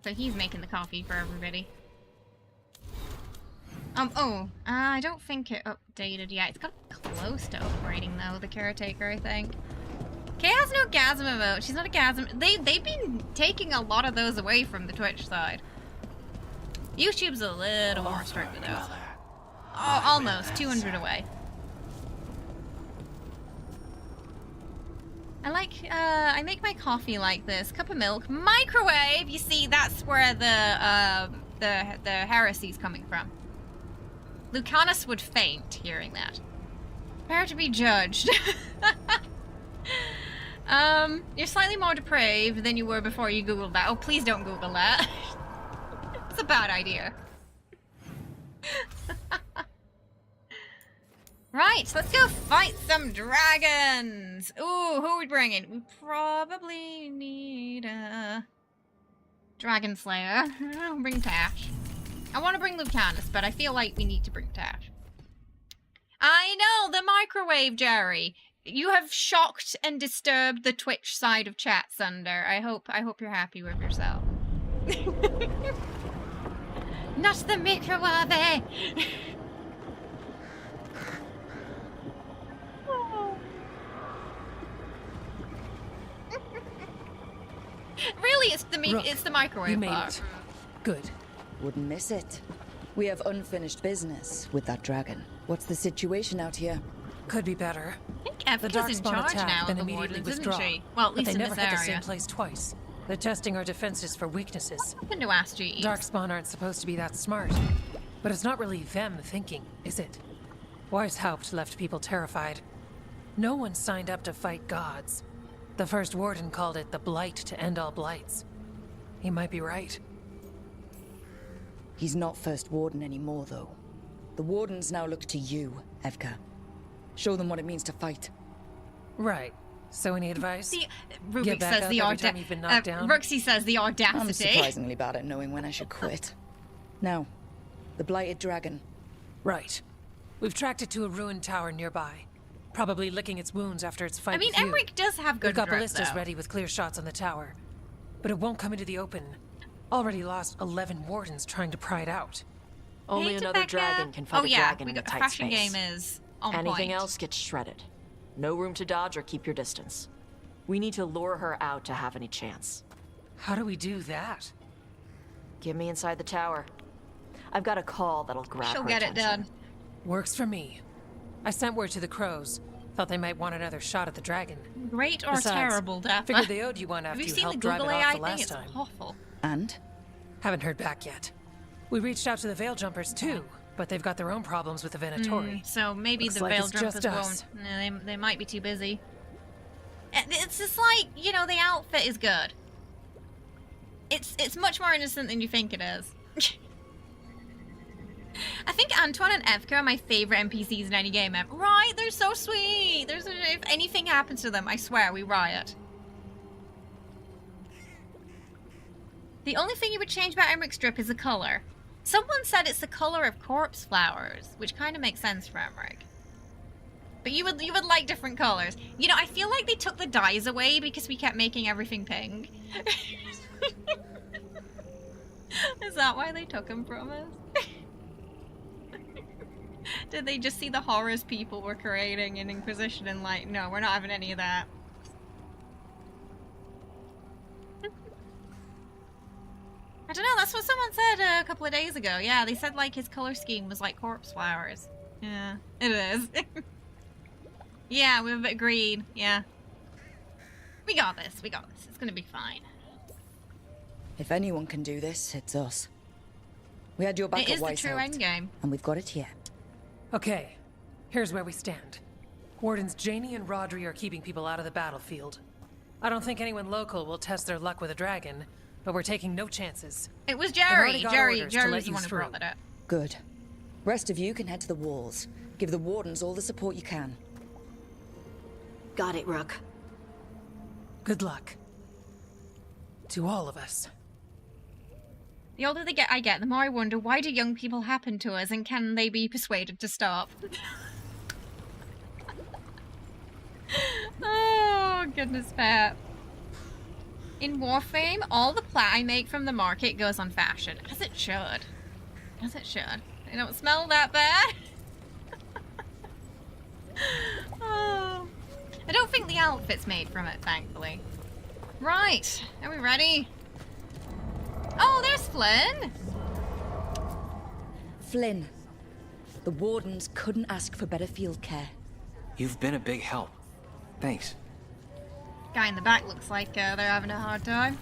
So he's making the coffee for everybody. I don't think it updated yet. It's got close to upgrading though, the caretaker, I think. Kay has no gasm emote. She's not a gasm. They've been taking a lot of those away from the Twitch side. YouTube's a little more strict with those. Oh, almost 200 away. I make my coffee like this. Cup of milk, microwave. You see, that's where the heresy's coming from. Lucanis would faint hearing that. Prepare to be judged. You're slightly more depraved than you were before you googled that. Oh, please don't google that. It's a bad idea. Right, let's go fight some dragons. Ooh, who are we bringing? We probably need a dragon slayer. Bring Tash. I want to bring Lucanis, but I feel like we need to bring Tash. I know, the microwave, Jerry. You have shocked and disturbed the Twitch side of chat, Sunder. I hope you're happy with yourself. Not the microwave. Really, it's the microwave part. Good. Wouldn't miss it. We have unfinished business with that dragon. What's the situation out here? Could be better. I think Epica's in charge now of the Wardens, isn't she? Well, at least in this area. But they never hit the same place twice. They're testing our defenses for weaknesses. What happened to Ask Jeeves? Darkspawn aren't supposed to be that smart. But it's not really them thinking, is it? Weishaupt left people terrified. No one signed up to fight gods. The first warden called it the blight to end all blights. He might be right. He's not first warden anymore, though. The wardens now look to you, Evka. Show them what it means to fight. Right. So any advice? Rubik says the audacity. Roxy says the audacity. I'm surprisingly bad at knowing when I should quit. Now, the blighted dragon. Right. We've tracked it to a ruined tower nearby. Probably licking its wounds after its fight. I mean, with you. Emmerich does have good We've got grip, ballistas though. ready with clear shots on the tower. But it won't come into the open. Already lost 11 wardens trying to pry it out. Only another dragon can fight a dragon in a tight fashion space. game is on Anything point. else gets shredded. No room to dodge or keep your distance. We need to lure her out to have any chance. How do we do that? Get me inside the tower. I've got a call that'll grab She'll her get attention. it done. Works for me. I sent word to the crows. Thought they might want another shot at the dragon. Great or Besides, terrible, Daphne? Figured they owed you one Have after you you seen the helped drive it Google off AI the thing? last It's time. awful. And? Haven't heard back yet. We reached out to the Veil Jumpers too, but they've got their own problems with the Venatori. So maybe Looks the like Veil it's Jumpers just us. won't. No, they might be too busy. It's just like, you know, the outfit is good. It's much more innocent than you think it is. I think Antoine and Evka are my favorite NPCs in any game ever. Right? They're so sweet. If anything happens to them, I swear we riot. The only thing you would change about Emmerich's drip is the color. Someone said it's the color of corpse flowers, which kind of makes sense for Emmerich. But you would like different colors. You know, I feel like they took the dyes away because we kept making everything pink. Is that why they took them from us? Did they just see the horrors people were creating in Inquisition and like, no, we're not having any of that? someone said a couple of days ago. Yeah, they said like his color scheme was like corpse flowers. Yeah, it is. Yeah, we've agreed. Yeah. We got this. We got this. It's gonna be fine. If anyone can do this, it's us. We had your back It at is the Weishaupt, true endgame. and we've got it here. Okay, here's where we stand. Wardens Janie and Rodri are keeping people out of the battlefield. I don't think anyone local will test their luck with a dragon, but we're taking no chances. It was I've Jerry. already got Jerry orders to was let the you one who through. brought that up. Good. Rest of you can head to the walls. Give the Wardens all the support you can. Got it, Rook. Good luck. To all of us. The older I get, the more I wonder, why do young people happen to us, and can they be persuaded to stop? Oh, goodness, Pat. In Warframe, all the plat I make from the market goes on fashion. As it should. As it should. They don't smell that bad. Oh. I don't think the outfit's made from it, thankfully. Right. Are we ready? Oh, there's Flynn! Flynn. The Wardens couldn't ask for better field care. You've been a big help. Thanks. Guy in the back looks like they're having a hard time.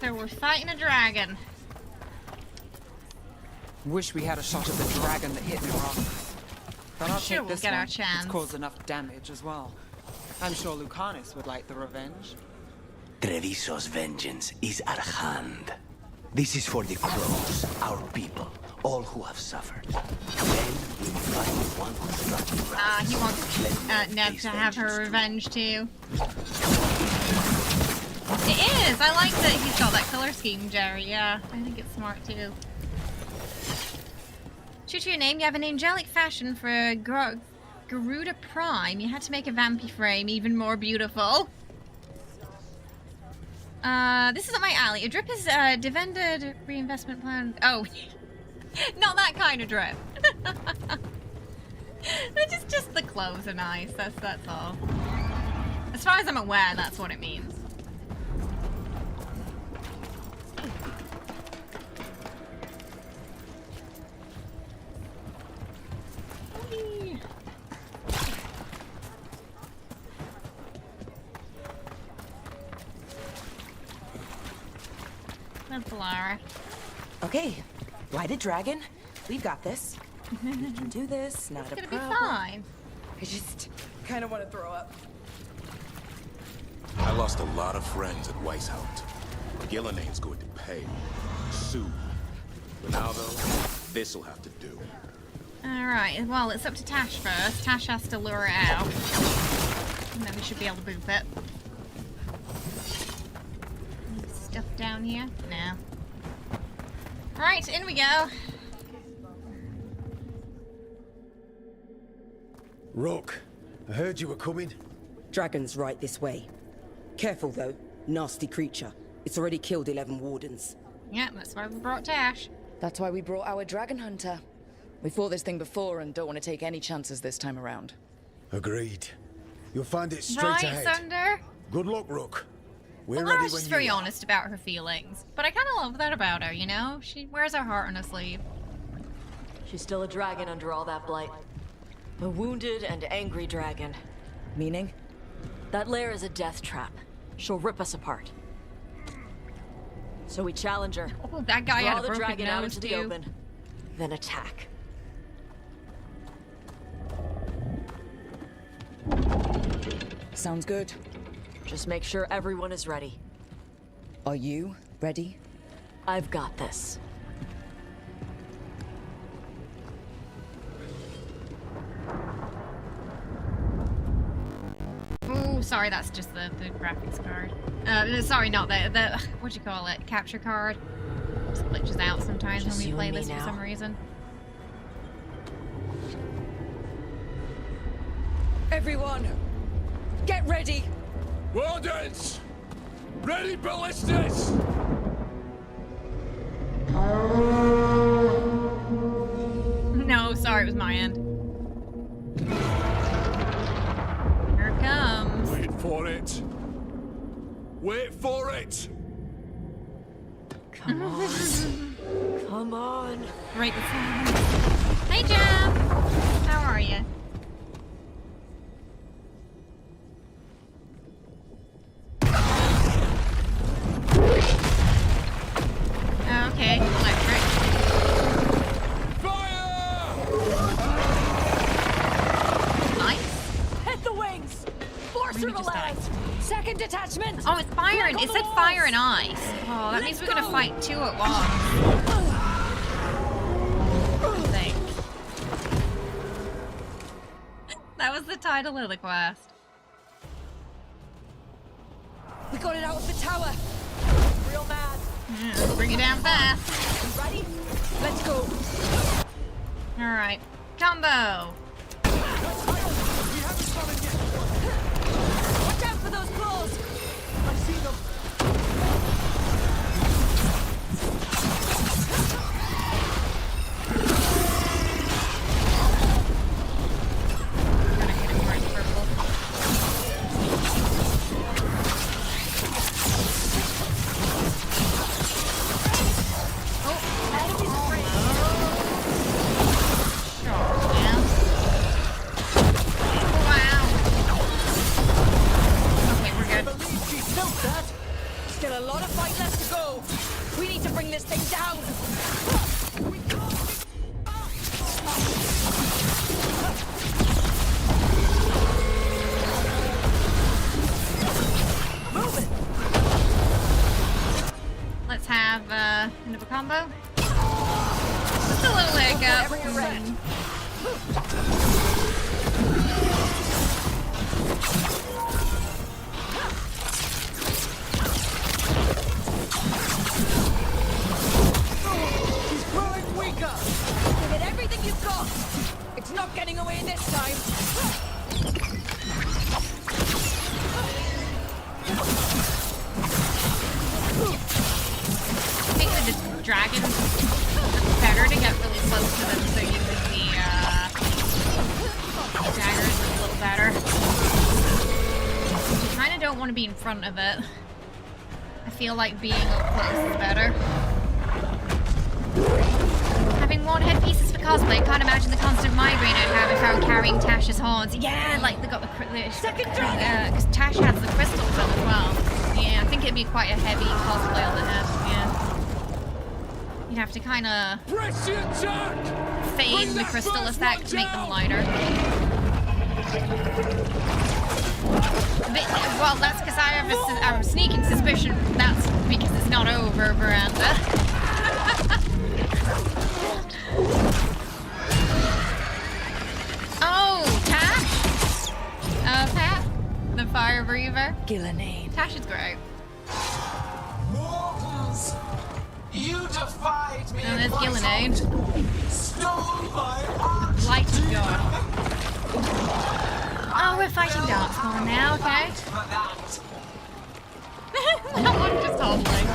So we're fighting a dragon. Wish we had a shot at the dragon that hit me wrong. But I'll Sure, take we'll this get one. our chance. It's caused enough damage as well. I'm sure Lucanis would like the revenge. Treviso's vengeance is at hand. This is for the crows, our people, all who have suffered. Then we will find the one who struck the ground. He wants Ned to have her revenge too. It is! I like that he's got that color scheme, Jerry. Yeah, I think it's smart too. True to your name, you have an angelic fashion for Garuda Prime. You had to make a vampy frame even more beautiful. This is up my alley. A drip is a defended reinvestment plan. Oh, not that kind of drip. just the clothes are nice. That's all. As far as I'm aware, that's what it means. That's Lara. Okay, White Dragon, we've got this. We can do this, not a It's problem. gonna be fine. I just kind of want to throw up. I lost a lot of friends at Weishaupt. Gillinane's going to pay. Soon. For now, though, this'll have to do. Alright, well, it's up to Tash first. Tash has to lure it out. And then we should be able to boop it. Any stuff down here? No. Right, in we go. Rook, I heard you were coming. Dragon's right this way. Careful, though. Nasty creature. It's already killed 11 wardens. Yeah, that's why we brought Tash. That's why we brought our dragon hunter. We fought this thing before and don't want to take any chances this time around. Agreed. You'll find it straight Right, ahead. Sunder? Good luck, Rook. We're Well, ready Lara's when just you very are. honest about her feelings. But I kind of love that about her, you know? She wears her heart on her sleeve. She's still a dragon under all that blight. A wounded and angry dragon. Meaning? That lair is a death trap. She'll rip us apart. So we challenge her. Oh, that guy Draw had a the broken dragon out nose, into too. the open. Then attack. Sounds good. Just make sure everyone is ready. Are you ready? I've got this. Oh, sorry, that's just the graphics card. Sorry, not the what do you call it? Capture card. Just glitches out sometimes Just when we you play and me this for now. some reason. Everyone, Get ready! Wardens! Ready ballistas! No, sorry, it was my end. Here it comes. Wait for it. Wait for it! Come on. Come on. Right beside him. Hey, Jam! How are you? Okay, electric. Nice. Hit the wings! Force through the lands! Second detachment! Oh, it's fire and it said fire and ice. Oh, that means we're gonna fight two at once. I think. That was the title of the quest. We got it out of the tower! Real mad! Yeah, let's bring it down fast. You ready? Let's go! Alright. Combo! Watch out for those claws! I see them! Gotta hit him right purple. Still a lot of fight left to go. We need to bring this thing down. Let's have another combo. Just a little hiccup. He's growing weaker. Give it everything you've got. It's not getting away this time. I think with the dragons, it's better to get really close to them so you can see daggers a little better. You kind of don't want to be in front of it. I feel like being up close is better. Having worn headpieces for cosplay, can't imagine the constant migraine I'd have if I were carrying Tash's horns. Yeah, like they got the second dragon. Because Tash has the crystals on as well. Yeah, I think it'd be quite a heavy cosplay on the head. Yeah, you'd have to kind of feign the crystal effect to make them lighter. But, well, that's because I have a sneaking suspicion that's because it's not over, Miranda. Oh, Tash! Pat, the fire breather. Gillenane. Tash is great. Mortals, you defied me. And there's Gillenane. Stole my arch. Light of God. Oh, we're fighting Darkspawn now, okay? That one just hobbling.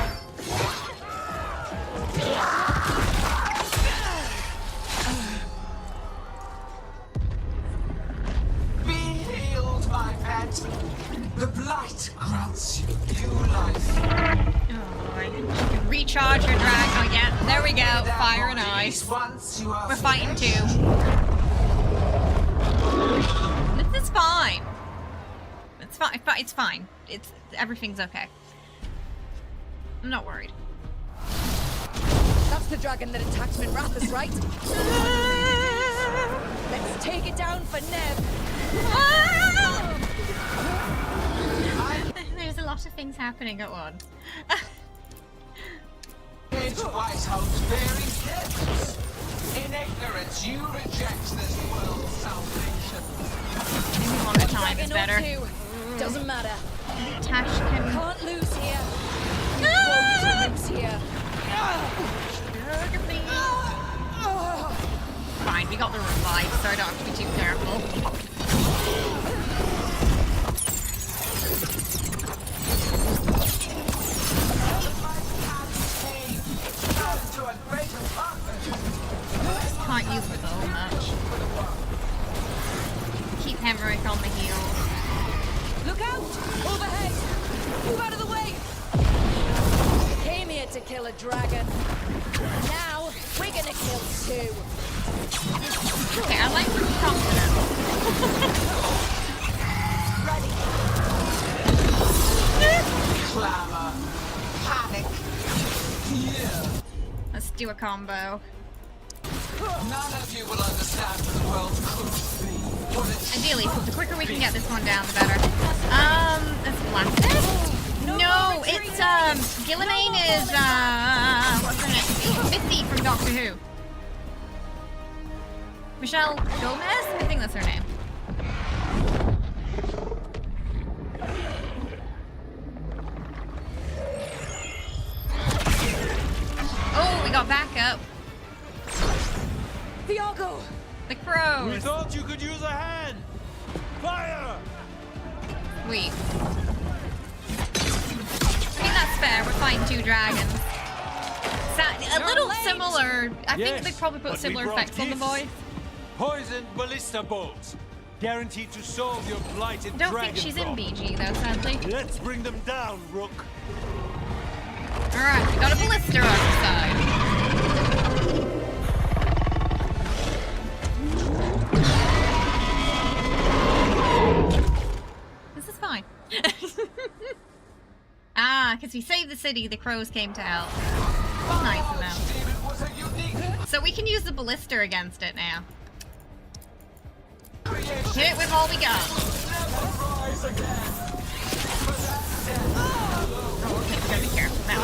Be healed, my pet. The blight grants you new life. Oh, you can recharge your drag. Oh yeah, there we go. Fire and ice. We're fighting two. This is fine. It's fine. It's fine. Everything's okay. I'm not worried. That's the dragon that attacked Minrathus, right? Let's take it down for Neb. There's a lot of things happening at once. It's Whitehouse bearing gifts. In ignorance, you reject this world's salvation. Maybe one at a time is better. Doesn't matter. Tash can... Can't lose here. Won't lose here. Fine, we got the revive, so I don't have to be too careful. a dragon. Now, we're gonna kill two. Okay, I like the confidence. Clamor. Panic. Fear. Let's do a combo. None of you will understand the world could be. Ideally, the quicker we can get this one down, the better. It's blasted? No, it's, Gillimaine is, what's her name? Misty from Doctor Who. Michelle Gomez? I think that's her name. Oh, we got backup. Viago! The crows. We thought you could use a hand. Fire! Sweet. I mean, that's fair. We're fighting two dragons. A little similar. I think they probably put similar effects on the voice. Poisoned ballista bolts. Guaranteed to solve your blighted dragon. I don't think she's in BG though, sadly. Let's bring them down, Rook. Alright, we got a ballista on the side. This is fine. Because we saved the city, the crows came to help. Nice enough. So we can use the ballista against it now. Hit it with all we got. Okay, we gotta be careful now.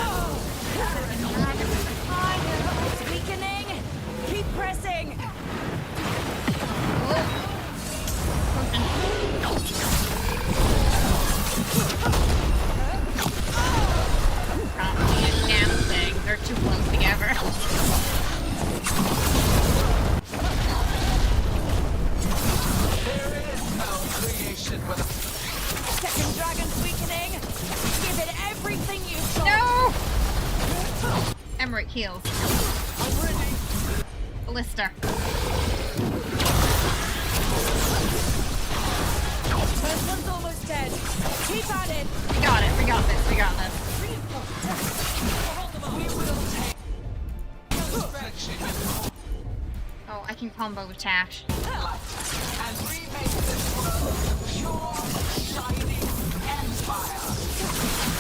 It's weakening. Keep pressing. Damn thing. They're too close together. Second dragon's weakening. Give it everything you've got. No! Emmerich heals. I'm ready. Ballista. First one's almost dead. Keep at it. We got it. We got this. We got this. Oh, I can combo with Tash. And remake this world pure, shining empire.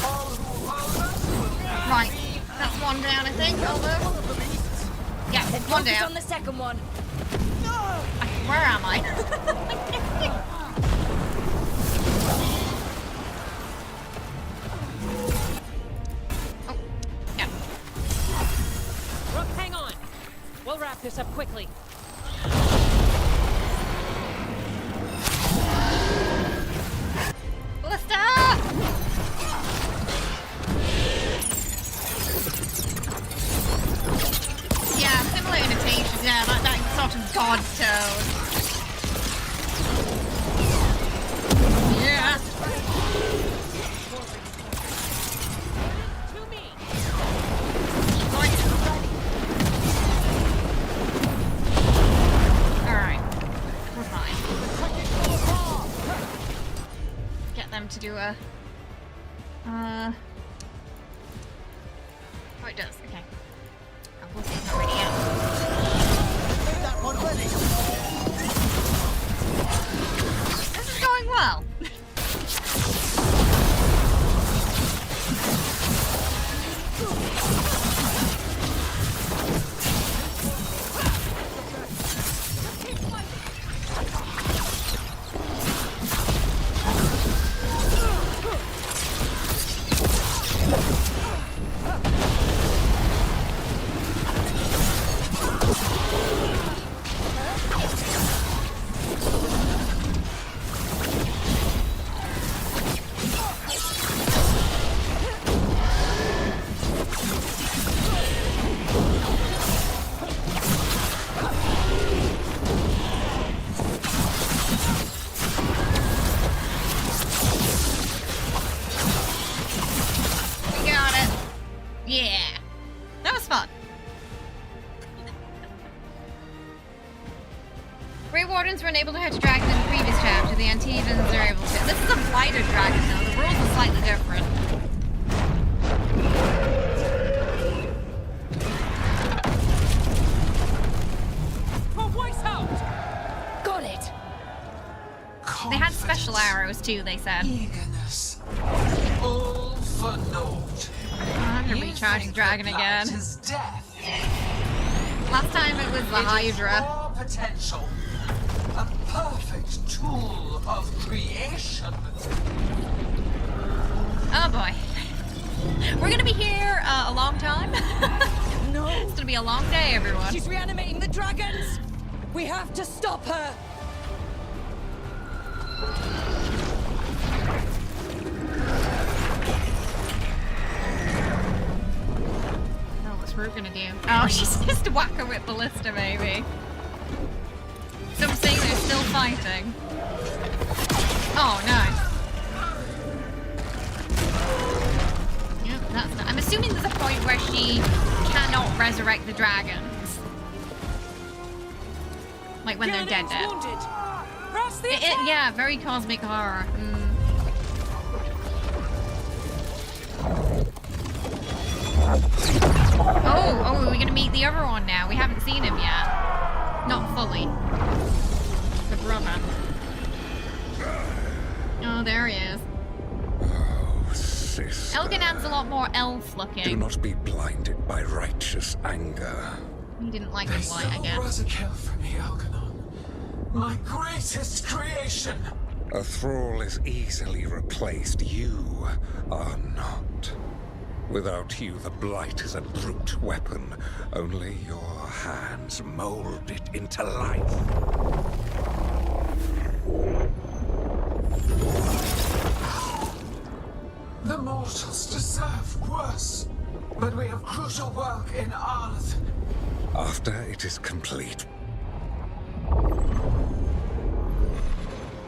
All who hold us will Right. That's one down, I think. Although. Yeah, one Focus down. on the second one. Where am I? Rook, hang on. We'll wrap this up quickly. Ballista! Yeah, similar imitations. Yeah, that sort of god tone. Yeah. Alright. We're fine. Get them to do a... Oh, it does. Okay. Oh, we'll see. It's not ready yet. that one ready. This is going well. Wardens were unable to hit a dragon in the previous chapter. The Antevans are able to. This is a blighted dragon, though. The rules are slightly different. special arrows too, they said. Eagerness. All for naught. I'm gonna recharge the dragon again. Death. Last time it was the Hydra. Raw potential. A perfect tool of creation. Oh boy. We're gonna be here a long time. No. It's gonna be a long day, everyone. She's reanimating the dragons! We have to stop her! Oh, what's Rook gonna do? Oh, she's just to whack her with ballista, maybe. So I'm saying they're still fighting. Oh, nice. Yep, that's not. I'm assuming there's a point where she cannot resurrect the dragons. Like when they're dead. Yeah, very cosmic horror. Oh, are we gonna meet the other one now? We haven't seen him yet. Not fully. The brother. Oh, there he is. Oh, sister. Elginan's a lot more elf-looking. Do not be blinded by righteous anger. He didn't like the light, I guess. Was a kill for me, Elginan. My greatest creation. A thrall is easily replaced. You are not. Without you, the blight is a brute weapon. Only your hands mold it into life. The mortals deserve worse. But we have crucial work in Arth. After it is complete,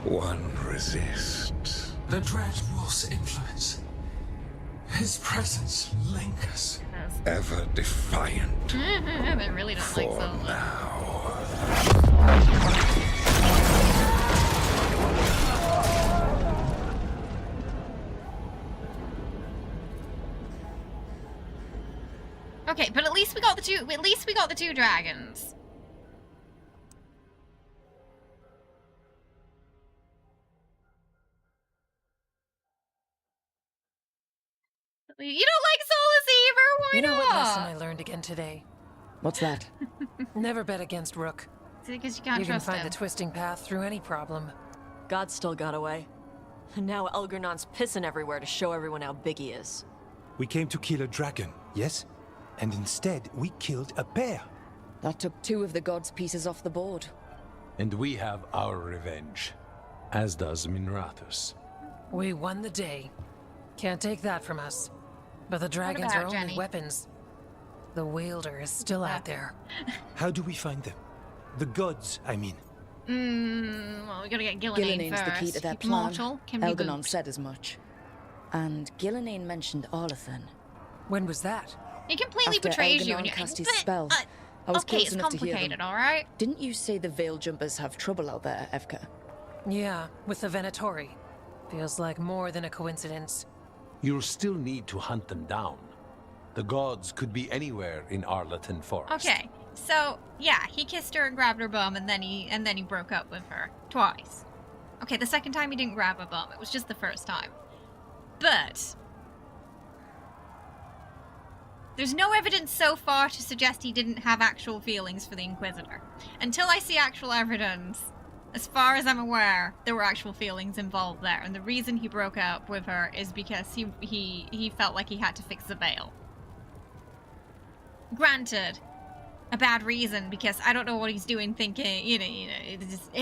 one resists. The Dread Wolf's influence. His presence lingers. Ever defiant. They really don't like For Solo. now. Okay, but at least we got the two. At least we got the two dragons. You don't like Solus Eber? Why You know not? what lesson I learned again today? What's that? Never bet against Rook. Is it because you can't You can trust find him? the twisting path through any problem. God still got away. And now Elgernon's pissing everywhere to show everyone how big he is. We came to kill a dragon, yes? And instead, we killed a bear. That took 2 of the gods' pieces off the board. And we have our revenge, as does Minrathus. We won the day. Can't take that from us. But the dragons about are only Jenny? weapons. The wielder is still out there. How do we find them? The gods, I mean. Well, we gotta get Gillenane Gillenayne's first. the key to their Keep plan. mortal, can be Elginan booped. said as much. And Gillenane mentioned Arlathan. When was that? He completely After betrays you Elginan and you cast his but, spell. I was okay, close it's enough to hear them. complicated, alright? Didn't you say the Veil Jumpers have trouble out there, Evka? Yeah, with the Venatori. Feels like more than a coincidence. You'll still need to hunt them down. The gods could be anywhere in Arlathan Forest. Okay, so yeah, he kissed her and grabbed her bum, and then he broke up with her twice. Okay, the second time he didn't grab her bum; it was just the first time. But there's no evidence so far to suggest he didn't have actual feelings for the Inquisitor. Until I see actual evidence, as far as I'm aware, there were actual feelings involved there, and the reason he broke up with her is because he felt like he had to fix the veil. Granted, a bad reason, because I don't know what he's doing thinking,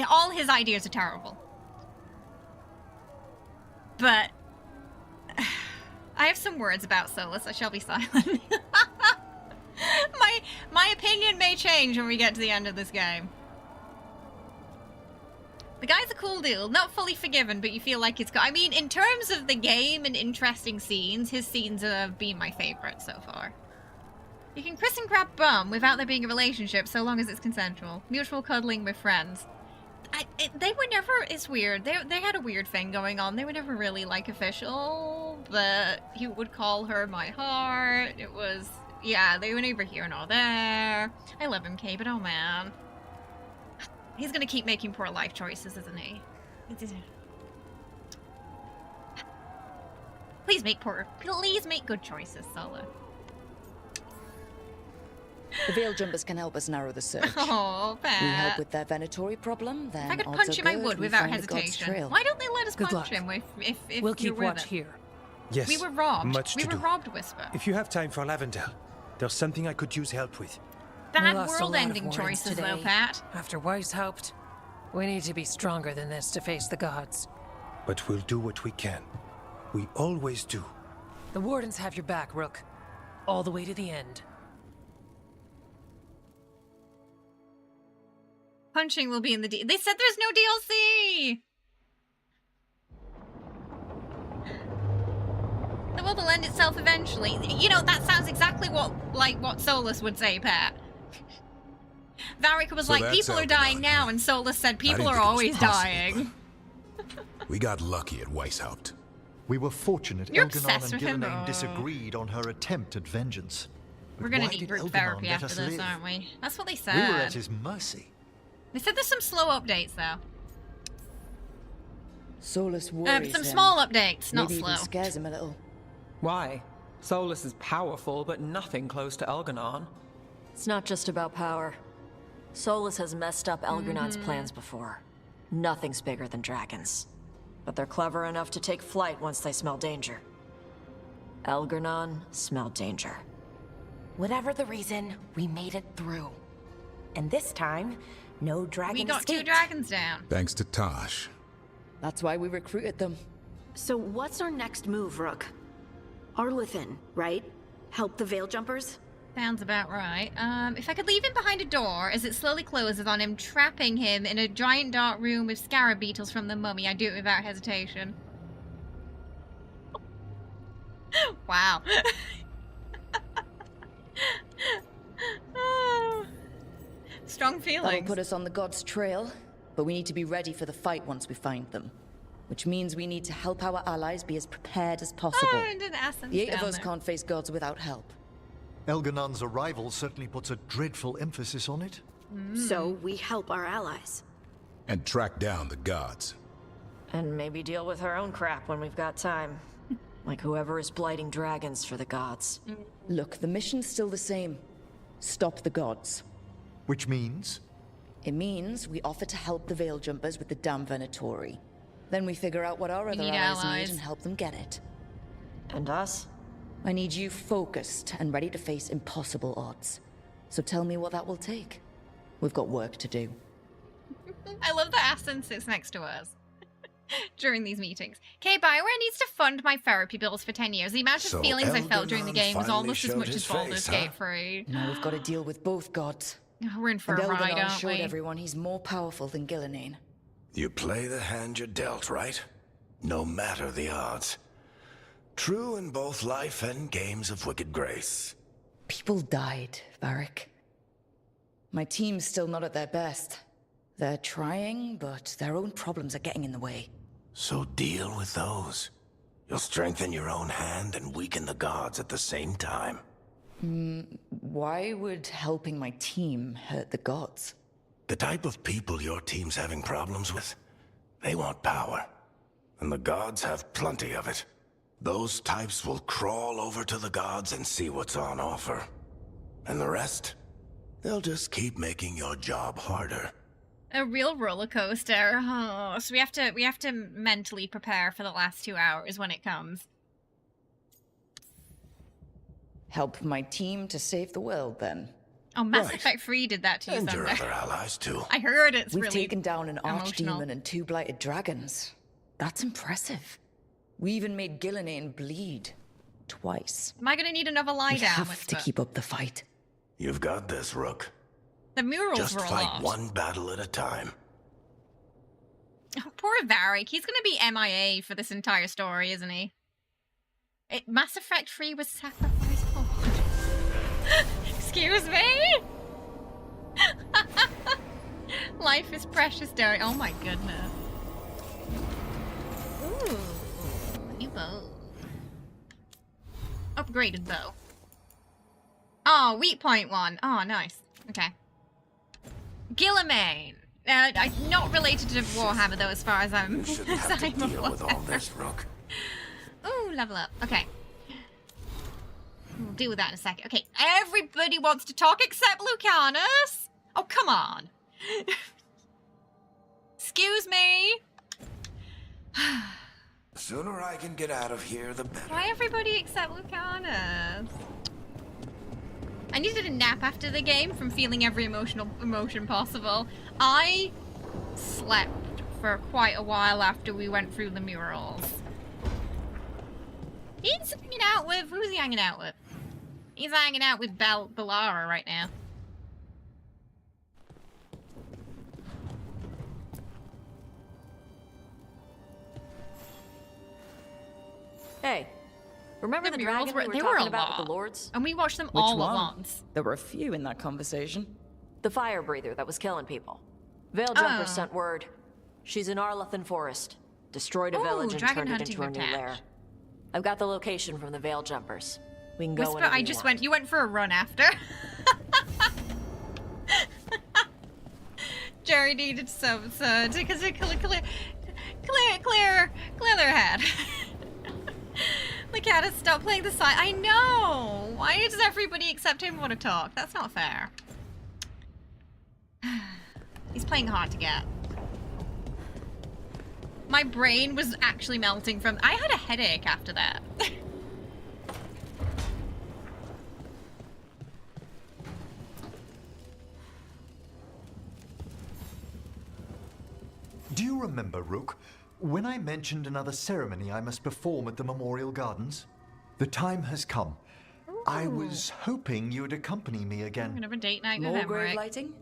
all his ideas are terrible. But I have some words about Solus, I shall be silent. My opinion may change when we get to the end of this game. The guy's a cool dude, not fully forgiven, but you feel like it's I mean, in terms of the game and interesting scenes, his scenes have been my favorite so far. You can kiss and grab bum without there being a relationship, so long as it's consensual. Mutual cuddling with friends. They were never, it's weird, they had a weird thing going on. They were never really, like, official, but he would call her my heart. It was, yeah, they were neither here nor there. I love him, Kay, but oh man. He's gonna keep making poor life choices, isn't he? Please make good choices, Solar. The Veil Jumpers can help us narrow the search. Oh, We help Pat. with their Venatori problem, then If I could odds punch are him, I good would we without find the God's hesitation. trail. Why don't they let us Good punch luck. him if We'll you're keep with watch it? here. Yes. We were robbed. Much We to were do. robbed, Whisper. If you have time for Lavendel, there's something I could use help with. We Bad lost a lot of world-ending wardens choices, today. though, Pat. After Weishaupt, we need to be stronger than this to face the gods. But we'll do what we can. We always do. The wardens have your back, Rook. All the way to the end. Punching will be in the They said there's no DLC! The world will end itself eventually. You know, that sounds exactly what Solus would say, Pat. Varric was So like, that's people are dying now, and Solus said, people didn't are think it was always possible, dying. We got lucky at Weishaupt. We were fortunate You're Elganon obsessed and with him. Gillenane Oh. disagreed on her attempt at vengeance. But We're gonna why need did group Elganon therapy let after us this, live? aren't we? That's what they said. We were at his mercy. They said there's some slow updates, though. Solus worries Some him. small updates, not Maybe slow. even scares him a little. Why? Solus is powerful, but nothing close to Elganon. It's not just about power. Solus has messed up Elgernon's plans before. Nothing's bigger than dragons. But they're clever enough to take flight once they smell danger. Elgernon smelled danger. Whatever the reason, we made it through. And this time, no dragon We got escaped. 2 dragons down. Thanks to Tosh. That's why we recruited them. So what's our next move, Rook? Arlithin, right? Help the Veil Jumpers? Sounds about right. If I could leave him behind a door as it slowly closes on him, trapping him in a giant dark room with scarab beetles from the mummy, I'd do it without hesitation. Wow. Strong That'll feelings. put us on the gods' trail, but we need to be ready for the fight once we find them. Which means we need to help our allies be as prepared as possible. Oh, and an essence The 8 of down us there. can't face gods without help. Elganon's arrival certainly puts a dreadful emphasis on it. So we help our allies. And track down the gods. And maybe deal with our own crap when we've got time. Like whoever is blighting dragons for the gods. Look, the mission's still the same. Stop the gods. Which means? It means we offer to help the Veil Jumpers with the damn Venatori. Then we figure out what our other need allies allies. need and help them get it. And us? I need you focused and ready to face impossible odds. So tell me what that will take. We've got work to do. I love that Aston sits next to us during these meetings. Okay, BioWare needs to fund my therapy bills for 10 years. The amount of So feelings I felt during the Elganon game was finally almost as showed much his as Baldur's face, Gate huh? 3. Now we've got to deal with both gods. We're in for And a ride, Elganon aren't showed we? everyone he's more powerful than Gillenane. You play the hand you're dealt, right? No matter the odds. True in both life and games of wicked grace. People died, Varric. My team's still not at their best. They're trying, but their own problems are getting in the way. So deal with those. You'll strengthen your own hand and weaken the gods at the same time. Why would helping my team hurt the gods? The type of people your team's having problems with, they want power. And the gods have plenty of it. Those types will crawl over to the gods and see what's on offer. And the rest? They'll just keep making your job harder. A real roller coaster. Oh, so we have to mentally prepare for the last 2 hours when it comes. Help my team to save the world, then. Oh, Mass Right. Effect 3 did that to you And your someday. other allies, too. I heard it's We've really taken down an emotional. archdemon and 2 blighted dragons. That's impressive. We even made Gillenane bleed. Twice. Am I going to need another lie We down? have Whisper? to keep up the fight. You've got this, Rook. The murals Just were a fight lot. one battle at a time. Oh, poor Varric. He's going to be MIA for this entire story, isn't he? Mass Effect 3 was sacrificed for. Excuse me? Life is precious, Derek. Oh my goodness. Ooh. New bow. Upgraded bow. Oh, weak point 1. Oh, nice. Okay. Gillenane. I'm not related to Warhammer, though, as far as I'm, You shouldn't have to deal with all this, Rook. Ooh, level up. Okay. We'll deal with that in a second. Okay, everybody wants to talk except Lucanis. Oh, come on. Excuse me. The sooner I can get out of here, the better. Why everybody except Lucanis? I needed a nap after the game from feeling every emotion possible. I slept for quite a while after we went through the murals. He's hanging out with... Who's he hanging out with? He's hanging out with Bellara right now. Hey, remember the dragon we were talking about with the lords? And we watched them Which all one? at once. There were a few in that conversation. The fire breather that was killing people. Veilguard sent word. She's in Arlethan Forest. Destroyed a village and dragon turned it into her hunting new attached. lair. I've got the location from the Veil Jumpers. We can go Whisper, whenever I you just want. you went for a run after. Jerry needed some to clear their head. Lucanis, stop playing the side. I know. Why does everybody except him want to talk? That's not fair. He's playing hard to get. My brain was actually melting from... I had a headache after that. Do you remember, Rook, when I mentioned another ceremony I must perform at the Memorial Gardens? The time has come. I was hoping you would accompany me again. We're gonna have a date night with More him, grave right? lighting?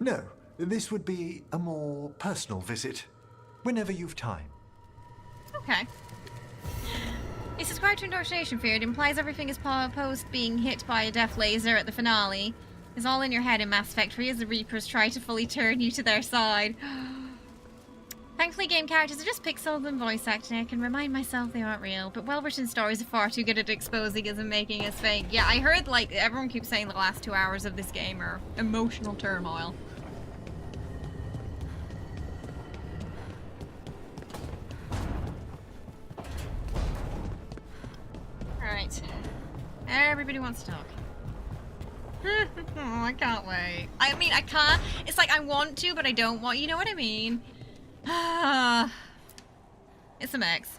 No, this would be a more personal visit. Whenever you've time. Okay. He subscribed to indoctrination fear. It implies everything is post being hit by a death laser at the finale. It's all in your head in Mass Effect 3 as the Reapers try to fully turn you to their side. Thankfully, game characters are just pixels and voice acting. I can remind myself they aren't real, but well-written stories are far too good at exposing us and making us fake. Yeah, I heard, like, everyone keeps saying the last 2 hours of this game are emotional turmoil. Alright. Everybody wants to talk. Oh, I can't wait. I mean, I can't. It's like I want to, but I don't want. You know what I mean? It's a mix.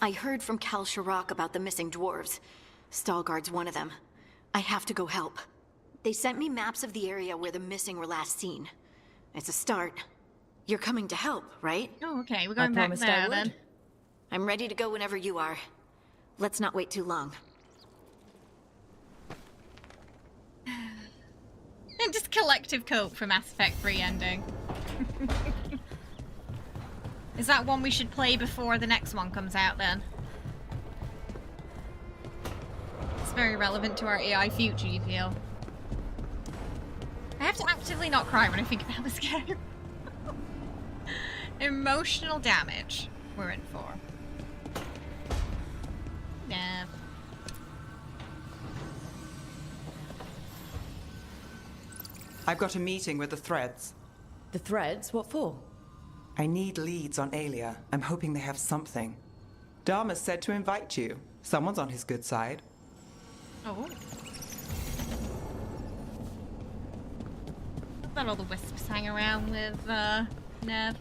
I heard from Cal Sharrock about the missing dwarves. Stalguard's one of them. I have to go help. They sent me maps of the area where the missing were last seen. It's a start. You're coming to help, right? Oh, okay. We're going back there then. I'm ready to go whenever you are. Let's not wait too long. And just collective cope for Mass Effect 3 ending. Is that one we should play before the next one comes out then? It's very relevant to our AI future, you feel? I have to actively not cry when I think about this game. Emotional damage we're in for. Yeah. I've got a meeting with the Threads. The Threads? What for? I need leads on Aelia. I'm hoping they have something. Dharma's said to invite you. Someone's on his good side. Oh. Let all the wisps hang around with, Nev.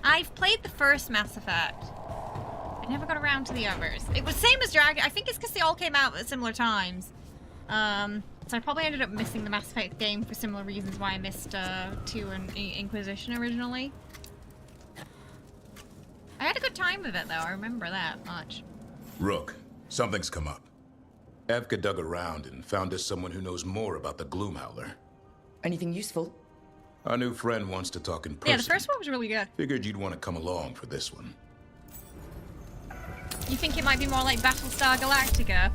I've played the first Mass Effect. I never got around to the others. It was same as Dragon. I think it's because they all came out at similar times. So I probably ended up missing the Mass Effect game for similar reasons why I missed 2 and Inquisition originally. I had a good time with it though, I remember that much. Rook, something's come up. Evka dug around and found us someone who knows more about the Gloomhowler. Anything useful? Our new friend wants to talk in person. Yeah, the first one was really good. Figured you'd want to come along for this one. You think it might be more like Battlestar Galactica?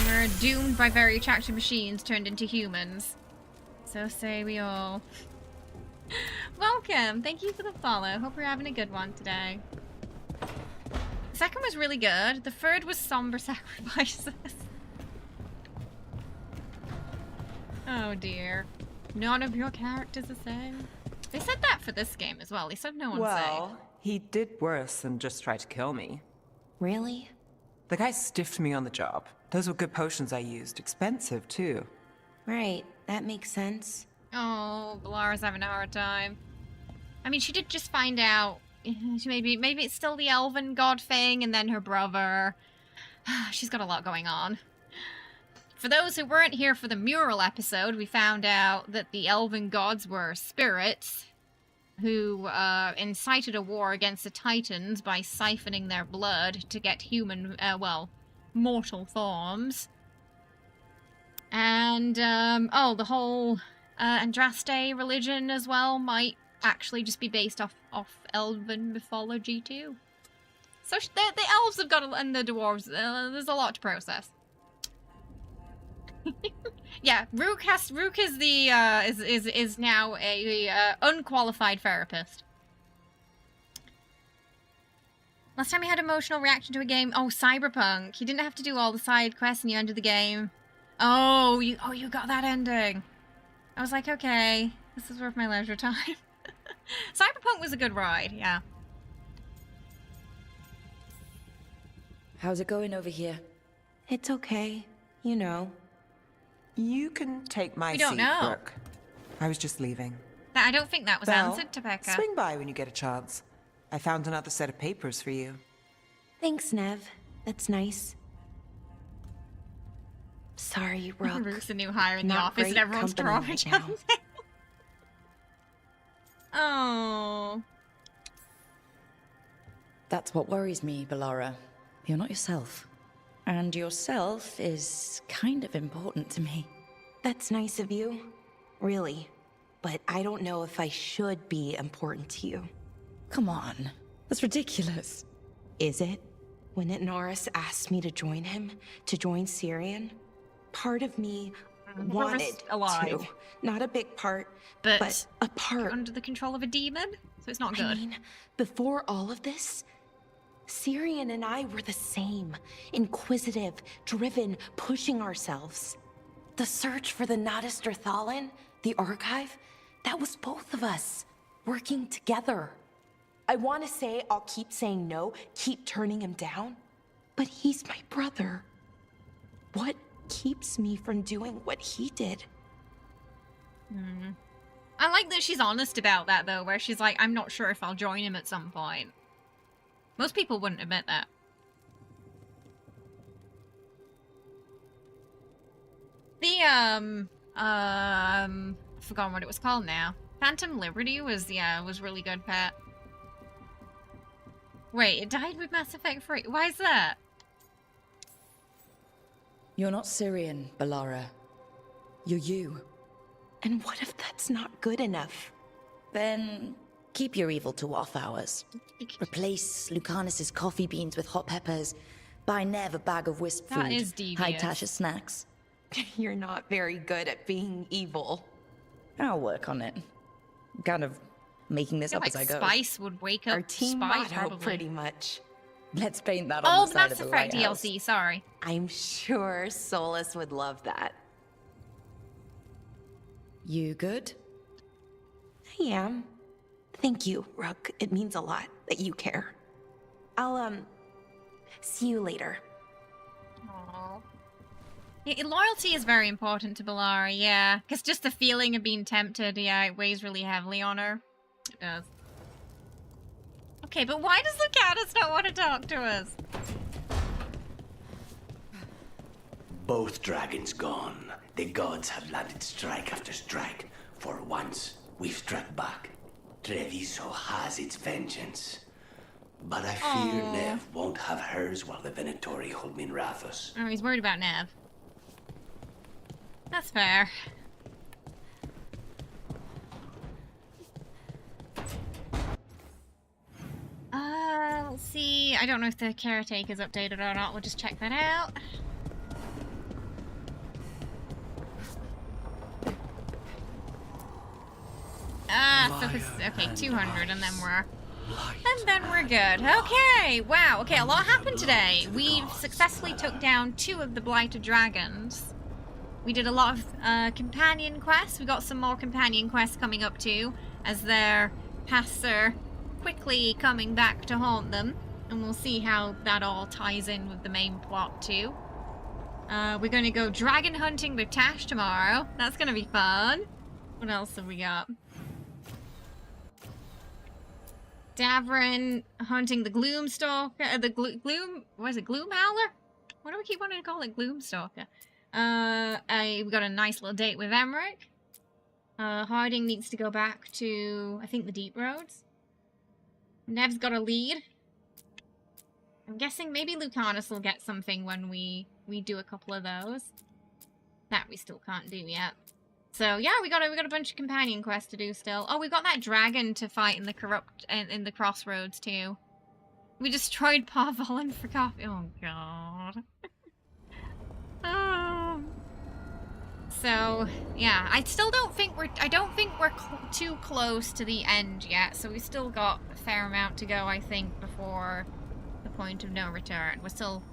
We're doomed by very attractive machines turned into humans. So say we all. Welcome! Thank you for the follow. Hope you're having a good one today. The second was really good. The third was somber sacrifices. Oh dear. None of your characters are the same. They said that for this game as well. They said no one's Well, He did worse than just try to kill me. Really? The guy stiffed me on the job. Those were good potions I used. Expensive, too. Right, that makes sense. Oh, Balara's having a hard time. I mean, she did just find out. Maybe it's still the elven god thing, and then her brother. She's got a lot going on. For those who weren't here for the mural episode, we found out that the elven gods were spirits who incited a war against the Titans by siphoning their blood to get human, mortal forms. And, the whole Andraste religion as well might actually just be based off elven mythology too. So the elves have got, and the dwarves, there's a lot to process. Yeah, Rook is the is now a unqualified therapist. Last time he had emotional reaction to a game, Cyberpunk. You didn't have to do all the side quests and you ended the game. Oh, you got that ending. I was like, okay, this is worth my leisure time. Cyberpunk was a good ride, yeah. How's it going over here? It's okay, you know. You can take my seat, don't know. Rook. I was just leaving. I don't think that was Well, answered, Topeka. Swing by when you get a chance. I found another set of papers for you. Thanks, Nev. That's nice. Sorry, Rook. Rook's a new hire in the Not office and great everyone's company drawing right each now. other. Oh. That's what worries me, Balara. You're not yourself. And yourself is kind of important to me. That's nice of you. Really. But I don't know if I should be important to you. Come on. That's ridiculous. Is it? When Norris asked me to join him, to join Syrian, part of me wanted alive. to. Not a big part, But a part. You're under the control of a demon, so it's not good. I mean, before all of this, Syrian and I were the same. Inquisitive, driven, pushing ourselves. The search for the Nadister Thalin, the archive, that was both of us, working together. I want to say I'll keep saying no, keep turning him down, but he's my brother. What keeps me from doing what he did? I like that she's honest about that, though, where she's like, I'm not sure if I'll join him at some point. Most people wouldn't admit that. The, I've forgotten what it was called now. Phantom Liberty was really good, Pat. Wait, it died with Mass Effect 3. Why is that? You're not Syrian, Balara. You're you. And what if that's not good enough? Then keep your evil to off hours. Replace Lucanis' coffee beans with hot peppers. Buy Nev a bag of wisp food. That is devious. Hide Tasha's snacks. You're not very good at being evil. I'll work on it. Kind of making this I feel up like as I go. Spice would wake up. Our team Spice, motto, probably. pretty much. Let's paint that Oh, on the the side Mass of the Effect lighthouse. DLC, sorry. I'm sure Solus would love that. You good? I am. Thank you, Rook. It means a lot that you care. I'll, see you later. Aww. Yeah, loyalty is very important to Balara, yeah. Because just the feeling of being tempted, yeah, it weighs really heavily on her. It does. Okay, but why does Lucanis not want to talk to us? Both dragons gone. The gods have landed strike after strike. For once, we've struck back. Treviso has its vengeance. But I fear Aww. Nev won't have hers while the Venatori hold Minrathos. Oh, he's worried about Nev. That's fair. Let's see. I don't know if the caretaker's updated or not. We'll just check that out. Okay, 200, and then we're good. Okay, wow. Okay, a lot happened today. We've successfully took down 2 of the blighted dragons. We did a lot of companion quests. We got some more companion quests coming up too, as their passer quickly coming back to haunt them, and we'll see how that all ties in with the main plot too. We're going to go dragon hunting with Tash tomorrow. That's going to be fun. What else have we got? Davrin hunting the Gloomstalker, Gloom Howler? Why do we keep wanting to call it Gloomstalker? We got a nice little date with Emmerich. Harding needs to go back to, I think, the Deep Roads. Nev's got a lead. I'm guessing maybe Lucanis will get something when we do a couple of those. That we still can't do yet. So yeah, we got a bunch of companion quests to do still. Oh, we got that dragon to fight in the crossroads too. We destroyed Parvolin for coffee. Oh god. Oh. So yeah, I don't think we're too close to the end yet. So we still got a fair amount to go, I think, before the point of no return. We're still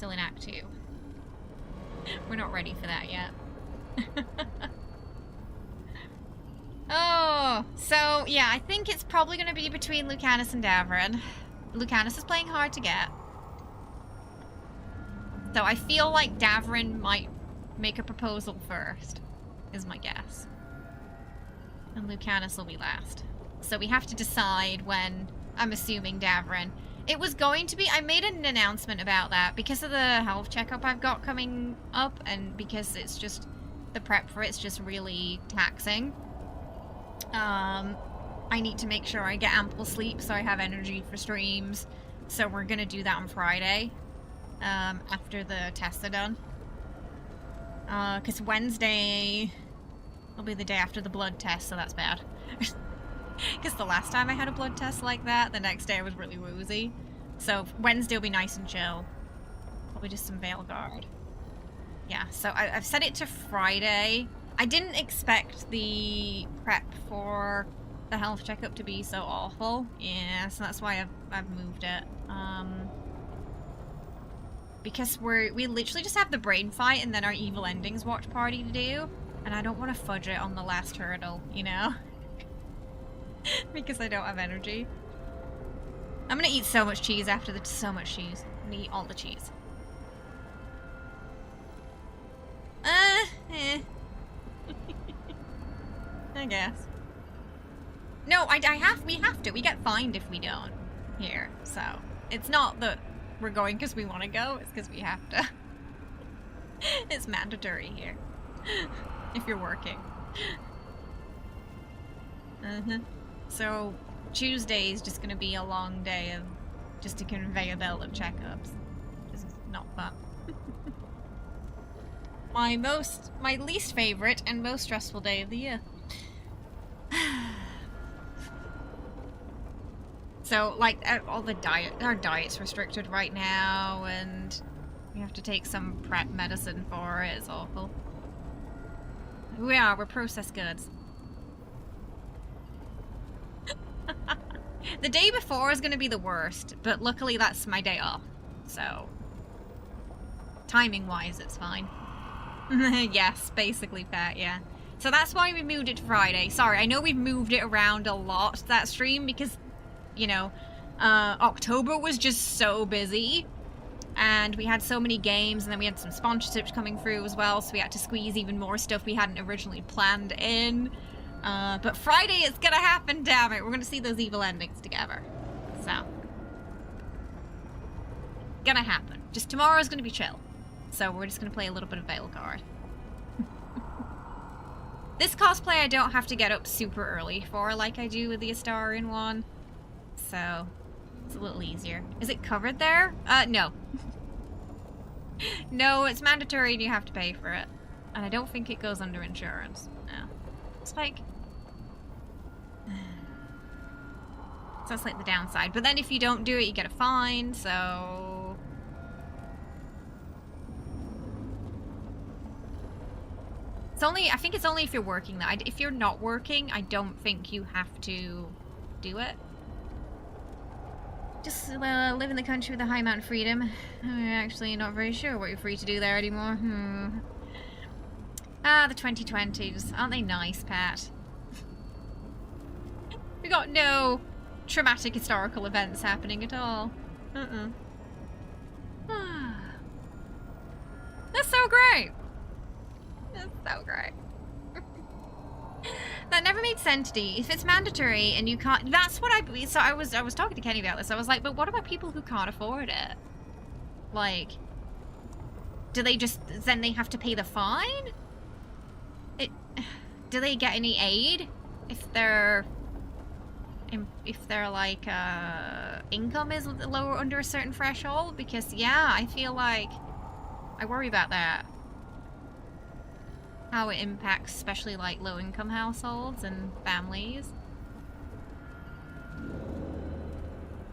in Act 2. We're not ready for that yet. Oh, so yeah, I think it's probably going to be between Lucanis and Davrin. Lucanis is playing hard to get. So I feel like Davrin might make a proposal first, is my guess. And Lucanis will be last. So we have to decide when, I'm assuming Davrin. It was going to be, I made an announcement about that because of the health checkup I've got coming up and because it's just, the prep for it's just really taxing. I need to make sure I get ample sleep so I have energy for streams. So we're gonna do that on Friday, after the tests are done. Because Wednesday will be the day after the blood test, so that's bad. Because the last time I had a blood test like that, the next day I was really woozy. So Wednesday will be nice and chill. Probably just some Veilguard. Yeah, so I've set it to Friday. I didn't expect the prep for the health checkup to be so awful. Yeah, so that's why I've moved it. Because we literally just have the brain fight and then our evil endings watch party to do. And I don't want to fudge it on the last hurdle, you know? Because I don't have energy. I'm gonna eat so much cheese after so much cheese. I'm gonna eat all the cheese. I guess. No, we have to. We get fined if we don't here. So, it's not that we're going because we want to go, it's because we have to. It's mandatory here. If you're working. So, Tuesday is just going to be a long day of just a conveyor belt of checkups. This is not fun. My least favorite and most stressful day of the year. So, like, all the our diet's restricted right now, and we have to take some prep medicine for it. It's awful. We're processed goods. The day before is going to be the worst, but luckily that's my day off, so timing-wise it's fine. Yes, basically fair, yeah. So that's why we moved it to Friday. Sorry, I know we've moved it around a lot, that stream, because, you know, October was just so busy, and we had so many games, and then we had some sponsorships coming through as well, so we had to squeeze even more stuff we hadn't originally planned in. But Friday it's gonna happen, damn it. We're gonna see those evil endings together. So. Gonna happen. Just tomorrow's gonna be chill. So we're just gonna play a little bit of Veilguard. This cosplay I don't have to get up super early for like I do with the Astarian one. So, it's a little easier. Is it covered there? No. No, it's mandatory and you have to pay for it. And I don't think it goes under insurance. No. It's like... So that's like the downside. But then if you don't do it, you get a fine, so... It's only, I think it's only if you're working though. If you're not working, I don't think you have to do it. Just live in the country with a high amount of freedom. I'm actually not very sure what you're free to do there anymore. Ah, the 2020s. Aren't they nice, Pat? We got no traumatic historical events happening at all. That's so great. That's so great. That never made sense to me. If it's mandatory and you can't, that's what I was talking to Kenny about this. I was like, but what about people who can't afford it? Like, do they just, then they have to pay the fine? Do they get any aid if their like income is lower under a certain threshold? Because yeah, I feel like I worry about that. How it impacts especially like low income households and families.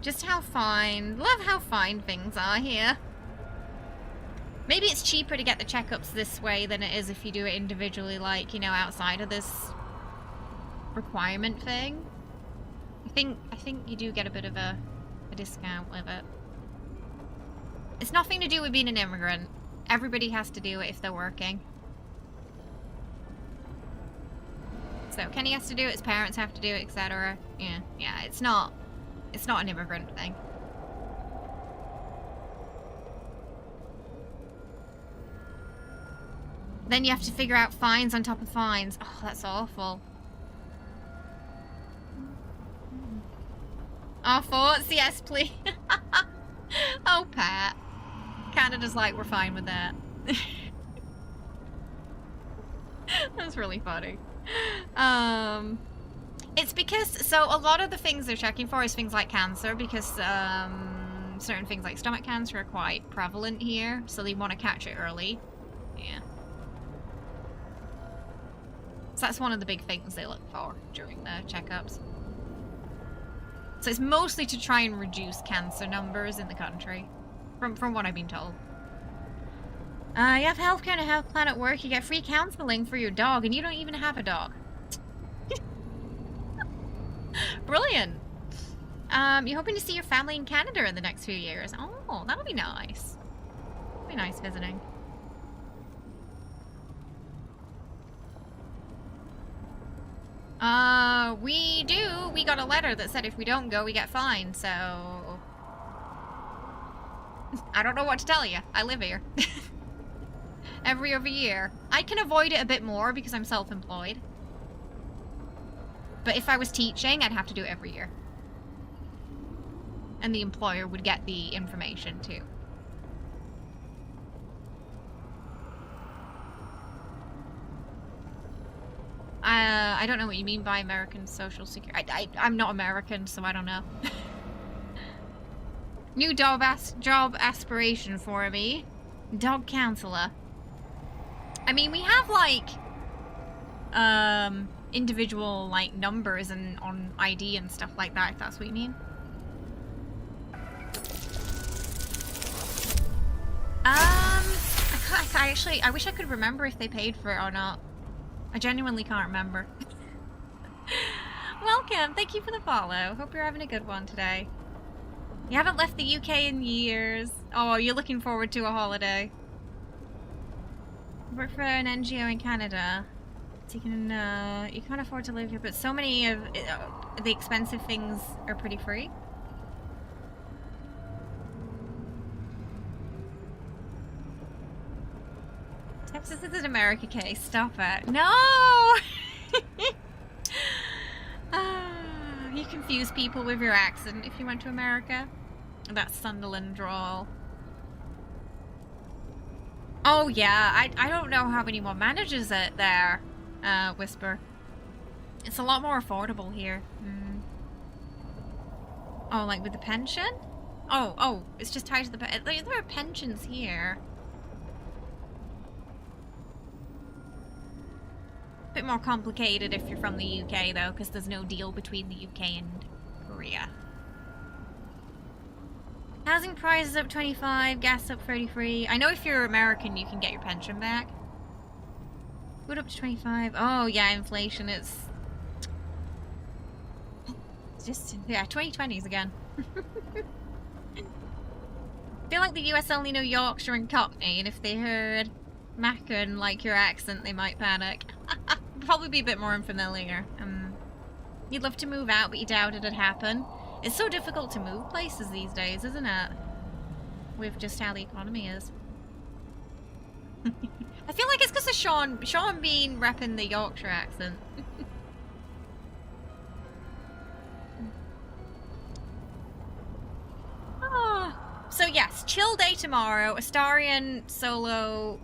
Just how fine, love how fine things are here. Maybe it's cheaper to get the checkups this way than it is if you do it individually, like, you know, outside of this requirement thing. I think you do get a bit of a discount with it. It's nothing to do with being an immigrant. Everybody has to do it if they're working. So Kenny has to do it, his parents have to do it, etc. Yeah, it's not an immigrant thing. Then you have to figure out fines on top of fines. Oh, that's awful. Our thoughts? Yes, please. Oh, Pat. Canada's like, we're fine with that. That's really funny. It's because, so a lot of the things they're checking for is things like cancer, because certain things like stomach cancer are quite prevalent here, so they want to catch it early. Yeah. So that's one of the big things they look for during the checkups. So it's mostly to try and reduce cancer numbers in the country, from what I've been told. You have healthcare and a health plan at work, you get free counseling for your dog, and you don't even have a dog. Brilliant. You're hoping to see your family in Canada in the next few years. Oh, that'll be nice. It'll be nice visiting. We do. We got a letter that said if we don't go, we get fined, so... I don't know what to tell you. I live here. Every other year. I can avoid it a bit more because I'm self-employed. But if I was teaching, I'd have to do it every year. And the employer would get the information, too. I don't know what you mean by American Social Security. I'm not American, so I don't know. New job aspiration for me. Dog counselor. I mean, we have, like, individual, like, numbers and on ID and stuff like that, if that's what you mean. I wish I could remember if they paid for it or not. I genuinely can't remember. Welcome, thank you for the follow. Hope you're having a good one today. You haven't left the UK in years. Oh, you're looking forward to a holiday. Work for an NGO in Canada. So you can't afford to live here, but so many of the expensive things are pretty free. Texas is an America case. Stop it. No! You confuse people with your accent if you went to America. That Sunderland drawl. Oh yeah, I don't know how many more manages it there, Whisper. It's a lot more affordable here. Oh, like with the pension? Oh, it's just tied to the there are pensions here. Bit more complicated if you're from the UK though, because there's no deal between the UK and Korea. Housing prices up 25, gas up 33. I know if you're American you can get your pension back. Food up to 25. Oh yeah, inflation is just, yeah, 2020s again. I feel like the US only know Yorkshire and Cockney, and if they heard Mackin like your accent they might panic. Probably be a bit more unfamiliar. You'd love to move out, but you doubt it'd happen. It's so difficult to move places these days, isn't it? With just how the economy is. I feel like it's because of Sean being repping the Yorkshire accent. So yes, chill day tomorrow, Astarion solo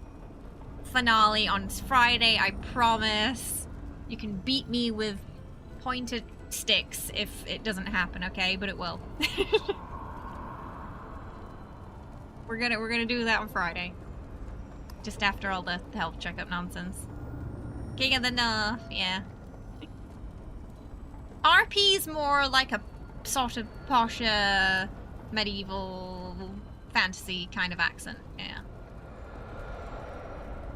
finale on Friday, I promise. You can beat me with pointed sticks if it doesn't happen, okay? But it will. We're gonna do that on Friday. Just after all the health checkup nonsense. King of the North, yeah. RP's more like a sort of posh, medieval fantasy kind of accent, yeah.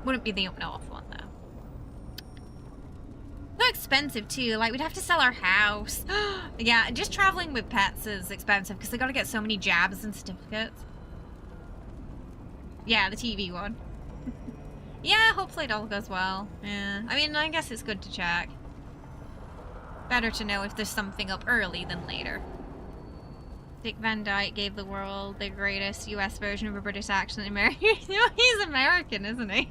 Wouldn't be the up north one though. They're expensive too, like we'd have to sell our house. Yeah, just traveling with pets is expensive because they gotta get so many jabs and certificates. Yeah, the TV one. Yeah, hopefully it all goes well. Yeah, I mean, I guess it's good to check. Better to know if there's something up early than later. Dick Van Dyke gave the world the greatest US version of a British accent in America. He's American, isn't he?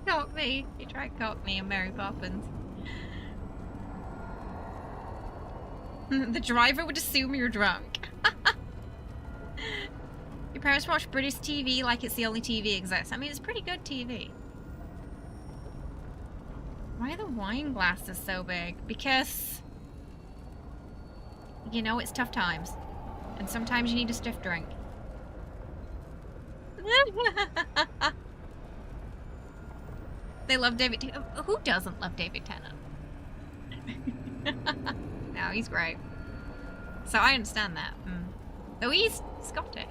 Cockney. He tried Cockney and Mary Poppins. The driver would assume you're drunk. Your parents watch British TV like it's the only TV exists. I mean, it's pretty good TV. Why are the wine glasses so big? Because, you know, it's tough times. And sometimes you need a stiff drink. They love David Tennant. Who doesn't love David Tennant? No, he's great. So I understand that. Though he's Scottish.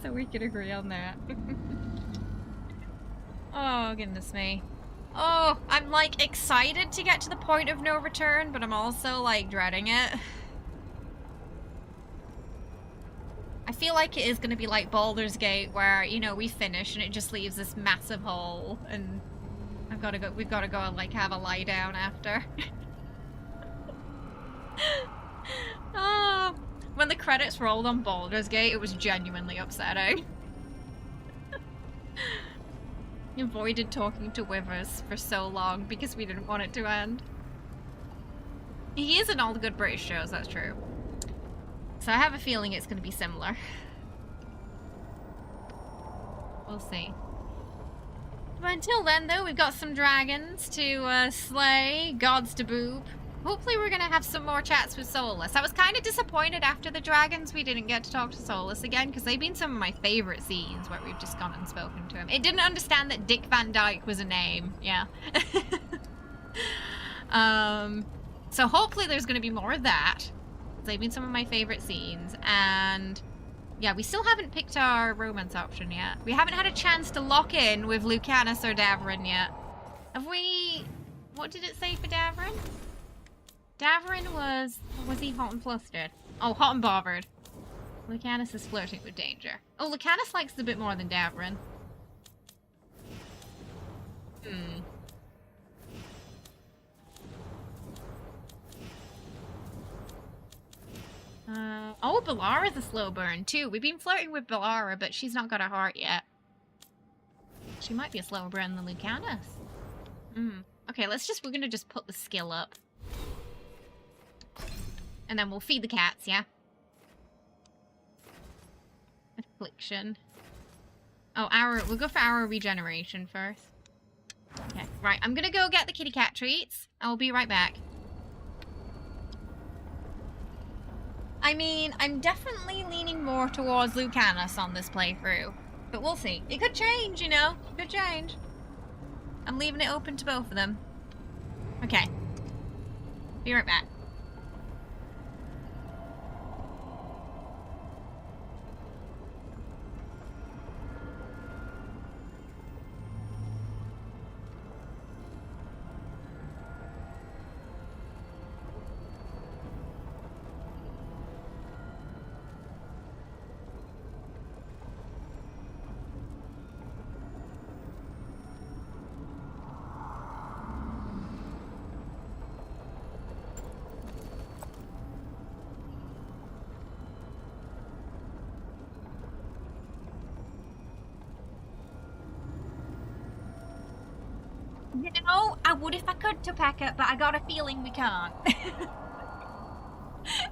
So we could agree on that. Oh, goodness me. Oh, I'm like excited to get to the point of no return, but I'm also like dreading it. I feel like it is going to be like Baldur's Gate where, you know, we finish and it just leaves this massive hole and we've got to go and like have a lie down after. Oh, when the credits rolled on Baldur's Gate, it was genuinely upsetting. We avoided talking to Withers for so long because we didn't want it to end. He is in all the good British shows, that's true. So I have a feeling it's going to be similar. We'll see. But until then, though, we've got some dragons to slay, gods to boop. Hopefully we're going to have some more chats with Solus. I was kind of disappointed after the dragons we didn't get to talk to Solus again, because they've been some of my favourite scenes where we've just gone and spoken to him. It didn't understand that Dick Van Dyke was a name, yeah. So hopefully there's going to be more of that. They've been some of my favourite scenes, and yeah, we still haven't picked our romance option yet. We haven't had a chance to lock in with Lucanis or Davrin yet. Have we... What did it say for Davrin? Davrin was he hot and flustered? Oh, hot and bothered. Lucanis is flirting with danger. Oh, Lucanis likes it a bit more than Davrin. Oh, Ballara's a slow burn too. We've been flirting with Ballara, but she's not got a heart yet. She might be a slower burn than Lucanis. Okay, we're gonna just put the skill up. And then we'll feed the cats, yeah? Affliction. Oh, we'll go for our regeneration first. Okay, right, I'm gonna go get the kitty cat treats. I will be right back. I mean, I'm definitely leaning more towards Lucanis on this playthrough. But we'll see. It could change, you know? It could change. I'm leaving it open to both of them. Okay. Be right back. You know, I would if I could, Topeka, but I got a feeling we can't. I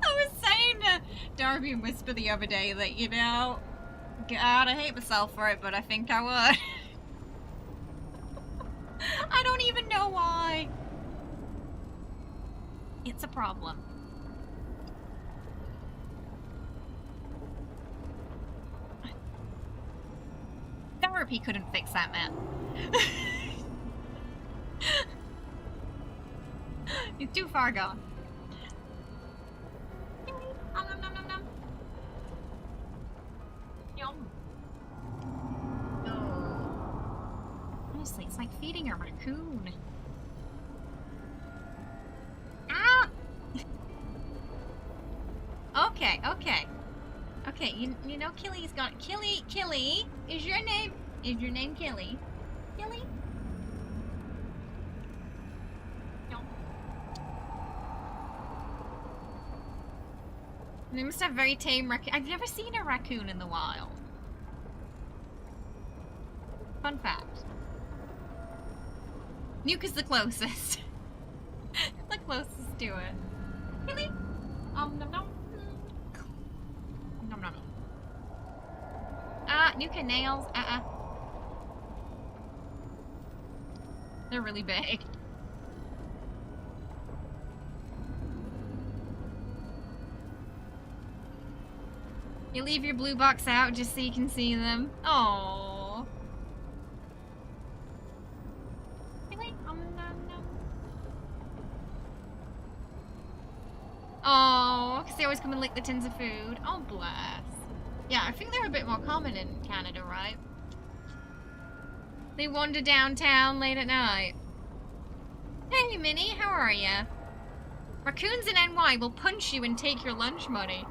was saying to Darby and Whisper the other day that, you know, God, I hate myself for it, but I think I would. I don't even know why. It's a problem. Therapy couldn't fix that, man. It's too far gone. Nom, nom, nom, nom, nom. Yum. Oh. Honestly, it's like feeding a raccoon. Ah! Okay, okay. Okay, you know Killy's got Killy, is your name Killy? Killy? No. They must have very tame raccoon. I've never seen a raccoon in the wild. Fun fact. Nuke is the closest. The closest to it. Killy? Nom nom. Nom nom. Nuka nails. They're really big. You leave your blue box out just so you can see them. Aww. Really? Oh, because they always come and lick the tins of food. Oh, bless. Yeah, I think they're a bit more common in Canada, right? They wander downtown late at night. Hey, Minnie, how are ya? Raccoons in NY will punch you and take your lunch money.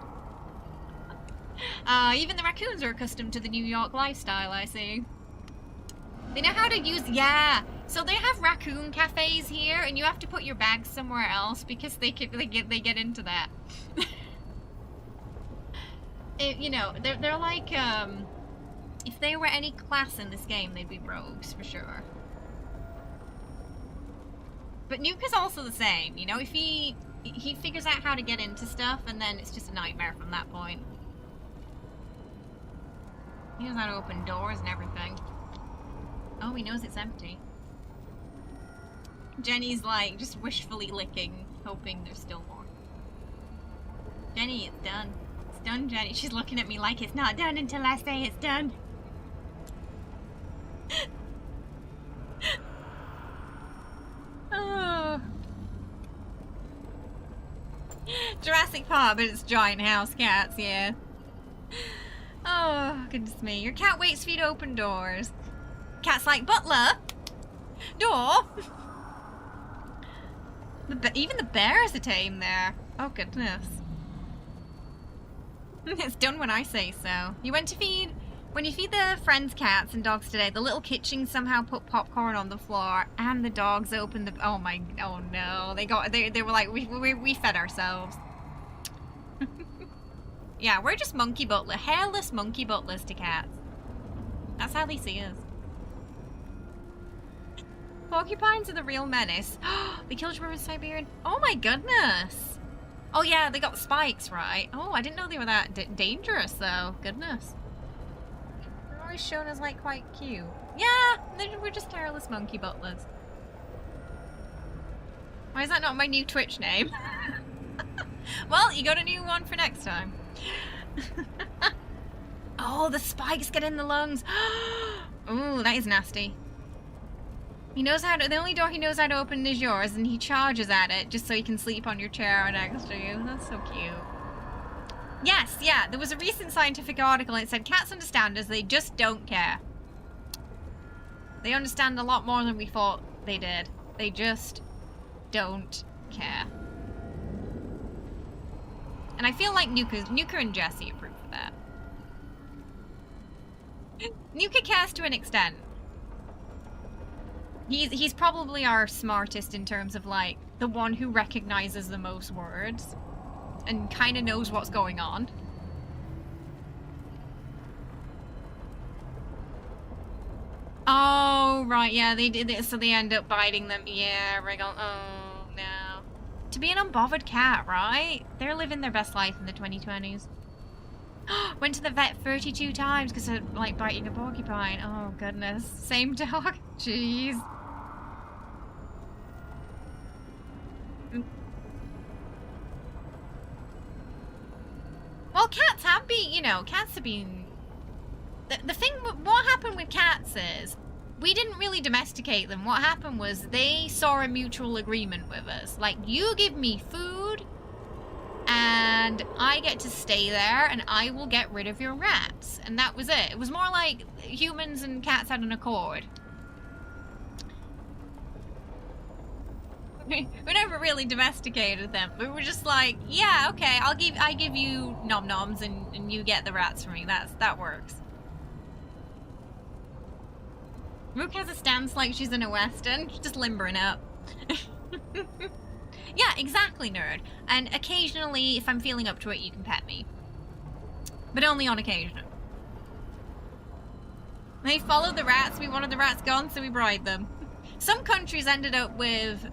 Even the raccoons are accustomed to the New York lifestyle, I see. They know how to use, yeah. So they have raccoon cafes here, and you have to put your bags somewhere else because they get into that. You know, they're like, if they were any class in this game, they'd be rogues for sure. But Nuke is also the same, you know, if he figures out how to get into stuff, and then it's just a nightmare from that point. He knows how to open doors and everything. Oh, he knows it's empty. Jenny's like just wishfully licking, hoping there's still more. Jenny, it's done. It's done, Jenny. She's looking at me like it's not done until I say it's done. Oh. Jurassic Park, but it's giant house cats, yeah. Oh, goodness me. Your cat waits for you to open doors. Cat's like, butler! Door! Even the bears are tame there. Oh, goodness. It's done when I say so. When you feed the friends' cats and dogs today, the little kitchen somehow put popcorn on the floor, and the dogs opened the, oh no. They were like, we fed ourselves. Yeah, we're just monkey butler, hairless monkey butlers to cats. That's how they see us. Porcupines are the real menace. They killed your Siberian. Oh my goodness. Oh yeah, they got spikes, right? Oh, I didn't know they were that dangerous though. Goodness. They're always shown as like quite cute. Yeah, we're just hairless monkey butlers. Why is that not my new Twitch name? Well, you got a new one for next time. Oh, the spikes get in the lungs. Ooh, that is nasty. He knows how to, the only door he knows how to open is yours, and he charges at it just so he can sleep on your chair next to you. That's so cute. Yes, yeah, there was a recent scientific article and it said cats understand us, they just don't care. They understand a lot more than we thought they did. They just don't care. And I feel like Nuka and Jesse approve of that. Nuka cares to an extent. He's probably our smartest in terms of like the one who recognizes the most words and kind of knows what's going on. Oh, Oh, right, yeah, they did it, so they end up biting them. Yeah, Wriggle. Oh, no. To be an unbothered cat, right? They're living their best life in the 2020s. Went to the vet 32 times because of, like, biting a porcupine. Oh, goodness. Same dog? Jeez. Well, cats have been, you know, cats have been... The thing, what happened with cats is, we didn't really domesticate them. What happened was they saw a mutual agreement with us. Like, you give me food, and I get to stay there, and I will get rid of your rats. And that was it. It was more like humans and cats had an accord. We never really domesticated them. We were just like, yeah, okay, I give you nom-noms and you get the rats for me. That works. Rook has a stance like she's in a western, she's just limbering up. Yeah, exactly, nerd. And occasionally, if I'm feeling up to it, you can pet me. But only on occasion. They followed the rats, we wanted the rats gone, so we bribed them. Some countries ended up with...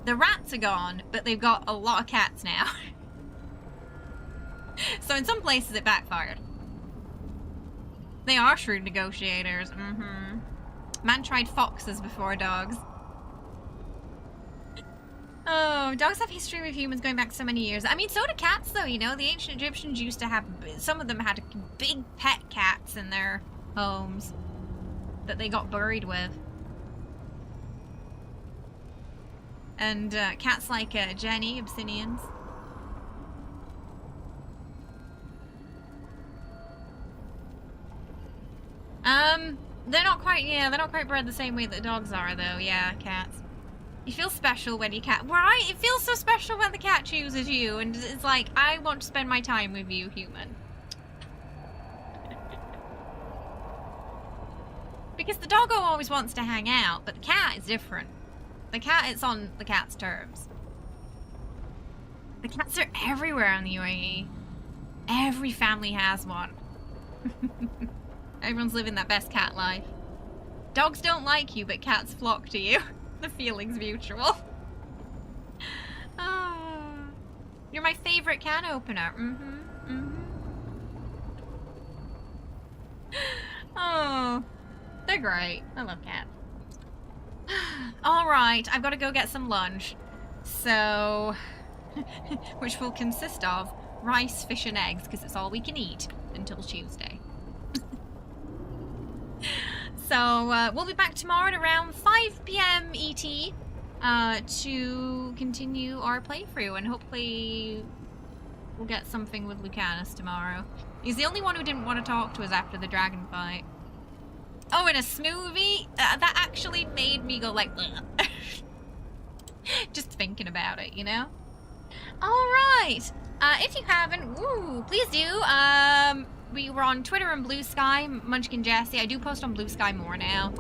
The rats are gone, but they've got a lot of cats now. So in some places it backfired. They are shrewd negotiators. Mm-hmm. Man tried foxes before dogs. Oh, dogs have history with humans going back so many years. I mean, so do cats, though, you know? The ancient Egyptians used to have... Some of them had big pet cats in their homes that they got buried with. And cats like Jenny, Abyssinians. They're not quite bred the same way that dogs are, though. Yeah, cats. You feel special when you cat... Right? It feels so special when the cat chooses you, and it's like, I want to spend my time with you, human. Because the doggo always wants to hang out, but the cat is different. The cat, it's on the cat's terms. The cats are everywhere in the UAE. Every family has one. Everyone's living that best cat life. Dogs don't like you, but cats flock to you. The feeling's mutual. Oh, you're my favorite can opener. Mm-hmm. Mm-hmm. Oh, they're great. I love cats. Alright, I've got to go get some lunch. So, which will consist of rice, fish, and eggs, because it's all we can eat until Tuesday. So, we'll be back tomorrow at around 5 PM ET to continue our playthrough, and hopefully we'll get something with Lucanis tomorrow. He's the only one who didn't want to talk to us after the dragon fight. Oh, and a smoothie? That actually made me go like, just thinking about it, you know? Alright, if you haven't, please do. We were on Twitter and Blue Sky, Munchkin Jesse. I do post on Blue Sky more now,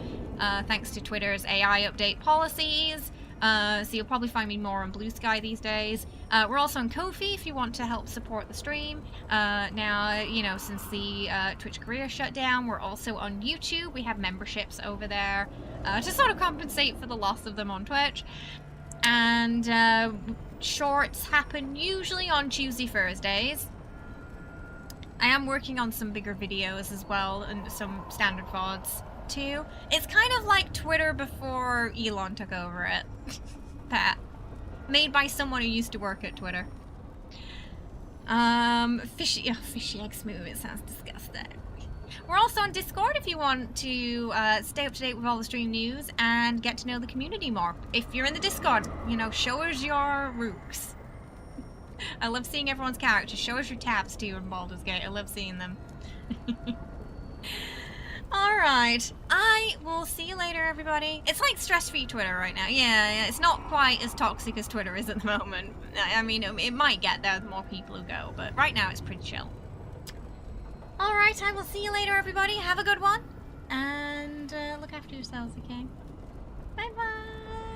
thanks to Twitter's AI update policies. So you'll probably find me more on Blue Sky these days. We're also on Ko-fi if you want to help support the stream. Now, you know, since the Twitch career shut down, we're also on YouTube. We have memberships over there to sort of compensate for the loss of them on Twitch. And shorts happen usually on Tuesday, Thursdays. I am working on some bigger videos as well, and some standard VODs too. It's kind of like Twitter before Elon took over it. Pat. Made by someone who used to work at Twitter. Fishy egg smooth, it sounds disgusting. We're also on Discord if you want to stay up to date with all the stream news and get to know the community more. If you're in the Discord, you know, show us your Rooks. I love seeing everyone's characters. Show us your tabs too in Baldur's Gate. I love seeing them. Alright. I will see you later, everybody. It's like stress-free Twitter right now. Yeah, it's not quite as toxic as Twitter is at the moment. I mean, it might get there the more people who go, but right now it's pretty chill. Alright, I will see you later, everybody. Have a good one. And look after yourselves, okay? Bye-bye.